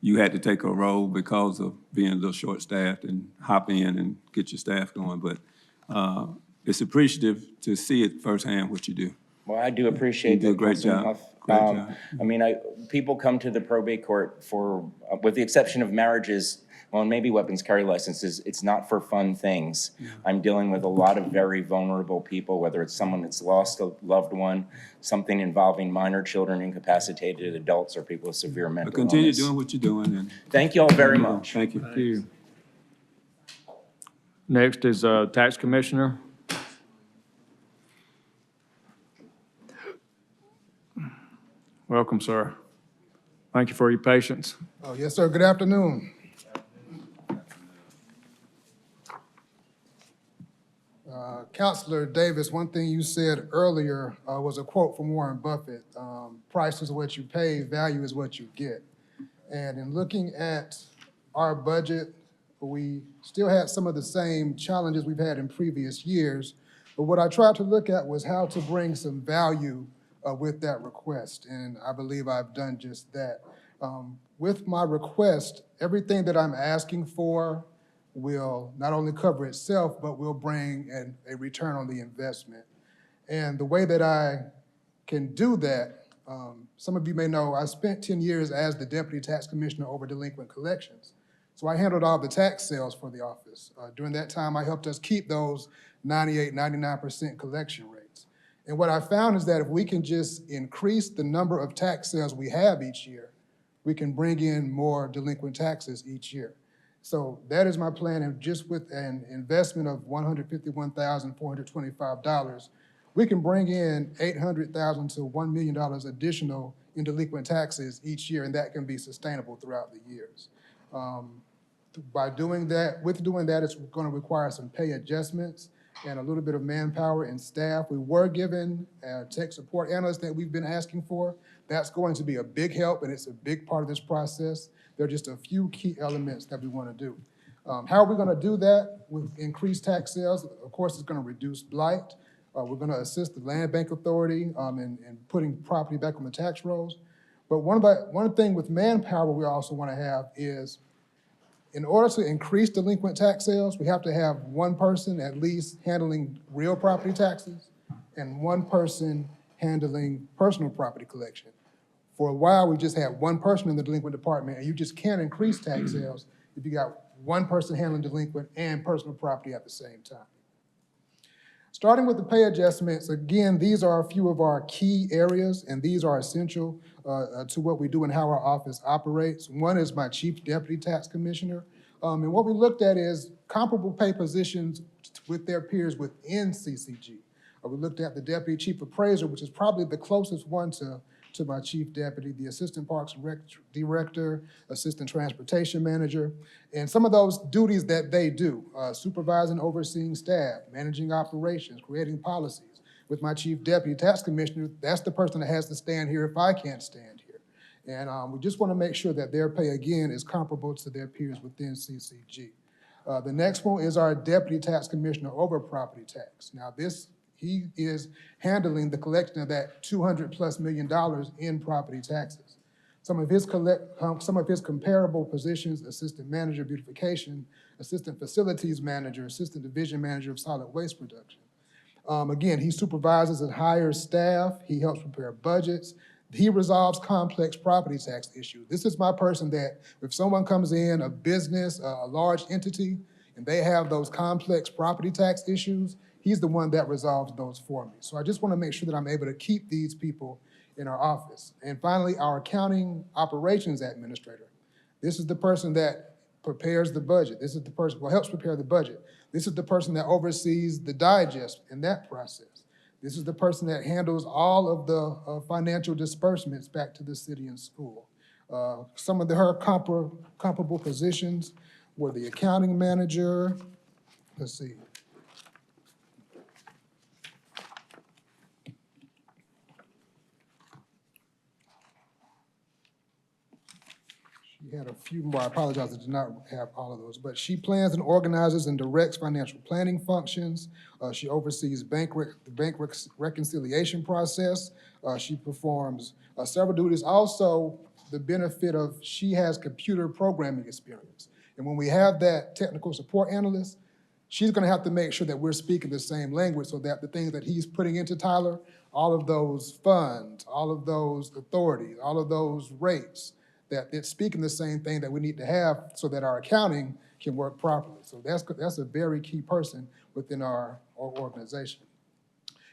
you had to take a role because of being a little short-staffed and hop in and get your staff going. But it's appreciative to see it firsthand what you do. Well, I do appreciate that. You do a great job. Great job. People come to the probate court for, with the exception of marriages, well, maybe weapons carry licenses, it's not for fun things. Yeah. I'm dealing with a lot of very vulnerable people, whether it's someone that's lost a loved one, something involving minor children, incapacitated adults, or people with severe mental illness. Continue doing what you're doing. And thank you all very much. Thank you. Thank you. Next is Tax Commissioner. Welcome, sir. Thank you for your patience. Oh, yes, sir. Good afternoon. Counselor Davis, one thing you said earlier was a quote from Warren Buffett. Price is what you pay, value is what you get. And in looking at our budget, we still had some of the same challenges we've had in previous years. But what I tried to look at was how to bring some value with that request, and I believe I've done just that. With my request, everything that I'm asking for will not only cover itself, but will bring a return on the investment. And the way that I can do that, some of you may know, I spent 10 years as the Deputy Tax Commissioner over delinquent collections. So I handled all the tax sales for the office. During that time, I helped us keep those 98, 99% collection rates. And what I found is that if we can just increase the number of tax sales we have each year, we can bring in more delinquent taxes each year. So that is my plan, and just with an investment of $151,425, we can bring in $800,000 to $1 million additional in delinquent taxes each year, and that can be sustainable throughout the years. By doing that, it's going to require some pay adjustments and a little bit of manpower and staff. We were given a tech support analyst that we've been asking for. That's going to be a big help, and it's a big part of this process. There are just a few key elements that we want to do. How are we going to do that? With increased tax sales, of course, it's going to reduce blight. We're going to assist the Land Bank Authority in putting property back on the tax rolls. But one thing with manpower we also want to have is, in order to increase delinquent tax sales, we have to have one person at least handling real property taxes and one person handling personal property collection. For a while, we just had one person in the delinquent department, and you just can't increase tax sales if you got one person handling delinquent and personal property at the same time. Starting with the pay adjustments, again, these are a few of our key areas, and these are essential to what we do and how our office operates. One is my Chief Deputy Tax Commissioner. And what we looked at is comparable pay positions with their peers within CCG. We looked at the Deputy Chief Appraiser, which is probably the closest one to my Chief Deputy, the Assistant Parks and Rec Director, Assistant Transportation Manager, and some of those duties that they do, supervising, overseeing staff, managing operations, creating policies. With my Chief Deputy Tax Commissioner, that's the person that has to stand here if I can't stand here. And we just want to make sure that their pay, again, is comparable to their peers within CCG. The next one is our Deputy Tax Commissioner over property tax. Now, he is handling the collection of that $200+ million in property taxes. Some of his comparable positions: Assistant Manager Beautification, Assistant Facilities Manager, Assistant Division Manager of Solid Waste Production. Again, he supervises and hires staff. He helps prepare budgets. He resolves complex property tax issues. This is my person that if someone comes in, a business, a large entity, and they have those complex property tax issues, he's the one that resolves those for me. So I just want to make sure that I'm able to keep these people in our office. And finally, our Accounting Operations Administrator. This is the person that prepares the budget. This is the person who helps prepare the budget. This is the person that oversees the digest in that process. This is the person that handles all of the financial disbursements back to the city and school. Some of her comparable positions were the accounting manager. Let's see. She had a few more. I apologize, I did not have all of those. But she plans and organizes and directs financial planning functions. She oversees the bank reconciliation process. She performs several duties. Also, the benefit of she has computer programming experience. And when we have that technical support analyst, she's going to have to make sure that we're speaking the same language so that the things that he's putting into Tyler, all of those funds, all of those authorities, all of those rates, that it's speaking the same thing that we need to have so that our accounting can work properly. So that's a very key person within our organization.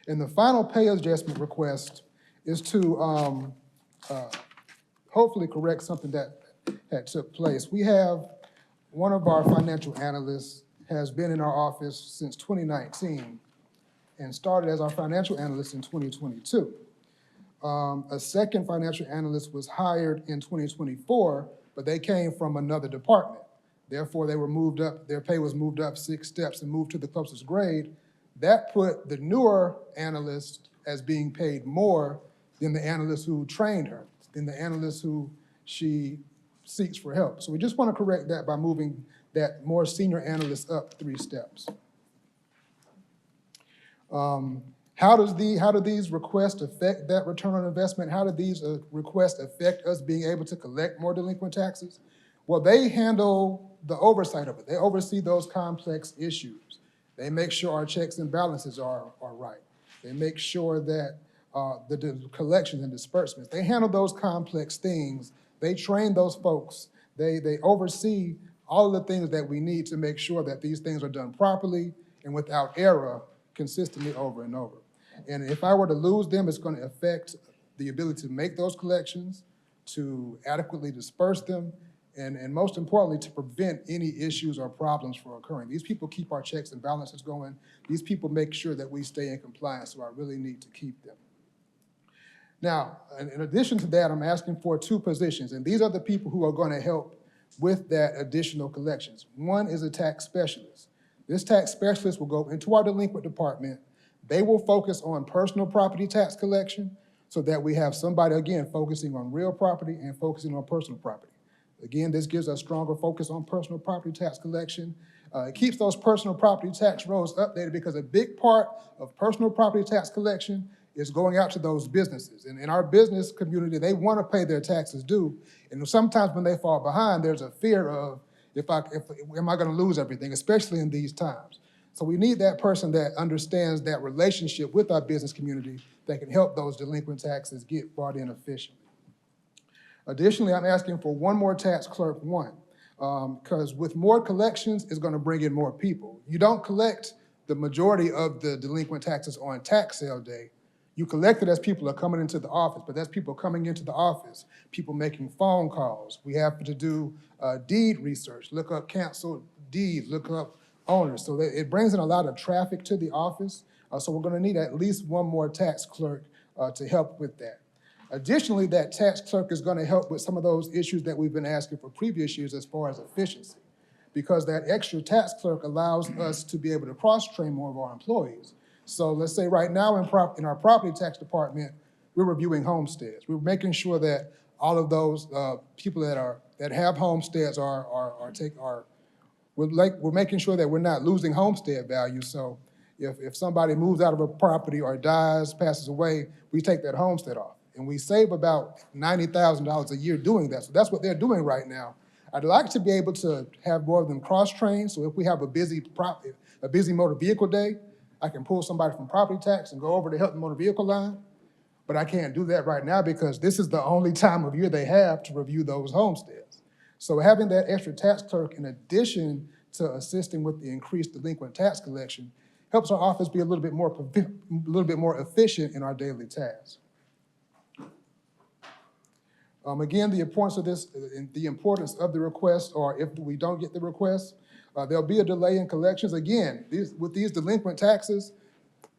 And the final pay adjustment request is to hopefully correct something that took place. We have one of our financial analysts has been in our office since 2019 and started as our financial analyst in 2022. A second financial analyst was hired in 2024, but they came from another department. Therefore, they were moved up, their pay was moved up 6 steps and moved to the closest grade. That put the newer analyst as being paid more than the analyst who trained her, than the analyst who she seeks for help. So we just want to correct that by moving that more senior analyst up 3 steps. How do these requests affect that return on investment? How do these requests affect us being able to collect more delinquent taxes? Well, they handle the oversight of it. They oversee those complex issues. They make sure our checks and balances are right. They make sure that the collections and disbursements, they handle those complex things. They train those folks. They oversee all of the things that we need to make sure that these things are done properly and without error consistently over and over. And if I were to lose them, it's going to affect the ability to make those collections, to adequately disperse them, and most importantly, to prevent any issues or problems from occurring. These people keep our checks and balances going. These people make sure that we stay in compliance, so I really need to keep them. Now, in addition to that, I'm asking for 2 positions, and these are the people who are going to help with that additional collections. One is a tax specialist. This tax specialist will go into our delinquent department. They will focus on personal property tax collection so that we have somebody, again, focusing on real property and focusing on personal property. Again, this gives us stronger focus on personal property tax collection. It keeps those personal property tax rolls updated because a big part of personal property tax collection is going out to those businesses. And in our business community, they want to pay their taxes due. And sometimes when they fall behind, there's a fear of, am I going to lose everything, especially in these times? So we need that person that understands that relationship with our business community that can help those delinquent taxes get brought in efficiently. Additionally, I'm asking for one more tax clerk one, because with more collections, it's going to bring in more people. You don't collect the majority of the delinquent taxes on tax sale day. You collect it as people are coming into the office, but that's people coming into the office, people making phone calls. We have to do deed research, look up canceled deeds, look up owners. So it brings in a lot of traffic to the office. So we're going to need at least one more tax clerk to help with that. Additionally, that tax clerk is going to help with some of those issues that we've been asking for previous years as far as efficiency, because that extra tax clerk allows us to be able to cross-train more of our employees. So let's say right now in our property tax department, we're reviewing homesteads. We're making sure that all of those people that have homesteads we're making sure that we're not losing homestead value. So if somebody moves out of a property or dies, passes away, we take that homestead off. And we save about $90,000 a year doing that. So that's what they're doing right now. I'd like to be able to have more of them cross-trained. So if we have a busy motor vehicle day, I can pull somebody from property tax and go over to help the motor vehicle line. But I can't do that right now because this is the only time of year they have to review those homesteads. So having that extra tax clerk in addition to assisting with the increased delinquent tax collection helps our office be a little bit more efficient in our daily tasks. Again, the importance of the request, or if we don't get the request, there'll be a delay in collections. Again, with these delinquent taxes,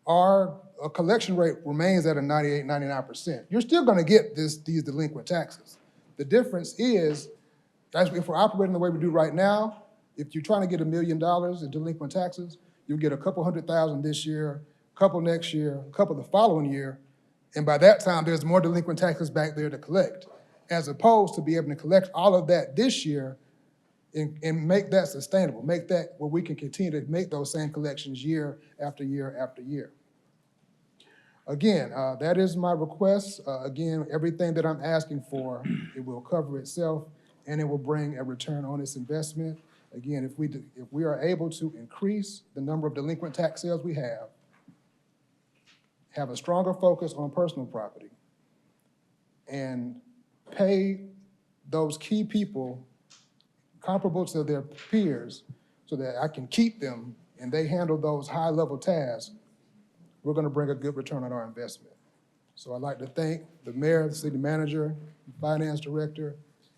our collection rate remains at a 98, 99%. You're still going to get these delinquent taxes. The difference is, if we're operating the way we do right now, if you're trying to get $1 million in delinquent taxes, you'll get a couple $100,000 this year, a couple next year, a couple the following year, and by that time, there's more delinquent taxes back there to collect, as opposed to be able to collect all of that this year and make that sustainable, make that where we can continue to make those same collections year after year after year. Again, that is my request. Again, everything that I'm asking for, it will cover itself and it will bring a return on its investment. Again, if we are able to increase the number of delinquent tax sales we have a stronger focus on personal property, and pay those key people comparable to their peers so that I can keep them and they handle those high-level tasks, we're going to bring a good return on our investment. So I'd like to thank the mayor, the city manager, the finance director,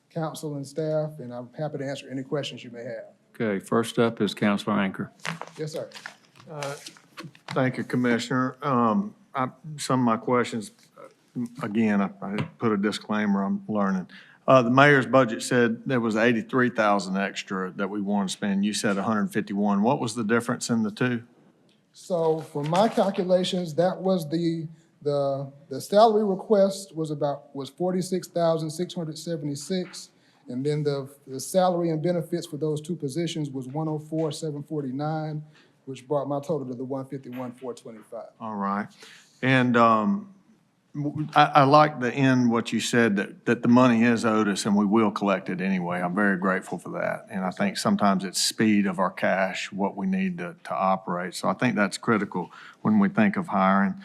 council and staff, and I'm happy to answer any questions you may have. Okay, first up is Councilor Anchor. Yes, sir. Thank you, Commissioner. Some of my questions, again, I put a disclaimer, I'm learning. The mayor's budget said there was 83,000 extra that we want to spend. You said 151. What was the difference in the two? So for my calculations, that was the salary request was 46,676, and then the salary and benefits for those two positions was 104,749, which brought my total to the 151,425. All right. And I like the end, what you said, that the money is owed us and we will collect it anyway. I'm very grateful for that. And I think sometimes it's speed of our cash, what we need to operate. So I think that's critical when we think of hiring.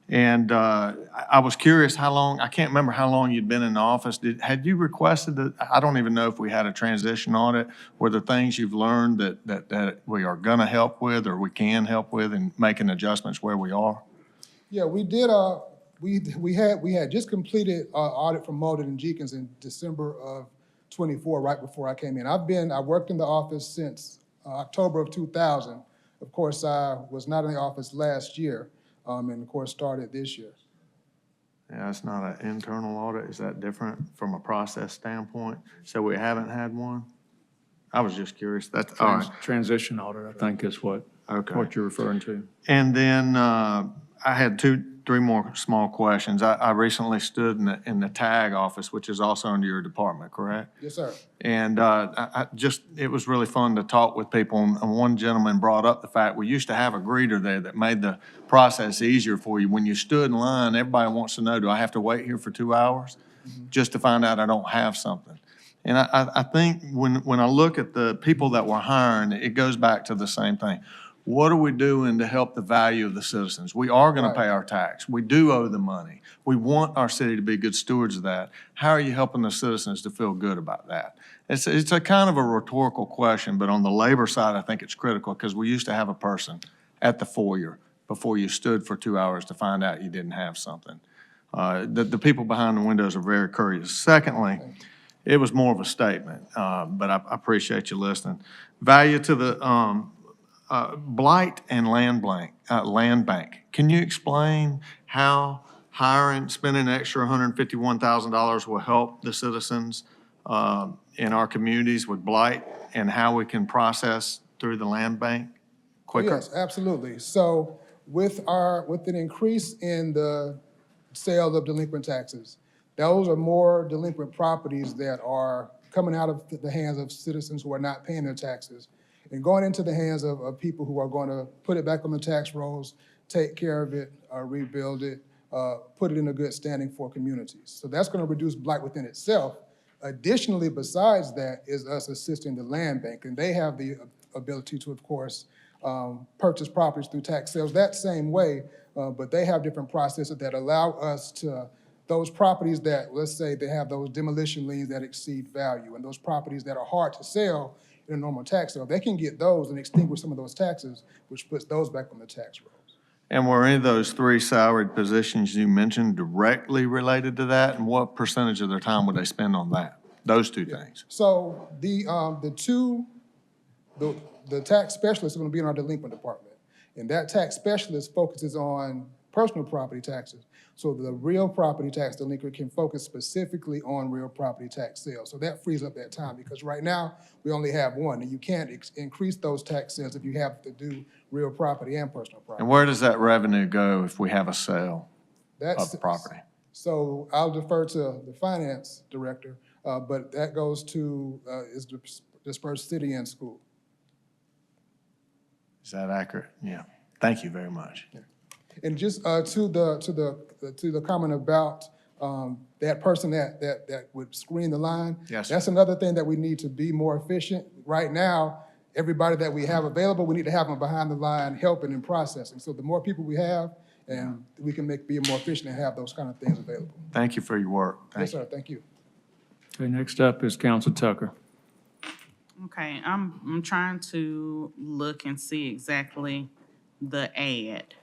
And I was curious how long, I can't remember how long you'd been in the office. Had you requested I don't even know if we had a transition audit. Were there things you've learned that we are going to help with or we can help with in making adjustments where we are? Yeah, we did. We had just completed audit from Mulden & Jenkins in December of 24, right before I came in. I worked in the office since October of 2000. Of course, I was not in the office last year, and of course started this year. Yeah, it's not an internal audit. Is that different from a process standpoint? So we haven't had one? I was just curious. That's, all right. Transition audit, I think is what you're referring to. And then I had three more small questions. I recently stood in the tag office, which is also under your department, correct? Yes, sir. And it was really fun to talk with people. And one gentleman brought up the fact, we used to have a greeter there that made the process easier for you. When you stood in line, everybody wants to know, do I have to wait here for 2 hours just to find out I don't have something? And I think when I look at the people that we're hiring, it goes back to the same thing. What are we doing to help the value of the citizens? We are going to pay our tax. We do owe the money. We want our city to be good stewards of that. How are you helping the citizens to feel good about that? It's a kind of a rhetorical question, but on the labor side, I think it's critical because we used to have a person at the foyer before you stood for 2 hours to find out you didn't have something. The people behind the windows are very courteous. Secondly, it was more of a statement, but I appreciate you listening. Value to the blight and land bank. Can you explain how spending an extra $151,000 will help the citizens in our communities with blight and how we can process through the land bank quicker? Yes, absolutely. So with an increase in the sale of delinquent taxes, those are more delinquent properties that are coming out of the hands of citizens who are not paying their taxes and going into the hands of people who are going to put it back on the tax rolls, take care of it, rebuild it, put it in a good standing for communities. So that's going to reduce blight within itself. Additionally, besides that, is us assisting the land bank, and they have the ability to, of course, purchase properties through tax sales that same way, but they have different processes that allow us to, those properties that, let's say, they have those demolition liens that exceed value, and those properties that are hard to sell in a normal tax sale, they can get those and extinguish some of those taxes, which puts those back on the tax rolls. And were any of those three salaried positions you mentioned directly related to that? And what percentage of their time would they spend on that? Those two things. So the tax specialist is going to be in our delinquent department. And that tax specialist focuses on personal property taxes. So the real property tax delinquent can focus specifically on real property tax sales. So that frees up that time because right now we only have one and you can't increase those tax sales if you have to do real property and personal property. And where does that revenue go if we have a sale of the property? So I'll defer to the finance director, but that goes to, is dispersed city and school. Is that accurate? Yeah. Thank you very much. Yeah. And just to the comment about that person that would screen the line. Yes, that's another thing that we need to be more efficient. Right now, everybody that we have available, we need to have them behind the line helping and processing. So the more people we have, and we can be more efficient and have those kind of things available. Thank you for your work. Yes, sir. Thank you. Okay, next up is Council Tucker. Okay, I'm trying to look and see exactly the ad.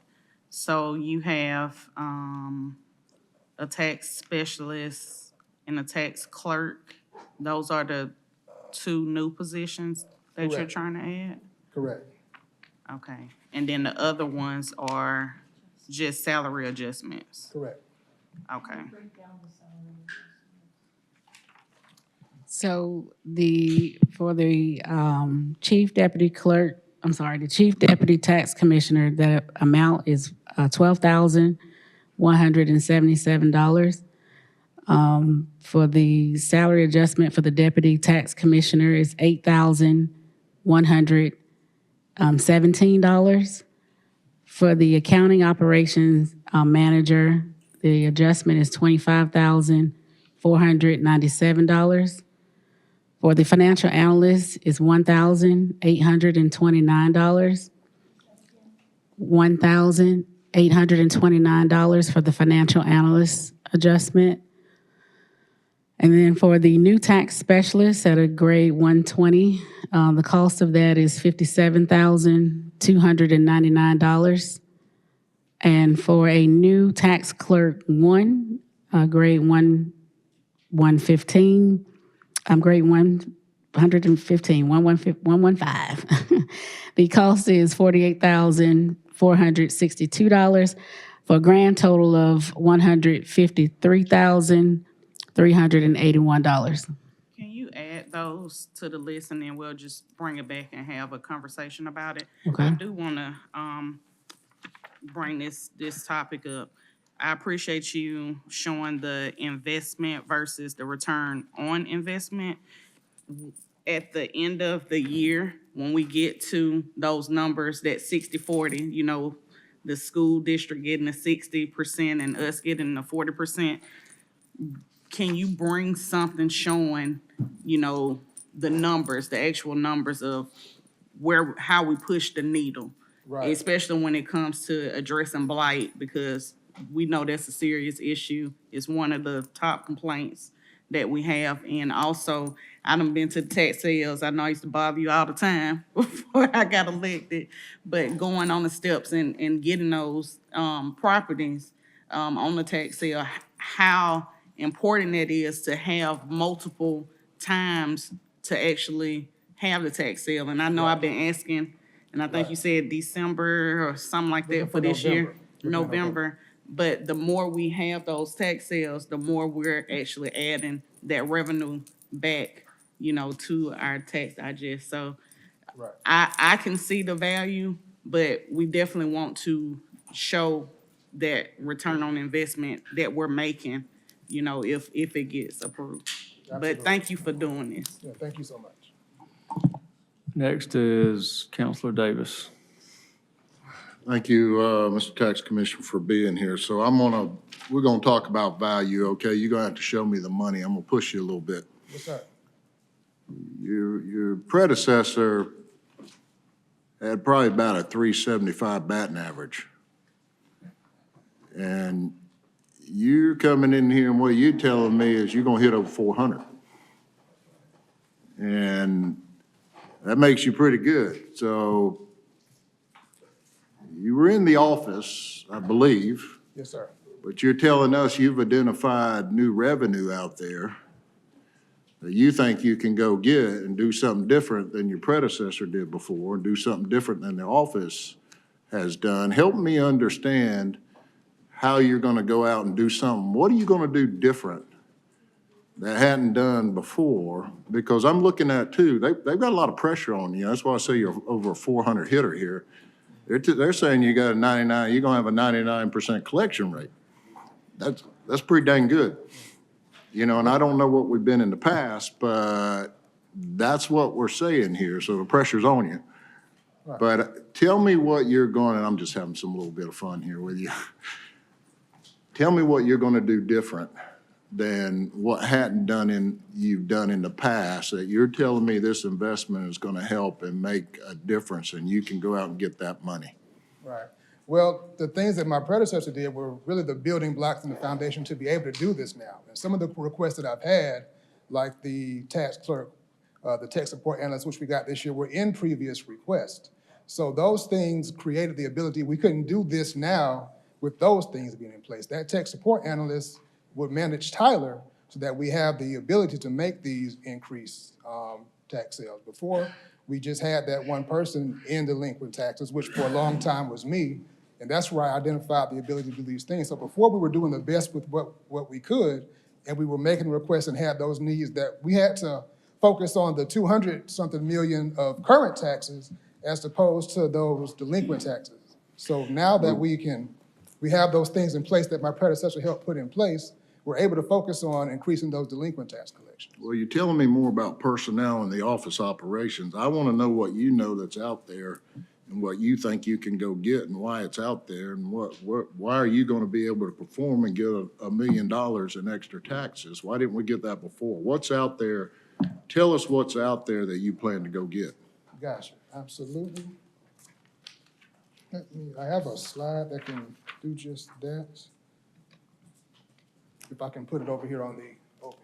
So you have a tax specialist and a tax clerk. Those are the two new positions that you're Correct. trying to add? Correct. Okay, and then the other ones are just salary adjustments? Correct. Okay. So for the chief deputy clerk, the chief deputy tax commissioner, the amount is $12,177. For the salary adjustment for the deputy tax commissioner is $8,117. For the accounting operations manager, the adjustment is $25,497. For the financial analyst is $1,829. $1,829 for the financial analyst adjustment. And then for the new tax specialist at a grade 120, the cost of that is $57,299. And for a new tax clerk 1, grade 115, grade 115, 115. The cost is $48,462 for a grand total of $153,381. Can you add those to the list, and then we'll just bring it back and have a conversation about it. Okay. I do want to bring this topic up. I appreciate you showing the investment versus the return on investment. At the end of the year, when we get to those numbers, that 60-40, you know, the school district getting the 60% and us getting the 40%, can you bring something showing, you know, the numbers, the actual numbers of how we push the needle? Right. Especially when it comes to addressing blight, because we know that's a serious issue. It's one of the top complaints that we have. And also, I done been to the tax sales. I know I used to bother you all the time before I got elected, but going on the steps and getting those properties on the tax sale, how important it is to have multiple times to actually have the tax sale. And I know I've been asking, and I think you said December or something like that for this year, November. But the more we have those tax sales, the more we're actually adding that revenue back, you know, to our tax digest. So I can see the value, but we definitely want to show that return on investment that we're making, you know, if it gets approved. But thank you for doing this. Yeah, thank you so much. Next is Counselor Davis. Thank you, Mr. Tax Commissioner, for being here. So we're gonna talk about value, okay? You're gonna have to show me the money. I'm gonna push you a little bit. What's that? Your predecessor had probably about a 375 batting average. And you're coming in here and what you're telling me is you're gonna hit over 400. And that makes you pretty good. So you were in the office, I believe, Yes, sir. but you're telling us you've identified new revenue out there that you think you can go get and do something different than your predecessor did before, and do something different than the office has done. Help me understand how you're gonna go out and do something. What are you gonna do different that hadn't done before? Because I'm looking at too, they've got a lot of pressure on you. That's why I say you're over a 400 hitter here. They're saying you got a 99, you're gonna have a 99% collection rate. That's pretty dang good. You know, and I don't know what we've been in the past, but that's what we're saying here, so the pressure's on you. But tell me what you're going, and I'm just having some little bit of fun here with you. Tell me what you're gonna do different than what you've done in the past, that you're telling me this investment is gonna help and make a difference, and you can go out and get that money. Right. Well, the things that my predecessor did were really the building blocks and the foundation to be able to do this now. And some of the requests that I've had, like the tax clerk, the tech support analyst, which we got this year, were in previous requests. So those things created the ability, we couldn't do this now with those things being in place. That tech support analyst would manage Tyler so that we have the ability to make these increased tax sales. Before, we just had that one person in delinquent taxes, which for a long time was me. And that's where I identified the ability to do these things. So before, we were doing the best with what we could, and we were making requests and had those needs that we had to focus on the 200-something million of current taxes as opposed to those delinquent taxes. So now that we have those things in place that my predecessor helped put in place, we're able to focus on increasing those delinquent tax collections. Well, you're telling me more about personnel and the office operations. I want to know what you know that's out there and what you think you can go get and why it's out there, and why are you going to be able to perform and get $1 million in extra taxes? Why didn't we get that before? What's out there? Tell us what's out there that you plan to go get. Gotcha, absolutely. I have a slide that can do just that. If I can put it over here on the overhead.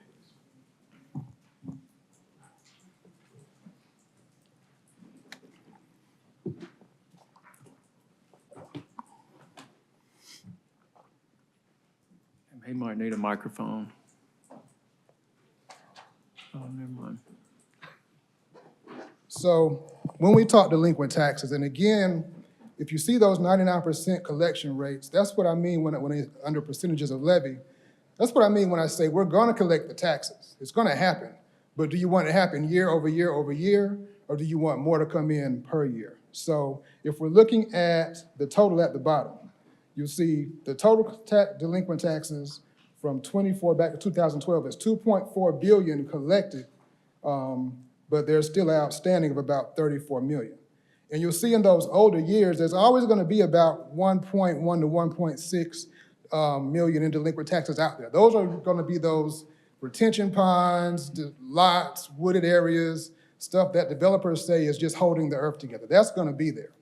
He might need a microphone. Oh, never mind. So when we talk delinquent taxes, and again, if you see those 99% collection rates, that's what I mean when it's under percentages of levy. That's what I mean when I say we're gonna collect the taxes. It's gonna happen. But do you want it to happen year over year over year, or do you want more to come in per year? So if we're looking at the total at the bottom, you'll see the total delinquent taxes from 24 back to 2012 is 2.4 billion collected, but there's still outstanding of about 34 million. And you'll see in those older years, there's always going to be about 1.1 to 1.6 million in delinquent taxes out there. Those are going to be those retention ponds, lots, wooded areas, stuff that developers say is just holding the earth together. That's going to be there.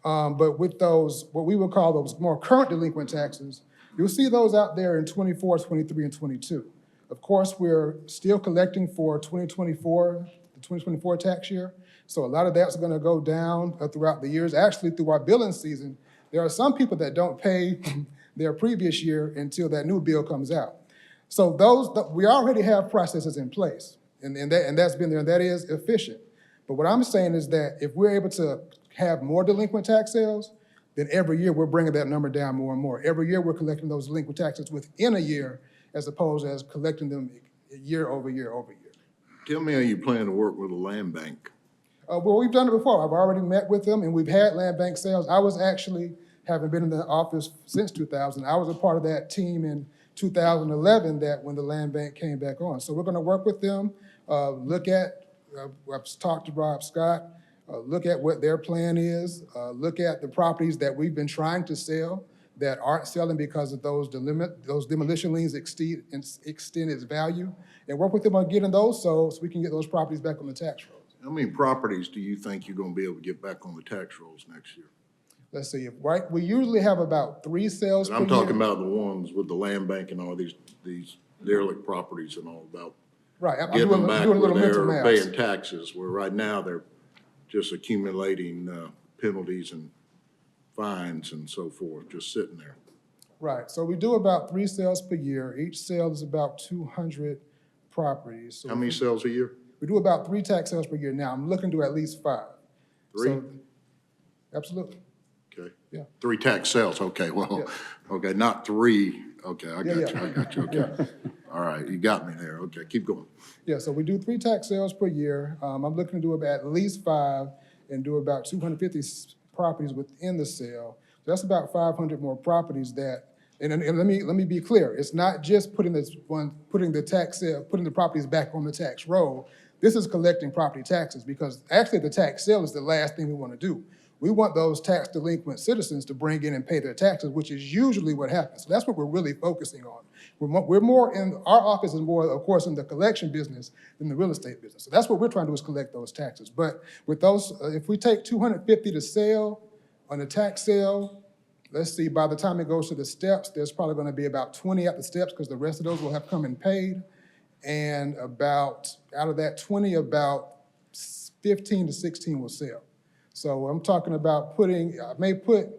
But with those, what we would call those more current delinquent taxes, you'll see those out there in 24, 23, and 22. Of course, we're still collecting for 2024, the 2024 tax year. So a lot of that's going to go down throughout the years. Actually, through our billing season, there are some people that don't pay their previous year until that new bill comes out. So we already have processes in place, and that's been there, and that is efficient. But what I'm saying is that if we're able to have more delinquent tax sales, then every year we're bringing that number down more and more. Every year we're collecting those delinquent taxes within a year as opposed as collecting them year over year over year. Tell me how you plan to work with the land bank. Well, we've done it before. I've already met with them, and we've had land bank sales. I was actually, having been in the office since 2000, I was a part of that team in 2011 that when the land bank came back on. So we're going to work with them, look at, I've talked to Rob Scott, look at what their plan is, look at the properties that we've been trying to sell that aren't selling because of those demolition liens extend its value, and work with them on getting those sold so we can get those properties back on the tax rolls. How many properties do you think you're going to be able to get back on the tax rolls next year? Let's see, right, we usually have about 3 sales per year. I'm talking about the ones with the land bank and all these derelict properties and all about. Right, I'm getting them back doing a little where mental they're math. paying taxes, where right now they're just accumulating penalties and fines and so forth, just sitting there. Right, so we do about 3 sales per year. Each sale is about 200 properties. So How many sales a year? We do about 3 tax sales per year. Now, I'm looking to at least 5. 3? So, absolutely. Okay. Yeah. 3 tax sales, okay, well, okay, not 3, okay, I got you, I got you, okay. All right, you got me there, okay, keep going. Yeah, so we do 3 tax sales per year. I'm looking to do about at least 5 and do about 250 properties within the sale. So that's about 500 more properties that, and let me be clear, it's not just putting the properties back on the tax roll. This is collecting property taxes, because actually the tax sale is the last thing we want to do. We want those tax delinquent citizens to bring in and pay their taxes, which is usually what happens. So that's what we're really focusing on. We're more in, our office is more, of course, in the collection business than the real estate business. So that's what we're trying to do, is collect those taxes. But with those, if we take 250 to sell on a tax sale, let's see, by the time it goes to the steps, there's probably going to be about 20 at the steps, because the rest of those will have come and paid. And about, out of that 20, about 15 to 16 will sell. So I'm talking about I may put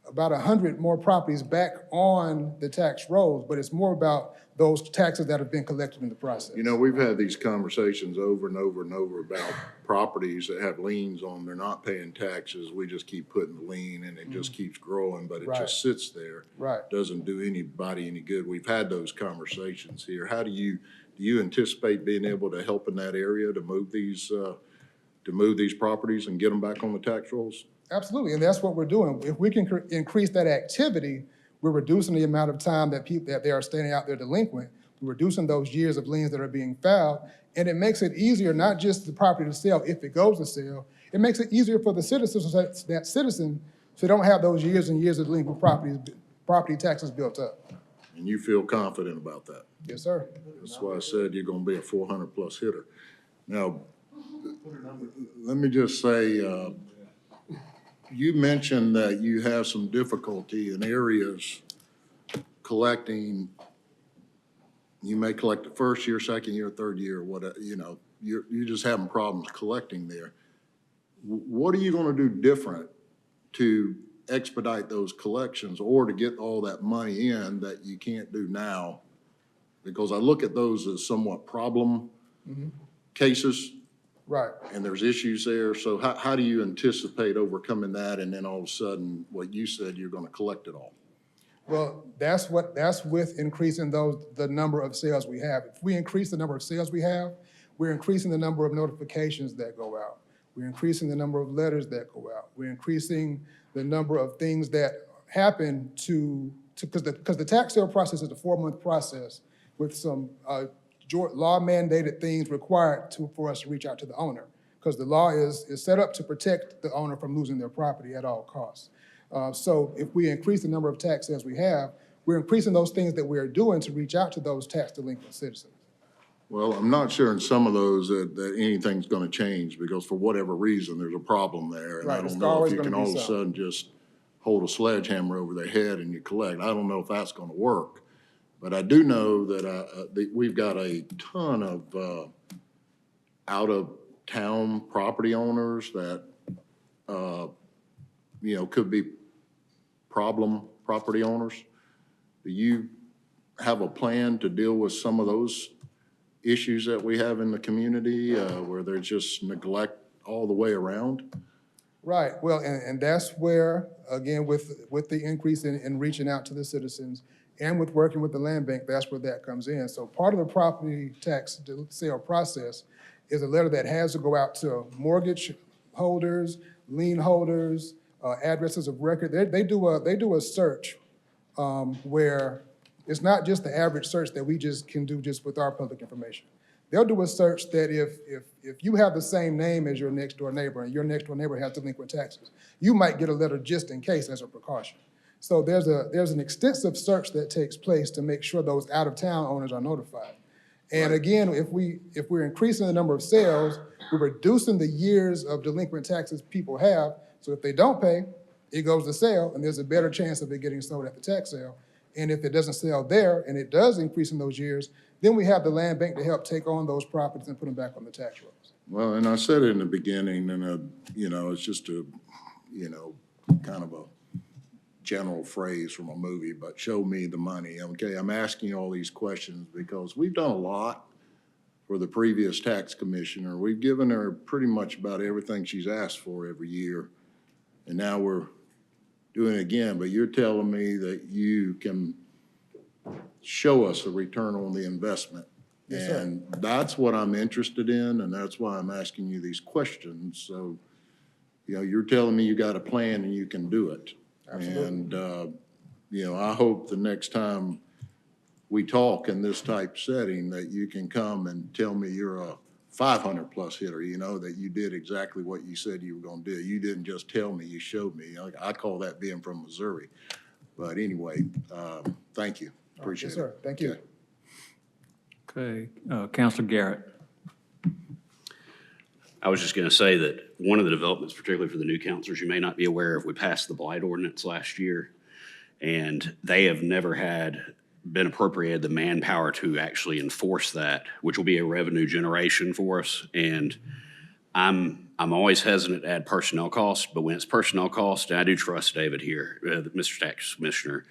about 100 more properties back on the tax rolls, but it's more about those taxes that have been collected in the process. You know, we've had these conversations over and over and over about properties that have liens on, they're not paying taxes. We just keep putting the lien and it just keeps growing, but it just sits there. Right. Doesn't do anybody any good. We've had those conversations here. How do you anticipate being able to help in that area to move these properties and get them back on the tax rolls? Absolutely, and that's what we're doing. If we can increase that activity, we're reducing the amount of time that they are staying out there delinquent. We're reducing those years of liens that are being filed, and it makes it easier, not just the property to sell if it goes to sell, it makes it easier for the citizens, that citizen, so they don't have those years and years of delinquent property taxes built up. And you feel confident about that? Yes, sir. That's why I said you're gonna be a 400-plus hitter. Now, let me just say, you mentioned that you have some difficulty in areas collecting. You may collect the first year, second year, third year, whatever, you know, you're just having problems collecting there. What are you gonna do different to expedite those collections, or to get all that money in that you can't do now? Because I look at those as somewhat problem cases. Right. And there's issues there. So how do you anticipate overcoming that, and then all of a sudden, what you said, you're gonna collect it all? Well, that's with increasing the number of sales we have. If we increase the number of sales we have, We're increasing the number of notifications that go out. We're increasing the number of letters that go out. We're increasing the number of things that happen because the tax sale process is a 4-month process with some law mandated things required for us to reach out to the owner, because the law is set up to protect the owner from losing their property at all costs. So if we increase the number of tax sales we have, we're increasing those things that we're doing to reach out to those tax delinquent citizens. Well, I'm not sure in some of those that anything's gonna change, because for whatever reason, there's a problem there. And I Right, it's don't know if always you can gonna be all of a something. sudden just hold a sledgehammer over their head and you collect. I don't know if that's gonna work. But I do know that we've got a ton of out-of-town property owners that, could be problem property owners. Do you have a plan to deal with some of those issues that we have in the community, where there's just neglect all the way around? Right, well, and that's where, again, with the increase in reaching out to the citizens and with working with the land bank, that's where that comes in. So part of the property tax sale process is a letter that has to go out to mortgage holders, lien holders, addresses of record. They do a search where it's not just the average search that we just can do just with our public information. They'll do a search that if you have the same name as your next door neighbor and your next door neighbor has delinquent taxes, you might get a letter just in case as a precaution. So there's an extensive search that takes place to make sure those out-of-town owners are notified. And again, if we're increasing the number of sales, we're reducing the years of delinquent taxes people have. So if they don't pay, it goes to sale, and there's a better chance of it getting sold at the tax sale. And if it doesn't sell there, and it does increase in those years, then we have the land bank to help take on those properties and put them back on the tax rolls. Well, and I said it in the beginning, and, it's just kind of a general phrase from a movie, but show me the money, okay? I'm asking you all these questions because we've done a lot for the previous tax commissioner. We've given her pretty much about everything she's asked for every year, and now we're doing it again, but you're telling me that you can show us a return on the investment. Yes, sir. And that's what I'm interested in, and that's why I'm asking you these questions. So, you're telling me you got a plan and you can do it. Absolutely. And, I hope the next time we talk in this type setting that you can come and tell me you're a 500-plus hitter, that you did exactly what you said you were going to do. You didn't just tell me, you showed me. I call that being from Missouri. But anyway, thank you. Appreciate it. Yes, sir. Thank you. Okay, Counselor Garrett. I was just going to say that one of the developments, particularly for the new counselors, you may not be aware of, we passed the blight ordinance last year, and they have never been appropriated the manpower to actually enforce that, which will be a revenue generation for us. And I'm always hesitant to add personnel costs, but when it's personnel costs, and I do trust David here, Mr. Tax Commissioner,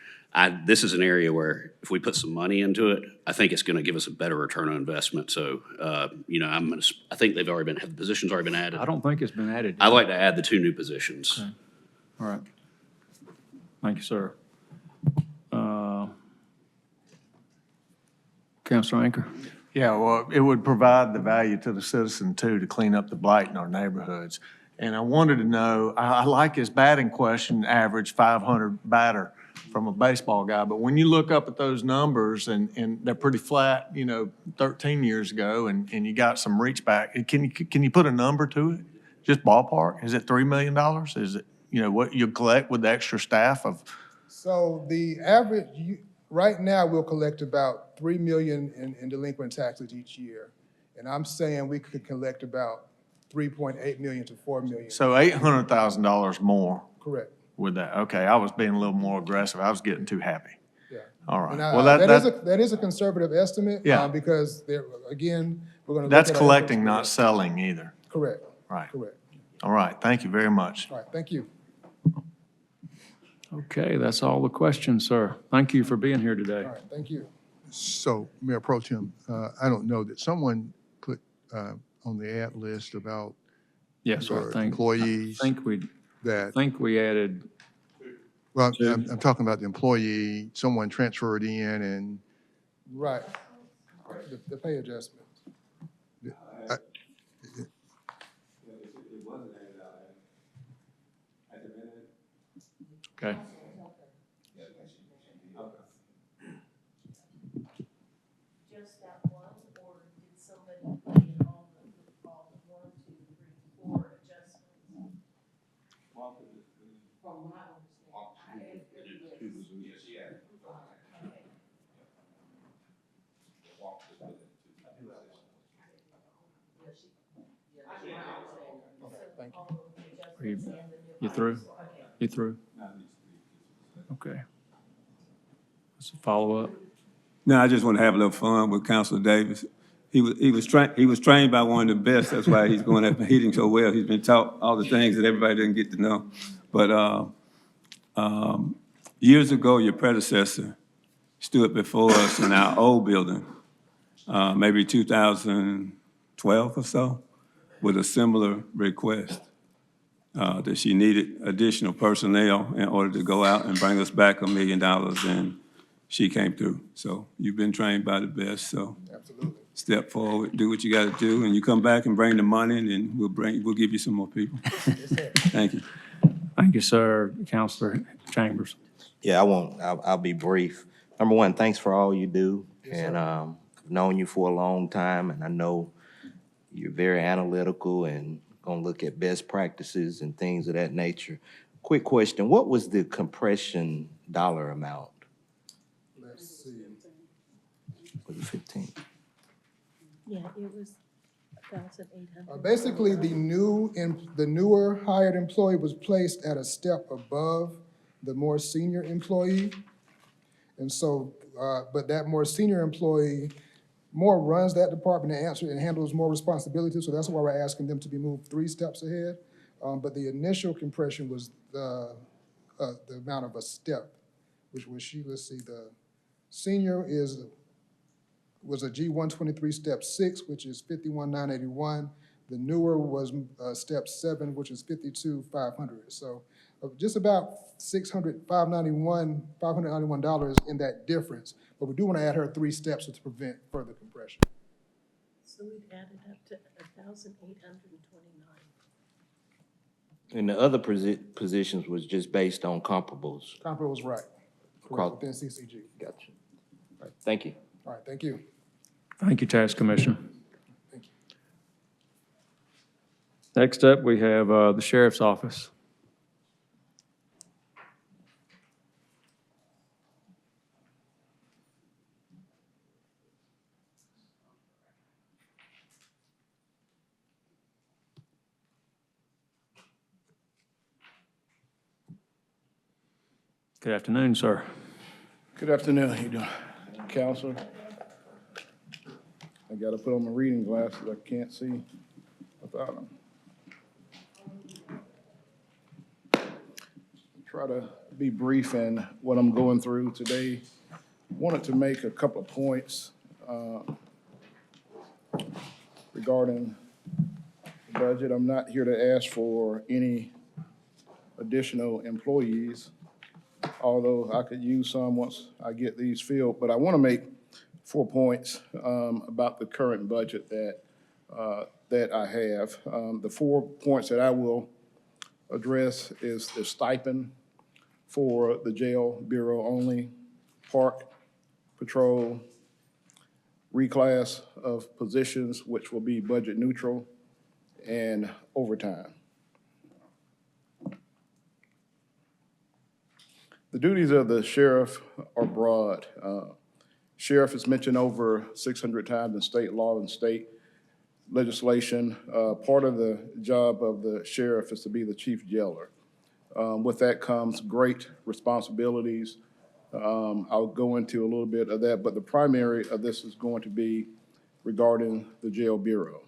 this is an area where if we put some money into it, I think it's going to give us a better return on investment. So, I think the positions already been added. I don't think it's been added. I'd like to add the 2 new positions. Okay. All right. Thank you, sir. Counselor Anchor. Yeah, well, it would provide the value to the citizen too, to clean up the blight in our neighborhoods. And I wanted to know, I like his batting question, average 500 batter from a baseball guy, but when you look up at those numbers and they're pretty flat, 13 years ago, and you got some reach back, can you put a number to it? Just ballpark? Is it $3 million? Is it, what you collect with the extra staff of? So the average, right now, we'll collect about $3 million in delinquent taxes each year. And I'm saying we could collect about $3.8 million to $4 million. So $800,000 more Correct. with that. Okay, I was being a little more aggressive. I was getting too happy. Yeah. All right. And Well, that is a conservative estimate. Yeah. Because there, again, we're going to. That's collecting, not selling either. Correct. Right. Correct. All right, thank you very much. All right, thank you. Okay, that's all the questions, sir. Thank you for being here today. All right, thank you. So, Mayor Pro Tem, I don't know, that someone put on the ad list about Yes, sir. our employees I think we added, well, I'm talking about the employee, someone transferred in and, Right. The pay adjustment. Okay. Just that one, or did somebody put in all the 1, 2, 3, 4 adjustments? From my understanding, You through? You through? Okay. That's a follow-up. No, I just want to have a little fun with Counselor Davis. He was trained by one of the best. That's why he's going up and hitting so well. He's been taught all the things that everybody didn't get to know. But years ago, your predecessor stood before us in our old building, maybe 2012 or so, with a similar request that she needed additional personnel in order to go out and bring us back $1 million, and she came through. So you've been trained by the best, so step forward, do what you got to do, and you come back and bring the money, and then we'll give you some more people. Thank you. Thank you, sir. Counselor Chambers. Yeah, I'll be brief. Number one, thanks for all you do. And I've known you for a long time, and I know you're very analytical and gonna look at best practices and things of that nature. Quick question, what was the compression dollar amount? Let's see. Was it 15? Yeah, it was 1,800. Basically, the newer hired employee was placed at a step above the more senior employee. And so, but that more senior employee more runs that department and handles more responsibilities. So that's why we're asking them to be moved 3 steps ahead. But the initial compression was the amount of a step, which was let's see, the senior was a G123 step 6, which is 51,981. The newer was step 7, which is 52,500. So just about $591 in that difference. But we do want to add her 3 steps to prevent further compression. So we've added up to 1,829. And the other positions was just based on comparables. Comparable was right. Across- Correct, within CCG. Gotcha. All right, thank you. All right, thank you. Thank you, Tax Commissioner. Thank you. Next up, we have the Sheriff's Office. Good afternoon, sir. Good afternoon. How you doing, Counselor? I got to put on my reading glasses. I can't see without them. Try to be brief in what I'm going through today. Wanted to make a couple of points regarding the budget. I'm not here to ask for any additional employees, although I could use some once I get these filled. But I want to make 4 points about the current budget that I have. The 4 points that I will address is the stipend for the jail bureau only, park, patrol, reclass of positions, which will be budget neutral, and overtime. The duties of the sheriff are broad. Sheriff is mentioned over 600 times in state law and state legislation. Part of the job of the sheriff is to be the chief jailer. With that comes great responsibilities. I'll go into a little bit of that, but the primary of this is going to be regarding the jail bureau.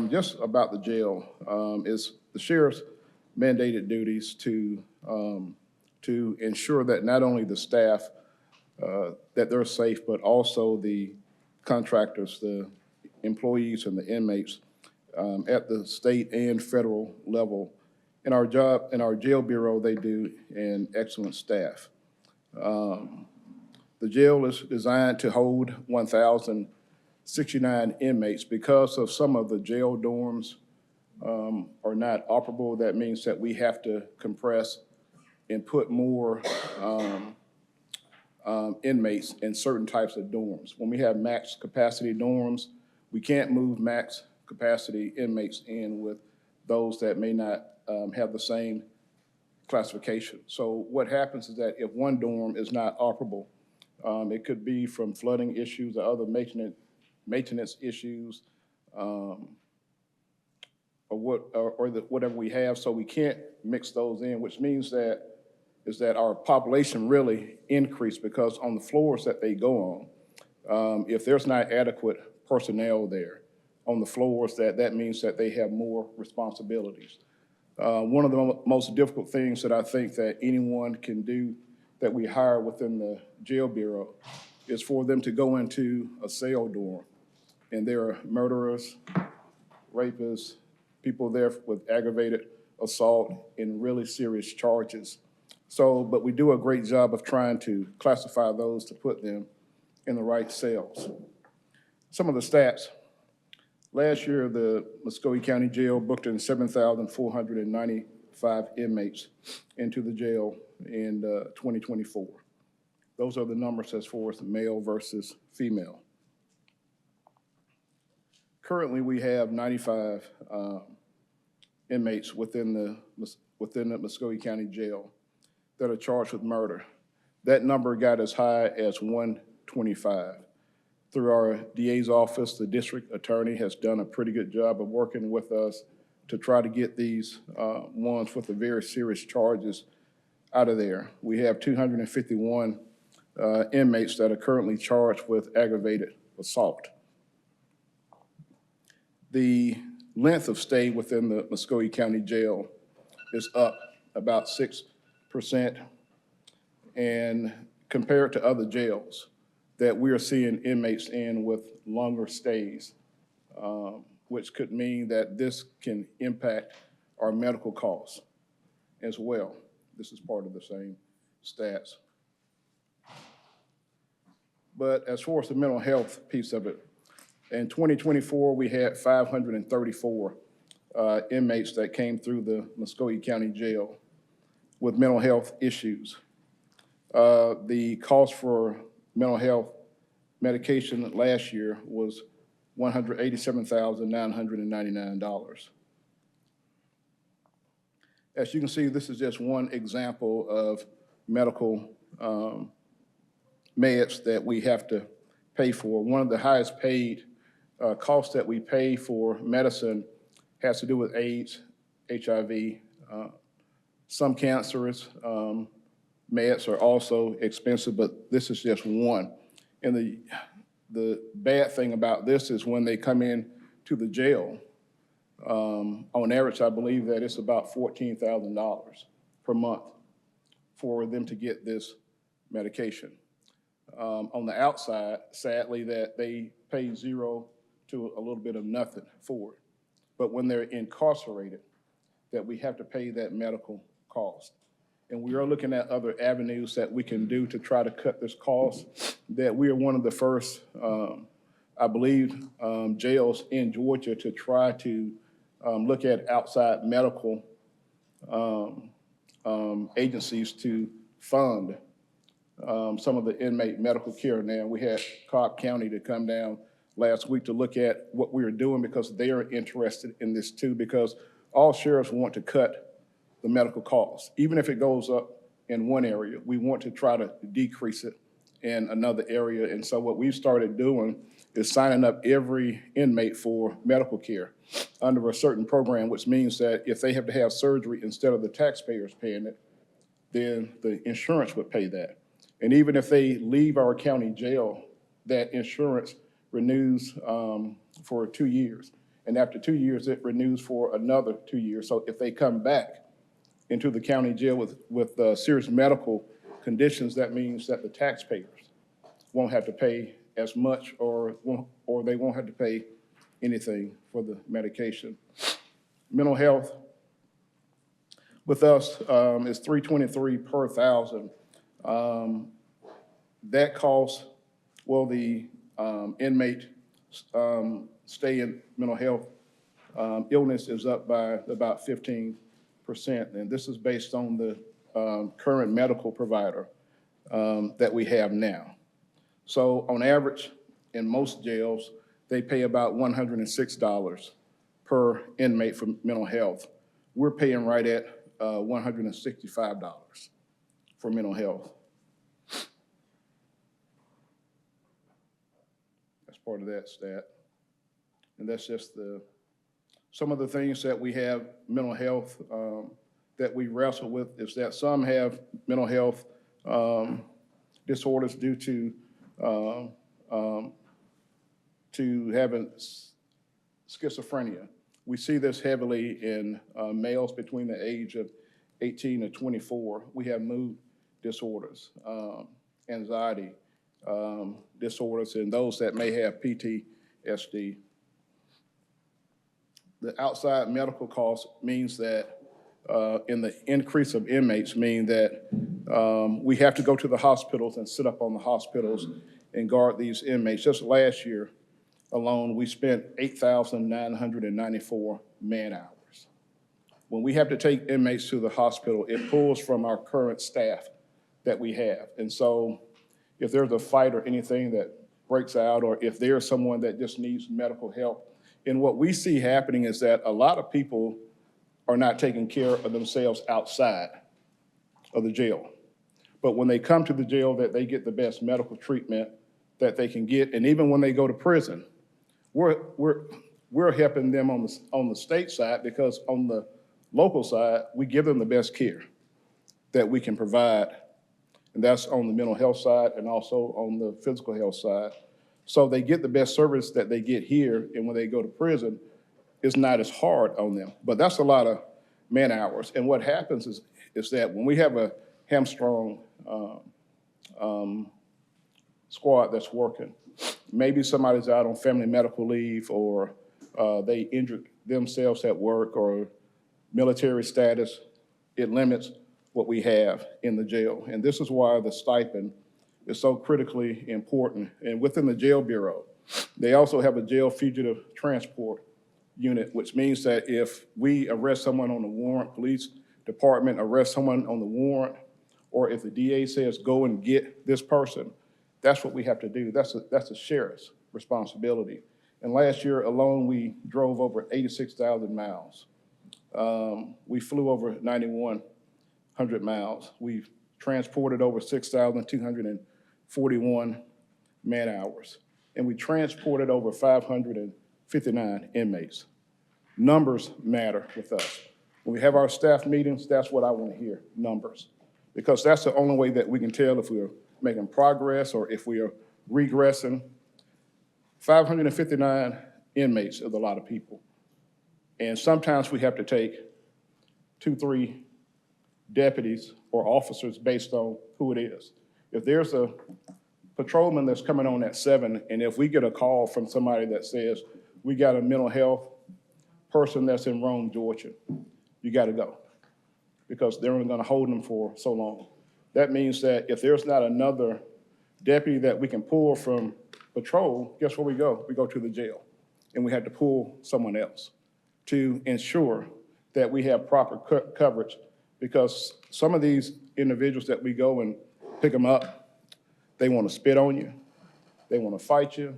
Just about the jail is the sheriff's mandated duties to ensure that not only the staff, that they're safe, but also the contractors, the employees and the inmates at the state and federal level. In our jail bureau, they do an excellent staff. The jail is designed to hold 1,069 inmates. Because of some of the jail dorms are not operable, that means that we have to compress and put more inmates in certain types of dorms. When we have max capacity dorms, we can't move max capacity inmates in with those that may not have the same classification. So what happens is that if one dorm is not operable, it could be from flooding issues or other maintenance issues, whatever we have. So we can't mix those in, which means that our population really increased, because on the floors that they go on, if there's not adequate personnel there on the floors, that means that they have more responsibilities. One of the most difficult things that I think that anyone can do that we hire within the jail bureau is for them to go into a cell dorm, and there are murderers, rapists, people there with aggravated assault and really serious charges. So, but we do a great job of trying to classify those to put them in the right cells. Some of the stats. Last year, the Muscogee County Jail booked in 7,495 inmates into the jail in 2024. Those are the numbers as far as male versus female. Currently, we have 95 inmates within the Muscogee County Jail that are charged with murder. That number got as high as 125. Through our DA's office, the district attorney has done a pretty good job of working with us to try to get these ones with the very serious charges out of there. We have 251 inmates that are currently charged with aggravated assault. The length of stay within the Muscogee County Jail is up about 6%, and compared to other jails, that we are seeing inmates in with longer stays, which could mean that this can impact our medical costs as well. This is part of the same stats. But as far as the mental health piece of it, in 2024, we had 534 inmates that came through the Muscogee County Jail with mental health issues. The cost for mental health medication last year was $187,999. As you can see, this is just one example of medical meds that we have to pay for. One of the highest paid costs that we pay for medicine has to do with AIDS, HIV. Some cancerous meds are also expensive, but this is just one. And the bad thing about this is when they come in to the jail, on average, I believe that it's about $14,000 per month for them to get this medication. On the outside, sadly, that they pay zero to a little bit of nothing for it. But when they're incarcerated, that we have to pay that medical cost. And we are looking at other avenues that we can do to try to cut this cost. That we are one of the first, I believe, jails in Georgia to try to look at outside medical agencies to fund some of the inmate medical care. Now, we had Cobb County to come down last week to look at what we are doing, because they are interested in this too, because all sheriffs want to cut the medical costs. Even if it goes up in one area, we want to try to decrease it in another area. And so what we've started doing is signing up every inmate for medical care under a certain program, which means that if they have to have surgery, instead of the taxpayers paying it, then the insurance would pay that. And even if they leave our county jail, that insurance renews for 2 years. And after 2 years, it renews for another 2 years. So if they come back into the county jail with serious medical conditions, that means that the taxpayers won't have to pay as much, or they won't have to pay anything for the medication. Mental health with us is $323 per thousand. That cost, well, the inmate stay in mental health Illness is up by about 15%, and this is based on the current medical provider that we have now. So on average, in most jails, they pay about $106 per inmate for mental health. We're paying right at $165 for mental health. That's part of that stat. And that's just some of the things that we have mental health that we wrestle with is that some have mental health disorders due to having schizophrenia. We see this heavily in males between the age of 18 to 24. We have mood disorders, anxiety disorders, and those that may have PTSD. The outside medical cost means that, in the increase of inmates, mean that we have to go to the hospitals and sit up on the hospitals and guard these inmates. Just last year alone, we spent 8,994 man-hours. When we have to take inmates to the hospital, it pulls from our current staff that we have. And so if there's a fight or anything that breaks out, or if there's someone that just needs medical help, and what we see happening is that a lot of people are not taking care of themselves outside of the jail. But when they come to the jail, that they get the best medical treatment that they can get. And even when they go to prison, we're helping them on the state side, because on the local side, we give them the best care that we can provide. And that's on the mental health side and also on the physical health side. So they get the best service that they get here, and when they go to prison, it's not as hard on them. But that's a lot of man hours. And what happens is that when we have a hamstrung squad that's working, maybe somebody's out on family medical leave, or they injured themselves at work, or military status, it limits what we have in the jail. And this is why the stipend is so critically important. And within the jail bureau, they also have a jail fugitive transport unit, which means that if we arrest someone on the warrant, police department arrests someone on the warrant, or if the DA says go and get this person, that's what we have to do. That's a sheriff's responsibility. And last year alone, we drove over 86,000 miles. We flew over 9,100 miles. We've transported over 6,241 man hours. And we transported over 559 inmates. Numbers matter with us. When we have our staff meetings, that's what I want to hear, numbers. Because that's the only way that we can tell if we're making progress or if we are regressing. 559 inmates is a lot of people. And sometimes we have to take 2, 3 deputies or officers based on who it is. If there's a patrolman that's coming on at 7, and if we get a call from somebody that says, we got a mental health person that's in Rome, Georgia, you gotta go, because they're only gonna hold them for so long. That means that if there's not another deputy that we can pull from patrol, guess where we go? We go to the jail, and we have to pull someone else to ensure that we have proper coverage, because some of these individuals that we go and pick them up, they want to spit on you, they want to fight you,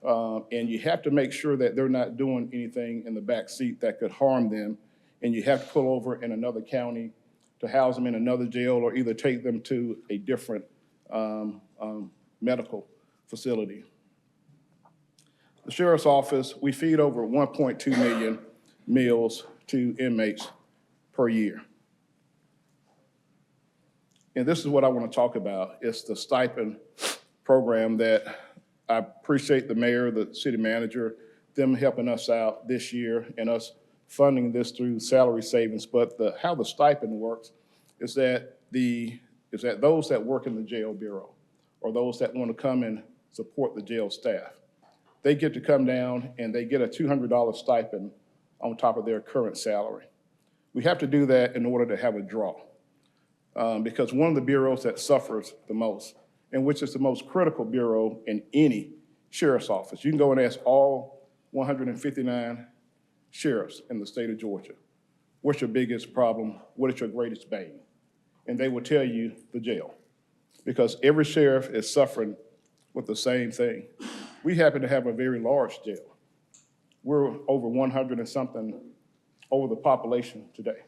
and you have to make sure that they're not doing anything in the back seat that could harm them, and you have to pull over in another county to house them in another jail, or either take them to a different medical facility. The Sheriff's Office, we feed over 1.2 million meals to inmates per year. And this is what I want to talk about. It's the stipend program that I appreciate the mayor, the city manager, them helping us out this year and us funding this through salary savings. But how the stipend works is that those that work in the jail bureau, or those that want to come and support the jail staff, they get to come down and they get a $200 stipend on top of their current salary. We have to do that in order to have a draw. Because one of the bureaus that suffers the most, and which is the most critical bureau in any sheriff's office, you can go and ask all 159 sheriffs in the state of Georgia, what's your biggest problem? What is your greatest bane? And they will tell you the jail, because every sheriff is suffering with the same thing. We happen to have a very large jail. We're over 100 and something over the population today.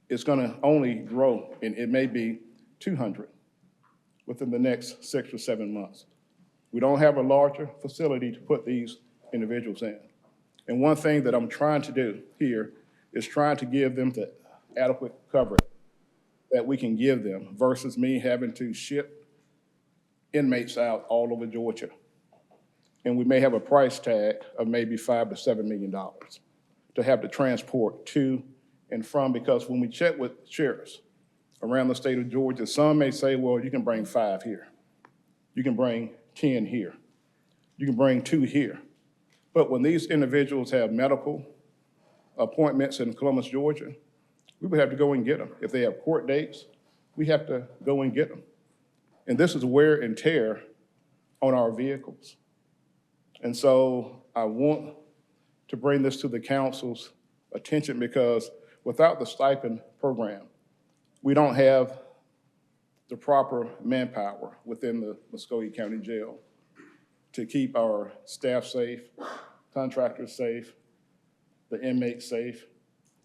It's gonna only grow, and it may be 200 within the next 6 or 7 months. We don't have a larger facility to put these individuals in. And one thing that I'm trying to do here is trying to give them the adequate coverage that we can give them versus me having to ship inmates out all over Georgia. And we may have a price tag of maybe $5 to $7 million to have to transport to and from, because when we check with sheriffs around the state of Georgia, some may say, well, you can bring 5 here. You can bring 10 here. You can bring 2 here. But when these individuals have medical appointments in Columbus, Georgia, we would have to go and get them. If they have court dates, we have to go and get them. And this is wear and tear on our vehicles. And so I want to bring this to the council's attention, because without the stipend program, we don't have the proper manpower within the Muskogee County Jail to keep our staff safe, contractors safe, the inmates safe,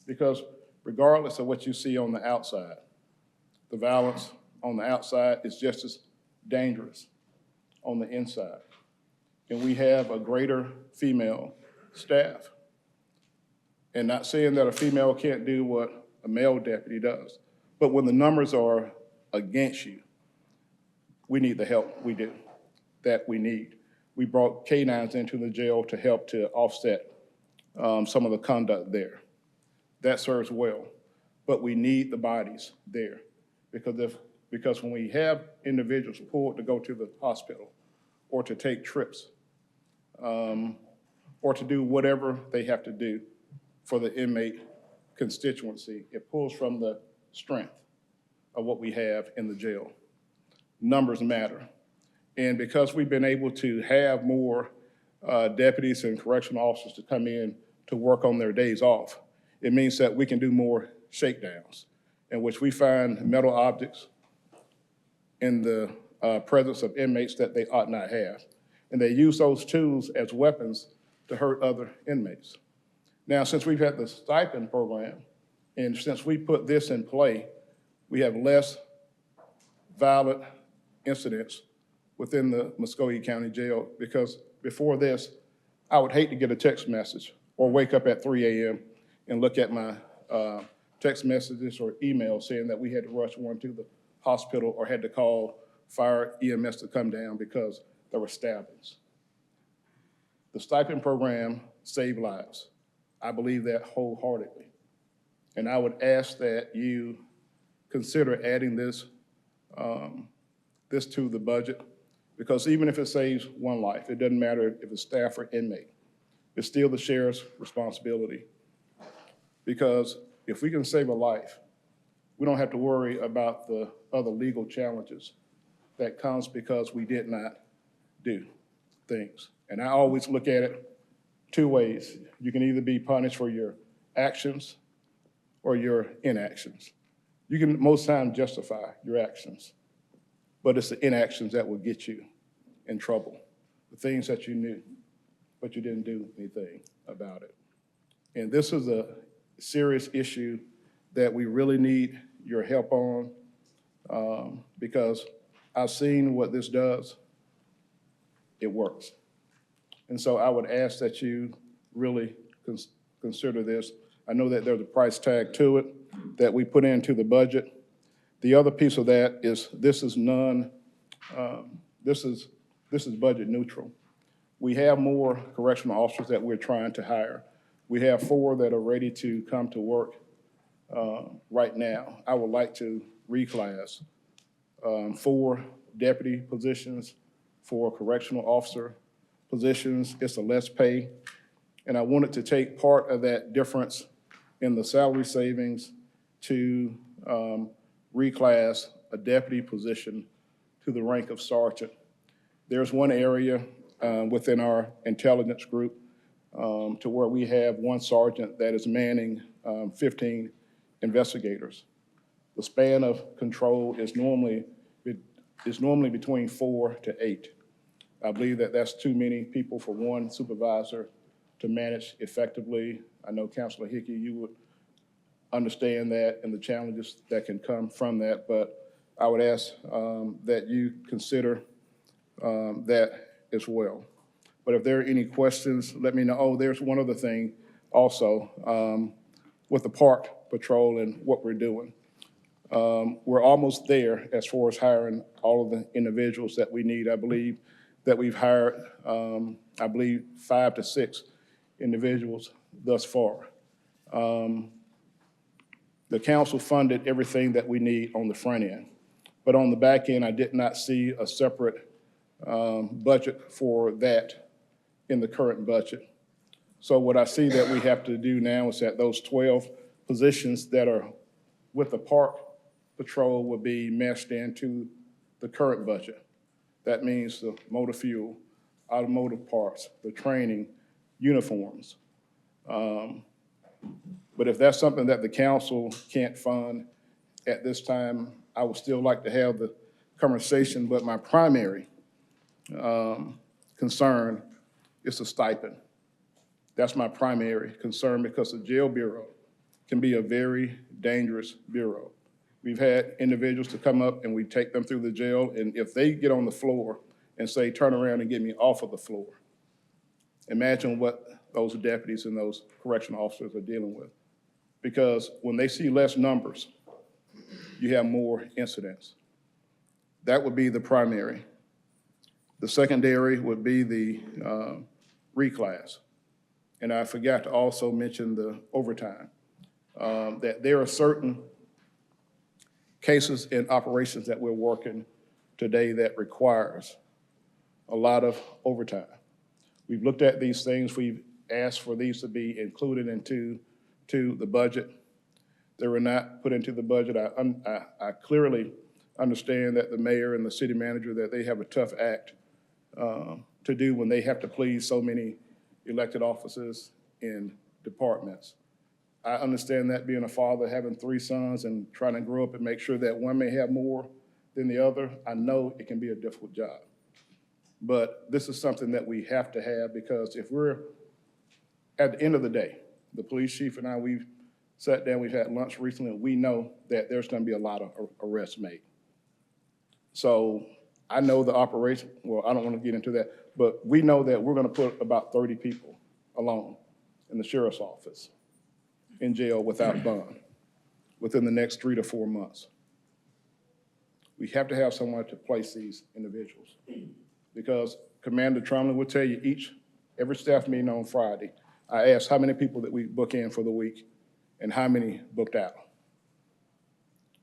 because regardless of what you see on the outside, the violence on the outside is just as dangerous on the inside. And we have a greater female staff. And not saying that a female can't do what a male deputy does, but when the numbers are against you, we need the help we do, that we need. We brought canines into the jail to help to offset some of the conduct there. That serves well, but we need the bodies there, because when we have individuals pulled to go to the hospital or to take trips or to do whatever they have to do for the inmate constituency, it pulls from the strength of what we have in the jail. Numbers matter. And because we've been able to have more deputies and correctional officers to come in to work on their days off, it means that we can do more shakedowns, in which we find metal objects in the presence of inmates that they ought not have. And they use those tools as weapons to hurt other inmates. Now, since we've had the stipend program, and since we put this in play, we have less violent incidents within the Muskogee County Jail, because before this, I would hate to get a text message or wake up at 3 a.m. and look at my text messages or emails saying that we had to rush one to the hospital or had to call fire EMS to come down because there were stabbings. The stipend program saved lives. I believe that wholeheartedly. And I would ask that you consider adding this, this to the budget, because even if it saves one life, it doesn't matter if it's staff or inmate. It's still the sheriff's responsibility. Because if we can save a life, we don't have to worry about the other legal challenges that comes because we did not do things. And I always look at it 2 ways. You can either be punished for your actions or your inactions. You can most times justify your actions, but it's the inactions that will get you in trouble. The things that you knew, but you didn't do anything about it. And this is a serious issue that we really need your help on, because I've seen what this does. It works. And so I would ask that you really consider this. I know that there's a price tag to it that we put into the budget. The other piece of that is this is budget neutral. We have more correctional officers that we're trying to hire. We have 4 that are ready to come to work right now. I would like to reclass 4 deputy positions, 4 correctional officer positions. It's a less pay. And I wanted to take part of that difference in the salary savings to reclass a deputy position to the rank of sergeant. There's one area within our intelligence group to where we have one sergeant that is manning 15 investigators. The span of control is normally between 4 to 8. I believe that that's too many people for one supervisor to manage effectively. I know Councilor Hickey, you would understand that and the challenges that can come from that, but I would ask that you consider that as well. But if there are any questions, let me know. Oh, there's one other thing also with the park patrol and what we're doing. We're almost there as far as hiring all of the individuals that we need. I believe that we've hired, 5 to 6 individuals thus far. The council funded everything that we need on the front end. But on the back end, I did not see a separate budget for that in the current budget. So what I see that we have to do now is that those 12 positions that are with the park patrol will be meshed into the current budget. That means the motor fuel, automotive parts, the training, uniforms. But if that's something that the council can't fund at this time, I would still like to have the conversation, but my primary concern is the stipend. That's my primary concern because the jail bureau can be a very dangerous bureau. We've had individuals to come up and we take them through the jail, and if they get on the floor and say, turn around and get me off of the floor, imagine what those deputies and those correctional officers are dealing with. Because when they see less numbers, you have more incidents. That would be the primary. The secondary would be the reclass. And I forgot to also mention the overtime, that there are certain cases and operations that we're working today that requires a lot of overtime. We've looked at these things. We've asked for these to be included into the budget. They were not put into the budget. I clearly understand that the mayor and the city manager, that they have a tough act to do when they have to please so many elected officers in departments. I understand that being a father, having 3 sons and trying to grow up and make sure that one may have more than the other, I know it can be a difficult job. But this is something that we have to have because if we're, at the end of the day, the police chief and I, we've sat down, we've had lunch recently, and we know that there's gonna be a lot of arrests made. So I know the operation, well, I don't wanna get into that, but we know that we're gonna put about 30 people alone in the sheriff's office in jail without bond within the next 3 to 4 months. We have to have someone to place these individuals because Commander Trumlin will tell you every staff meeting on Friday, I ask how many people that we book in for the week and how many booked out.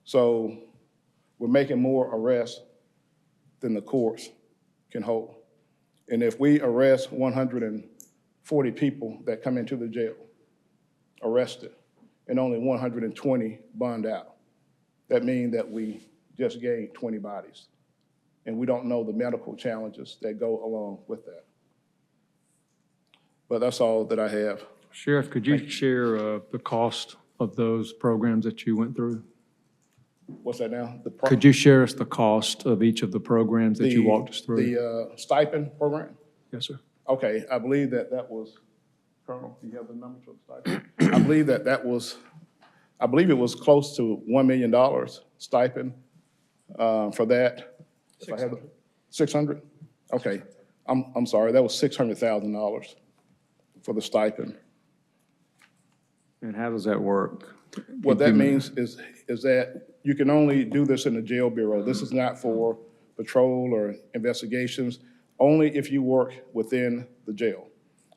So we're making more arrests than the courts can hold. And if we arrest 140 people that come into the jail, arrested, and only 120 bond out, that means that we just gained 20 bodies. And we don't know the medical challenges that go along with that. But that's all that I have. Sheriff, could you share the cost of those programs that you went through? What's that now? Could you share us the cost of each of the programs that you walked us through? The stipend program? Yes, sir. Okay, I believe that was, Colonel, do you have the number for the stipend? I believe it was close to $1 million stipend for that. 600. 600? Okay, I'm sorry, that was $600,000 for the stipend. And how does that work? What that means is that you can only do this in the jail bureau. This is not for patrol or investigations, only if you work within the jail.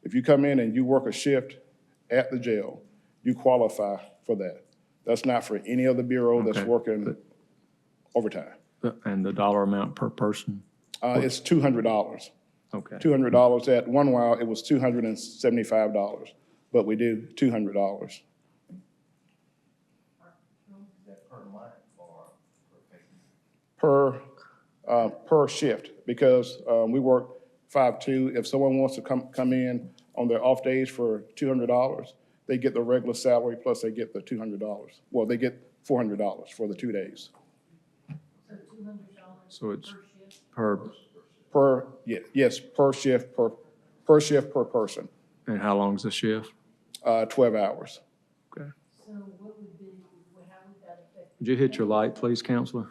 If you come in and you work a shift at the jail, you qualify for that. That's not for any other bureau that's working overtime. And the dollar amount per person? It's $200. Okay. $200. At one while, it was $275, but we do $200. Per shift, because we work 5/2. If someone wants to come in on their off days for $200, they get the regular salary plus they get the $200. Well, they get $400 for the 2 days. So it's per, Yes, per shift, per person, and how long's the shift? 12 hours. Okay. Would you hit your light, please, Counselor?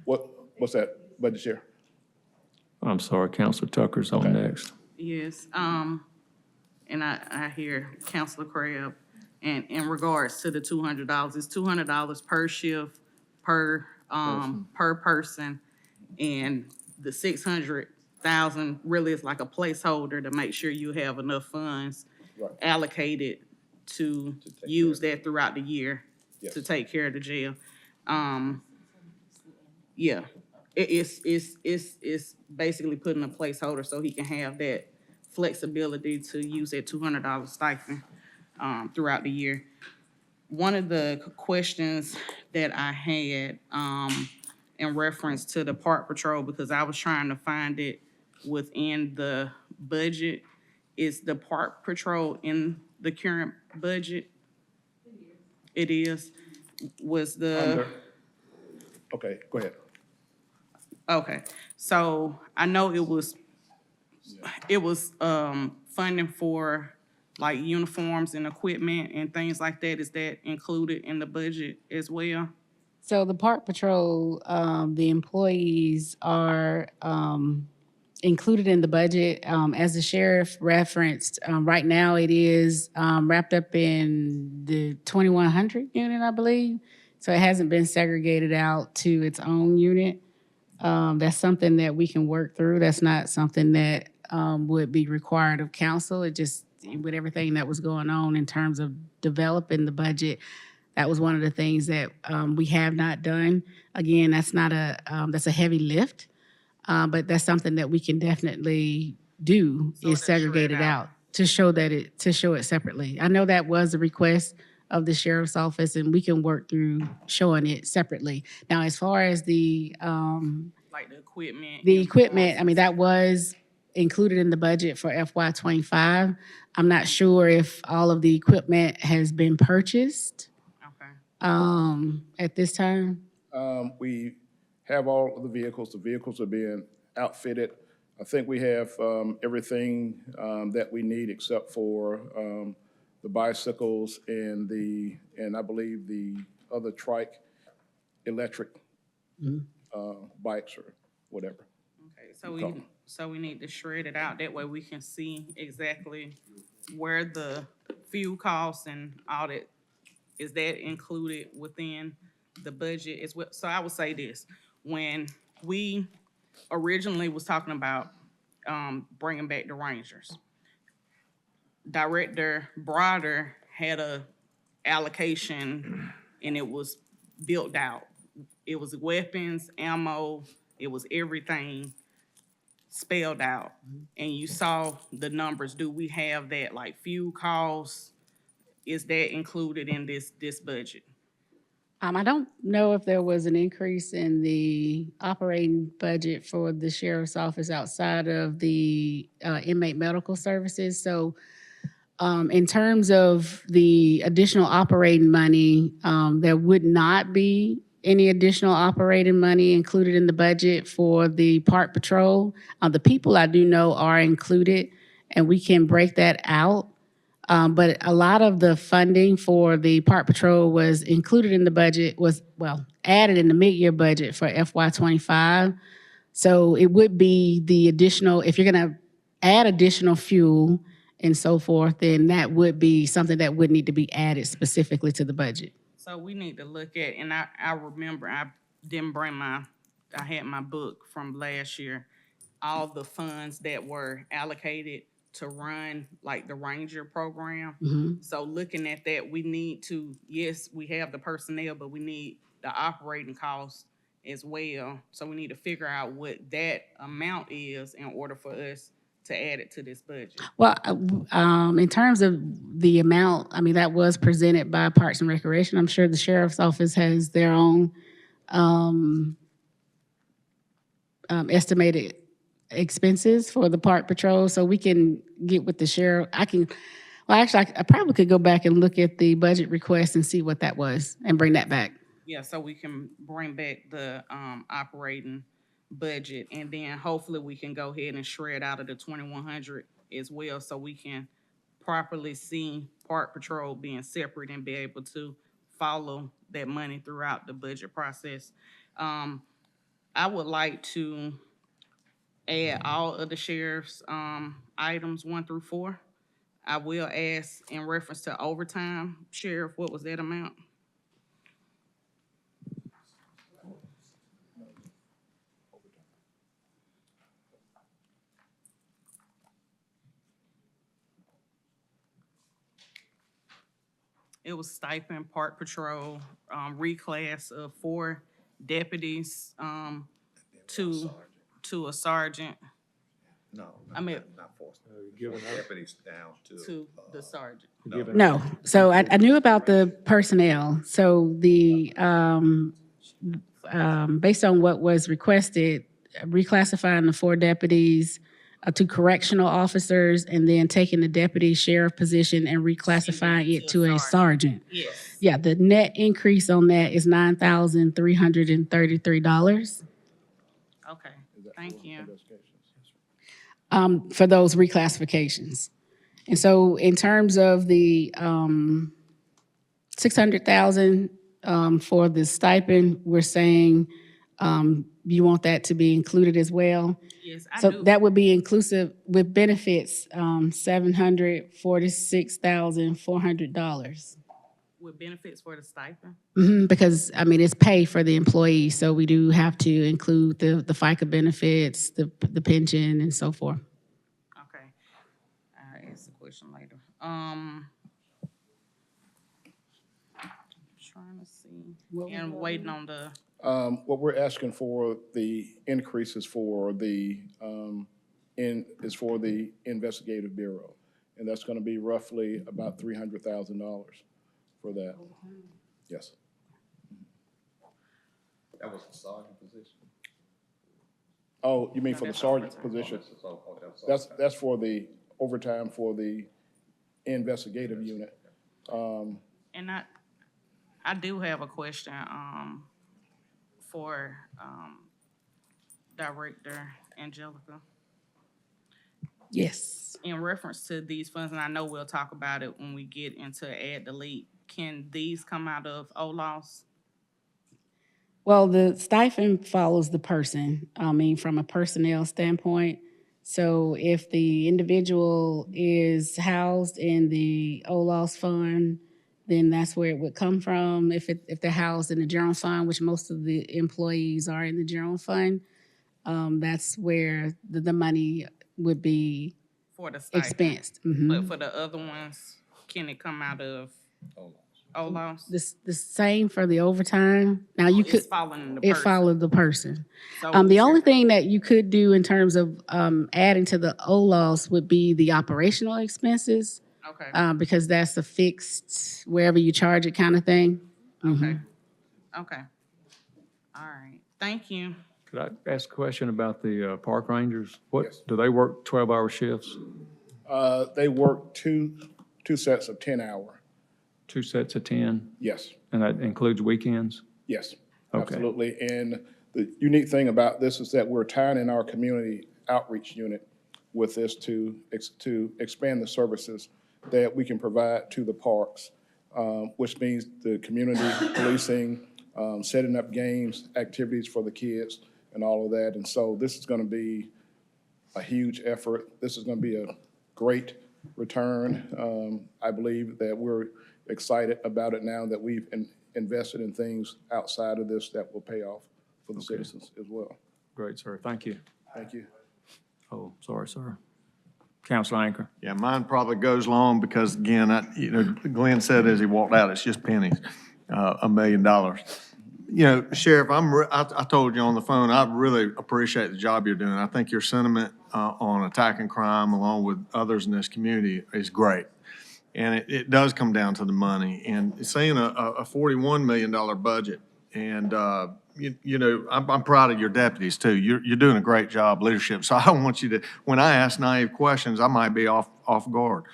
What's that, Budget Chair? I'm sorry, Counselor Tucker's on next. Yes, and I hear Counselor Crabb, and in regards to the $200, it's $200 per shift, per person, and the 600,000 really is like a placeholder to make sure you have enough funds allocated to use that throughout the year to take care of the jail. Yeah, it's basically putting a placeholder so he can have that flexibility to use that $200 stipend throughout the year. One of the questions that I had in reference to the Park Patrol, because I was trying to find it within the budget, is the Park Patrol in the current budget? It is. Was the... Okay, go ahead. Okay, so I know it was funding for like uniforms and equipment and things like that. Is that included in the budget as well? So the Park Patrol, the employees are included in the budget. As the sheriff referenced, right now it is wrapped up in the 2100 unit, I believe. So it hasn't been segregated out to its own unit. That's something that we can work through. That's not something that would be required of council. It just, with everything that was going on in terms of developing the budget, that was one of the things that we have not done. Again, that's not that's a heavy lift, but that's something that we can definitely do, is segregate it out to show it separately. I know that was a request of the sheriff's office, and we can work through showing it separately. Now, as far as Like the equipment, I mean, that was included in the budget for FY '25. I'm not sure if all of the equipment has been purchased at this time. We have all of the vehicles. The vehicles are being outfitted. I think we have everything that we need except for the bicycles and I believe the other trike electric bikes or whatever. Okay, so we need to shred it out. That way we can see exactly where the fuel costs and all that, is that included within the budget as well? So I would say this, when we originally was talking about bringing back the Rangers, Director Broder had a allocation and it was built out. It was weapons, ammo, it was everything spelled out. And you saw the numbers. Do we have that, like fuel costs? Is that included in this budget? I don't know if there was an increase in the operating budget for the sheriff's office outside of the inmate medical services. So in terms of the additional operating money, there would not be any additional operating money included in the budget for the Park Patrol. The people I do know are included, and we can break that out. But a lot of the funding for the Park Patrol was included in the budget, added in the mid-year budget for FY '25. So it would be the additional, if you're gonna add additional fuel and so forth, then that would be something that would need to be added specifically to the budget. So we need to look at, and I remember I didn't bring I had my book from last year, all the funds that were allocated to run like the Ranger program. So looking at that, we need to, yes, we have the personnel, but we need the operating costs as well. So we need to figure out what that amount is in order for us to add it to this budget. Well, in terms of the amount, I mean, that was presented by Parks and Recreation. I'm sure the sheriff's office has their own estimated expenses for the park patrol, so we can get with the sheriff. I probably could go back and look at the budget request and see what that was and bring that back. Yeah, so we can bring back the operating budget, and then hopefully we can go ahead and shred out of the 2,100 as well, so we can properly see Park Patrol being separate and be able to follow that money throughout the budget process. I would like to add all of the sheriff's items 1 through 4. I will ask in reference to overtime, Sheriff, what was that amount? It was stipend, Park Patrol, reclass of 4 deputies to a sergeant. No, I mean, not forced. Deputies down to the sergeant. No, so I knew about the personnel, so the, based on what was requested, reclassifying the 4 deputies to correctional officers, and then taking the deputy sheriff position and reclassifying it to a sergeant. Yes. Yeah, the net increase on that is $9,333 Okay, thank you. for those reclassifications. And so in terms of the $600,000 for the stipend, we're saying you want that to be included as well? Yes, I So do. that would be inclusive with benefits, $746,400. With benefits for the stipend? Because, I mean, it's pay for the employee, so we do have to include the FICA benefits, the pension, and so forth. Okay. I'll ask the question later. Trying to see, and waiting on the, What we're asking for, the increases for the, is for the investigative bureau. And that's gonna be roughly about $300,000 for that. Yes. That was the sergeant position. Oh, you mean for the sergeant's position? That's for the overtime for the investigative unit. and I do have a question, for, Director Angelica. Yes. In reference to these funds, and I know we'll talk about it when we get into add delete, can these come out of OLOS? Well, the stipend follows the person, I mean, from a personnel standpoint. So if the individual is housed in the OLOS fund, then that's where it would come from. If they're housed in the general fund, which most of the employees are in the general fund, that's where the money would be For the stipend? expensed. Mhm. But for the other ones, can it come out of OLOS? The same for the overtime. Now, you could. It's following the It person. followed the person. So The only thing that you could do in terms of adding to the OLOS would be the operational expenses, Okay, because that's a fixed, wherever you charge it kind of thing. okay, okay. All right, thank you. Could I ask a question about the park rangers? What, Yes. do they work 12-hour shifts? They work two sets of 10-hour. 2 sets of 10? Yes. And that includes weekends? Yes, Okay. absolutely. And the unique thing about this is that we're tying in our community outreach unit with this to expand the services that we can provide to the parks, which means the community policing, setting up games, activities for the kids, and all of that. And so this is going to be a huge effort. This is going to be a great return. I believe that we're excited about it now that we've invested in things outside of this that will pay off for the citizens as well. Great, sir. Thank you. Thank you. Oh, sorry, sir. Councilor Anchor. Yeah, mine probably goes long because, again, Glenn said as he walked out, it's just pennies, $1 million. You know, Sheriff, I told you on the phone, I really appreciate the job you're doing. I think your sentiment on attacking crime, along with others in this community, is great. And it does come down to the money. And saying a $41 million budget And, you know, I'm proud of your deputies too. You're doing a great job leadership. So I don't want you to, when I ask naive questions, I might be off guard.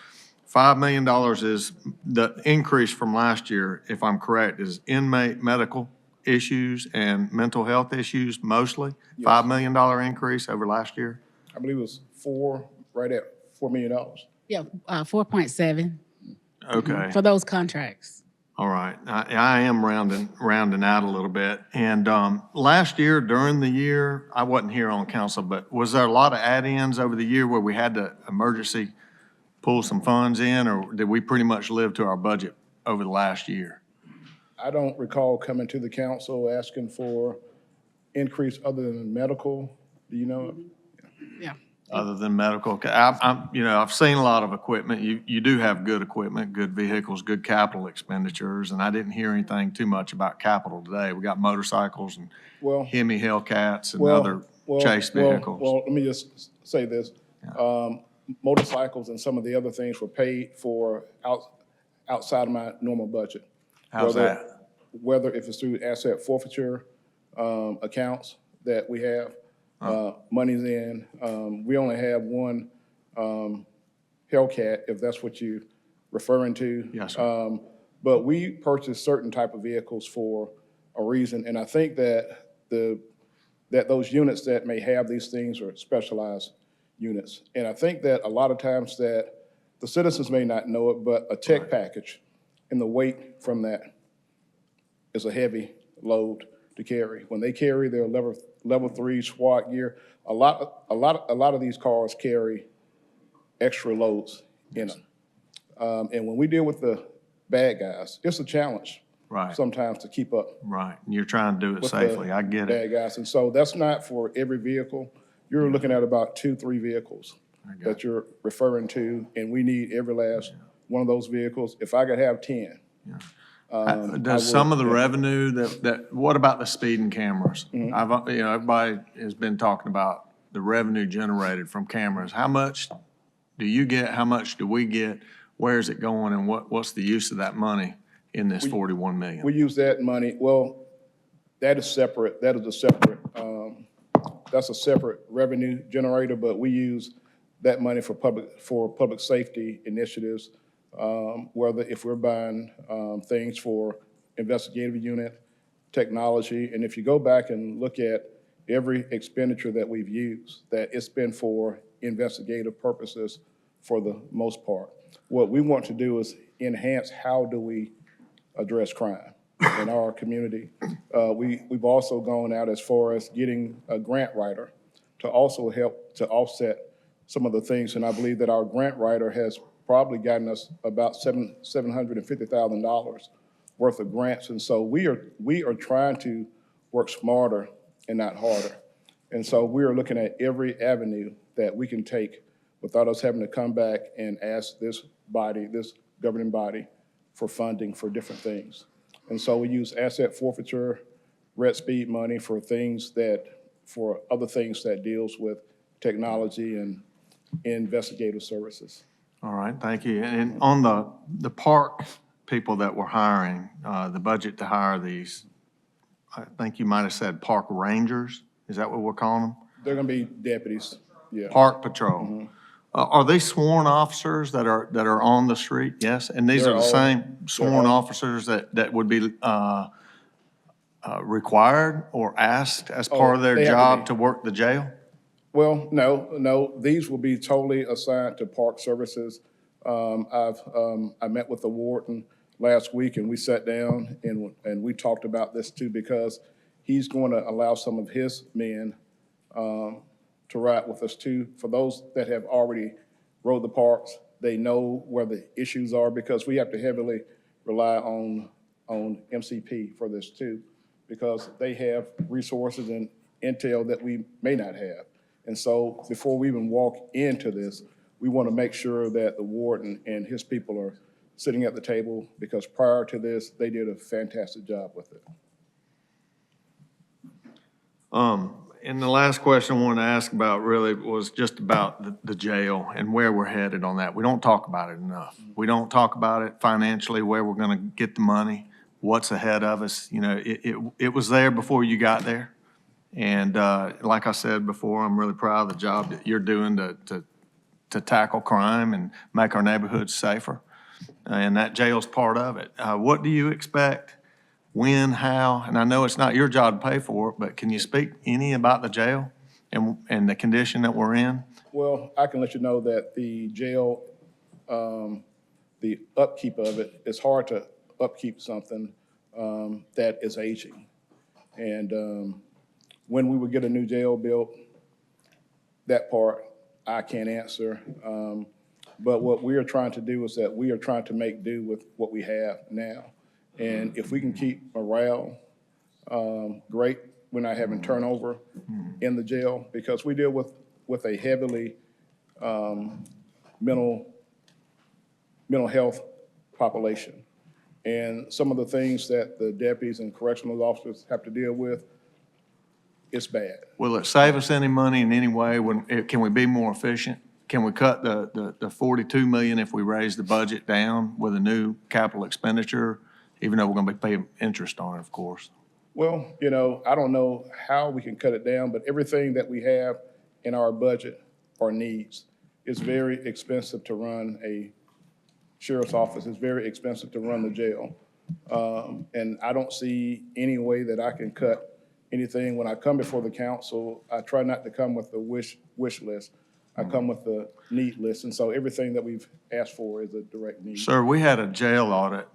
$5 million is the increase from last year, if I'm correct, is inmate medical issues and mental health issues mostly? $5 million increase over last year? I believe it was right at $4 million. Yeah, 4.7 Okay. for those contracts. All right. I am rounding out a little bit. And last year, during the year, I wasn't here on council, but was there a lot of add-ins over the year where we had to emergency pull some funds in, or did we pretty much live to our budget over the last year? I don't recall coming to the council asking for increase other than medical. Do you know? Yeah. Other than medical? Okay, you know, I've seen a lot of equipment. You do have good equipment, good vehicles, good capital expenditures, and I didn't hear anything too much about capital today. We got motorcycles and Well, Hemi Hellcats and other chase vehicles. Well, let me just say this. Motorcycles and some of the other things were paid for outside of my normal budget. How's that? Whether if it's through asset forfeiture accounts that we have, money's in. We only have one Hellcat, if that's what you're referring to. Yes, sir. But we purchase certain type of vehicles for a reason, and I think that that those units that may have these things are specialized units. And I think that a lot of times that the citizens may not know it, but a tech package and the weight from that is a heavy load to carry. When they carry their level 3 SWAT gear, a lot of these cars carry extra loads in them. And when we deal with the bad guys, it's a challenge. Right. Sometimes to keep up. Right, and you're trying to do it with safely. the I get it. bad guys. And so that's not for every vehicle. You're looking at about 2-3 vehicles that you're referring to, and we need every last one of those vehicles. If I could have 10. Does some of the revenue what about the speeding cameras? I've, you know, everybody has been talking about the revenue generated from cameras. How much do you get? How much do we get? Where is it going? And what's the use of that money in this 41 million? We use that money, well, that is separate, that's a separate revenue generator, but we use that money for public safety initiatives, whether if we're buying things for investigative unit, technology, and if you go back and look at every expenditure that we've used, that it's been for investigative purposes for the most part. What we want to do is enhance how do we address crime in our community. We've also gone out as far as getting a grant writer to also help to offset some of the things, and I believe that our grant writer has probably gotten us about $750,000 worth of grants, and so we are trying to work smarter and not harder. And so we are looking at every avenue that we can take without us having to come back and ask this body, this governing body, for funding for different things. And so we use asset forfeiture, red speed money for other things that deals with technology and investigative services. All right, thank you. And on the park people that we're hiring, the budget to hire these, I think you might have said park rangers. Is that what we're calling them? They're gonna be deputies, yeah. Park patrol. Are they sworn officers that are on the street? Yes, and these are the same sworn officers that would be required or asked as part of their job to work the jail? Well, no, these will be totally assigned to park services. I met with the warden last week and we sat down and we talked about this too, because he's going to allow some of his men to ride with us too. For those that have already rode the parks, they know where the issues are, because we have to heavily rely on MCP for this too, because they have resources and intel that we may not have. And so before we even walk into this, we want to make sure that the warden and his people are sitting at the table, because prior to this, they did a fantastic job with it. And the last question I wanted to ask about really was just about the jail and where we're headed on that. We don't talk about it enough. We don't talk about it financially, where we're going to get the money. what's ahead of us. You know, it was there before you got there. And like I said before, I'm really proud of the job that you're doing to tackle crime and make our neighborhoods safer. And that jail's part of it. What do you expect? When, how? And I know it's not your job to pay for it, but can you speak any about the jail and the condition that we're in? Well, I can let you know that the jail, the upkeep of it, it's hard to upkeep something that is aging. And when we would get a new jail built, that part I can't answer. But what we are trying to do is that we are trying to make do with what we have now. And if we can keep morale great, we're not having turnover in the jail, because we deal with a heavily mental health population. And some of the things that the deputies and correctional officers have to deal with, it's bad. Will it save us any money in any way? Can we be more efficient? Can we cut the 42 million if we raise the budget down with a new capital expenditure, even though we're gonna be paying interest on it, of course? Well, you know, I don't know how we can cut it down, but everything that we have in our budget are needs. It's very expensive to run a sheriff's office. It's very expensive to run the jail. And I don't see any way that I can cut anything. When I come before the council, I try not to come with the wish list. I come with the need list. And so everything that we've asked for is a direct need. Sir, we had a jail audit,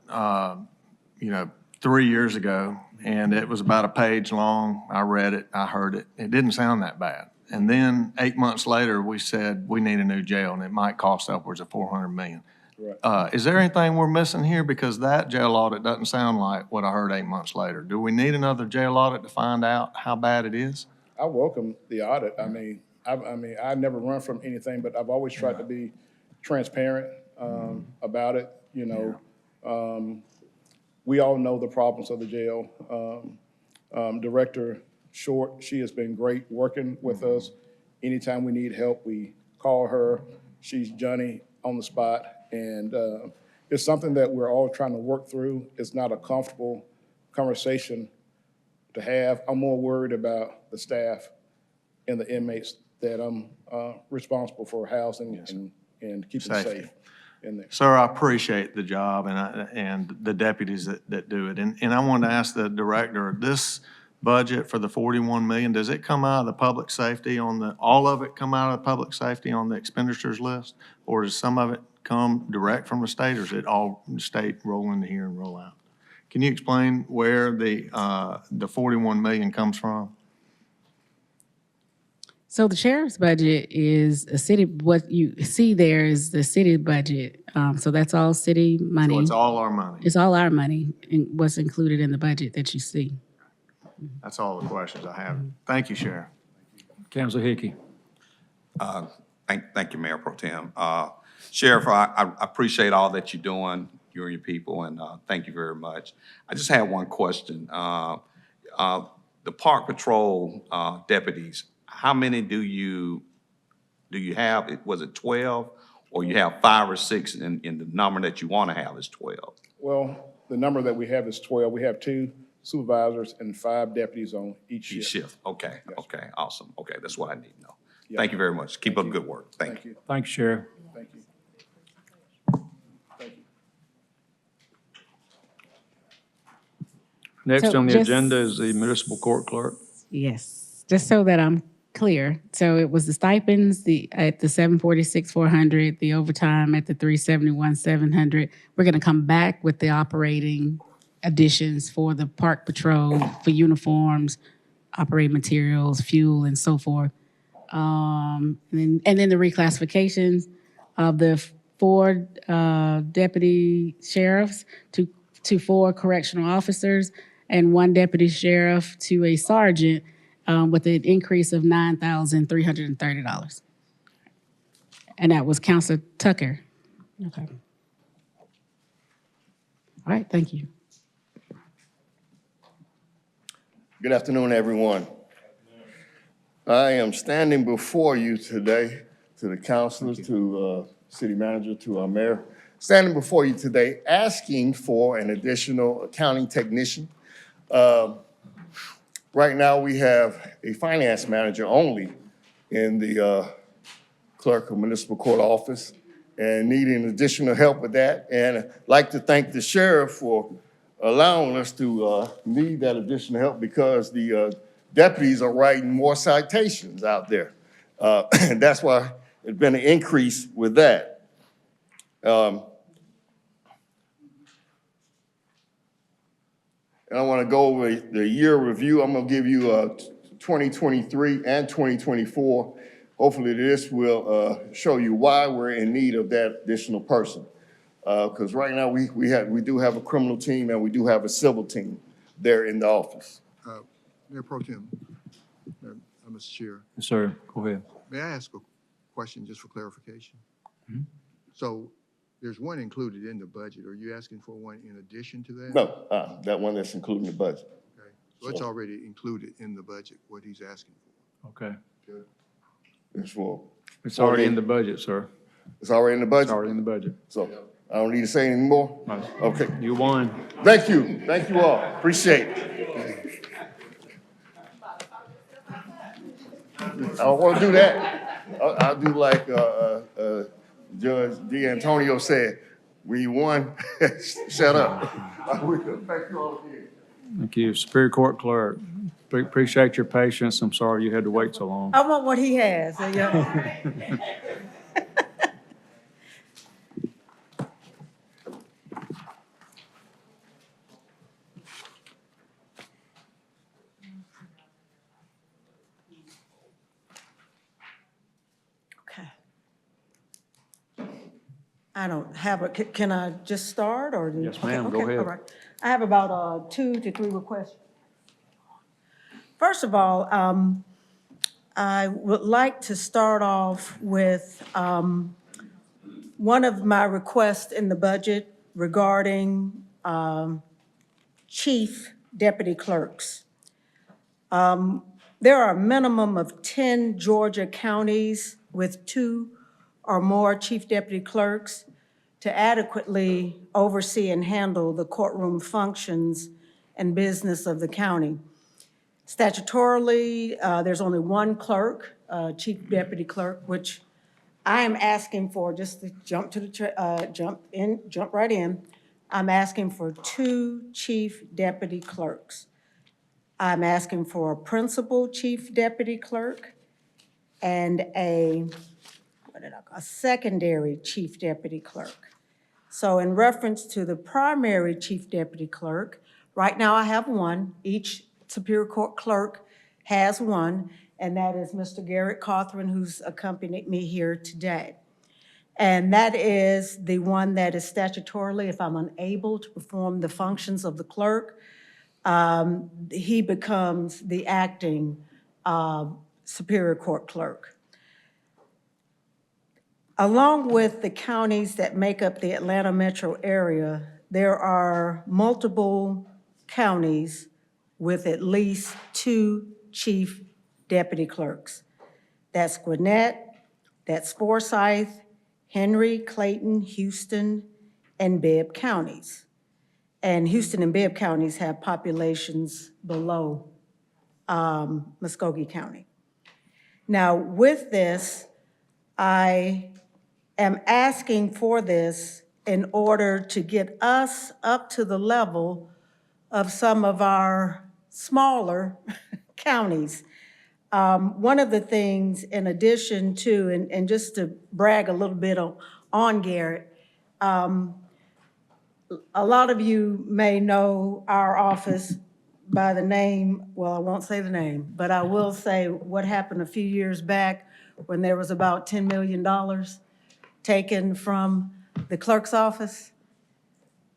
3 years ago, and it was about a page long. I read it, I heard it. It didn't sound that bad. And then 8 months later, we said, we need a new jail, and it might cost upwards of $400 million. Right. Is there anything we're missing here? Because that jail audit doesn't sound like what I heard 8 months later. Do we need another jail audit to find out how bad it is? I welcome the audit. I mean, I never run from anything, but I've always tried to be transparent about it. You know, we all know the problems of the jail. Director Short, she has been great working with us. Anytime we need help, we call her. She's Johnny on the spot. And it's something that we're all trying to work through. It's not a comfortable conversation to have. I'm more worried about the staff and the inmates that I'm responsible for housing and keeping safe in there. Sir, I appreciate the job and the deputies that do it. And I wanted to ask the director, this budget for the 41 million, does it come out of the public safety all of it come out of the public safety on the expenditures list? Or does some of it come direct from the state, or is it all state roll into here and roll out? Can you explain where the 41 million comes from? So the sheriff's budget is a city, what you see there is the city budget. So that's all city money. So it's all our money. It's all our money and what's included in the budget that you see. That's all the questions I have. Thank you, Sheriff. Councilor Hickey. Thank you, Mayor Pro Tem. Sheriff, I appreciate all that you're doing, you and your people, and thank you very much. I just have one question. The Park Patrol deputies, how many do you have? Was it 12, or you have 5 or 6, and the number that you want to have is 12? Well, the number that we have is 12. We have 2 supervisors and 5 deputies on each shift. Each shift, okay, Yes. okay, awesome. Okay, that's what I need to know. Yeah. Thank you very much. Keep up good work. Thank you. Thank you, Sheriff. Thank you. Thank you. Next So on the just- agenda is the municipal court clerk. Yes, just so that I'm clear. So it was the stipends, at the 746,400, the overtime at the 371,700. We're gonna come back with the operating additions for the park patrol, for uniforms, operating materials, fuel, and so forth. And then the reclassifications of the 4 deputy sheriffs to 4 correctional officers and 1 deputy sheriff to a sergeant, with an increase of $9,330. And that was Counselor Tucker. Okay. All right, thank you. Good afternoon, everyone. I am standing before you today, to the councilors, to city manager, to our mayor, standing before you today asking for an additional accounting technician. Right now, we have a finance manager only in the clerk of municipal court office and needing additional help with that. And I'd like to thank the sheriff for allowing us to need that additional help because the deputies are writing more citations out there. And that's why there's been an increase with that. And I want to go over the year review. I'm going to give you 2023 and 2024. Hopefully this will show you why we're in need of that additional person. Because right now we do have a criminal team and we do have a civil team there in the office. Mayor Pro Tem, Mr. Chair, Yes, sir. Go ahead. may I ask a question just for clarification? So there's one included in the budget. Are you asking for one in addition to that? No, that one that's included in the budget. Okay. So it's already included in the budget, what he's asking for. Okay. It's for. It's already in the budget, sir. It's already in the budget? It's already in the budget. So I don't need to say any more? No. Okay. You won. Thank you. Thank you all. Appreciate it. I don't want to do that. I'll do like Judge D'Antonio said, when you won, shut up. Thank you all again. Thank you. Superior Court Clerk, appreciate your patience. I'm sorry you had to wait so long. I want what he has. Okay. I don't have a, can I just start or? Yes, ma'am. Go Okay, ahead. all right. I have about 2 to 3 requests. First of all, I would like to start off with one of my requests in the budget regarding chief deputy clerks. There are a minimum of 10 Georgia counties with 2 or more chief deputy clerks to adequately oversee and handle the courtroom functions and business of the county. Statutorily, there's only 1 clerk, chief deputy clerk, which I am asking for, just to jump right in. I'm asking for 2 chief deputy clerks. I'm asking for a principal chief deputy clerk and a secondary chief deputy clerk. So in reference to the primary chief deputy clerk, right now I have 1. Each Superior Court clerk has 1, and that is Mr. Garrett Cawthron, who's accompanied me here today. And that is the one that is statutorily, if I'm unable to perform the functions of the clerk, he becomes the acting Superior Court clerk. Along with the counties that make up the Atlanta metro area, there are multiple counties with at least 2 chief deputy clerks. That's Gwinnett, that's Forsyth, Henry, Clayton, Houston, and Bibb counties. And Houston and Bibb counties have populations below Muskogee County. Now, with this, I am asking for this in order to get us up to the level of some of our smaller counties. One of the things, in addition to, and just to brag a little bit on Garrett, a lot of you may know our office by the name, well, I won't say the name, but I will say what happened a few years back when there was about $10 million taken from the clerk's office.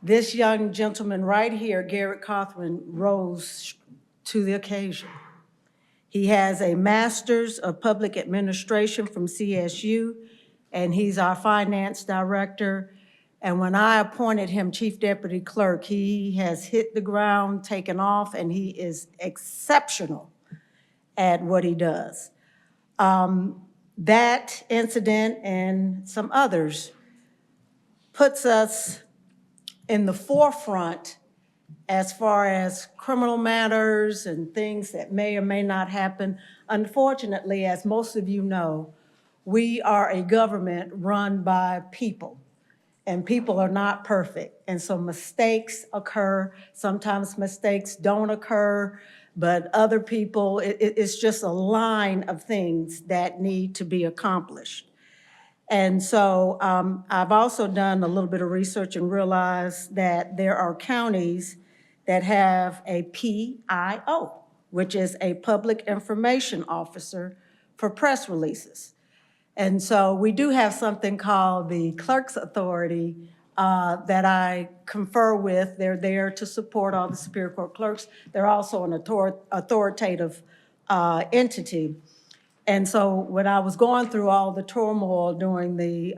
This young gentleman right here, Garrett Cawthron, rose to the occasion. He has a Master's of Public Administration from CSU, and he's our finance director. And when I appointed him chief deputy clerk, he has hit the ground, taken off, and he is exceptional at what he does. That incident and some others puts us in the forefront as far as criminal matters and things that may or may not happen. Unfortunately, as most of you know, we are a government run by people, and people are not perfect. And so mistakes occur. Sometimes mistakes don't occur, but other people, it's just a line of things that need to be accomplished. And so I've also done a little bit of research and realized that there are counties that have a PIO, which is a Public Information Officer for press releases. And so we do have something called the Clerks Authority that I confer with. They're there to support all the Superior Court clerks. They're also an authoritative entity. And so when I was going through all the turmoil during the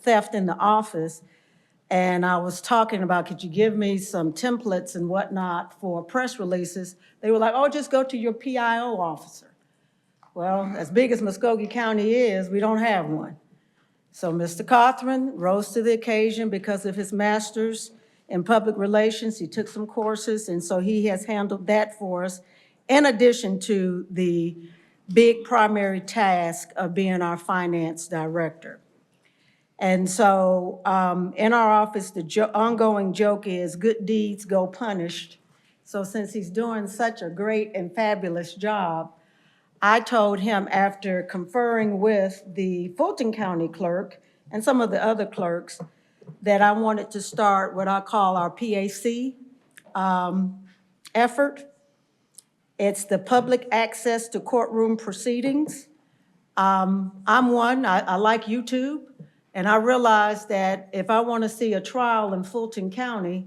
theft in the office, and I was talking about, could you give me some templates and whatnot for press releases? They were like, oh, just go to your PIO officer. Well, as big as Muskogee County is, we don't have one. So Mr. Cothran rose to the occasion because of his master's in public relations. He took some courses, and so he has handled that for us, in addition to the big primary task of being our finance director. And so in our office, the ongoing joke is good deeds go punished. So since he's doing such a great and fabulous job, I told him, after conferring with the Fulton County clerk and some of the other clerks, that I wanted to start what I call our PAC effort. It's the public access to courtroom proceedings. I'm one, I like YouTube, and I realized that if I want to see a trial in Fulton County,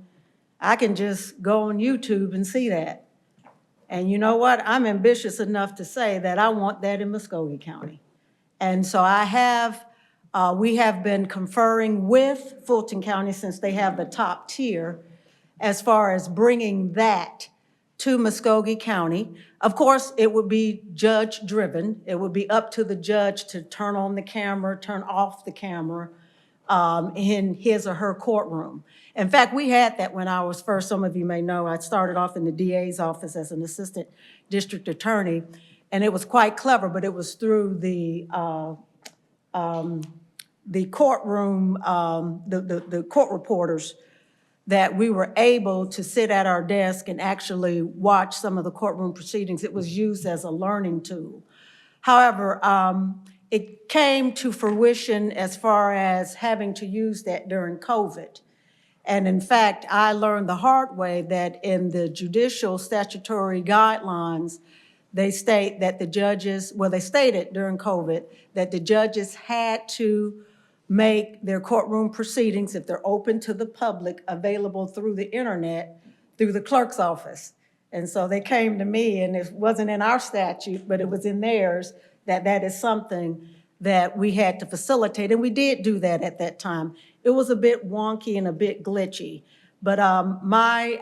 I can just go on YouTube and see that. And you know what? I'm ambitious enough to say that I want that in Muskogee County. And so we have been conferring with Fulton County, since they have the top tier, as far as bringing that to Muskogee County. Of course, it would be judge-driven. It would be up to the judge to turn on the camera, turn off the camera in his or her courtroom. In fact, we had that when I was first, some of you may know, I started off in the DA's office as an assistant district attorney, and it was quite clever, but it was through the courtroom, the court reporters, that we were able to sit at our desk and actually watch some of the courtroom proceedings. It was used as a learning tool. However, it came to fruition as far as having to use that during COVID. And in fact, I learned the hard way that in the judicial statutory guidelines, they state that the judges, well, they stated during COVID that the judges had to make their courtroom proceedings, if they're open to the public, available through the internet, through the clerk's office. And so they came to me, and it wasn't in our statute, but it was in theirs, that is something that we had to facilitate. And we did do that at that time. It was a bit wonky and a bit glitchy. But my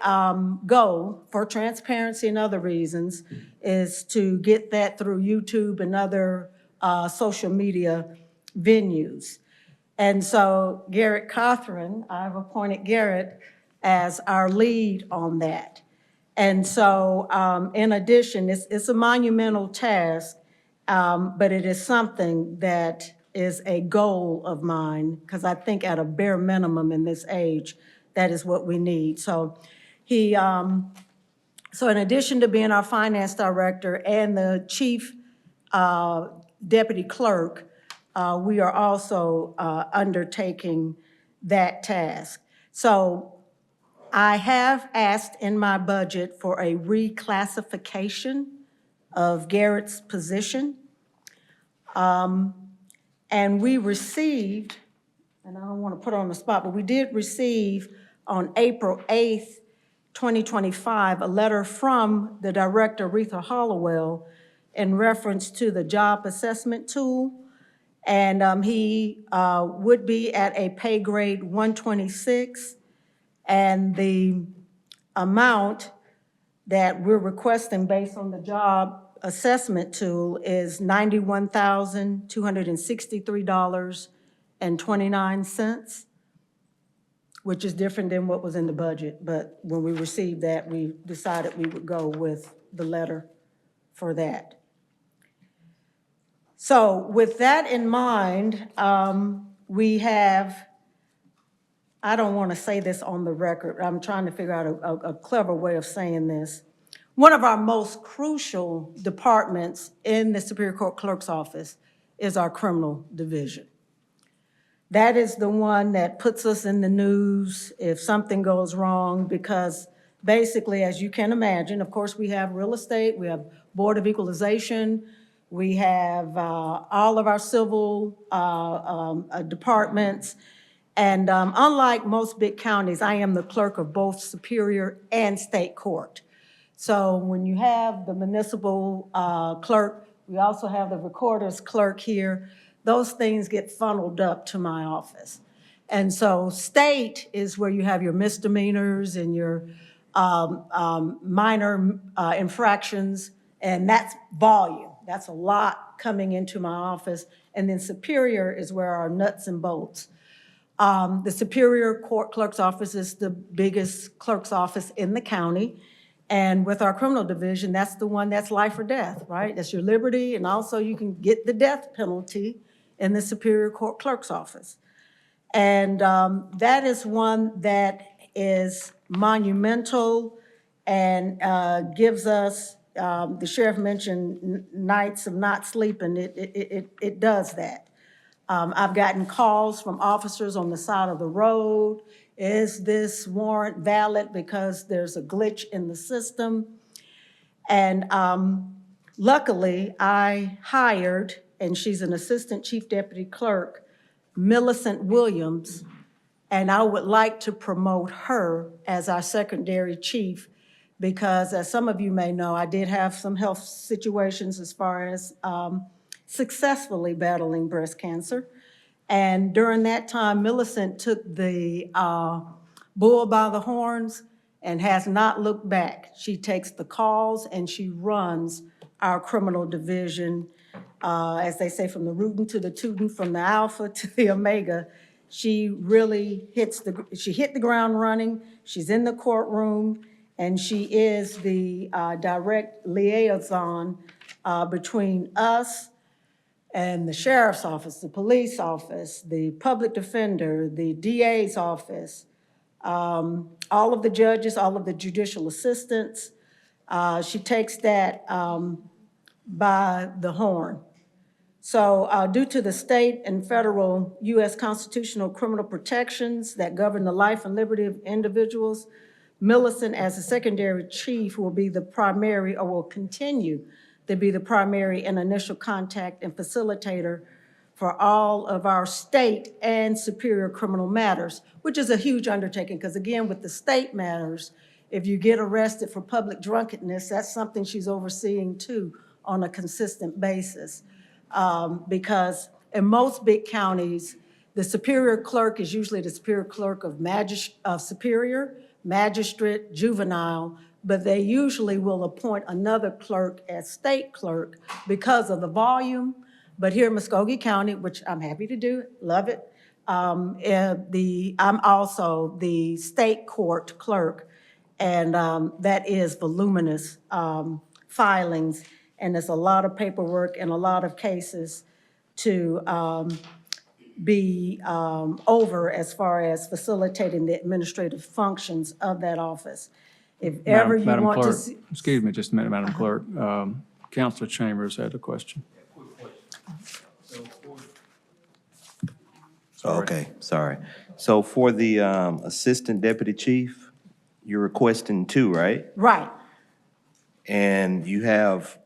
goal, for transparency and other reasons, is to get that through YouTube and other social media venues. And so Garrett Cothran, I've appointed Garrett as our lead on that. And so in addition, it's a monumental task, but it is something that is a goal of mine, because I think at a bare minimum in this age, that is what we need. So so in addition to being our finance director and the chief deputy clerk, we are also undertaking that task. So I have asked in my budget for a reclassification of Garrett's position. And we received, and I don't want to put her on the spot, but we did receive on April 8th, 2025, a letter from the director, Aretha Hollowell, in reference to the job assessment tool. And he would be at a pay grade 126, and the amount that we're requesting based on the job assessment tool is $91,263.29. which is different than what was in the budget. But when we received that, we decided we would go with the letter for that. So with that in mind, we have, I don't want to say this on the record. I'm trying to figure out a clever way of saying this. One of our most crucial departments in the Superior Court Clerk's office is our criminal division. That is the one that puts us in the news if something goes wrong, because basically, as you can imagine, of course, we have real estate, we have Board of Equalization, we have all of our civil departments. And unlike most big counties, I am the clerk of both Superior and State Court. So when you have the municipal clerk, we also have the recorder's clerk here. Those things get funneled up to my office. And so state is where you have your misdemeanors and your minor infractions, and that's volume. That's a lot coming into my office. And then Superior is where our nuts and bolts. The Superior Court Clerk's office is the biggest clerk's office in the county. And with our criminal division, that's the one that's life or death, right? That's your liberty, and also you can get the death penalty in the Superior Court Clerk's office. And that is one that is monumental and gives us, the sheriff mentioned nights of not sleeping. It does that. I've gotten calls from officers on the side of the road. Is this warrant valid because there's a glitch in the system? And luckily, I hired, and she's an assistant chief deputy clerk, Millicent Williams, and I would like to promote her as our secondary chief because, as some of you may know, I did have some health situations as far as successfully battling breast cancer. And during that time, Millicent took the bull by the horns and has not looked back. She takes the calls and she runs our criminal division, as they say, from the rootin' to the tootin', from the alpha to the omega. She really she hit the ground running. She's in the courtroom, and she is the direct liaison between us and the sheriff's office, the police office, the public defender, the DA's office, all of the judges, all of the judicial assistants. She takes that by the horn. So due to the state and federal U.S. constitutional criminal protections that govern the life and liberty of individuals, Millicent, as a secondary chief, will be the primary, or will continue to be the primary and initial contact and facilitator for all of our state and superior criminal matters, which is a huge undertaking, because again, with the state matters, if you get arrested for public drunkenness, that's something she's overseeing too on a consistent basis. Because in most big counties, the superior clerk is usually the superior clerk of superior, magistrate, juvenile, but they usually will appoint another clerk as state clerk because of the volume. But here in Muskogee County, which I'm happy to do, love it, I'm also the state court clerk, and that is voluminous filings, and there's a lot of paperwork and a lot of cases to be over as far as facilitating the administrative functions of that office. If ever you Madam want to Clerk, see. excuse me just a minute, Madam Clerk. Councilor Chambers had a question. Okay, sorry. So for the assistant deputy chief, you're requesting 2, right? Right. And you have,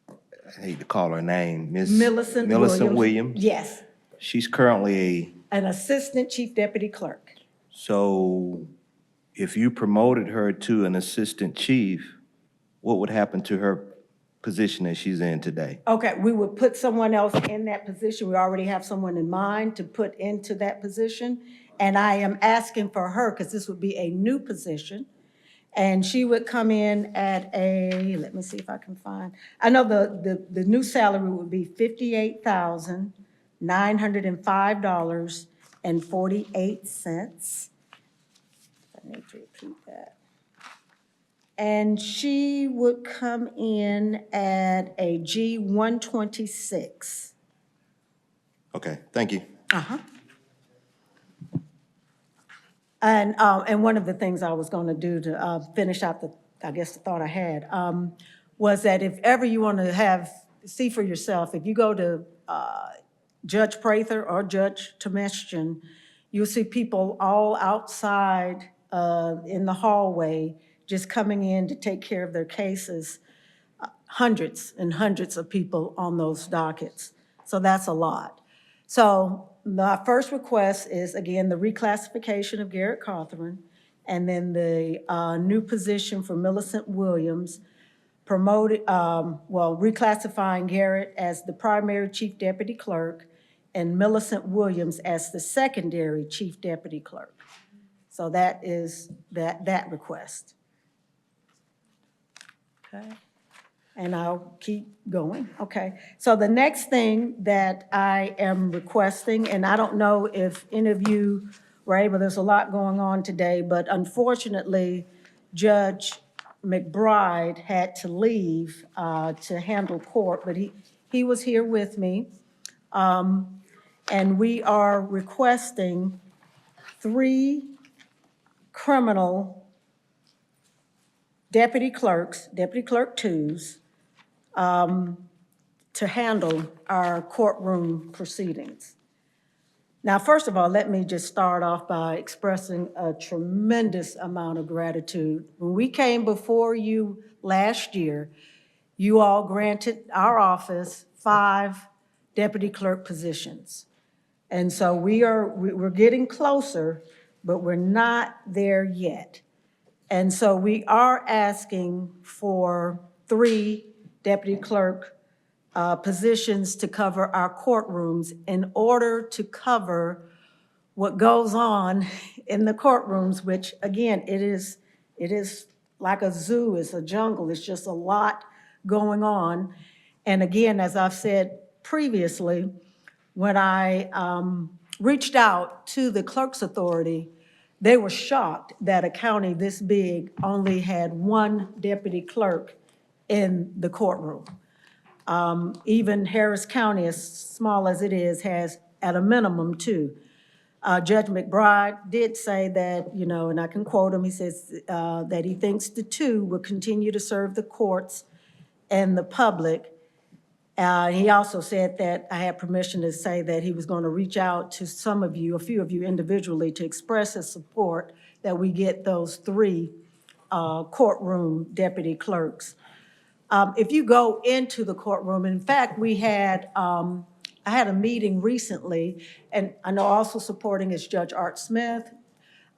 I hate to call her name, Miss Millicent Williams. Yes, She's currently an assistant chief deputy clerk. so if you promoted her to an assistant chief, what would happen to her position that she's in today? Okay, we would put someone else in that position. We already have someone in mind to put into that position. And I am asking for her, because this would be a new position. And she would come in at a, let me see if I can find, I know the new salary would be $58,905.48. I need to repeat that. And she would come in at a G 126. Okay, thank you. Uh-huh. And one of the things I was going to do to finish out the, I guess, the thought I had, was that if ever you want to see for yourself, if you go to Judge Prather or Judge Temestian, you'll see people all outside in the hallway just coming in to take care of their cases, hundreds and hundreds of people on those dockets. So that's a lot. So my first request is, again, the reclassification of Garrett Cawthorn, and then the new position for Millicent Williams, reclassifying Garrett as the primary chief deputy clerk and Millicent Williams as the secondary chief deputy clerk. So that is that request. Okay. And I'll keep going. Okay. So the next thing that I am requesting, and I don't know if any of you were able, there's a lot going on today, but unfortunately, Judge McBride had to leave to handle court, but he was here with me. And we are requesting 3 criminal deputy clerks, deputy clerk 2s, to handle our courtroom proceedings. Now, first of all, let me just start off by expressing a tremendous amount of gratitude. When we came before you last year, you all granted our office 5 deputy clerk positions. And so we're getting closer, but we're not there yet. And so we are asking for 3 deputy clerk positions to cover our courtrooms in order to cover what goes on in the courtrooms, which again, it is like a zoo, it's a jungle, it's just a lot going on. And again, as I've said previously, when I reached out to the Clerk's Authority, they were shocked that a county this big only had 1 deputy clerk in the courtroom. Even Harris County, as small as it is, has at a minimum 2. Judge McBride did say that, and I can quote him, he says that he thinks the 2 will continue to serve the courts and the public. He also said that I had permission to say that he was going to reach out to some of you, a few of you individually, to express his support that we get those 3 courtroom deputy clerks. If you go into the courtroom, in fact, I had a meeting recently, and I know also supporting is Judge Art Smith.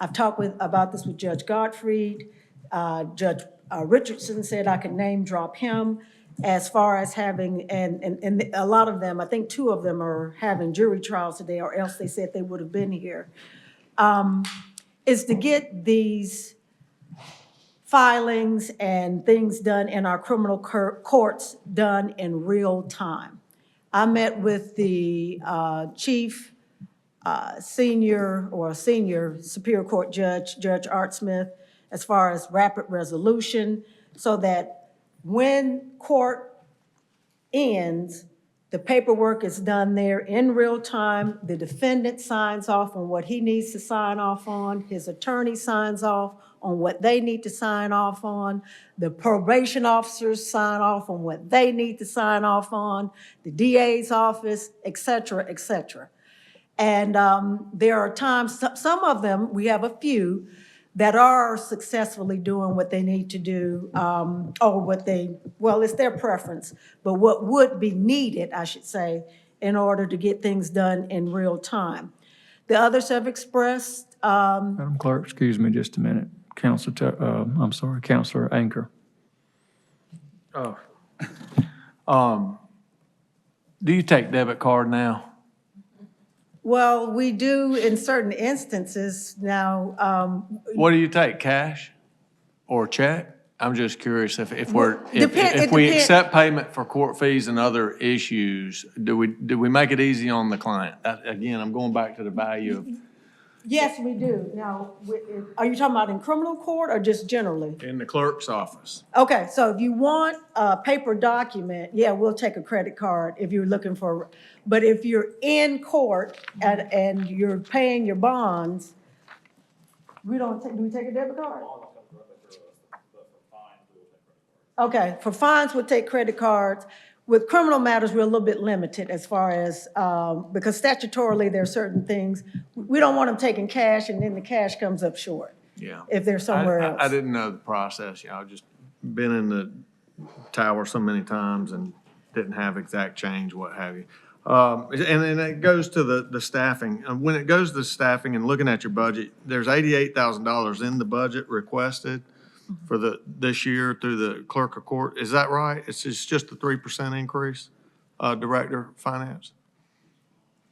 I've talked about this with Judge Gottfried. Judge Richardson said I could name drop him as far as having, and a lot of them, I think 2 of them are having jury trials today, or else they said they would have been here, is to get these filings and things done in our criminal courts done in real time. I met with the chief senior Superior Court judge, Judge Art Smith, as far as rapid resolution, so that when court ends, the paperwork is done there in real time. The defendant signs off on what he needs to sign off on. His attorney signs off on what they need to sign off on. The probation officers sign off on what they need to sign off on. The DA's office, et cetera, et cetera. And there are times, some of them, we have a few, that are successfully doing what they need to do, it's their preference, but what would be needed, I should say, in order to get things done in real time. The others have expressed. Madam Clerk, excuse me just a minute. Counselor Anchor. Do you take debit card now? Well, we do in certain instances now. What do you take, cash or check? I'm just curious if we accept payment for court fees and other issues, do we make it easy on the client? Again, I'm going back to the value of Yes, we do. Now, are you talking about in criminal court or just generally? In the clerk's office. Okay, so if you want a paper document, yeah, we'll take a credit card if you're looking for, but if you're in court and you're paying your bonds, we don't, do we take a debit card? Okay, for fines, we'll take credit cards. With criminal matters, we're a little bit limited as far as, because statutorily, there are certain things, we don't want them taking cash and then the cash comes up short Yeah. if they're somewhere else. I didn't know the process, I've just been in the tower so many times and didn't have exact change, what have you. And it goes to the staffing. When it goes to staffing and looking at your budget, there's $88,000 in the budget requested for this year through the clerk of court. Is that right? It's just a 3% increase, Director of Finance?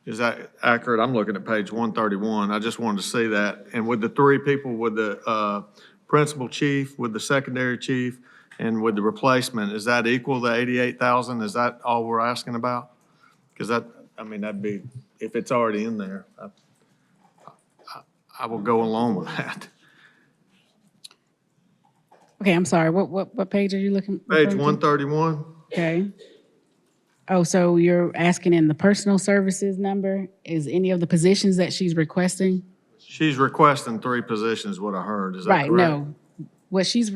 Is that accurate? I'm looking at page 131. I just wanted to see that. And with the three people, with the principal chief, with the secondary chief, and with the replacement, is that equal to 88,000? Is that all we're asking about? Because that'd be, if it's already in there, I will go along with that. Okay, I'm sorry, what page are you looking? Page referring to? 131. Okay. Oh, so you're asking in the personal services number, is any of the positions that she's requesting? She's requesting 3 positions, what I heard. Is that correct? Right, no. What she's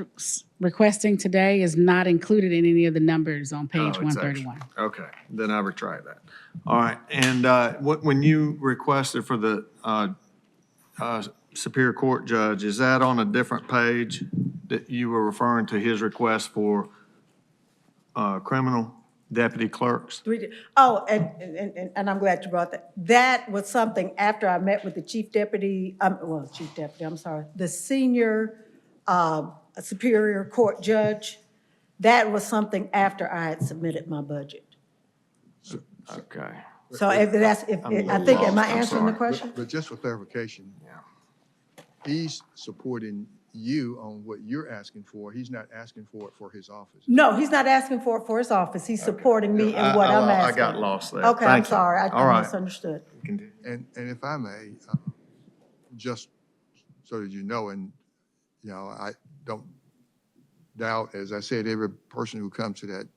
requesting today is not included in any of the numbers on page Oh, it's 131. Okay, then I retract that. All right, and when you requested for the Superior Court judge, is that on a different page that you were referring to his request for criminal deputy clerks? Oh, and I'm glad you brought that. That was something after I met with the chief deputy, the senior Superior Court judge. That was something after I had submitted my budget. Okay. So if that's, I think, am I answering the question? But just for clarification, he's supporting you on what you're asking for. He's not asking for it for his office. No, he's not asking for it for his office. He's supporting me in what I'm asking. I got lost there. Okay, I'm Thank you. sorry. All I right. misunderstood. And if I may, just so that you know, and, I don't doubt, as I said, every person who comes to that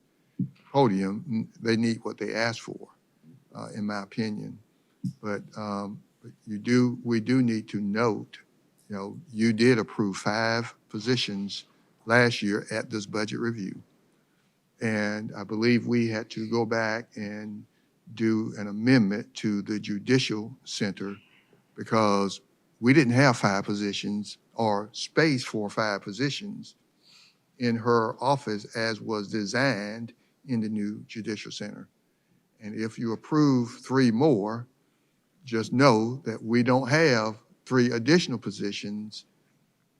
podium, they need what they ask for, in my opinion. But we do need to note, you did approve 5 positions last year at this budget review. And I believe we had to go back and do an amendment to the Judicial Center because we didn't have 5 positions or space for 5 positions in her office as was designed in the new Judicial Center. And if you approve 3 more, just know that we don't have 3 additional positions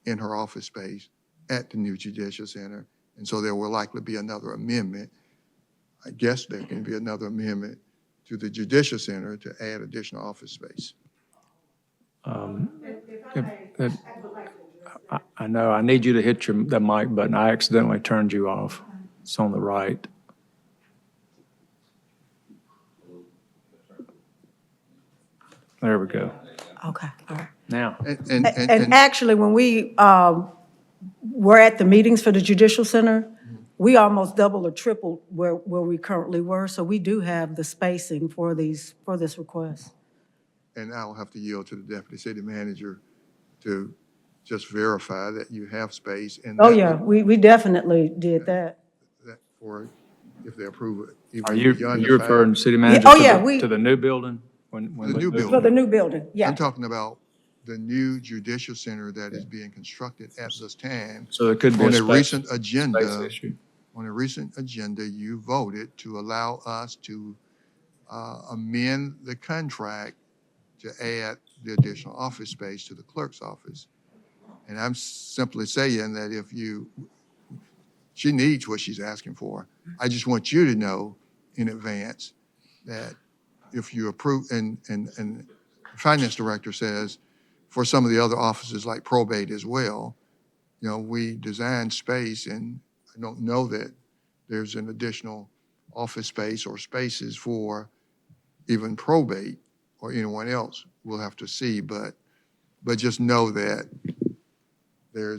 in her office space at the new Judicial Center. And so there will likely be another amendment. I guess there can be another amendment to the Judicial Center to add additional office space. I know, I need you to hit the mic button. I accidentally turned you off. It's on the right. There we go. Okay, all right. Now. And actually, when we were at the meetings for the Judicial Center, we almost doubled or tripled where we currently were. So we do have the spacing for this request. And I'll have to yield to the Deputy City Manager to just verify that you have space. And Oh, that yeah, would- we definitely did that. that for, if they approve it. even Are you beyond the referring, 5. City Manager, oh, to yeah, the new building? When The new building. For the new building, yeah. I'm talking about the new Judicial Center that is being constructed at this time. So there could be On a a space- recent space agenda, issue. on a recent agenda, you voted to allow us to amend the contract to add the additional office space to the clerk's office. And I'm simply saying that she needs what she's asking for. I just want you to know in advance that if you approve, and the Finance Director says, for some of the other offices like probate as well, we design space, and I don't know that there's an additional office space or spaces for even probate or anyone else. We'll have to see, but But just know that there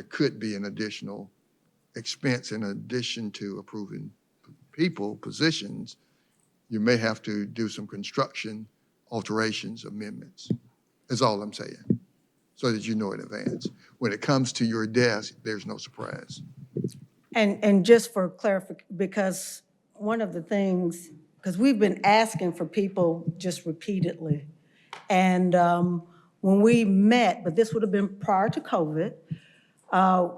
could be an additional expense in addition to approving people, positions. You may have to do some construction alterations, amendments. That's all I'm saying, so that you know in advance. When it comes to your desk, there's no surprise. And just for clarification, because one of the things, because we've been asking for people just repeatedly. And when we met, but this would have been prior to COVID,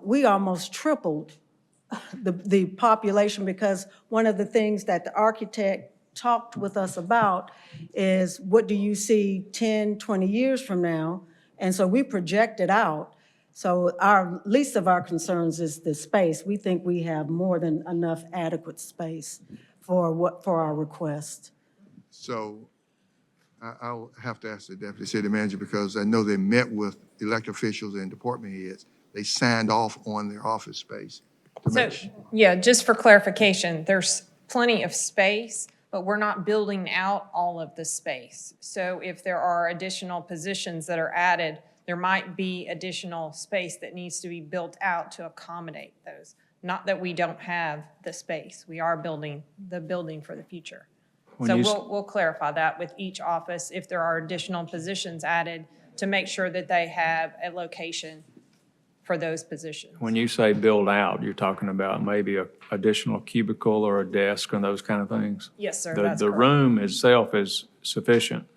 we almost tripled the population, because one of the things that the architect talked with us about is, what do you see 10, 20 years from now? And so we projected out. So our least of our concerns is the space. We think we have more than enough adequate space for our request. So I'll have to ask the deputy city manager, because I know they met with elected officials and department heads. They signed off on their office space. So, yeah, just for clarification, there's plenty of space, but we're not building out all of the space. So if there are additional positions that are added, there might be additional space that needs to be built out to accommodate those. Not that we don't have the space. We are building the building for the future. So we'll clarify that with each office if there are additional positions added, to make sure that they have a location for those positions. When you say build out, you're talking about maybe a additional cubicle or a desk and those kind of things? Yes, sir, The that's correct. room itself is sufficient,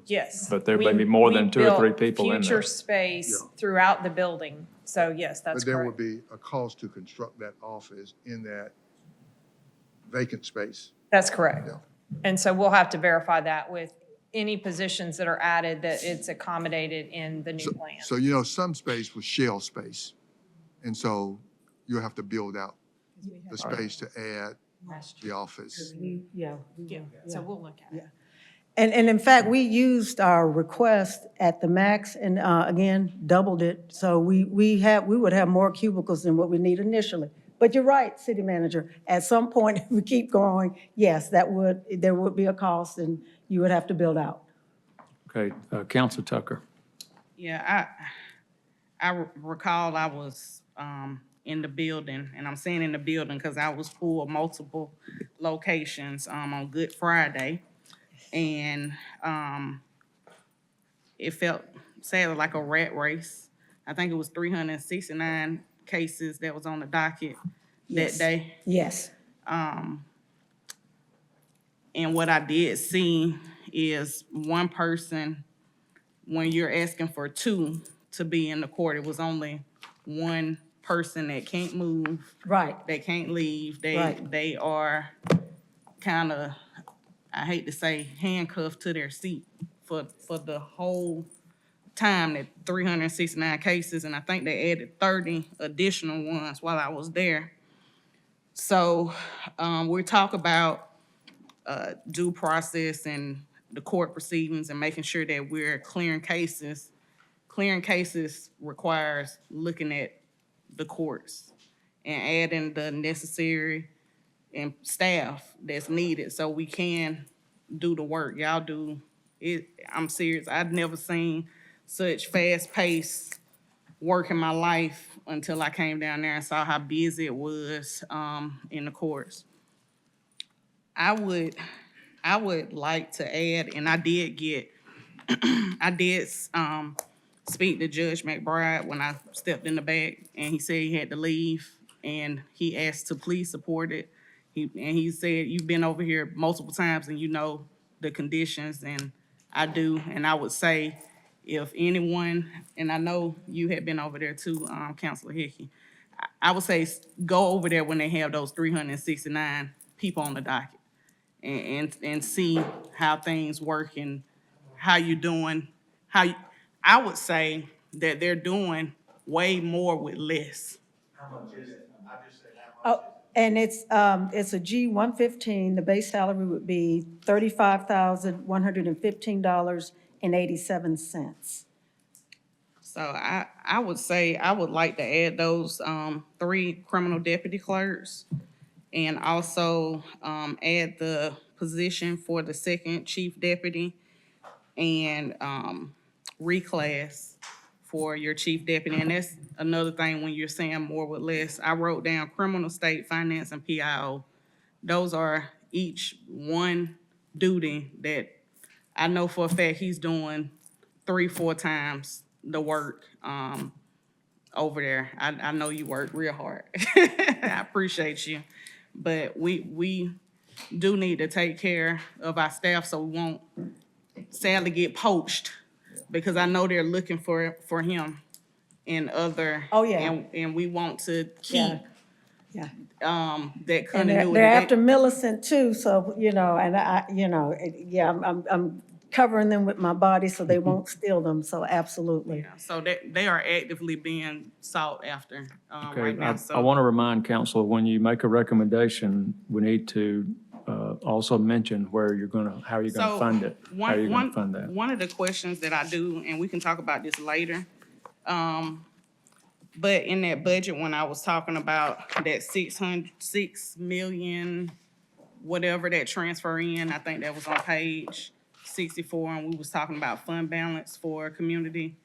Yes. but there may be more than 2 or 3 people in there. Future space throughout the building. So yes, that's But there correct. would be a cost to construct that office in that vacant space. That's correct. Yeah. And so we'll have to verify that with any positions that are added, that it's accommodated in the new plan. So, you know, some space was shell space. And so you'll have to build out the space to add the office. Yeah. So we'll look at it. And in fact, we used our request at the max and again, doubled it. So we would have more cubicles than what we need initially. But you're right, city manager, at some point, if we keep growing, yes, there would be a cost and you would have to build out. Okay, Councilor Tucker. Yeah, I recall I was in the building, and I'm saying in the building because I was pulled multiple locations on Good Friday. And it felt sadly like a rat race. I think it was 369 cases that was on the docket that day. Yes. And what I did see is one person, when you're asking for 2 to be in the court, it was only one person that can't move. Right. They can't leave. They are kind of, I hate to say, handcuffed to their seat for the whole time, that 369 cases, and I think they added 30 additional ones while I was there. So we talk about due process and the court proceedings and making sure that we're clearing cases. Clearing cases requires looking at the courts and adding the necessary and staff that's needed so we can do the work. Y'all do it. I'm serious. I've never seen such fast-paced work in my life until I came down there and saw how busy it was in the courts. I would like to add, and I did get, I did speak to Judge McBride when I stepped in the back, and he said he had to leave, and he asked to please support it. He said, you've been over here multiple times and you know the conditions, and I do. And I would say, if anyone, and I know you had been over there too, Councilor Hickey, I would say go over there when they have those 369 people on the docket and see how things work and how you're doing. I would say that they're doing way more with less. How much is it? I just said how much. Oh, and it's a G-115. The base salary would be $35,115.87. So I would say I would like to add those 3 criminal deputy clerks, and also add the position for the second chief deputy, and reclass for your chief deputy. And that's another thing when you're saying more with less. I wrote down criminal, state, finance, and PIO. Those are each one duty that I know for a fact he's doing 3-4 times the work over there. I know you work real hard. I appreciate you. But we do need to take care of our staff so we won't sadly get poached, because I know they're looking for him in other. Oh, yeah. And we want to keep Yeah. that And continuity. they're after Millicent too, so, you know, and I'm covering them with my body so they won't steal them, so absolutely. So they are actively being sought after Okay, right now. I want to remind council, when you make a recommendation, we need to also mention where you're going to, how you're going to fund it. How you're going to fund that. One of the questions that I do, and we can talk about this later, but in that budget, when I was talking about that 6 million, whatever that transfer in, I think that was on page 64, and we was talking about fund balance for community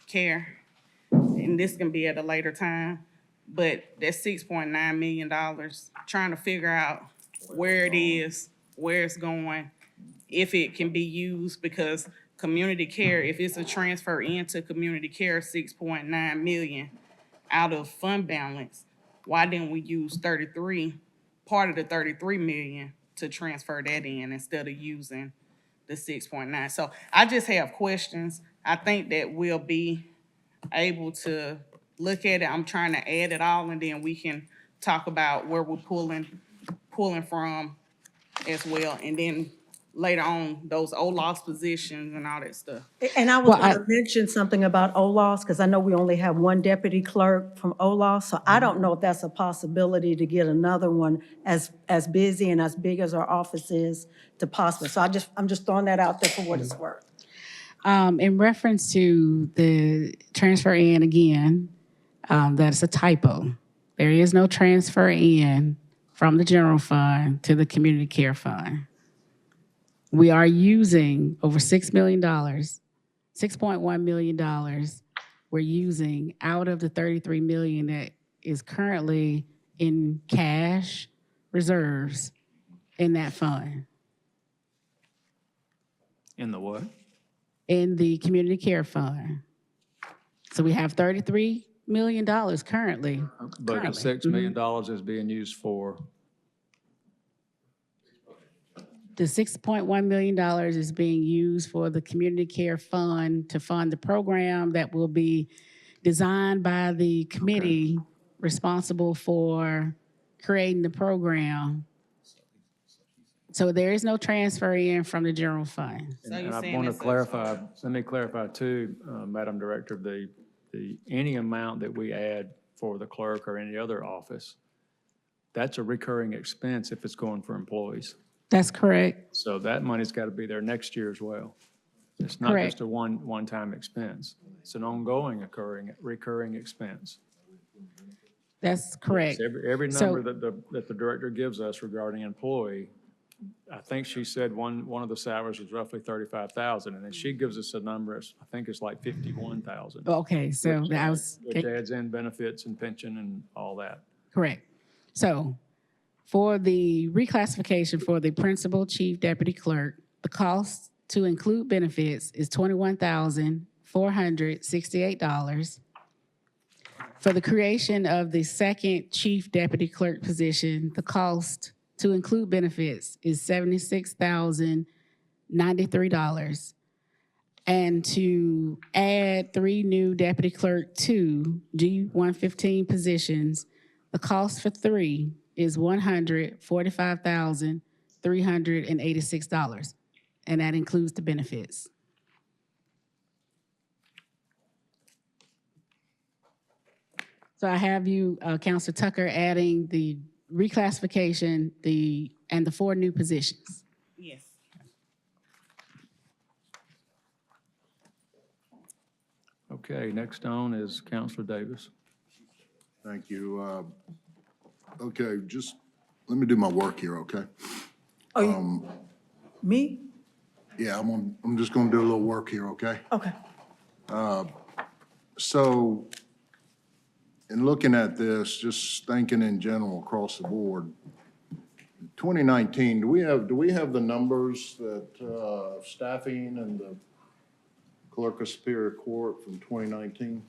care. And this can be at a later time, but that's $6.9 million, trying to figure out where it is, where it's going, if it can be used, because community care, if it's a transfer into community care, 6.9 million out of fund balance, why didn't we use part of the 33 million to transfer that in instead of using the 6.9? So I just have questions. I think that we'll be able to look at it. I'm trying to add it all, and then we can talk about where we're pulling from as well. And then later on, those OLOS positions and all that stuff. And I was going to mention something about OLOS, because I know we only have one deputy clerk from OLOS, so I don't know if that's a possibility to get another one as busy and as big as our office is to possible. So I'm just throwing that out there for what it's worth. In reference to the transfer in again, that's a typo. There is no transfer in from the general fund to the community care fund. We are using over $6 million, $6.1 million we're using out of the 33 million that is currently in cash reserves in that fund, In the what? in the community care fund. So we have $33 million currently. But the $6 million is being used for, The $6.1 million is being used for the community care fund to fund the program that will be designed by the committee responsible for creating the program. So there is no transfer in from the general fund. and I want to clarify, let me clarify too, Madam Director, any amount that we add for the clerk or any other office, that's a recurring expense if it's going for employees. That's correct. So that money's got to be there next year as well. It's not Correct. just a one-time expense. It's an ongoing recurring expense. That's correct. Every So- number that the director gives us regarding employee, I think she said one of the salaries was roughly 35,000, and then she gives us a number, I think it's like 51,000. Okay, so which, that was. Which adds in benefits and pension and all that. Correct. So for the reclassification for the principal, chief, deputy clerk, the cost to include benefits is $21,468. For the creation of the second chief deputy clerk position, the cost to include benefits is $76,093. And to add 3 new deputy clerk 2 G115 positions, the cost for 3 is $145,386, and that includes the benefits. So I have you, Counselor Tucker, adding the reclassification, and the 4 new positions. Yes. Okay, next on is Counselor Davis. Thank you. Okay, just let me do my work here, okay? Me? Yeah, I'm just gonna do a little work here, okay? Okay. So, in looking at this, just thinking in general across the board, 2019, do we have the numbers that, staffing and the clerk of Superior Court from 2019?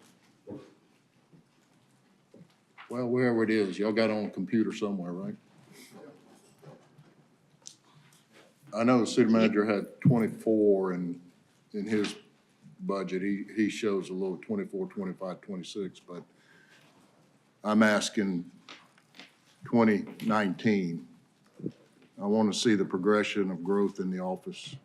Well, wherever it is, y'all got it on a computer somewhere, right? I know the city manager had 24 in his budget. He shows a little 24, 25, 26, but I'm asking 2019. I want to see the progression of growth in the office.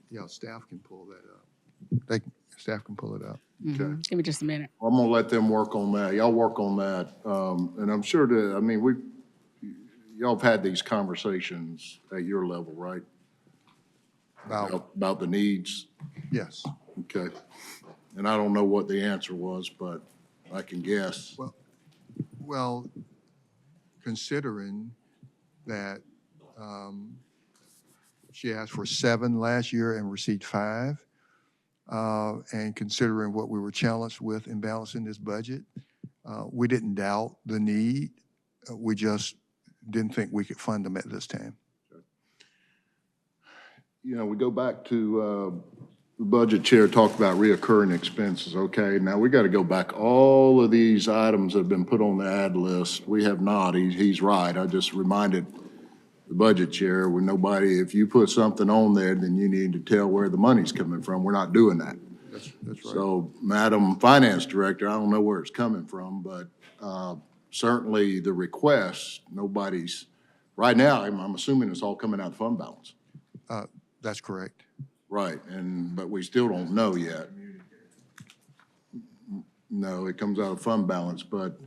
Yeah, staff can pull that up. Staff can pull it up. Okay. Give me just a minute. I'm gonna let them work on that. Y'all work on that. And I'm sure that, I mean, y'all have had these conversations at your level, right? About the needs? Yes. Okay. And I don't know what the answer was, but I can guess. Well, considering that she asked for 7 last year and received 5, and considering what we were challenged with in balancing this budget, we didn't doubt the need. We just didn't think we could fund them at this time. You know, we go back to, the budget chair talked about reoccurring expenses, okay? Now, we got to go back. All of these items that have been put on the ad list, we have not. He's right. I just reminded the budget chair, when nobody, if you put something on there, then you need to tell where the money's coming from. We're not doing that. That's right. So, Madam Finance Director, I don't know where it's coming from, but certainly the request, nobody's, right now, I'm assuming it's all coming out of fund balance. That's correct. Right, but we still don't know yet. No, it comes out of fund balance, but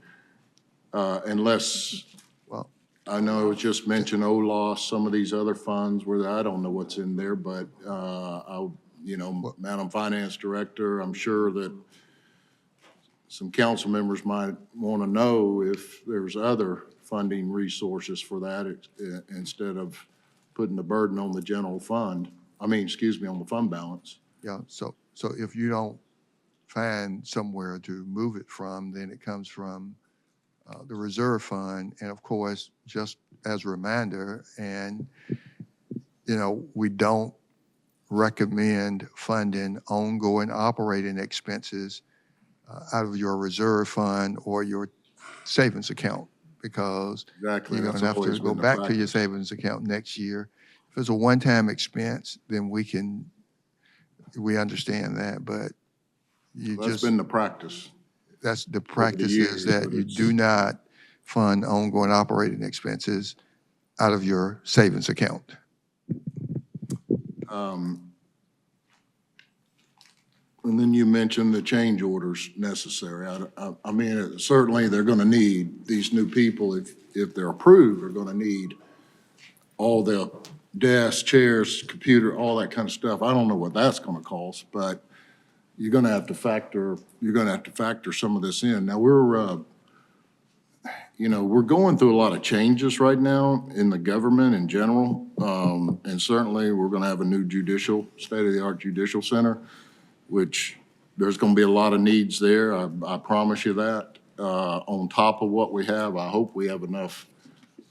unless, Well, I know it was just mentioned OLOS, some of these other funds where I don't know what's in there, but Madam Finance Director, I'm sure that some council members might want to know if there's other funding resources for that instead of putting the burden on the general fund. On the fund balance. yeah, so if you don't find somewhere to move it from, then it comes from the reserve fund. And of course, just as a reminder, and, we don't recommend funding ongoing operating expenses out of your reserve fund or your savings account, because Exactly. you're going That's to have to always go been the back to your practice. savings account next year. If it's a one-time expense, then we understand that, but That's been the practice. that's the practice years, is that but you it's- do not fund ongoing operating expenses out of your savings account. And then you mentioned the change orders necessary. Certainly they're going to need, these new people, if they're approved, are going to need all the desks, chairs, computer, all that kind of stuff. I don't know what that's going to cost, but you're going to have to factor some of this in. Now, we're going through a lot of changes right now in the government in general. And certainly, we're going to have a new state-of-the-art judicial center, which there's going to be a lot of needs there. I promise you that. On top of what we have, I hope we have enough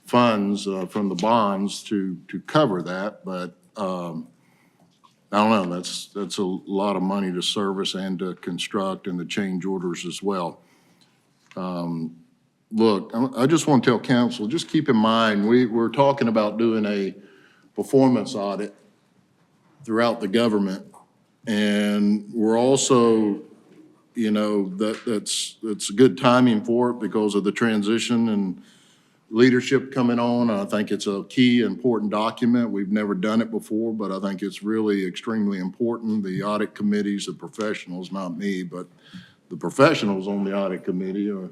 funds from the bonds to cover that. But I don't know, that's a lot of money to service and to construct and to change orders as well. Look, I just want to tell council, just keep in mind, we're talking about doing a performance audit throughout the government. And we're also, that's good timing for it because of the transition and leadership coming on. I think it's a key, important document. We've never done it before, but I think it's really extremely important. The audit committees, the professionals, not me, but the professionals on the audit committee are,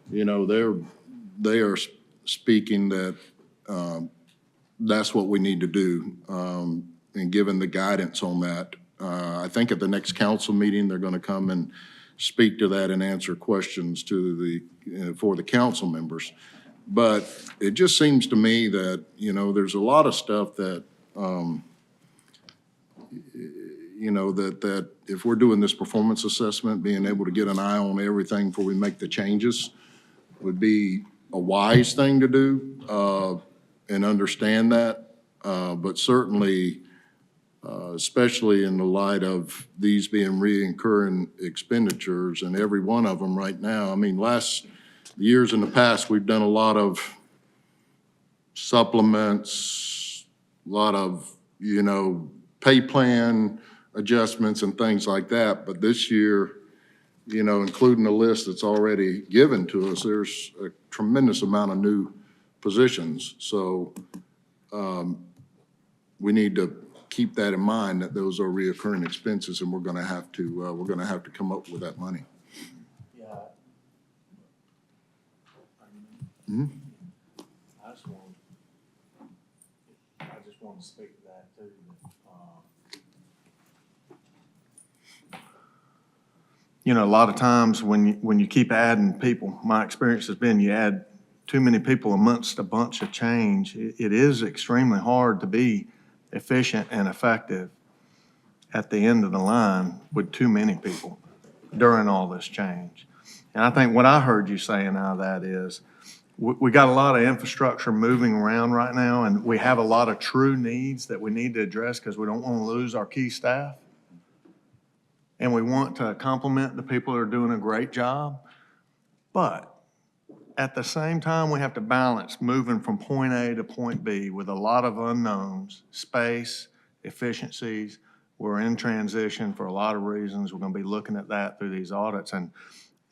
they are speaking that that's what we need to do, and given the guidance on that. I think at the next council meeting, they're going to come and speak to that and answer questions for the council members. But it just seems to me that, there's a lot of stuff that, that if we're doing this performance assessment, being able to get an eye on everything before we make the changes would be a wise thing to do, and understand that. But certainly, especially in the light of these being reoccurring expenditures and every one of them right now. I mean, years in the past, we've done a lot of supplements, a lot of, pay plan adjustments and things like that. But this year, including the list that's already given to us, there's a tremendous amount of new positions. So we need to keep that in mind, that those are reoccurring expenses, and we're gonna have to come up with that money. Hmm? I just want to speak to that too. A lot of times when you keep adding people, my experience has been you add too many people amongst a bunch of change, it is extremely hard to be efficient and effective at the end of the line with too many people during all this change. And I think what I heard you saying out of that is, we got a lot of infrastructure moving around right now, and we have a lot of true needs that we need to address because we don't want to lose our key staff. And we want to compliment the people that are doing a great job. But at the same time, we have to balance moving from point A to point B with a lot of unknowns, space, efficiencies. We're in transition for a lot of reasons. We're going to be looking at that through these audits. And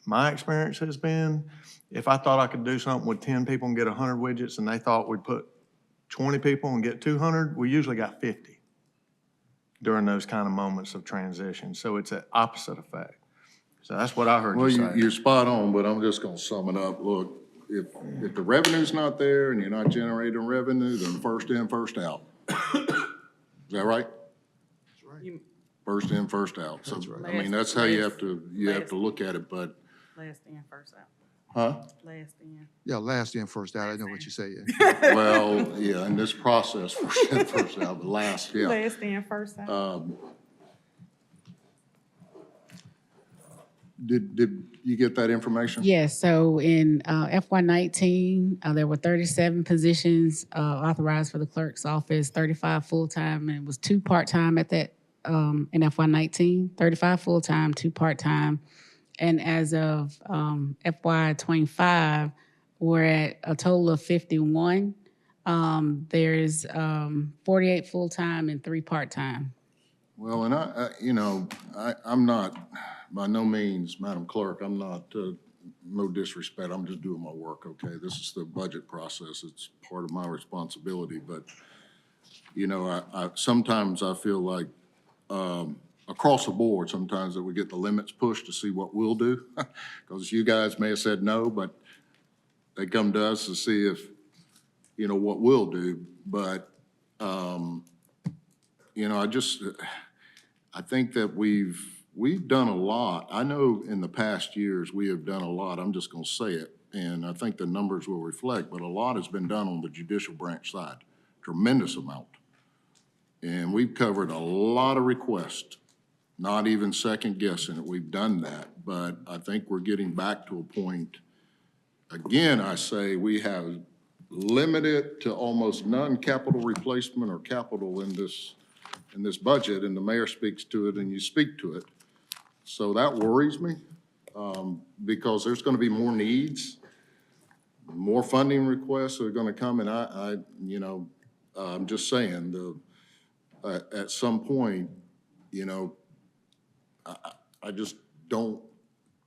my experience has been, if I thought I could do something with 10 people and get 100 widgets, and they thought we'd put 20 people and get 200, we usually got 50 during those kind of moments of transition. So it's an opposite effect. So that's what I heard you say. Well, you're spot on, but I'm just gonna sum it up. Look, if the revenue's not there and you're not generating revenue, then first in, first out. Is that right? That's right. First in, first out. So, I mean, that's how you have to look at it, but. Last in, first out. Huh? Last in. Yeah, last in, first out. I know what you're saying. Well, yeah, in this process, first in, first out, but last, yeah. Last in, first out. Did you get that information? Yes, so in FY19, there were 37 positions authorized for the clerk's office, 35 full-time, and it was 2 part-time at that, in FY19, 35 full-time, 2 part-time. And as of FY25, we're at a total of 51. There's 48 full-time and 3 part-time. Well, and I'm not, by no means, Madam Clerk, I'm not, no disrespect, I'm just doing my work, okay? This is the budget process, it's part of my responsibility, but, sometimes I feel like, across the board, sometimes that we get the limits pushed to see what we'll do. Because you guys may have said no, but they come to us to see if, what we'll do. But, I think that we've done a lot. I know in the past years, we have done a lot. I'm just gonna say it. And I think the numbers will reflect, but a lot has been done on the judicial branch side, tremendous amount. And we've covered a lot of requests. Not even second guessing it, we've done that, but I think we're getting back to a point, again, I say we have limited to almost none capital replacement or capital in this budget, and the mayor speaks to it and you speak to it. So that worries me, because there's gonna be more needs, more funding requests are gonna come, and I'm just saying, at some point, I just don't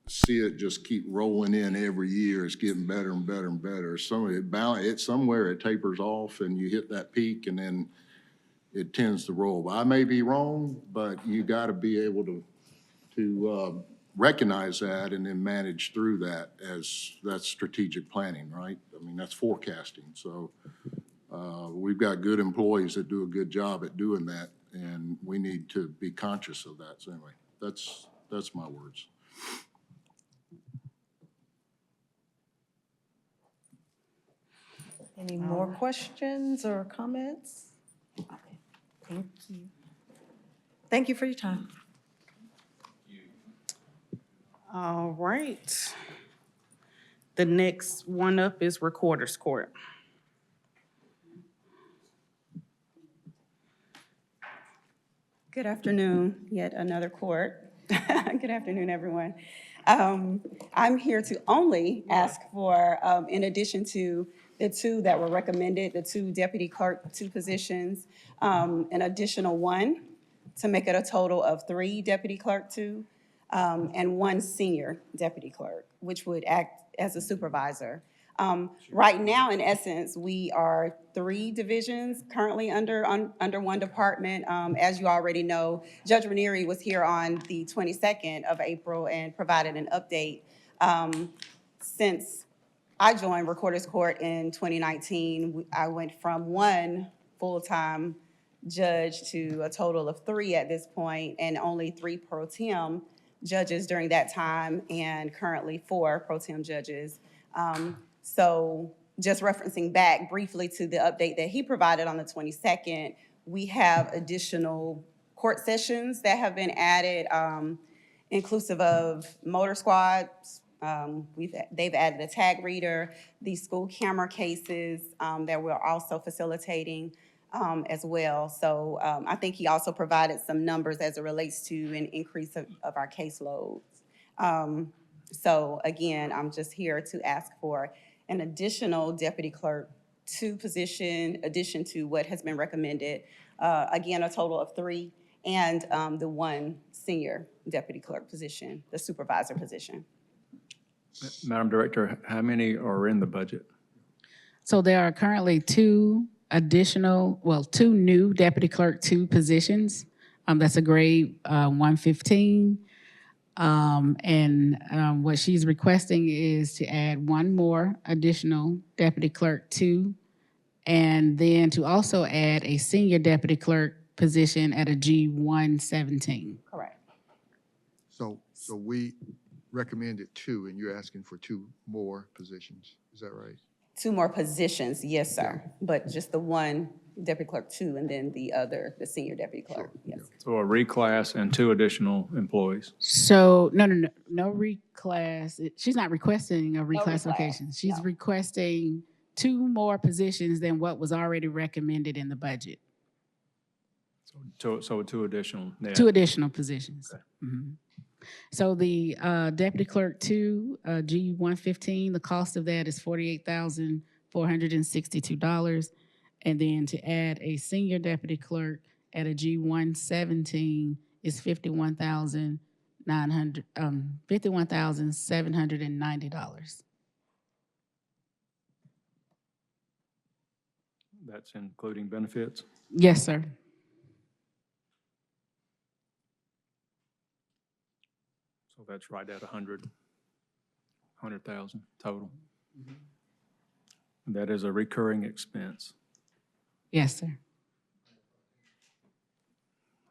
see it just keep rolling in every year. It's getting better and better and better. Somewhere it tapers off and you hit that peak and then it tends to roll. I may be wrong, but you got to be able to recognize that and then manage through that, as that's strategic planning, right? I mean, that's forecasting. So we've got good employees that do a good job at doing that, and we need to be conscious of that. So anyway, that's my words. Any more questions or comments? Thank you. Thank you for your time. All right. The next one up is Recorder's Court. Good afternoon, yet another court. Good afternoon, everyone. I'm here to only ask for, in addition to the two that were recommended, the two deputy clerk, two positions, an additional one to make it a total of 3 deputy clerk two, and 1 senior deputy clerk, which would act as a supervisor. Right now, in essence, we are 3 divisions currently under one department. As you already know, Judge Ranieri was here on the 22nd of April and provided an update. Since I joined Recorder's Court in 2019, I went from 1 full-time judge to a total of 3 at this point, and only 3 pro tem judges during that time, and currently 4 pro tem judges. So just referencing back briefly to the update that he provided on the 22nd, we have additional court sessions that have been added, inclusive of motor squads. They've added a tag reader, the school camera cases that we're also facilitating as well. So I think he also provided some numbers as it relates to an increase of our caseloads. So again, I'm just here to ask for an additional deputy clerk 2 position, addition to what has been recommended. Again, a total of 3, and the 1 senior deputy clerk position, the supervisor position. Madam Director, how many are in the budget? So there are currently 2 new deputy clerk 2 positions. That's a grade 115. What she's requesting is to add 1 more additional deputy clerk 2, and then to also add a senior deputy clerk position at a G117. Correct. So we recommended 2, and you're asking for 2 more positions. Is that right? 2 more positions, yes, sir. But just the 1 deputy clerk 2, and then the senior deputy clerk, yes. So a reclass and 2 additional employees. So, no reclass. She's not requesting a reclassification. She's requesting 2 more positions than what was already recommended in the budget. So 2 additional. Yeah. 2 additional positions. Okay. Mhm. So the deputy clerk 2, G115, the cost of that is $48,462. And then to add a senior deputy clerk at a G117 is $51,790. That's including benefits? Yes, sir. So that's right at 100,000 total. That is a recurring expense. Yes, sir.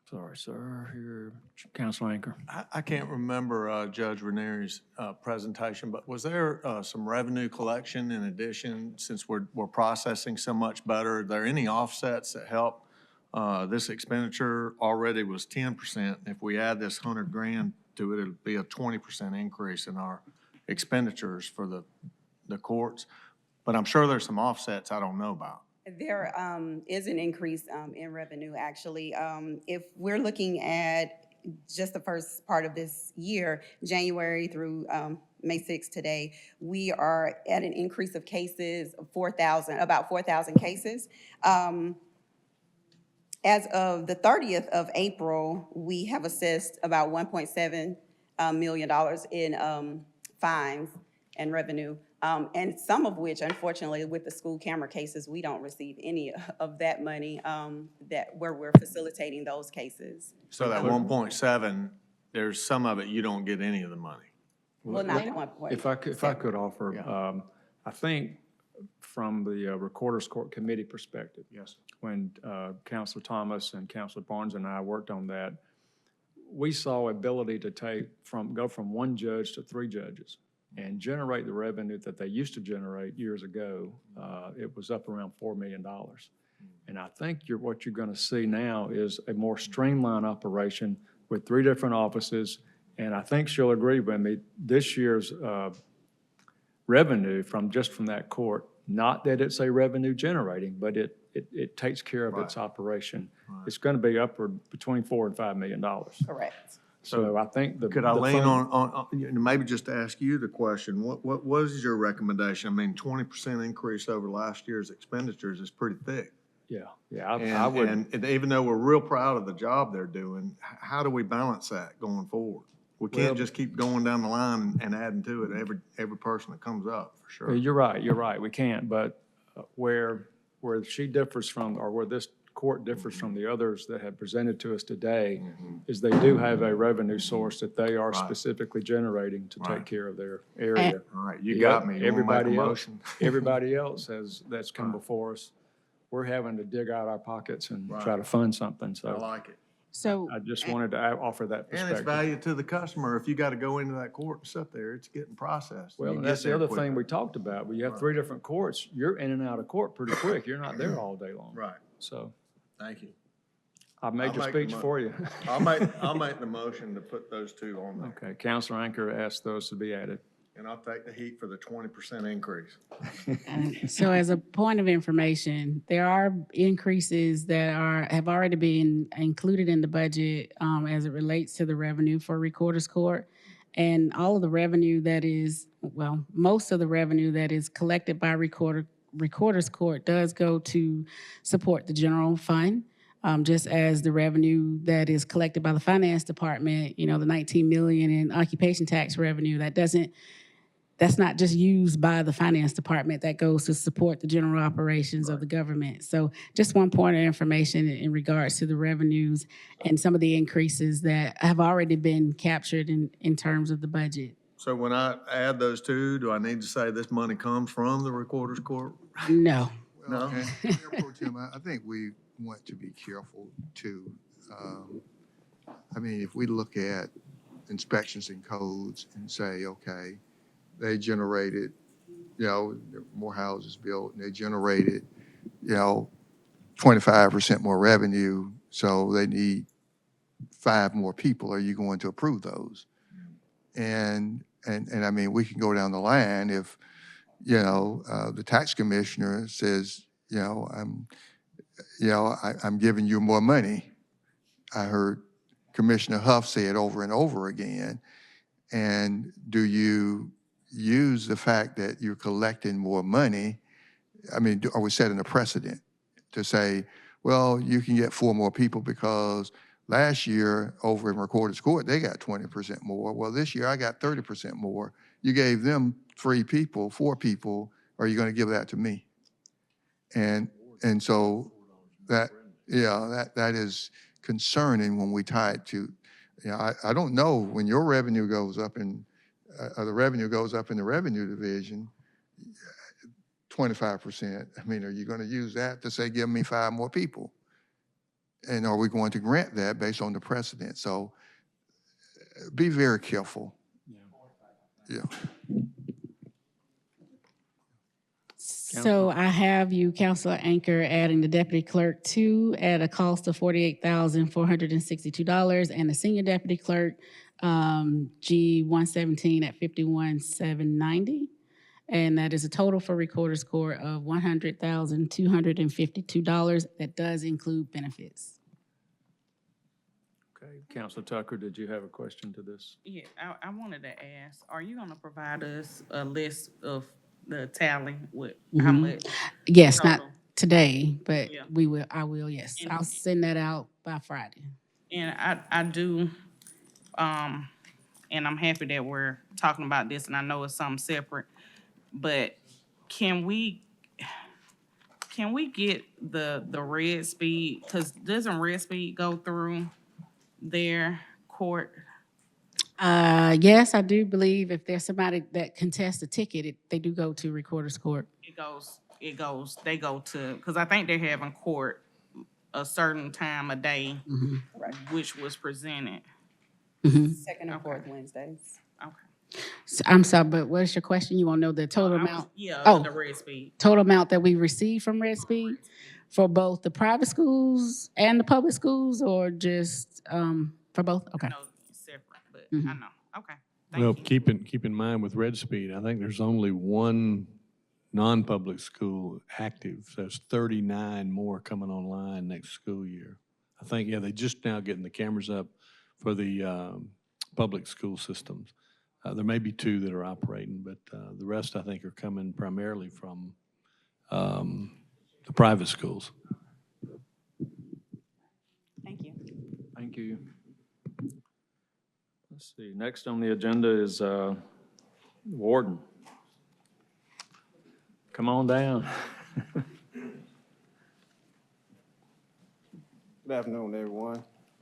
Sorry, sir. Here, Council Anchor. I can't remember Judge Ranieri's presentation, but was there some revenue collection in addition, since we're processing so much better? Are there any offsets that help? This expenditure already was 10%. If we add this 100 grand to it, it'll be a 20% increase in our expenditures for the courts. But I'm sure there's some offsets I don't know about. There is an increase in revenue, actually. If we're looking at just the first part of this year, January through May 6th today, we are at an increase of cases of about 4,000 cases. As of the 30th of April, we have assessed about $1.7 million in fines and revenue. And some of which, unfortunately, with the school camera cases, we don't receive any of that money where we're facilitating those cases. So that 1.7, there's some of it, you don't get any of the money. Well, not 1.7. If I could offer, I think from the Recorder's Court Committee perspective. Yes. When Councilor Thomas and Councilor Barnes and I worked on that, we saw ability to go from 1 judge to 3 judges and generate the revenue that they used to generate years ago. It was up around $4 million. And I think what you're going to see now is a more streamlined operation with 3 different offices And I think she'll agree with me, this year's revenue from that court, not that it's a revenue generating, but it takes care of its operation. It's going to be upward between $4 and $5 million. Correct. So I think the. Could I the lean fund- on, maybe just to ask you the question, what was your recommendation? I mean, 20% increase over last year's expenditures is pretty thick. Yeah, I would. And even though we're real proud of the job they're doing, how do we balance that going forward? We can't just keep going down the line and adding to it every person that comes up, for sure. You're right, we can't, but where she differs from, or where this court differs from the others that have presented to us today, is they do have a revenue source that they are specifically generating to take care of their area. All right, you got me. You wanna make a Everybody else, motion? everybody else that's come before us, we're having to dig out our pockets and try to fund something, I so like it. So. I just wanted to offer that And it's perspective. value to the customer. If you got to go into that court and sit there, it's getting processed. Well, You and get that's the there other quicker. thing we talked about. When you have 3 different courts, you're in and out of court pretty quick. You're not there all day long. Right. So Thank you. I've made your I'll make the speech mo- for you. I'll make the motion to put those two on there. Okay, Counselor Anchor asked those to be added. And I'll take the heat for the 20% increase. So as a point of information, there are increases that have already been included in the budget as it relates to the revenue for Recorder's Court. And all of the revenue most of the revenue that is collected by Recorder's Court does go to support the general fund. Just as the revenue that is collected by the finance department, the 19 million in occupation tax revenue, that's not just used by the finance department, that goes to support the general operations of the government. So just one point of information in regards to the revenues and some of the increases that have already been captured in terms of the budget. So when I add those two, do I need to say this money comes from the Recorder's Court? No. No? And Mayor Pro Tem, I think we want to be careful too. I mean, if we look at inspections and codes and say, okay, they generated, more houses built, and they generated, 25% more revenue, so they need 5 more people. Are you going to approve those? And I mean, we can go down the line if, the tax commissioner says, I'm giving you more money. I heard Commissioner Huff say it over and over again. And do you use the fact that you're collecting more money? I mean, are we setting a precedent to say, well, you can get 4 more people because last year over in Recorder's Court, they got 20% more. Well, this year I got 30% more. You gave them 4 people. Are you going to give that to me? And so that is concerning when we tie it to, I don't know when your revenue goes up and the revenue goes up in the revenue division, 25%. I mean, are you going to use that to say, give me 5 more people? And are we going to grant that based on the precedent? So be very careful. Yeah. So I have you, Counselor Anchor, adding the deputy clerk 2 at a cost of $48,462, and the senior deputy clerk, G117 at $51,790. And that is a total for Recorder's Court of $100,252. That does include benefits. Okay, Counselor Tucker, did you have a question to this? Yeah, I wanted to ask, are you gonna provide us a list of the tally with how much? Yes, not total? today, but Yeah. I will, yes. And- I'll send that out by Friday. And I do, and I'm happy that we're talking about this, and I know it's something separate, but can we get the Red Speed, because doesn't Red Speed go through their court? Yes, I do believe if there's somebody that contests a ticket, they do go to Recorder's Court. They go to, because I think they're having court a certain time of day, which was presented. Second and fourth Wednesdays. So, I'm sorry, but what is your question? You want to know the total amount? The Red Speed. Total amount that we received from Red Speed for both the private schools and the public schools, or just for both? Okay. No, separate, but I know, okay. Well, keep in mind with Red Speed, I think there's only one non-public school active. So there's 39 more coming online next school year. I think, yeah, they just now getting the cameras up for the public school systems. There may be 2 that are operating, but the rest, I think, are coming primarily from the private schools. Thank you. Thank you. Let's see, next on the agenda is Warden. Come on down. Good afternoon, everyone.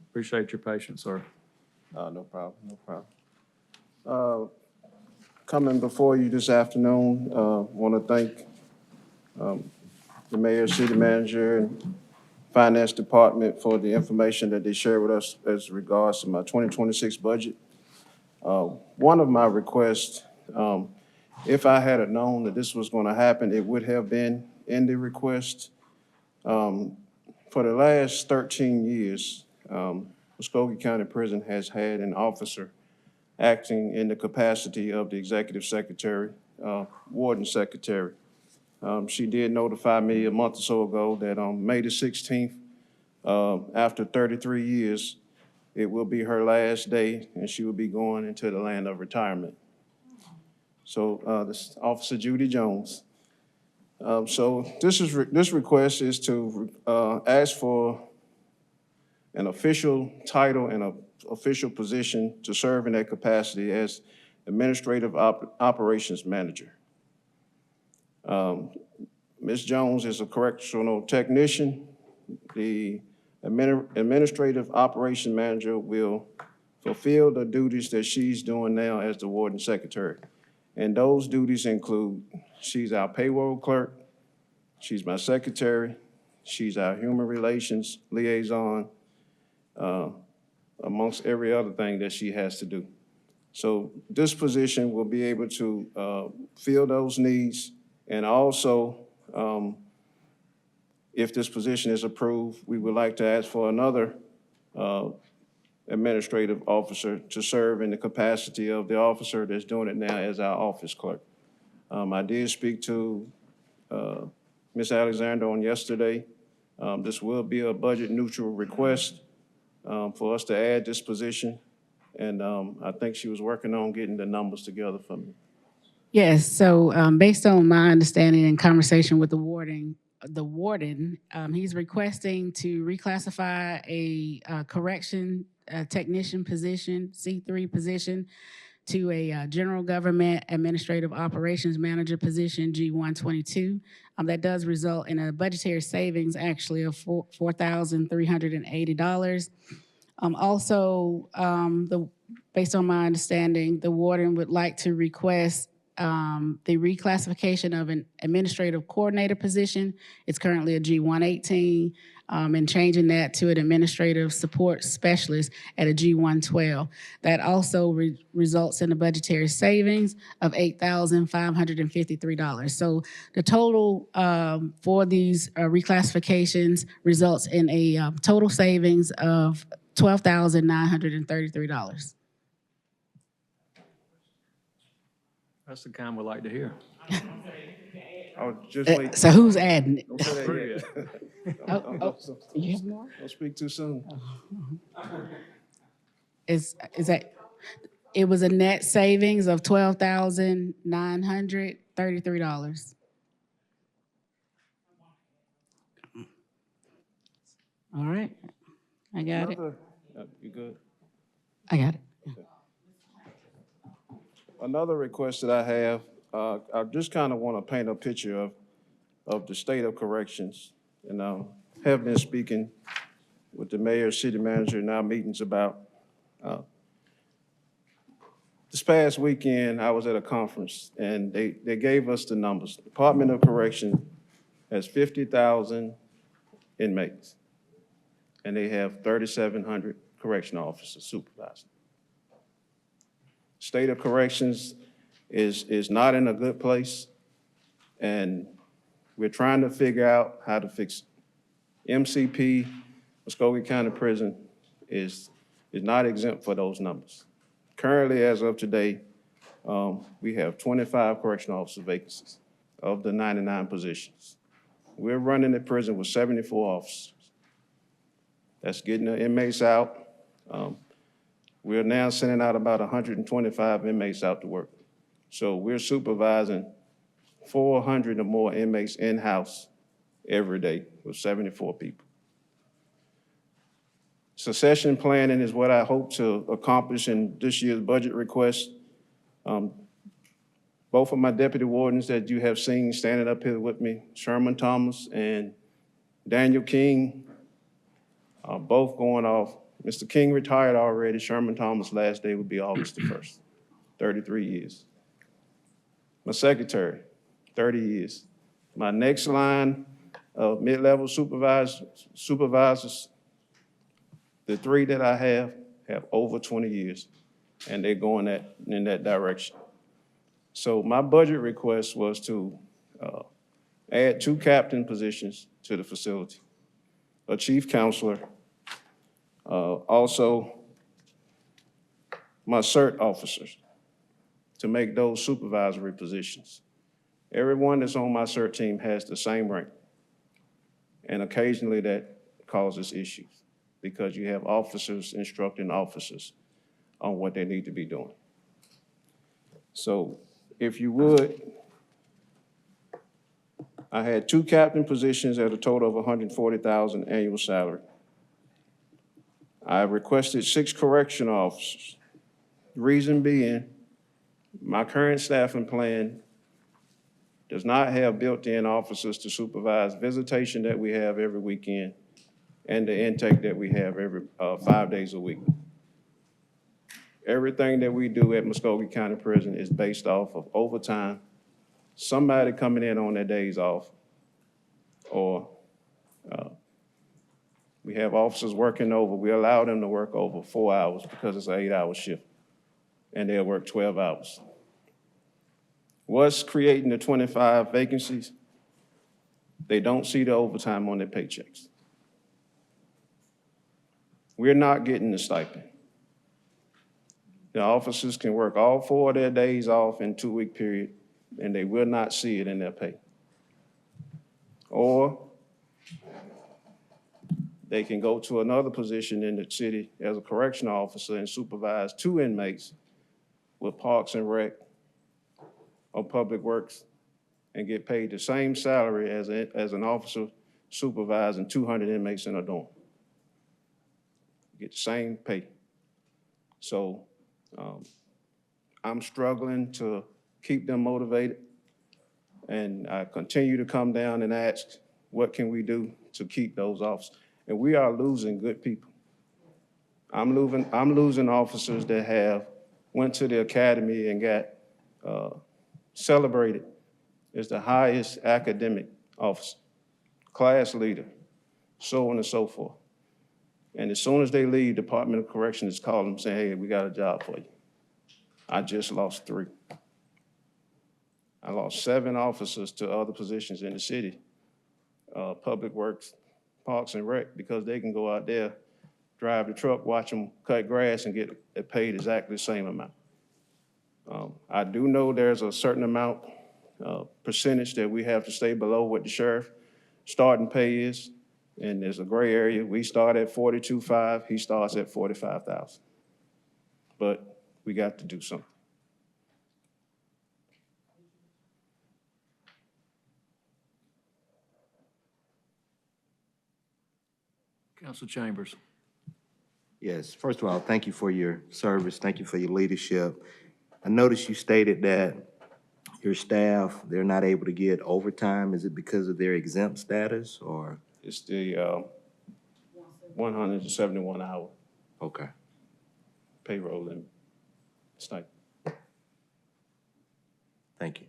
Appreciate your patience, sir. No problem, no problem. Coming before you this afternoon, want to thank the mayor, city manager, and finance department for the information that they shared with us as regards to my 2026 budget. One of my requests, if I had known that this was going to happen, it would have been in the request. For the last 13 years, Muskogee County Prison has had an officer acting in the capacity of the executive secretary, warden secretary. She did notify me a month or so ago that on May the 16th, after 33 years, it will be her last day and she will be going into the land of retirement. So this is Officer Judy Jones. So this request is to ask for an official title and an official position to serve in that capacity as Administrative Operations Manager. Ms. Jones is a correctional technician. The Administrative Operations Manager will fulfill the duties that she's doing now as the Warden Secretary. And those duties include, she's our payroll clerk, she's my secretary, she's our human relations liaison, amongst every other thing that she has to do. So this position will be able to fill those needs, and also, if this position is approved, we would like to ask for another administrative officer to serve in the capacity of the officer that's doing it now as our office clerk. I did speak to Ms. Alexander on yesterday. This will be a budget neutral request for us to add this position. And I think she was working on getting the numbers together for me. Yes, so based on my understanding and conversation with the warden, he's requesting to reclassify a correction technician position, C3 position, to a general government administrative operations manager position, G122. That does result in a budgetary savings actually of $4,380. Also, based on my understanding, the warden would like to request the reclassification of an administrative coordinator position. It's currently a G118, and changing that to an administrative support specialist at a G112. That also results in a budgetary savings of $8,553. So the total for these reclassifications results in a total savings of $12,933. That's the kind we like to hear. I'll just wait. So who's adding it? Don't say that yet. You have more? Don't speak too soon. Is that, it was a net savings of $12,933. All right, I got it. You good? I got it. Another request that I have, I just kind of want to paint a picture of the state of corrections. And have been speaking with the mayor, city manager in our meetings about. This past weekend, I was at a conference and they gave us the numbers. Department of Correction has 50,000 inmates. And they have 3,700 correctional officers supervising. State of corrections is not in a good place, and we're trying to figure out how to fix it. MCP, Muskogee County Prison, is not exempt for those numbers. Currently, as of today, we have 25 correctional officer vacancies of the 99 positions. We're running the prison with 74 officers. That's getting the inmates out. We're now sending out about 125 inmates out to work. So we're supervising 400 or more inmates in-house every day with 74 people. Succession planning is what I hope to accomplish in this year's budget request. Both of my deputy wardens that you have seen standing up here with me, Sherman Thomas and Daniel King, are both going off. Mr. King retired already. Sherman Thomas' last day would be August the 1st, 33 years. My secretary, 30 years. My next line of mid-level supervisors, the three that I have over 20 years, and they're going in that direction. So my budget request was to add 2 captain positions to the facility, a chief counselor, also my CERT officers, to make those supervisory positions. Everyone that's on my CERT team has the same rank. And occasionally that causes issues because you have officers instructing officers on what they need to be doing. So if you would, I had 2 captain positions at a total of $140,000 annual salary. I requested 6 correctional officers. Reason being, my current staffing plan does not have built-in officers to supervise visitation that we have every weekend and the intake that we have every 5 days a week. Everything that we do at Muskogee County Prison is based off of overtime, somebody coming in on their days off, or we have officers working over. We allow them to work over 4 hours because it's an 8-hour shift, and they'll work 12 hours. What's creating the 25 vacancies? They don't see the overtime on their paychecks. We're not getting the stipend. The officers can work all 4 of their days off in 2-week period, and they will not see it in their pay. Or they can go to another position in the city as a correctional officer and supervise 2 inmates with Parks and Rec or Public Works and get paid the same salary as an officer supervising 200 inmates in a dorm. Get the same pay. So I'm struggling to keep them motivated, and I continue to come down and ask, what can we do to keep those officers? And we are losing good people. I'm losing officers that went to the academy and got celebrated as the highest academic officer, class leader, so on and so forth. And as soon as they leave, Department of Corrections is calling them saying, hey, we got a job for you. I just lost 3. I lost 7 officers to other positions in the city, Public Works, Parks and Rec, because they can go out there, drive the truck, watch them cut grass and get paid exactly the same amount. I do know there's a certain amount, percentage that we have to stay below what the sheriff starting pay is. And there's a gray area. We start at $42,500, he starts at $45,000. But we got to do something. Council Chambers. Yes, first of all, thank you for your service. Thank you for your leadership. I noticed you stated that your staff, they're not able to get overtime. Is it because of their exempt status or? It's the 171 hour Okay. payroll limit. Stipend. Thank you.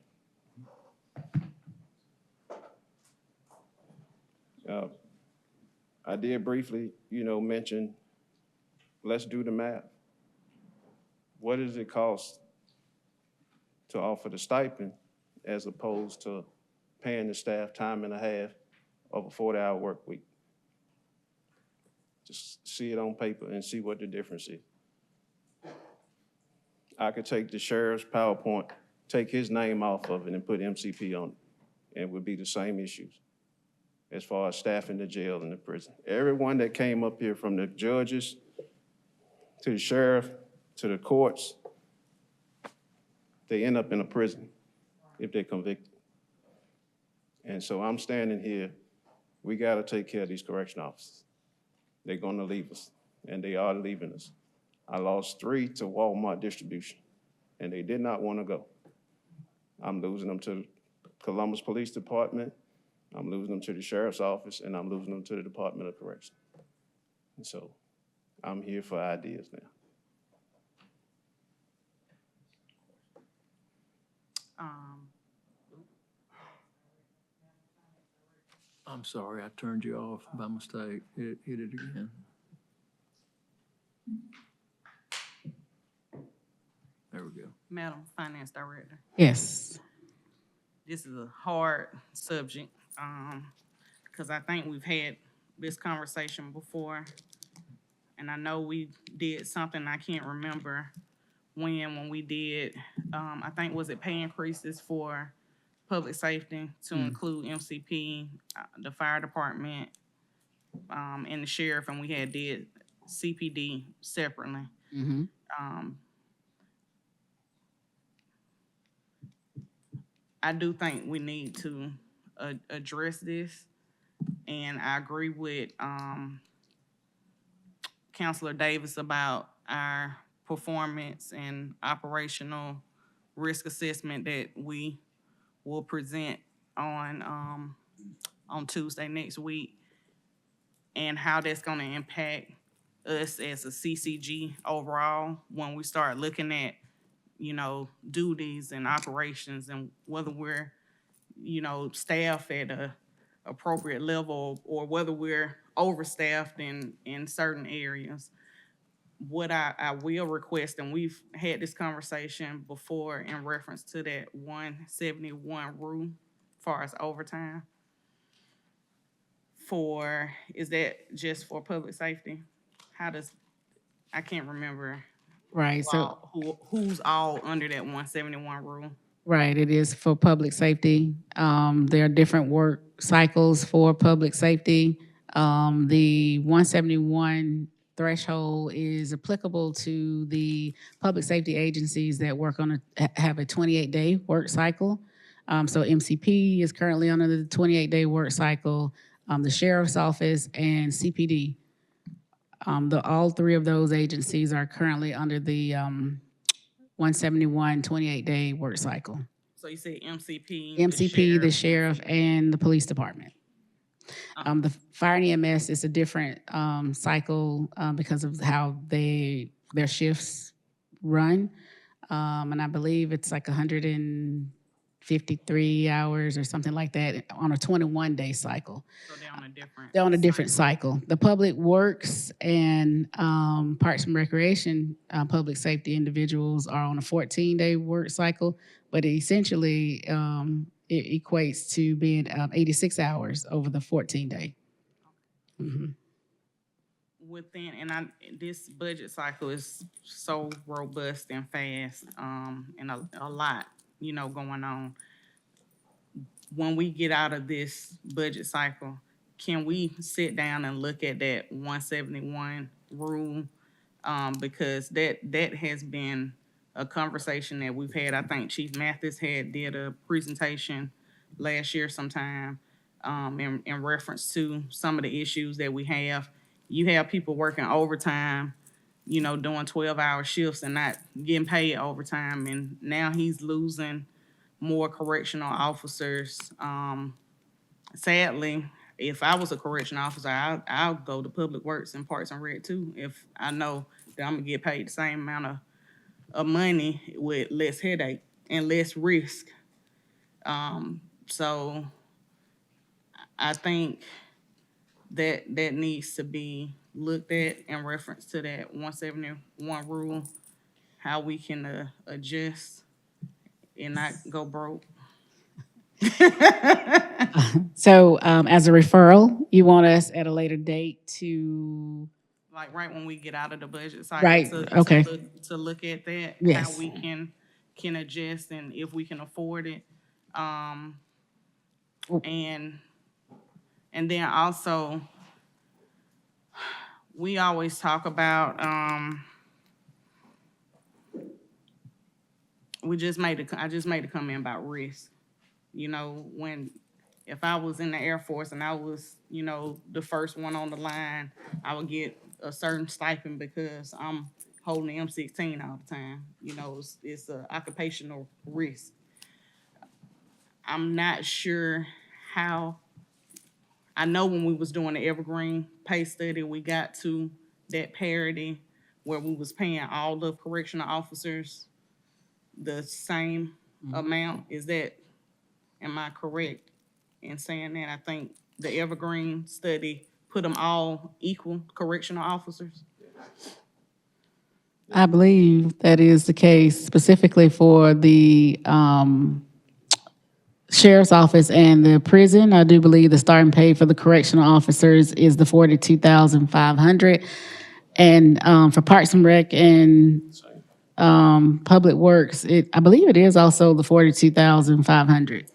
I did briefly, mention, let's do the math. What does it cost to offer the stipend as opposed to paying the staff time and a half of a 40-hour work week? Just see it on paper and see what the difference is. I could take the sheriff's PowerPoint, take his name off of it and put MCP on it, and it would be the same issues as far as staffing the jail and the prison. Everyone that came up here, from the judges to the sheriff to the courts, they end up in a prison if they're convicted. And so I'm standing here, we gotta take care of these correction officers. They're gonna leave us, and they are leaving us. I lost 3 to Walmart distribution, and they did not wanna go. I'm losing them to Columbus Police Department, I'm losing them to the sheriff's office, and I'm losing them to the Department of Correction. And so I'm here for ideas now. I'm sorry, I turned you off by mistake. Hit it again. There we go. Madam Finance Director, Yes. this is a hard subject, because I think we've had this conversation before. And I know we did something, I can't remember when we did, I think, was it pay increases for public safety to include MCP, the fire department, and the sheriff, and we had did CPD separately. I do think we need to address this, and I agree with Councilor Davis about our performance and operational risk assessment that we will present on Tuesday next week, and how that's gonna impact us as a CCG overall when we start looking at, duties and operations, and whether we're, staffed at a appropriate level or whether we're overstaffed in certain areas. What I will request, and we've had this conversation before in reference to that 171 rule as far as overtime. Is that just for public safety? I can't remember. Right, so, Who's all under that 171 rule? right, it is for public safety. There are different work cycles for public safety. The 171 threshold is applicable to the public safety agencies that work have a 28-day work cycle. So MCP is currently under the 28-day work cycle, the sheriff's office, and CPD. All 3 of those agencies are currently under the 171 28-day work cycle. So you say MCP? MCP, the sheriff, and the police department. The fire and EMS is a different cycle because of how their shifts run. And I believe it's like 153 hours or something like that on a 21-day cycle. So they're on a different. They're on a different cycle. The public works and Parks and Recreation public safety individuals are on a 14-day work cycle, but essentially it equates to being 86 hours over the 14-day. This budget cycle is so robust and fast, and a lot, going on. When we get out of this budget cycle, can we sit down and look at that 171 rule? Because that has been a conversation that we've had. I think Chief Mathis did a presentation last year sometime in reference to some of the issues that we have. You have people working overtime, doing 12-hour shifts and not getting paid overtime, and now he's losing more correctional officers. Sadly, if I was a correctional officer, I'll go to Public Works and Parks and Rec too, if I know that I'm gonna get paid the same amount of money with less headache and less risk. So I think that needs to be looked at in reference to that 171 rule, how we can adjust and not go broke. So as a referral, you want us at a later date to like right when we get out of the budget cycle. Right, to okay. look at that, Yes. how we can adjust and if we can afford it. And then also, we always talk about, I just made a comment about risk. You know, if I was in the Air Force and I was, the first one on the line, I would get a certain stipend because I'm holding the M16 all the time. You know, it's an occupational risk. I'm not sure how. I know when we was doing the Evergreen pay study, we got to that parity where we was paying all the correctional officers the same amount. Am I correct in saying that? I think the Evergreen study put them all equal, correctional officers. I believe that is the case specifically for the sheriff's office and the prison. I do believe the starting pay for the correctional officers is the $42,500. And for Parks and Rec and Public Works, I believe it is also the $42,500.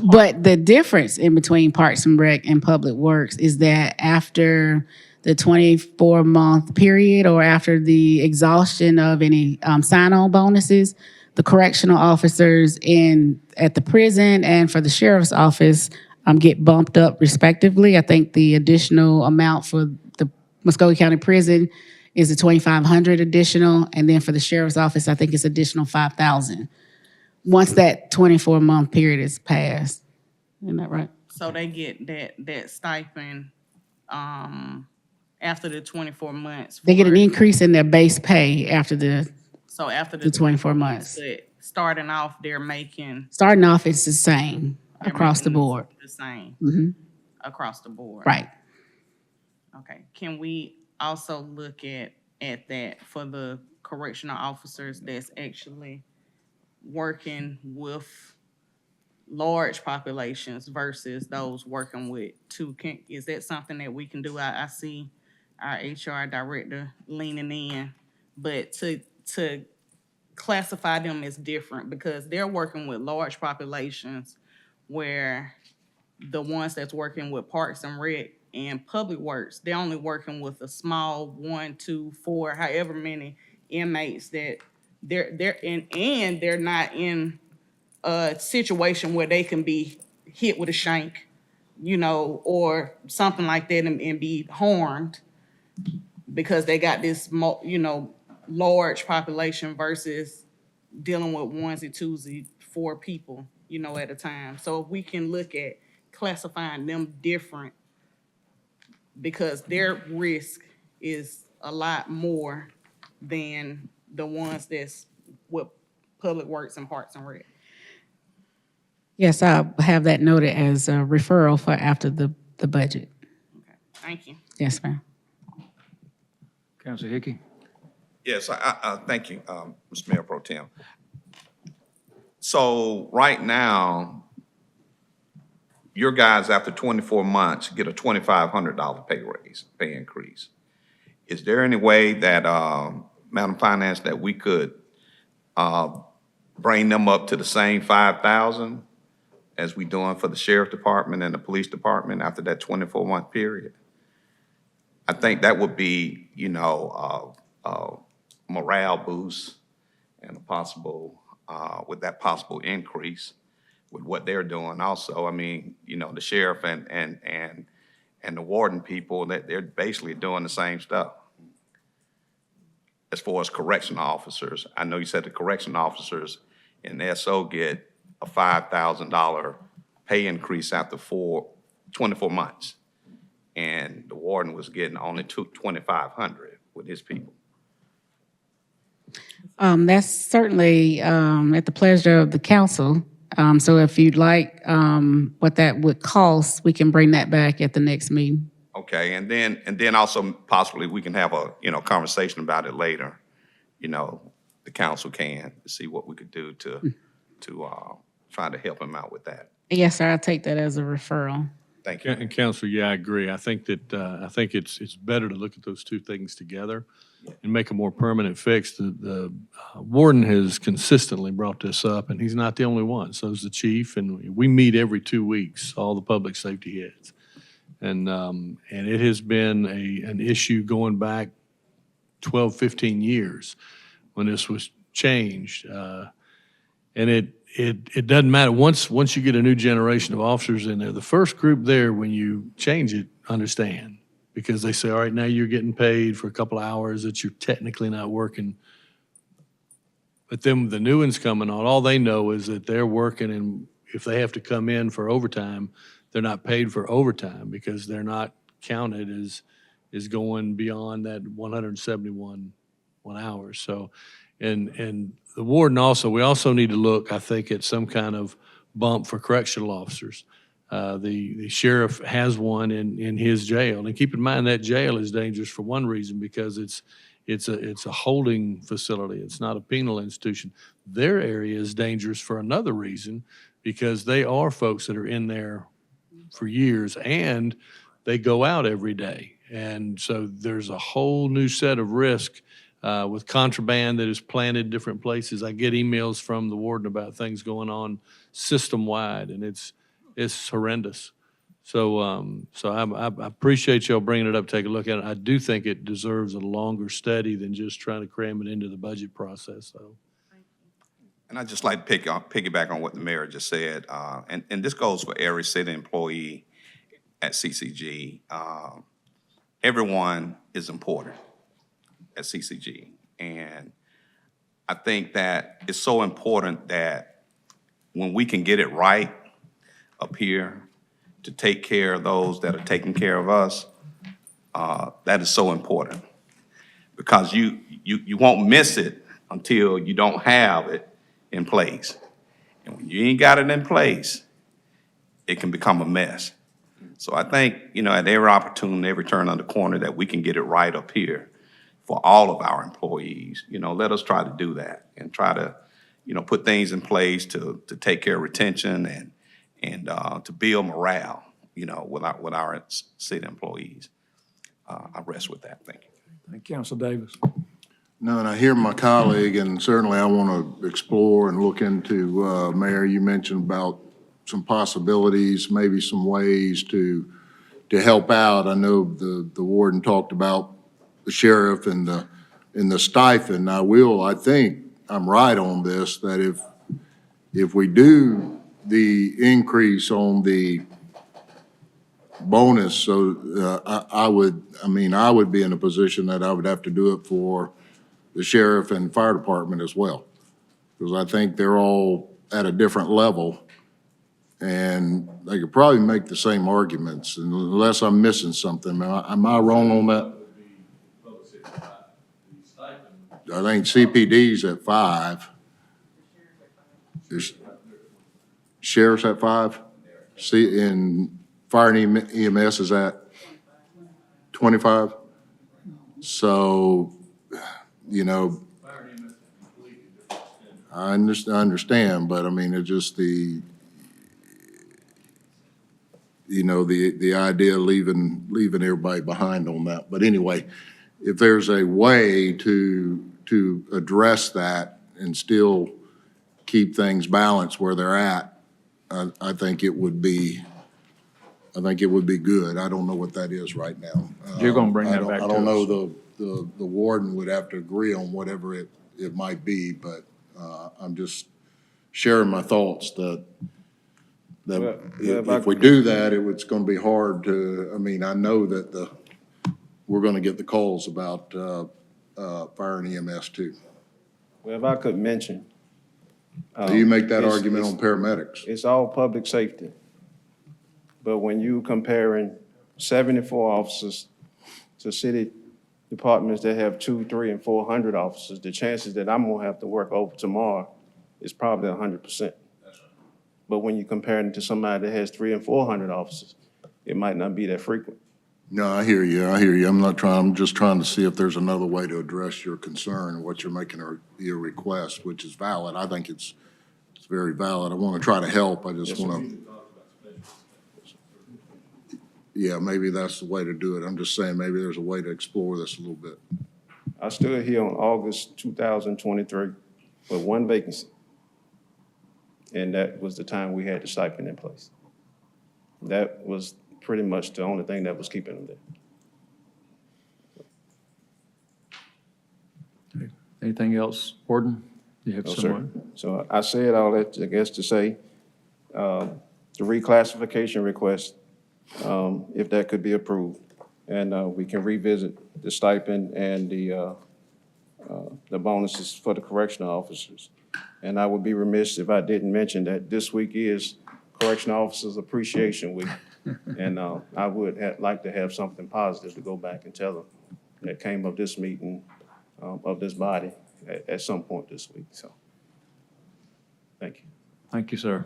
But the difference in between Parks and Rec and Public Works is that after the 24-month period or after the exhaustion of any sign-on bonuses, the correctional officers at the prison and for the sheriff's office get bumped up respectively. I think the additional amount for the Muskogee County Prison is the $2,500 additional, and then for the sheriff's office, I think it's additional $5,000 once that 24-month period is passed. Isn't that right? So they get that stipend after the 24 months. They get an increase in their base pay after the 24 months. But starting off, they're making Starting off, it's the same across the board. the same Mhm. across the board. Right. Okay. Can we also look at that for the correctional officers that's actually working with large populations versus those working with two? Is that something that we can do? I see our HR director leaning in, but to classify them as different because they're working with large populations where the ones that's working with Parks and Rec and Public Works, they're only working with a small 1, 2, 4, however many inmates that they're in, and they're not in a situation where they can be hit with a shank, or something like that and be harmed because they got this, large population versus dealing with onesie, twosie, 4 people, at a time. So if we can look at classifying them different because their risk is a lot more than the ones that's with Public Works and Parks and Rec. Yes, I'll have that noted as a referral for after the budget. Thank you. Yes, ma'am. Councilor Hickey? Yes, I thank you, Mr. Mayor Pro Tem. So right now, your guys after 24 months get a $2,500 pay increase. Is there any way that, Madam Finance, that we could bring them up to the same 5,000 as we doing for the Sheriff Department and the Police Department after that 24-month period? I think that would be, morale boost and a possible, with that possible increase with what they're doing also. I mean, the sheriff and the warden people, that they're basically doing the same stuff. As far as correctional officers, I know you said the correctional officers in the SO get a $5,000 pay increase after 24 months. And the warden was getting only $2,500 with his people. That's certainly at the pleasure of the council. So if you'd like what that would cost, we can bring that back at the next meeting. Okay, and then also possibly we can have a, conversation about it later. The council can see what we could do to try to help him out with that. Yes, sir, I'll take that as a referral. Thank you. And Counselor, yeah, I agree. I think that, I think it's better to look at those two things together and make a more permanent fix. The warden has consistently brought this up, and he's not the only one. So is the chief, and we meet every 2 weeks, all the public safety heads. And it has been an issue going back 12, 15 years when this was changed. And it doesn't matter. Once you get a new generation of officers in there, the first group there, when you change it, understand. Because they say, all right, now you're getting paid for a couple of hours that you're technically not working. But then the new ones coming on, all they know is that they're working, and if they have to come in for overtime, they're not paid for overtime because they're not counted as going beyond that 171 hours. So, and the warden also, we also need to look, I think, at some kind of bump for correctional officers. The sheriff has one in his jail, and keep in mind that jail is dangerous for one reason, because it's a holding facility. It's not a penal institution. Their area is dangerous for another reason, because they are folks that are in there for years and they go out every day. And so there's a whole new set of risk with contraband that is planted different places. I get emails from the warden about things going on system-wide, and it's horrendous. So I appreciate y'all bringing it up, take a look at it. I do think it deserves a longer study than just trying to cram it into the budget process, though. And I'd just like to piggyback on what the mayor just said, and this goes for every city employee at CCG. Everyone is important at CCG, and I think that it's so important that when we can get it right up here to take care of those that are taking care of us, that is so important, because you won't miss it until you don't have it in place. And when you ain't got it in place, it can become a mess. So I think, at every opportunity, every turn on the corner, that we can get it right up here for all of our employees. Let us try to do that and try to, put things in place to take care of retention and to build morale, with our city employees. I rest with that. Thank you. Thank you, Council Davis. No, and I hear my colleague, and certainly I want to explore and look into, Mayor, you mentioned about some possibilities, maybe some ways to help out. I know the warden talked about the sheriff and the stipend. I think I'm right on this, that if we do the increase on the bonus, so I would be in a position that I would have to do it for the sheriff and fire department as well, because I think they're all at a different level, and they could probably make the same arguments, unless I'm missing something. Am I wrong on that? I think CPD's at 5. Sheriff's at 5? And fire and EMS is at 25? So, I understand, but I mean, it's just the idea of leaving everybody behind on that. But anyway, if there's a way to address that and still keep things balanced where they're at, I think it would be good. I don't know what that is right now. You're going to bring that back to us. I don't know, the warden would have to agree on whatever it might be, but I'm just sharing my thoughts that if we do that, it's going to be hard to, I know that we're going to get the calls about fire and EMS too. Well, if I could mention. Do you make that argument on paramedics? It's all public safety. But when you comparing 74 officers to city departments that have 200, 300, and 400 officers, the chances that I'm gonna have to work over tomorrow is probably 100%. But when you compare it to somebody that has 300 and 400 officers, it might not be that frequent. No, I hear you. I'm just trying to see if there's another way to address your concern and what you're making your request, which is valid. I think it's very valid. I want to try to help. I just want to. yeah, maybe that's the way to do it. I'm just saying, maybe there's a way to explore this a little bit. I stood here on August 2023 with one vacancy. And that was the time we had the stipend in place. That was pretty much the only thing that was keeping them there. Anything else, Gordon? You have No, sir. someone? So I said all that, I guess, to say, the reclassification request, if that could be approved. And we can revisit the stipend and the bonuses for the correctional officers. And I would be remiss if I didn't mention that this week is Correctional Officers Appreciation Week. And I would like to have something positive to go back and tell them that came of this meeting, of this body at some point this week, so. Thank you. Thank you, sir.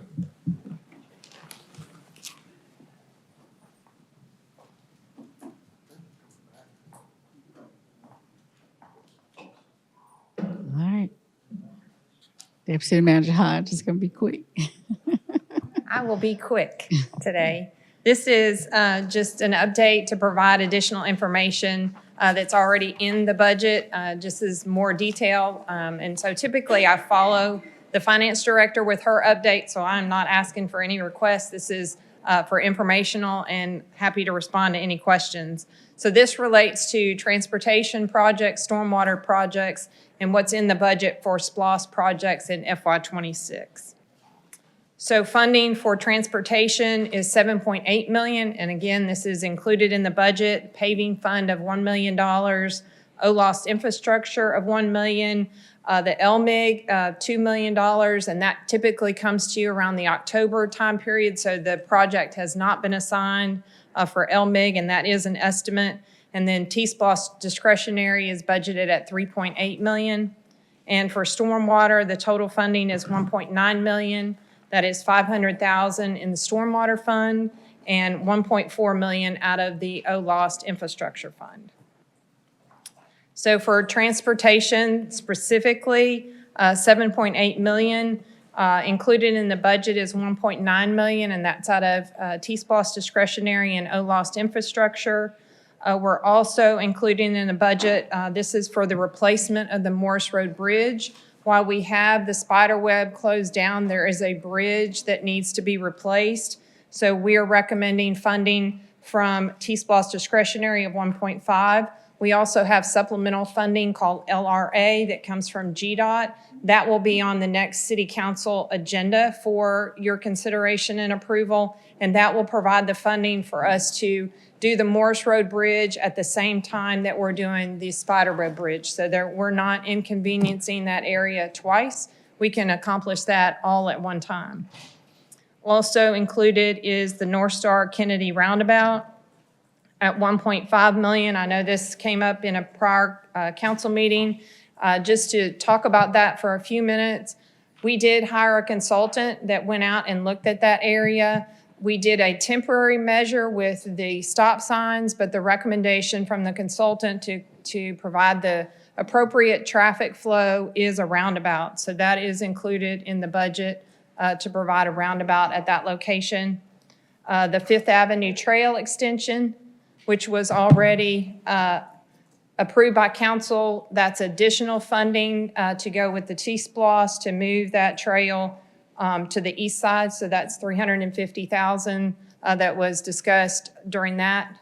All right. Deputy City Manager Hodge is going to be quick. I will be quick today. This is just an update to provide additional information that's already in the budget, just as more detail. And so typically I follow the finance director with her update, so I'm not asking for any requests. This is for informational and happy to respond to any questions. So this relates to transportation projects, stormwater projects, and what's in the budget for SPLOST projects in FY26. So funding for transportation is $7.8 million, and again, this is included in the budget. Paving fund of $1 million, OLOST infrastructure of $1 million, the LMIG $2 million, and that typically comes to you around the October time period. So the project has not been assigned for LMIG, and that is an estimate. And then T-SPLOST discretionary is budgeted at $3.8 million. And for stormwater, the total funding is $1.9 million. That is $500,000 in the stormwater fund and $1.4 million out of the OLOST infrastructure fund. So for transportation specifically, $7.8 million. Included in the budget is $1.9 million, and that's out of T-SPLOST discretionary and OLOST infrastructure. We're also including in the budget, this is for the replacement of the Morris Road Bridge. While we have the spider web closed down, there is a bridge that needs to be replaced. So we are recommending funding from T-SPLOST discretionary of 1.5. We also have supplemental funding called LRA that comes from GDOT. That will be on the next City Council agenda for your consideration and approval, and that will provide the funding for us to do the Morris Road Bridge at the same time that we're doing the Spiderweb Bridge. So we're not inconveniencing that area twice. We can accomplish that all at one time. Also included is the North Star Kennedy Roundabout at $1.5 million. I know this came up in a prior council meeting. Just to talk about that for a few minutes, we did hire a consultant that went out and looked at that area. We did a temporary measure with the stop signs, but the recommendation from the consultant to provide the appropriate traffic flow is a roundabout. So that is included in the budget to provide a roundabout at that location. The Fifth Avenue Trail extension, which was already approved by council, that's additional funding to go with the T-SPLOST to move that trail to the east side, so that's $350,000 that was discussed during that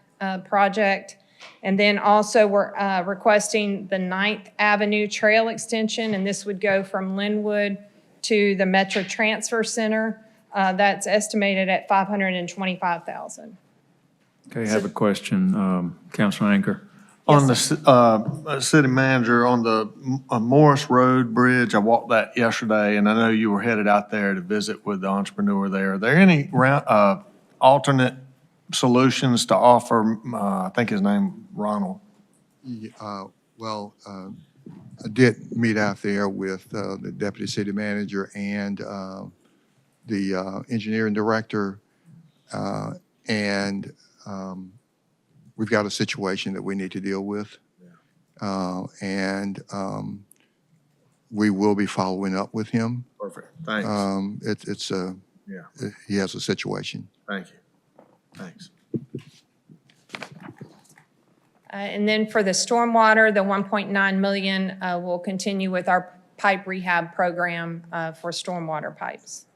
project. And then also we're requesting the 9th Avenue Trail extension, and this would go from Linwood to the Metro Transfer Center. That's estimated at $525,000. Okay, I have a question, Councilor Anchor. On the city manager, on the Morris Road Bridge, I walked that yesterday, and I know you were headed out there to visit with the entrepreneur there. Are there any alternate solutions to offer? I think his name Ronald. Well, I did meet out there with the deputy city manager and the engineering director, and we've got a situation that we need to deal with. And we will be following up with him. Perfect, thanks. He has a situation. Thank you, thanks. And then for the stormwater, the 1.9 million will continue with our pipe rehab program for stormwater pipes.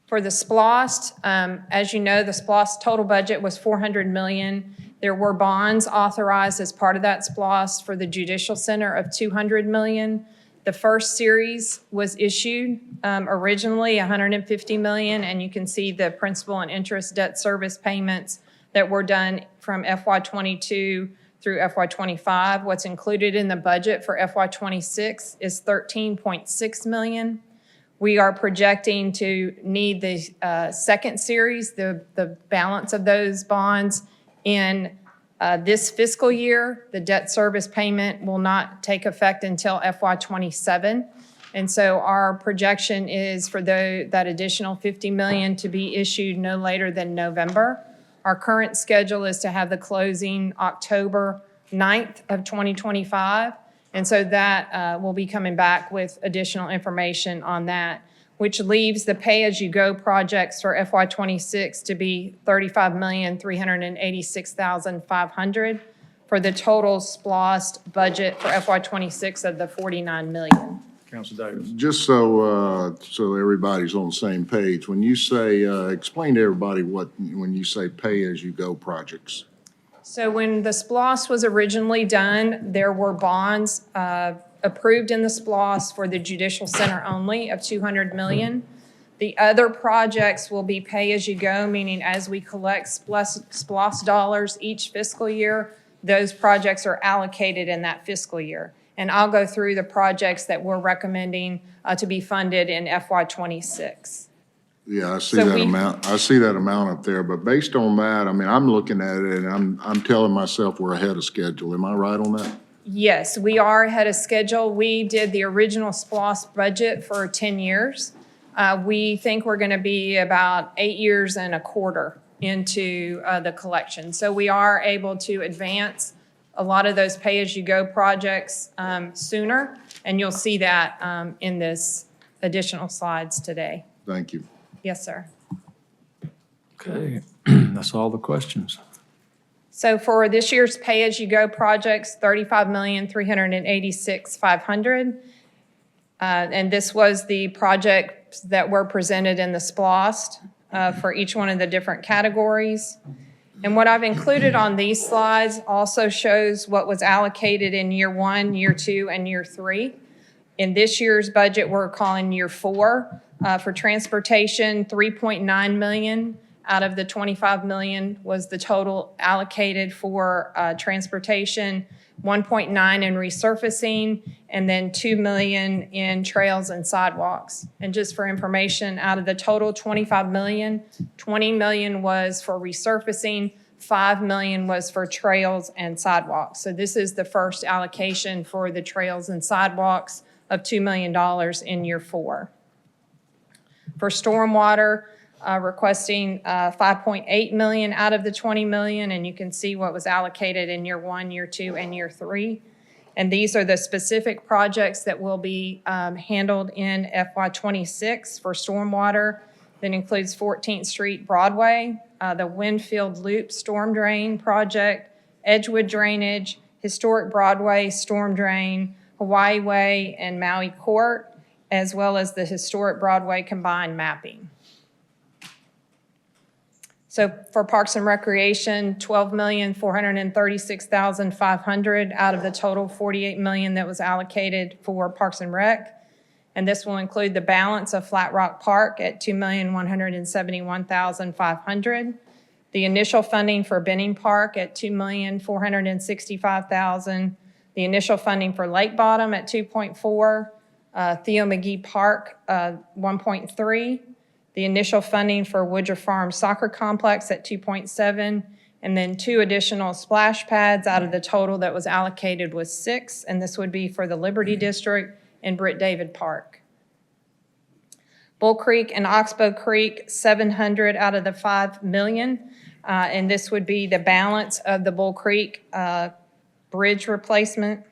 For the SPLOST, as you know, the SPLOST total budget was $400 million. There were bonds authorized as part of that SPLOST for the Judicial Center of $200 million. The first series was issued originally $150 million, and you can see the principal and interest debt service payments that were done from FY22 through FY25. What's included in the budget for FY26 is $13.6 million. We are projecting to need the second series, the balance of those bonds in this fiscal year. The debt service payment will not take effect until FY27. And so our projection is for that additional $50 million to be issued no later than November. Our current schedule is to have the closing October 9th of 2025. And so that we'll be coming back with additional information on that, which leaves the pay-as-you-go projects for FY26 to be $35,386,500 for the total SPLOST budget for FY26 of the $49 million. Councilor Davis. Just so everybody's on the same page, when you say, explain to everybody when you say pay-as-you-go projects. So when the SPLOST was originally done, there were bonds approved in the SPLOST for the Judicial Center only of $200 million. The other projects will be pay-as-you-go, meaning as we collect SPLOST dollars each fiscal year, those projects are allocated in that fiscal year. And I'll go through the projects that we're recommending to be funded in FY26. Yeah, I see that amount. I see that amount up there, but based on that, I mean, I'm looking at it and I'm telling myself we're ahead of schedule. Am I right on that? Yes, we are ahead of schedule. We did the original SPLOST budget for 10 years. We think we're going to be about 8 years and a quarter into the collection. So we are able to advance a lot of those pay-as-you-go projects sooner, and you'll see that in this additional slides today. Thank you. Yes, sir. Okay, that's all the questions. So for this year's pay-as-you-go projects, $35,386,500. And this was the projects that were presented in the SPLOST for each one of the different categories. And what I've included on these slides also shows what was allocated in year 1, year 2, and year 3. In this year's budget, we're calling year 4 for transportation, $3.9 million out of the $25 million was the total allocated for transportation, 1.9 in resurfacing, and then $2 million in trails and sidewalks. And just for information, out of the total $25 million, $20 million was for resurfacing, $5 million was for trails and sidewalks. So this is the first allocation for the trails and sidewalks of $2 million in year 4. For stormwater, requesting $5.8 million out of the $20 million, and you can see what was allocated in year 1, year 2, and year 3. And these are the specific projects that will be handled in FY26 for stormwater. That includes 14th Street Broadway, the Winfield Loop Storm Drain Project, Edgewood Drainage, Historic Broadway Storm Drain, Hawaii Way, and Maui Court, as well as the Historic Broadway Combined Mapping. So for Parks and Recreation, $12,436,500 out of the total $48 million that was allocated for Parks and Rec. And this will include the balance of Flat Rock Park at $2,171,500. The initial funding for Benning Park at $2,465,000. The initial funding for Lake Bottom at 2.4. Theo McGee Park, 1.3. The initial funding for Woodruff Farm Soccer Complex at 2.7, and then 2 additional splash pads out of the total that was allocated was 6, and this would be for the Liberty District and Britt David Park. Bull Creek and Oxbow Creek, 700 out of the 5 million, and this would be the balance of the Bull Creek bridge replacement.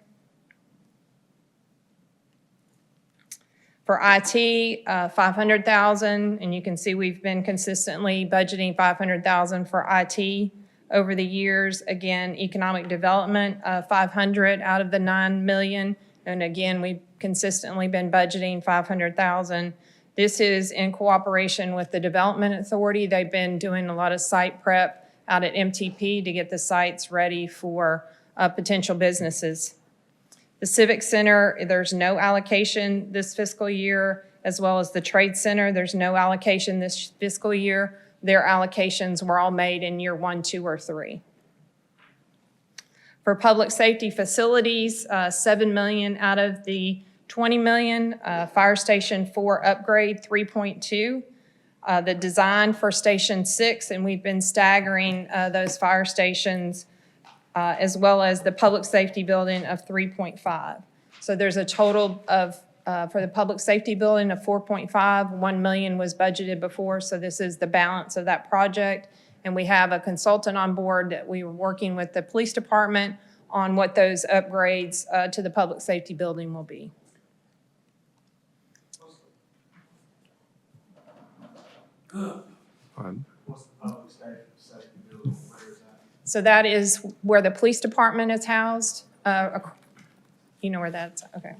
For IT, $500,000, and you can see we've been consistently budgeting $500,000 for IT over the years. Again, economic development, 500 out of the 9 million. And again, we've consistently been budgeting 500,000. This is in cooperation with the Development Authority. They've been doing a lot of site prep out at MTP to get the sites ready for potential businesses. The Civic Center, there's no allocation this fiscal year, as well as the Trade Center, there's no allocation this fiscal year. Their allocations were all made in year 1, 2, or 3. For public safety facilities, 7 million out of the 20 million. Fire Station 4 upgrade, 3.2. The design for Station 6, and we've been staggering those fire stations, as well as the public safety building of 3.5. So there's a total of, for the public safety building of 4.5, 1 million was budgeted before, so this is the balance of that project. And we have a consultant on board that we were working with the police department on what those upgrades to the public safety building will be. So that is where the police department is housed. You know where that's, okay.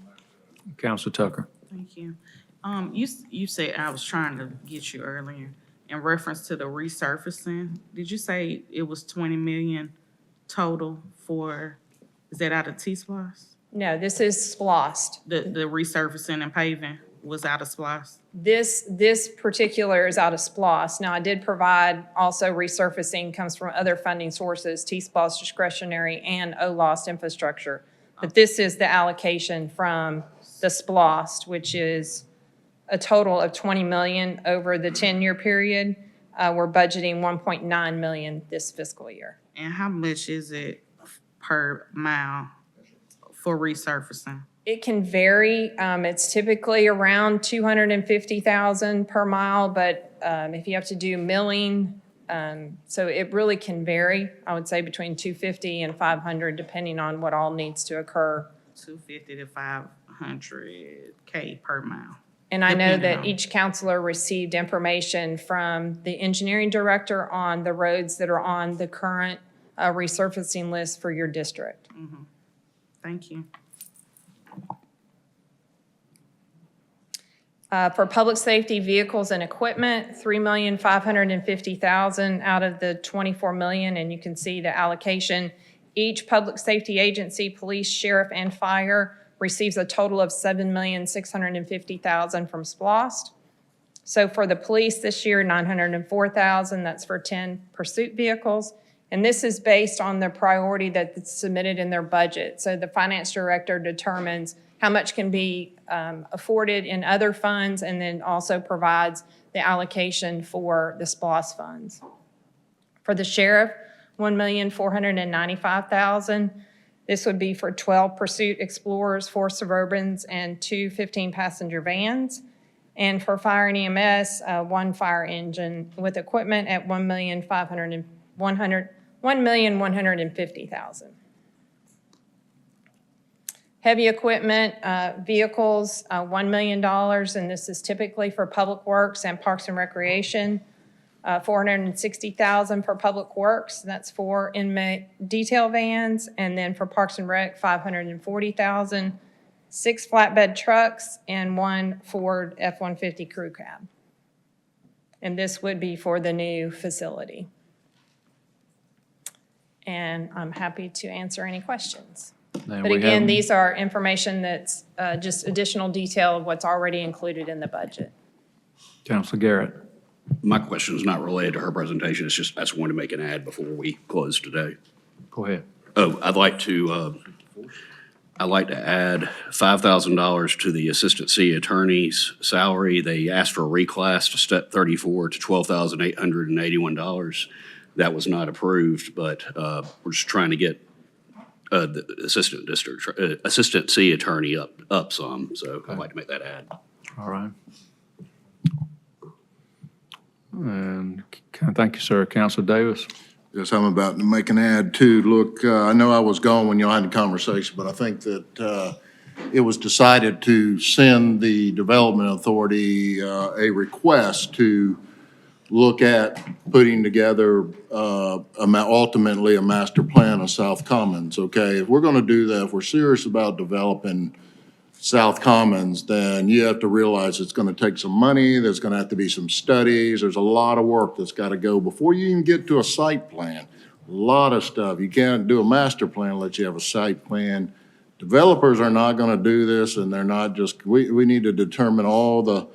Counselor Tucker. Thank you. You said, I was trying to get you earlier, in reference to the resurfacing, did you say it was 20 million total for, is that out of T-SPLOST? No, this is SPLOST. The resurfacing and paving was out of SPLOST? This particular is out of SPLOST. Now, I did provide also resurfacing comes from other funding sources, T-SPLOST discretionary and OLOST infrastructure. But this is the allocation from the SPLOST, which is a total of 20 million over the 10-year period. We're budgeting 1.9 million this fiscal year. And how much is it per mile for resurfacing? It can vary. It's typically around 250,000 per mile, but if you have to do milling, so it really can vary. I would say between 250 and 500, depending on what all needs to occur. 250 to 500K per mile. And I know Depending that on- each counselor received information from the engineering director on the roads that are on the current resurfacing list for your district. Thank you. For public safety vehicles and equipment, $3,550,000 out of the 24 million, and you can see the allocation. Each public safety agency, police, sheriff, and fire receives a total of $7,650,000 from SPLOST. So for the police this year, $904,000, that's for 10 pursuit vehicles. And this is based on the priority that's submitted in their budget. So the finance director determines how much can be afforded in other funds, and then also provides the allocation for the SPLOST funds. For the sheriff, $1,495,000. This would be for 12 Pursuit Explorers, 4 Suburbans, and 2 15-passenger vans. And for fire and EMS, 1 fire engine with equipment at $1,150,000. Heavy equipment, vehicles, $1 million, and this is typically for Public Works and Parks and Recreation. $460,000 for Public Works, that's 4 inmate detail vans, and then for Parks and Rec, $540,000, 6 flatbed trucks, and 1 Ford F-150 crew cab. And this would be for the new facility. And I'm happy to answer any questions. But again, these are information that's just additional detail of what's already included in the budget. Counselor Garrett. My question is not related to her presentation. It's just, I just wanted to make an ad before we close today. Go ahead. Oh, I'd like to add $5,000 to the assistant city attorney's salary. They asked for a reclass to step 34 to $12,881. That was not approved, but we're just trying to get the assistant city attorney up some. So I'd like to make that ad. All right. And thank you, sir. Counselor Davis. Yes, I'm about to make an ad too. Look, I know I was gone when y'all had the conversation, but I think that it was decided to send the Development Authority a request to look at putting together, ultimately a master plan of South Commons, okay? If we're gonna do that, if we're serious about developing South Commons, then you have to realize it's gonna take some money, there's gonna have to be some studies, there's a lot of work that's gotta go before you even get to a site plan. A lot of stuff. You can't do a master plan unless you have a site plan. Developers are not gonna do this, and they're not just, we need to determine all the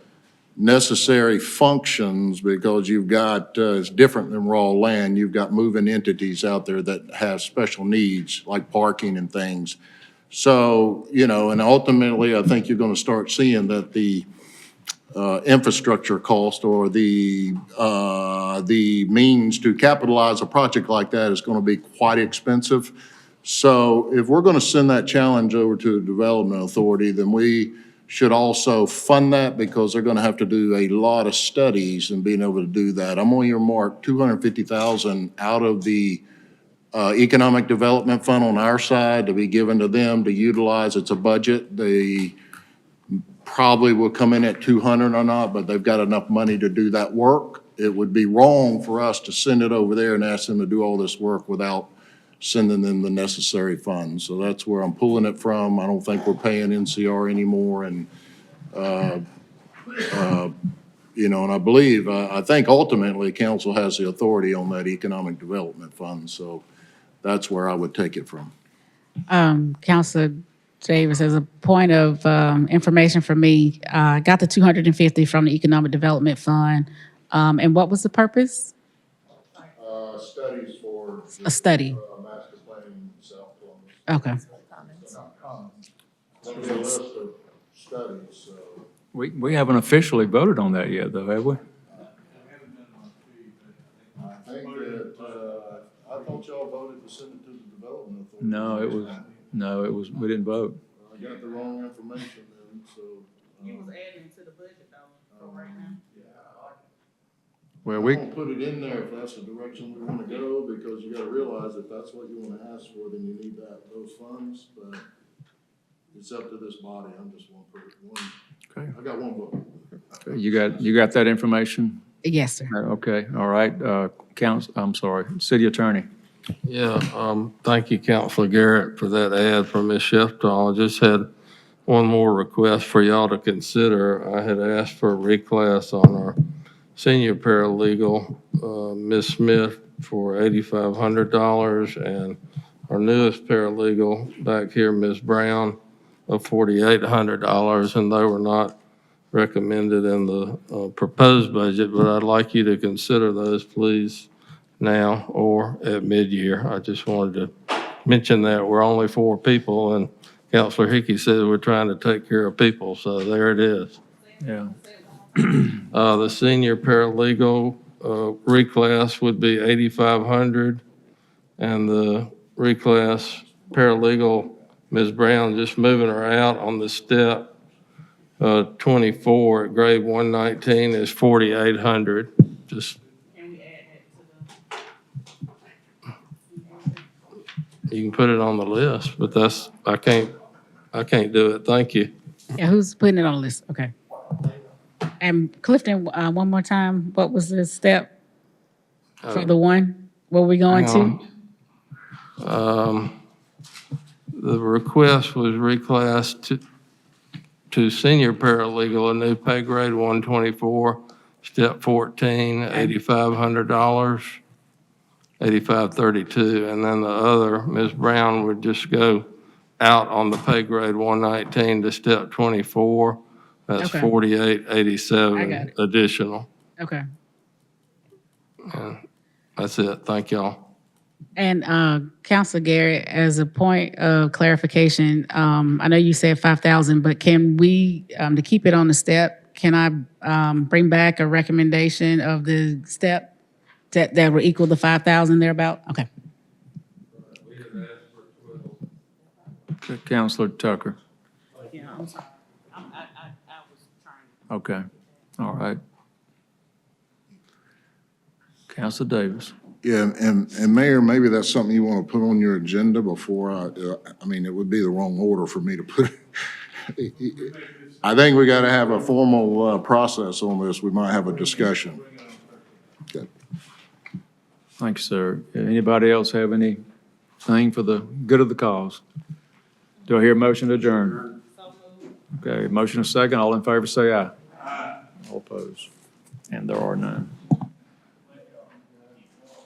necessary functions, because you've got, it's different than raw land. You've got moving entities out there that have special needs, like parking and things. So, you know, and ultimately, I think you're gonna start seeing that the infrastructure cost, or the means to capitalize a project like that, is gonna be quite expensive. So if we're gonna send that challenge over to the Development Authority, then we should also fund that, because they're gonna have to do a lot of studies and being able to do that. I'm on your mark, $250,000 out of the Economic Development Fund on our side to be given to them to utilize. It's a budget. They probably will come in at 200 or not, but they've got enough money to do that work. It would be wrong for us to send it over there and ask them to do all this work without sending them the necessary funds. So that's where I'm pulling it from. I don't think we're paying NCR anymore, and, you know, and I believe, I think ultimately council has the authority on that economic development fund, so that's where I would take it from. Counselor Davis, as a point of information for me, I got the 250 from the Economic Development Fund. And what was the purpose? Studies for. A study. Master planning South Columbus. Okay. There's a list of studies, so. We haven't officially voted on that yet, though, have we? I think that, I thought y'all voted to send it to the Development Authority. No, it was, we didn't vote. I got the wrong information then, so. You was adding to the budget though, for right now. Well, We won't put it in there if that's the direction we want to go, because you got to realize if that's what you want to ask for, then you need those funds, but it's up to this body. I'm just one person, Okay. I got one vote. You got that information? Yes, sir. Okay, all right. City Attorney. Yeah, thank you, Councilor Garrett, for that ad from Ms. Shefton. I just had one more request for y'all to consider. I had asked for a reclass on our senior paralegal, Ms. Smith, for $8,500, and our newest paralegal back here, Ms. Brown, of $4,800, and they were not recommended in the proposed budget, but I'd like you to consider those, please, now or at mid-year. I just wanted to mention that we're only 4 people, and Councilor Hickey said we're trying to take care of people, so there it is. Yeah. The senior paralegal reclass would be $8,500, and the reclass paralegal, Ms. Brown, just moving her out on the step 24 at grade 119 is $4,800. Just you can put it on the list, but I can't do it. Thank you. Yeah, who's putting it on the list? Okay. And Clifton, one more time, what was the step for the one? What were we going to? The request was reclassed to senior paralegal, a new pay grade 124, step 14, $8,500, $8,532. And then the other, Ms. Brown, would just go out on the pay grade 119 to step 24. That's Okay. $48.87 additional. Okay. And that's it. Thank y'all. And Councilor Garrett, as a point of clarification, I know you said 5,000, but can we, to keep it on the step, can I bring back a recommendation of the step that will equal the 5,000 thereabout? Okay. Counselor Tucker. Yeah, I'm sorry. I was trying. Okay, all right. Counselor Davis. Yeah, and Mayor, maybe that's something you want to put on your agenda before I mean, it would be the wrong order for me to put it. I think we got to have a formal process on this. We might have a discussion. Thank you, sir. Anybody else have anything for the good of the cause? Do I hear a motion to adjourn? Okay, motion is second. All in favor, say aye. Aye. All opposed? And there are none.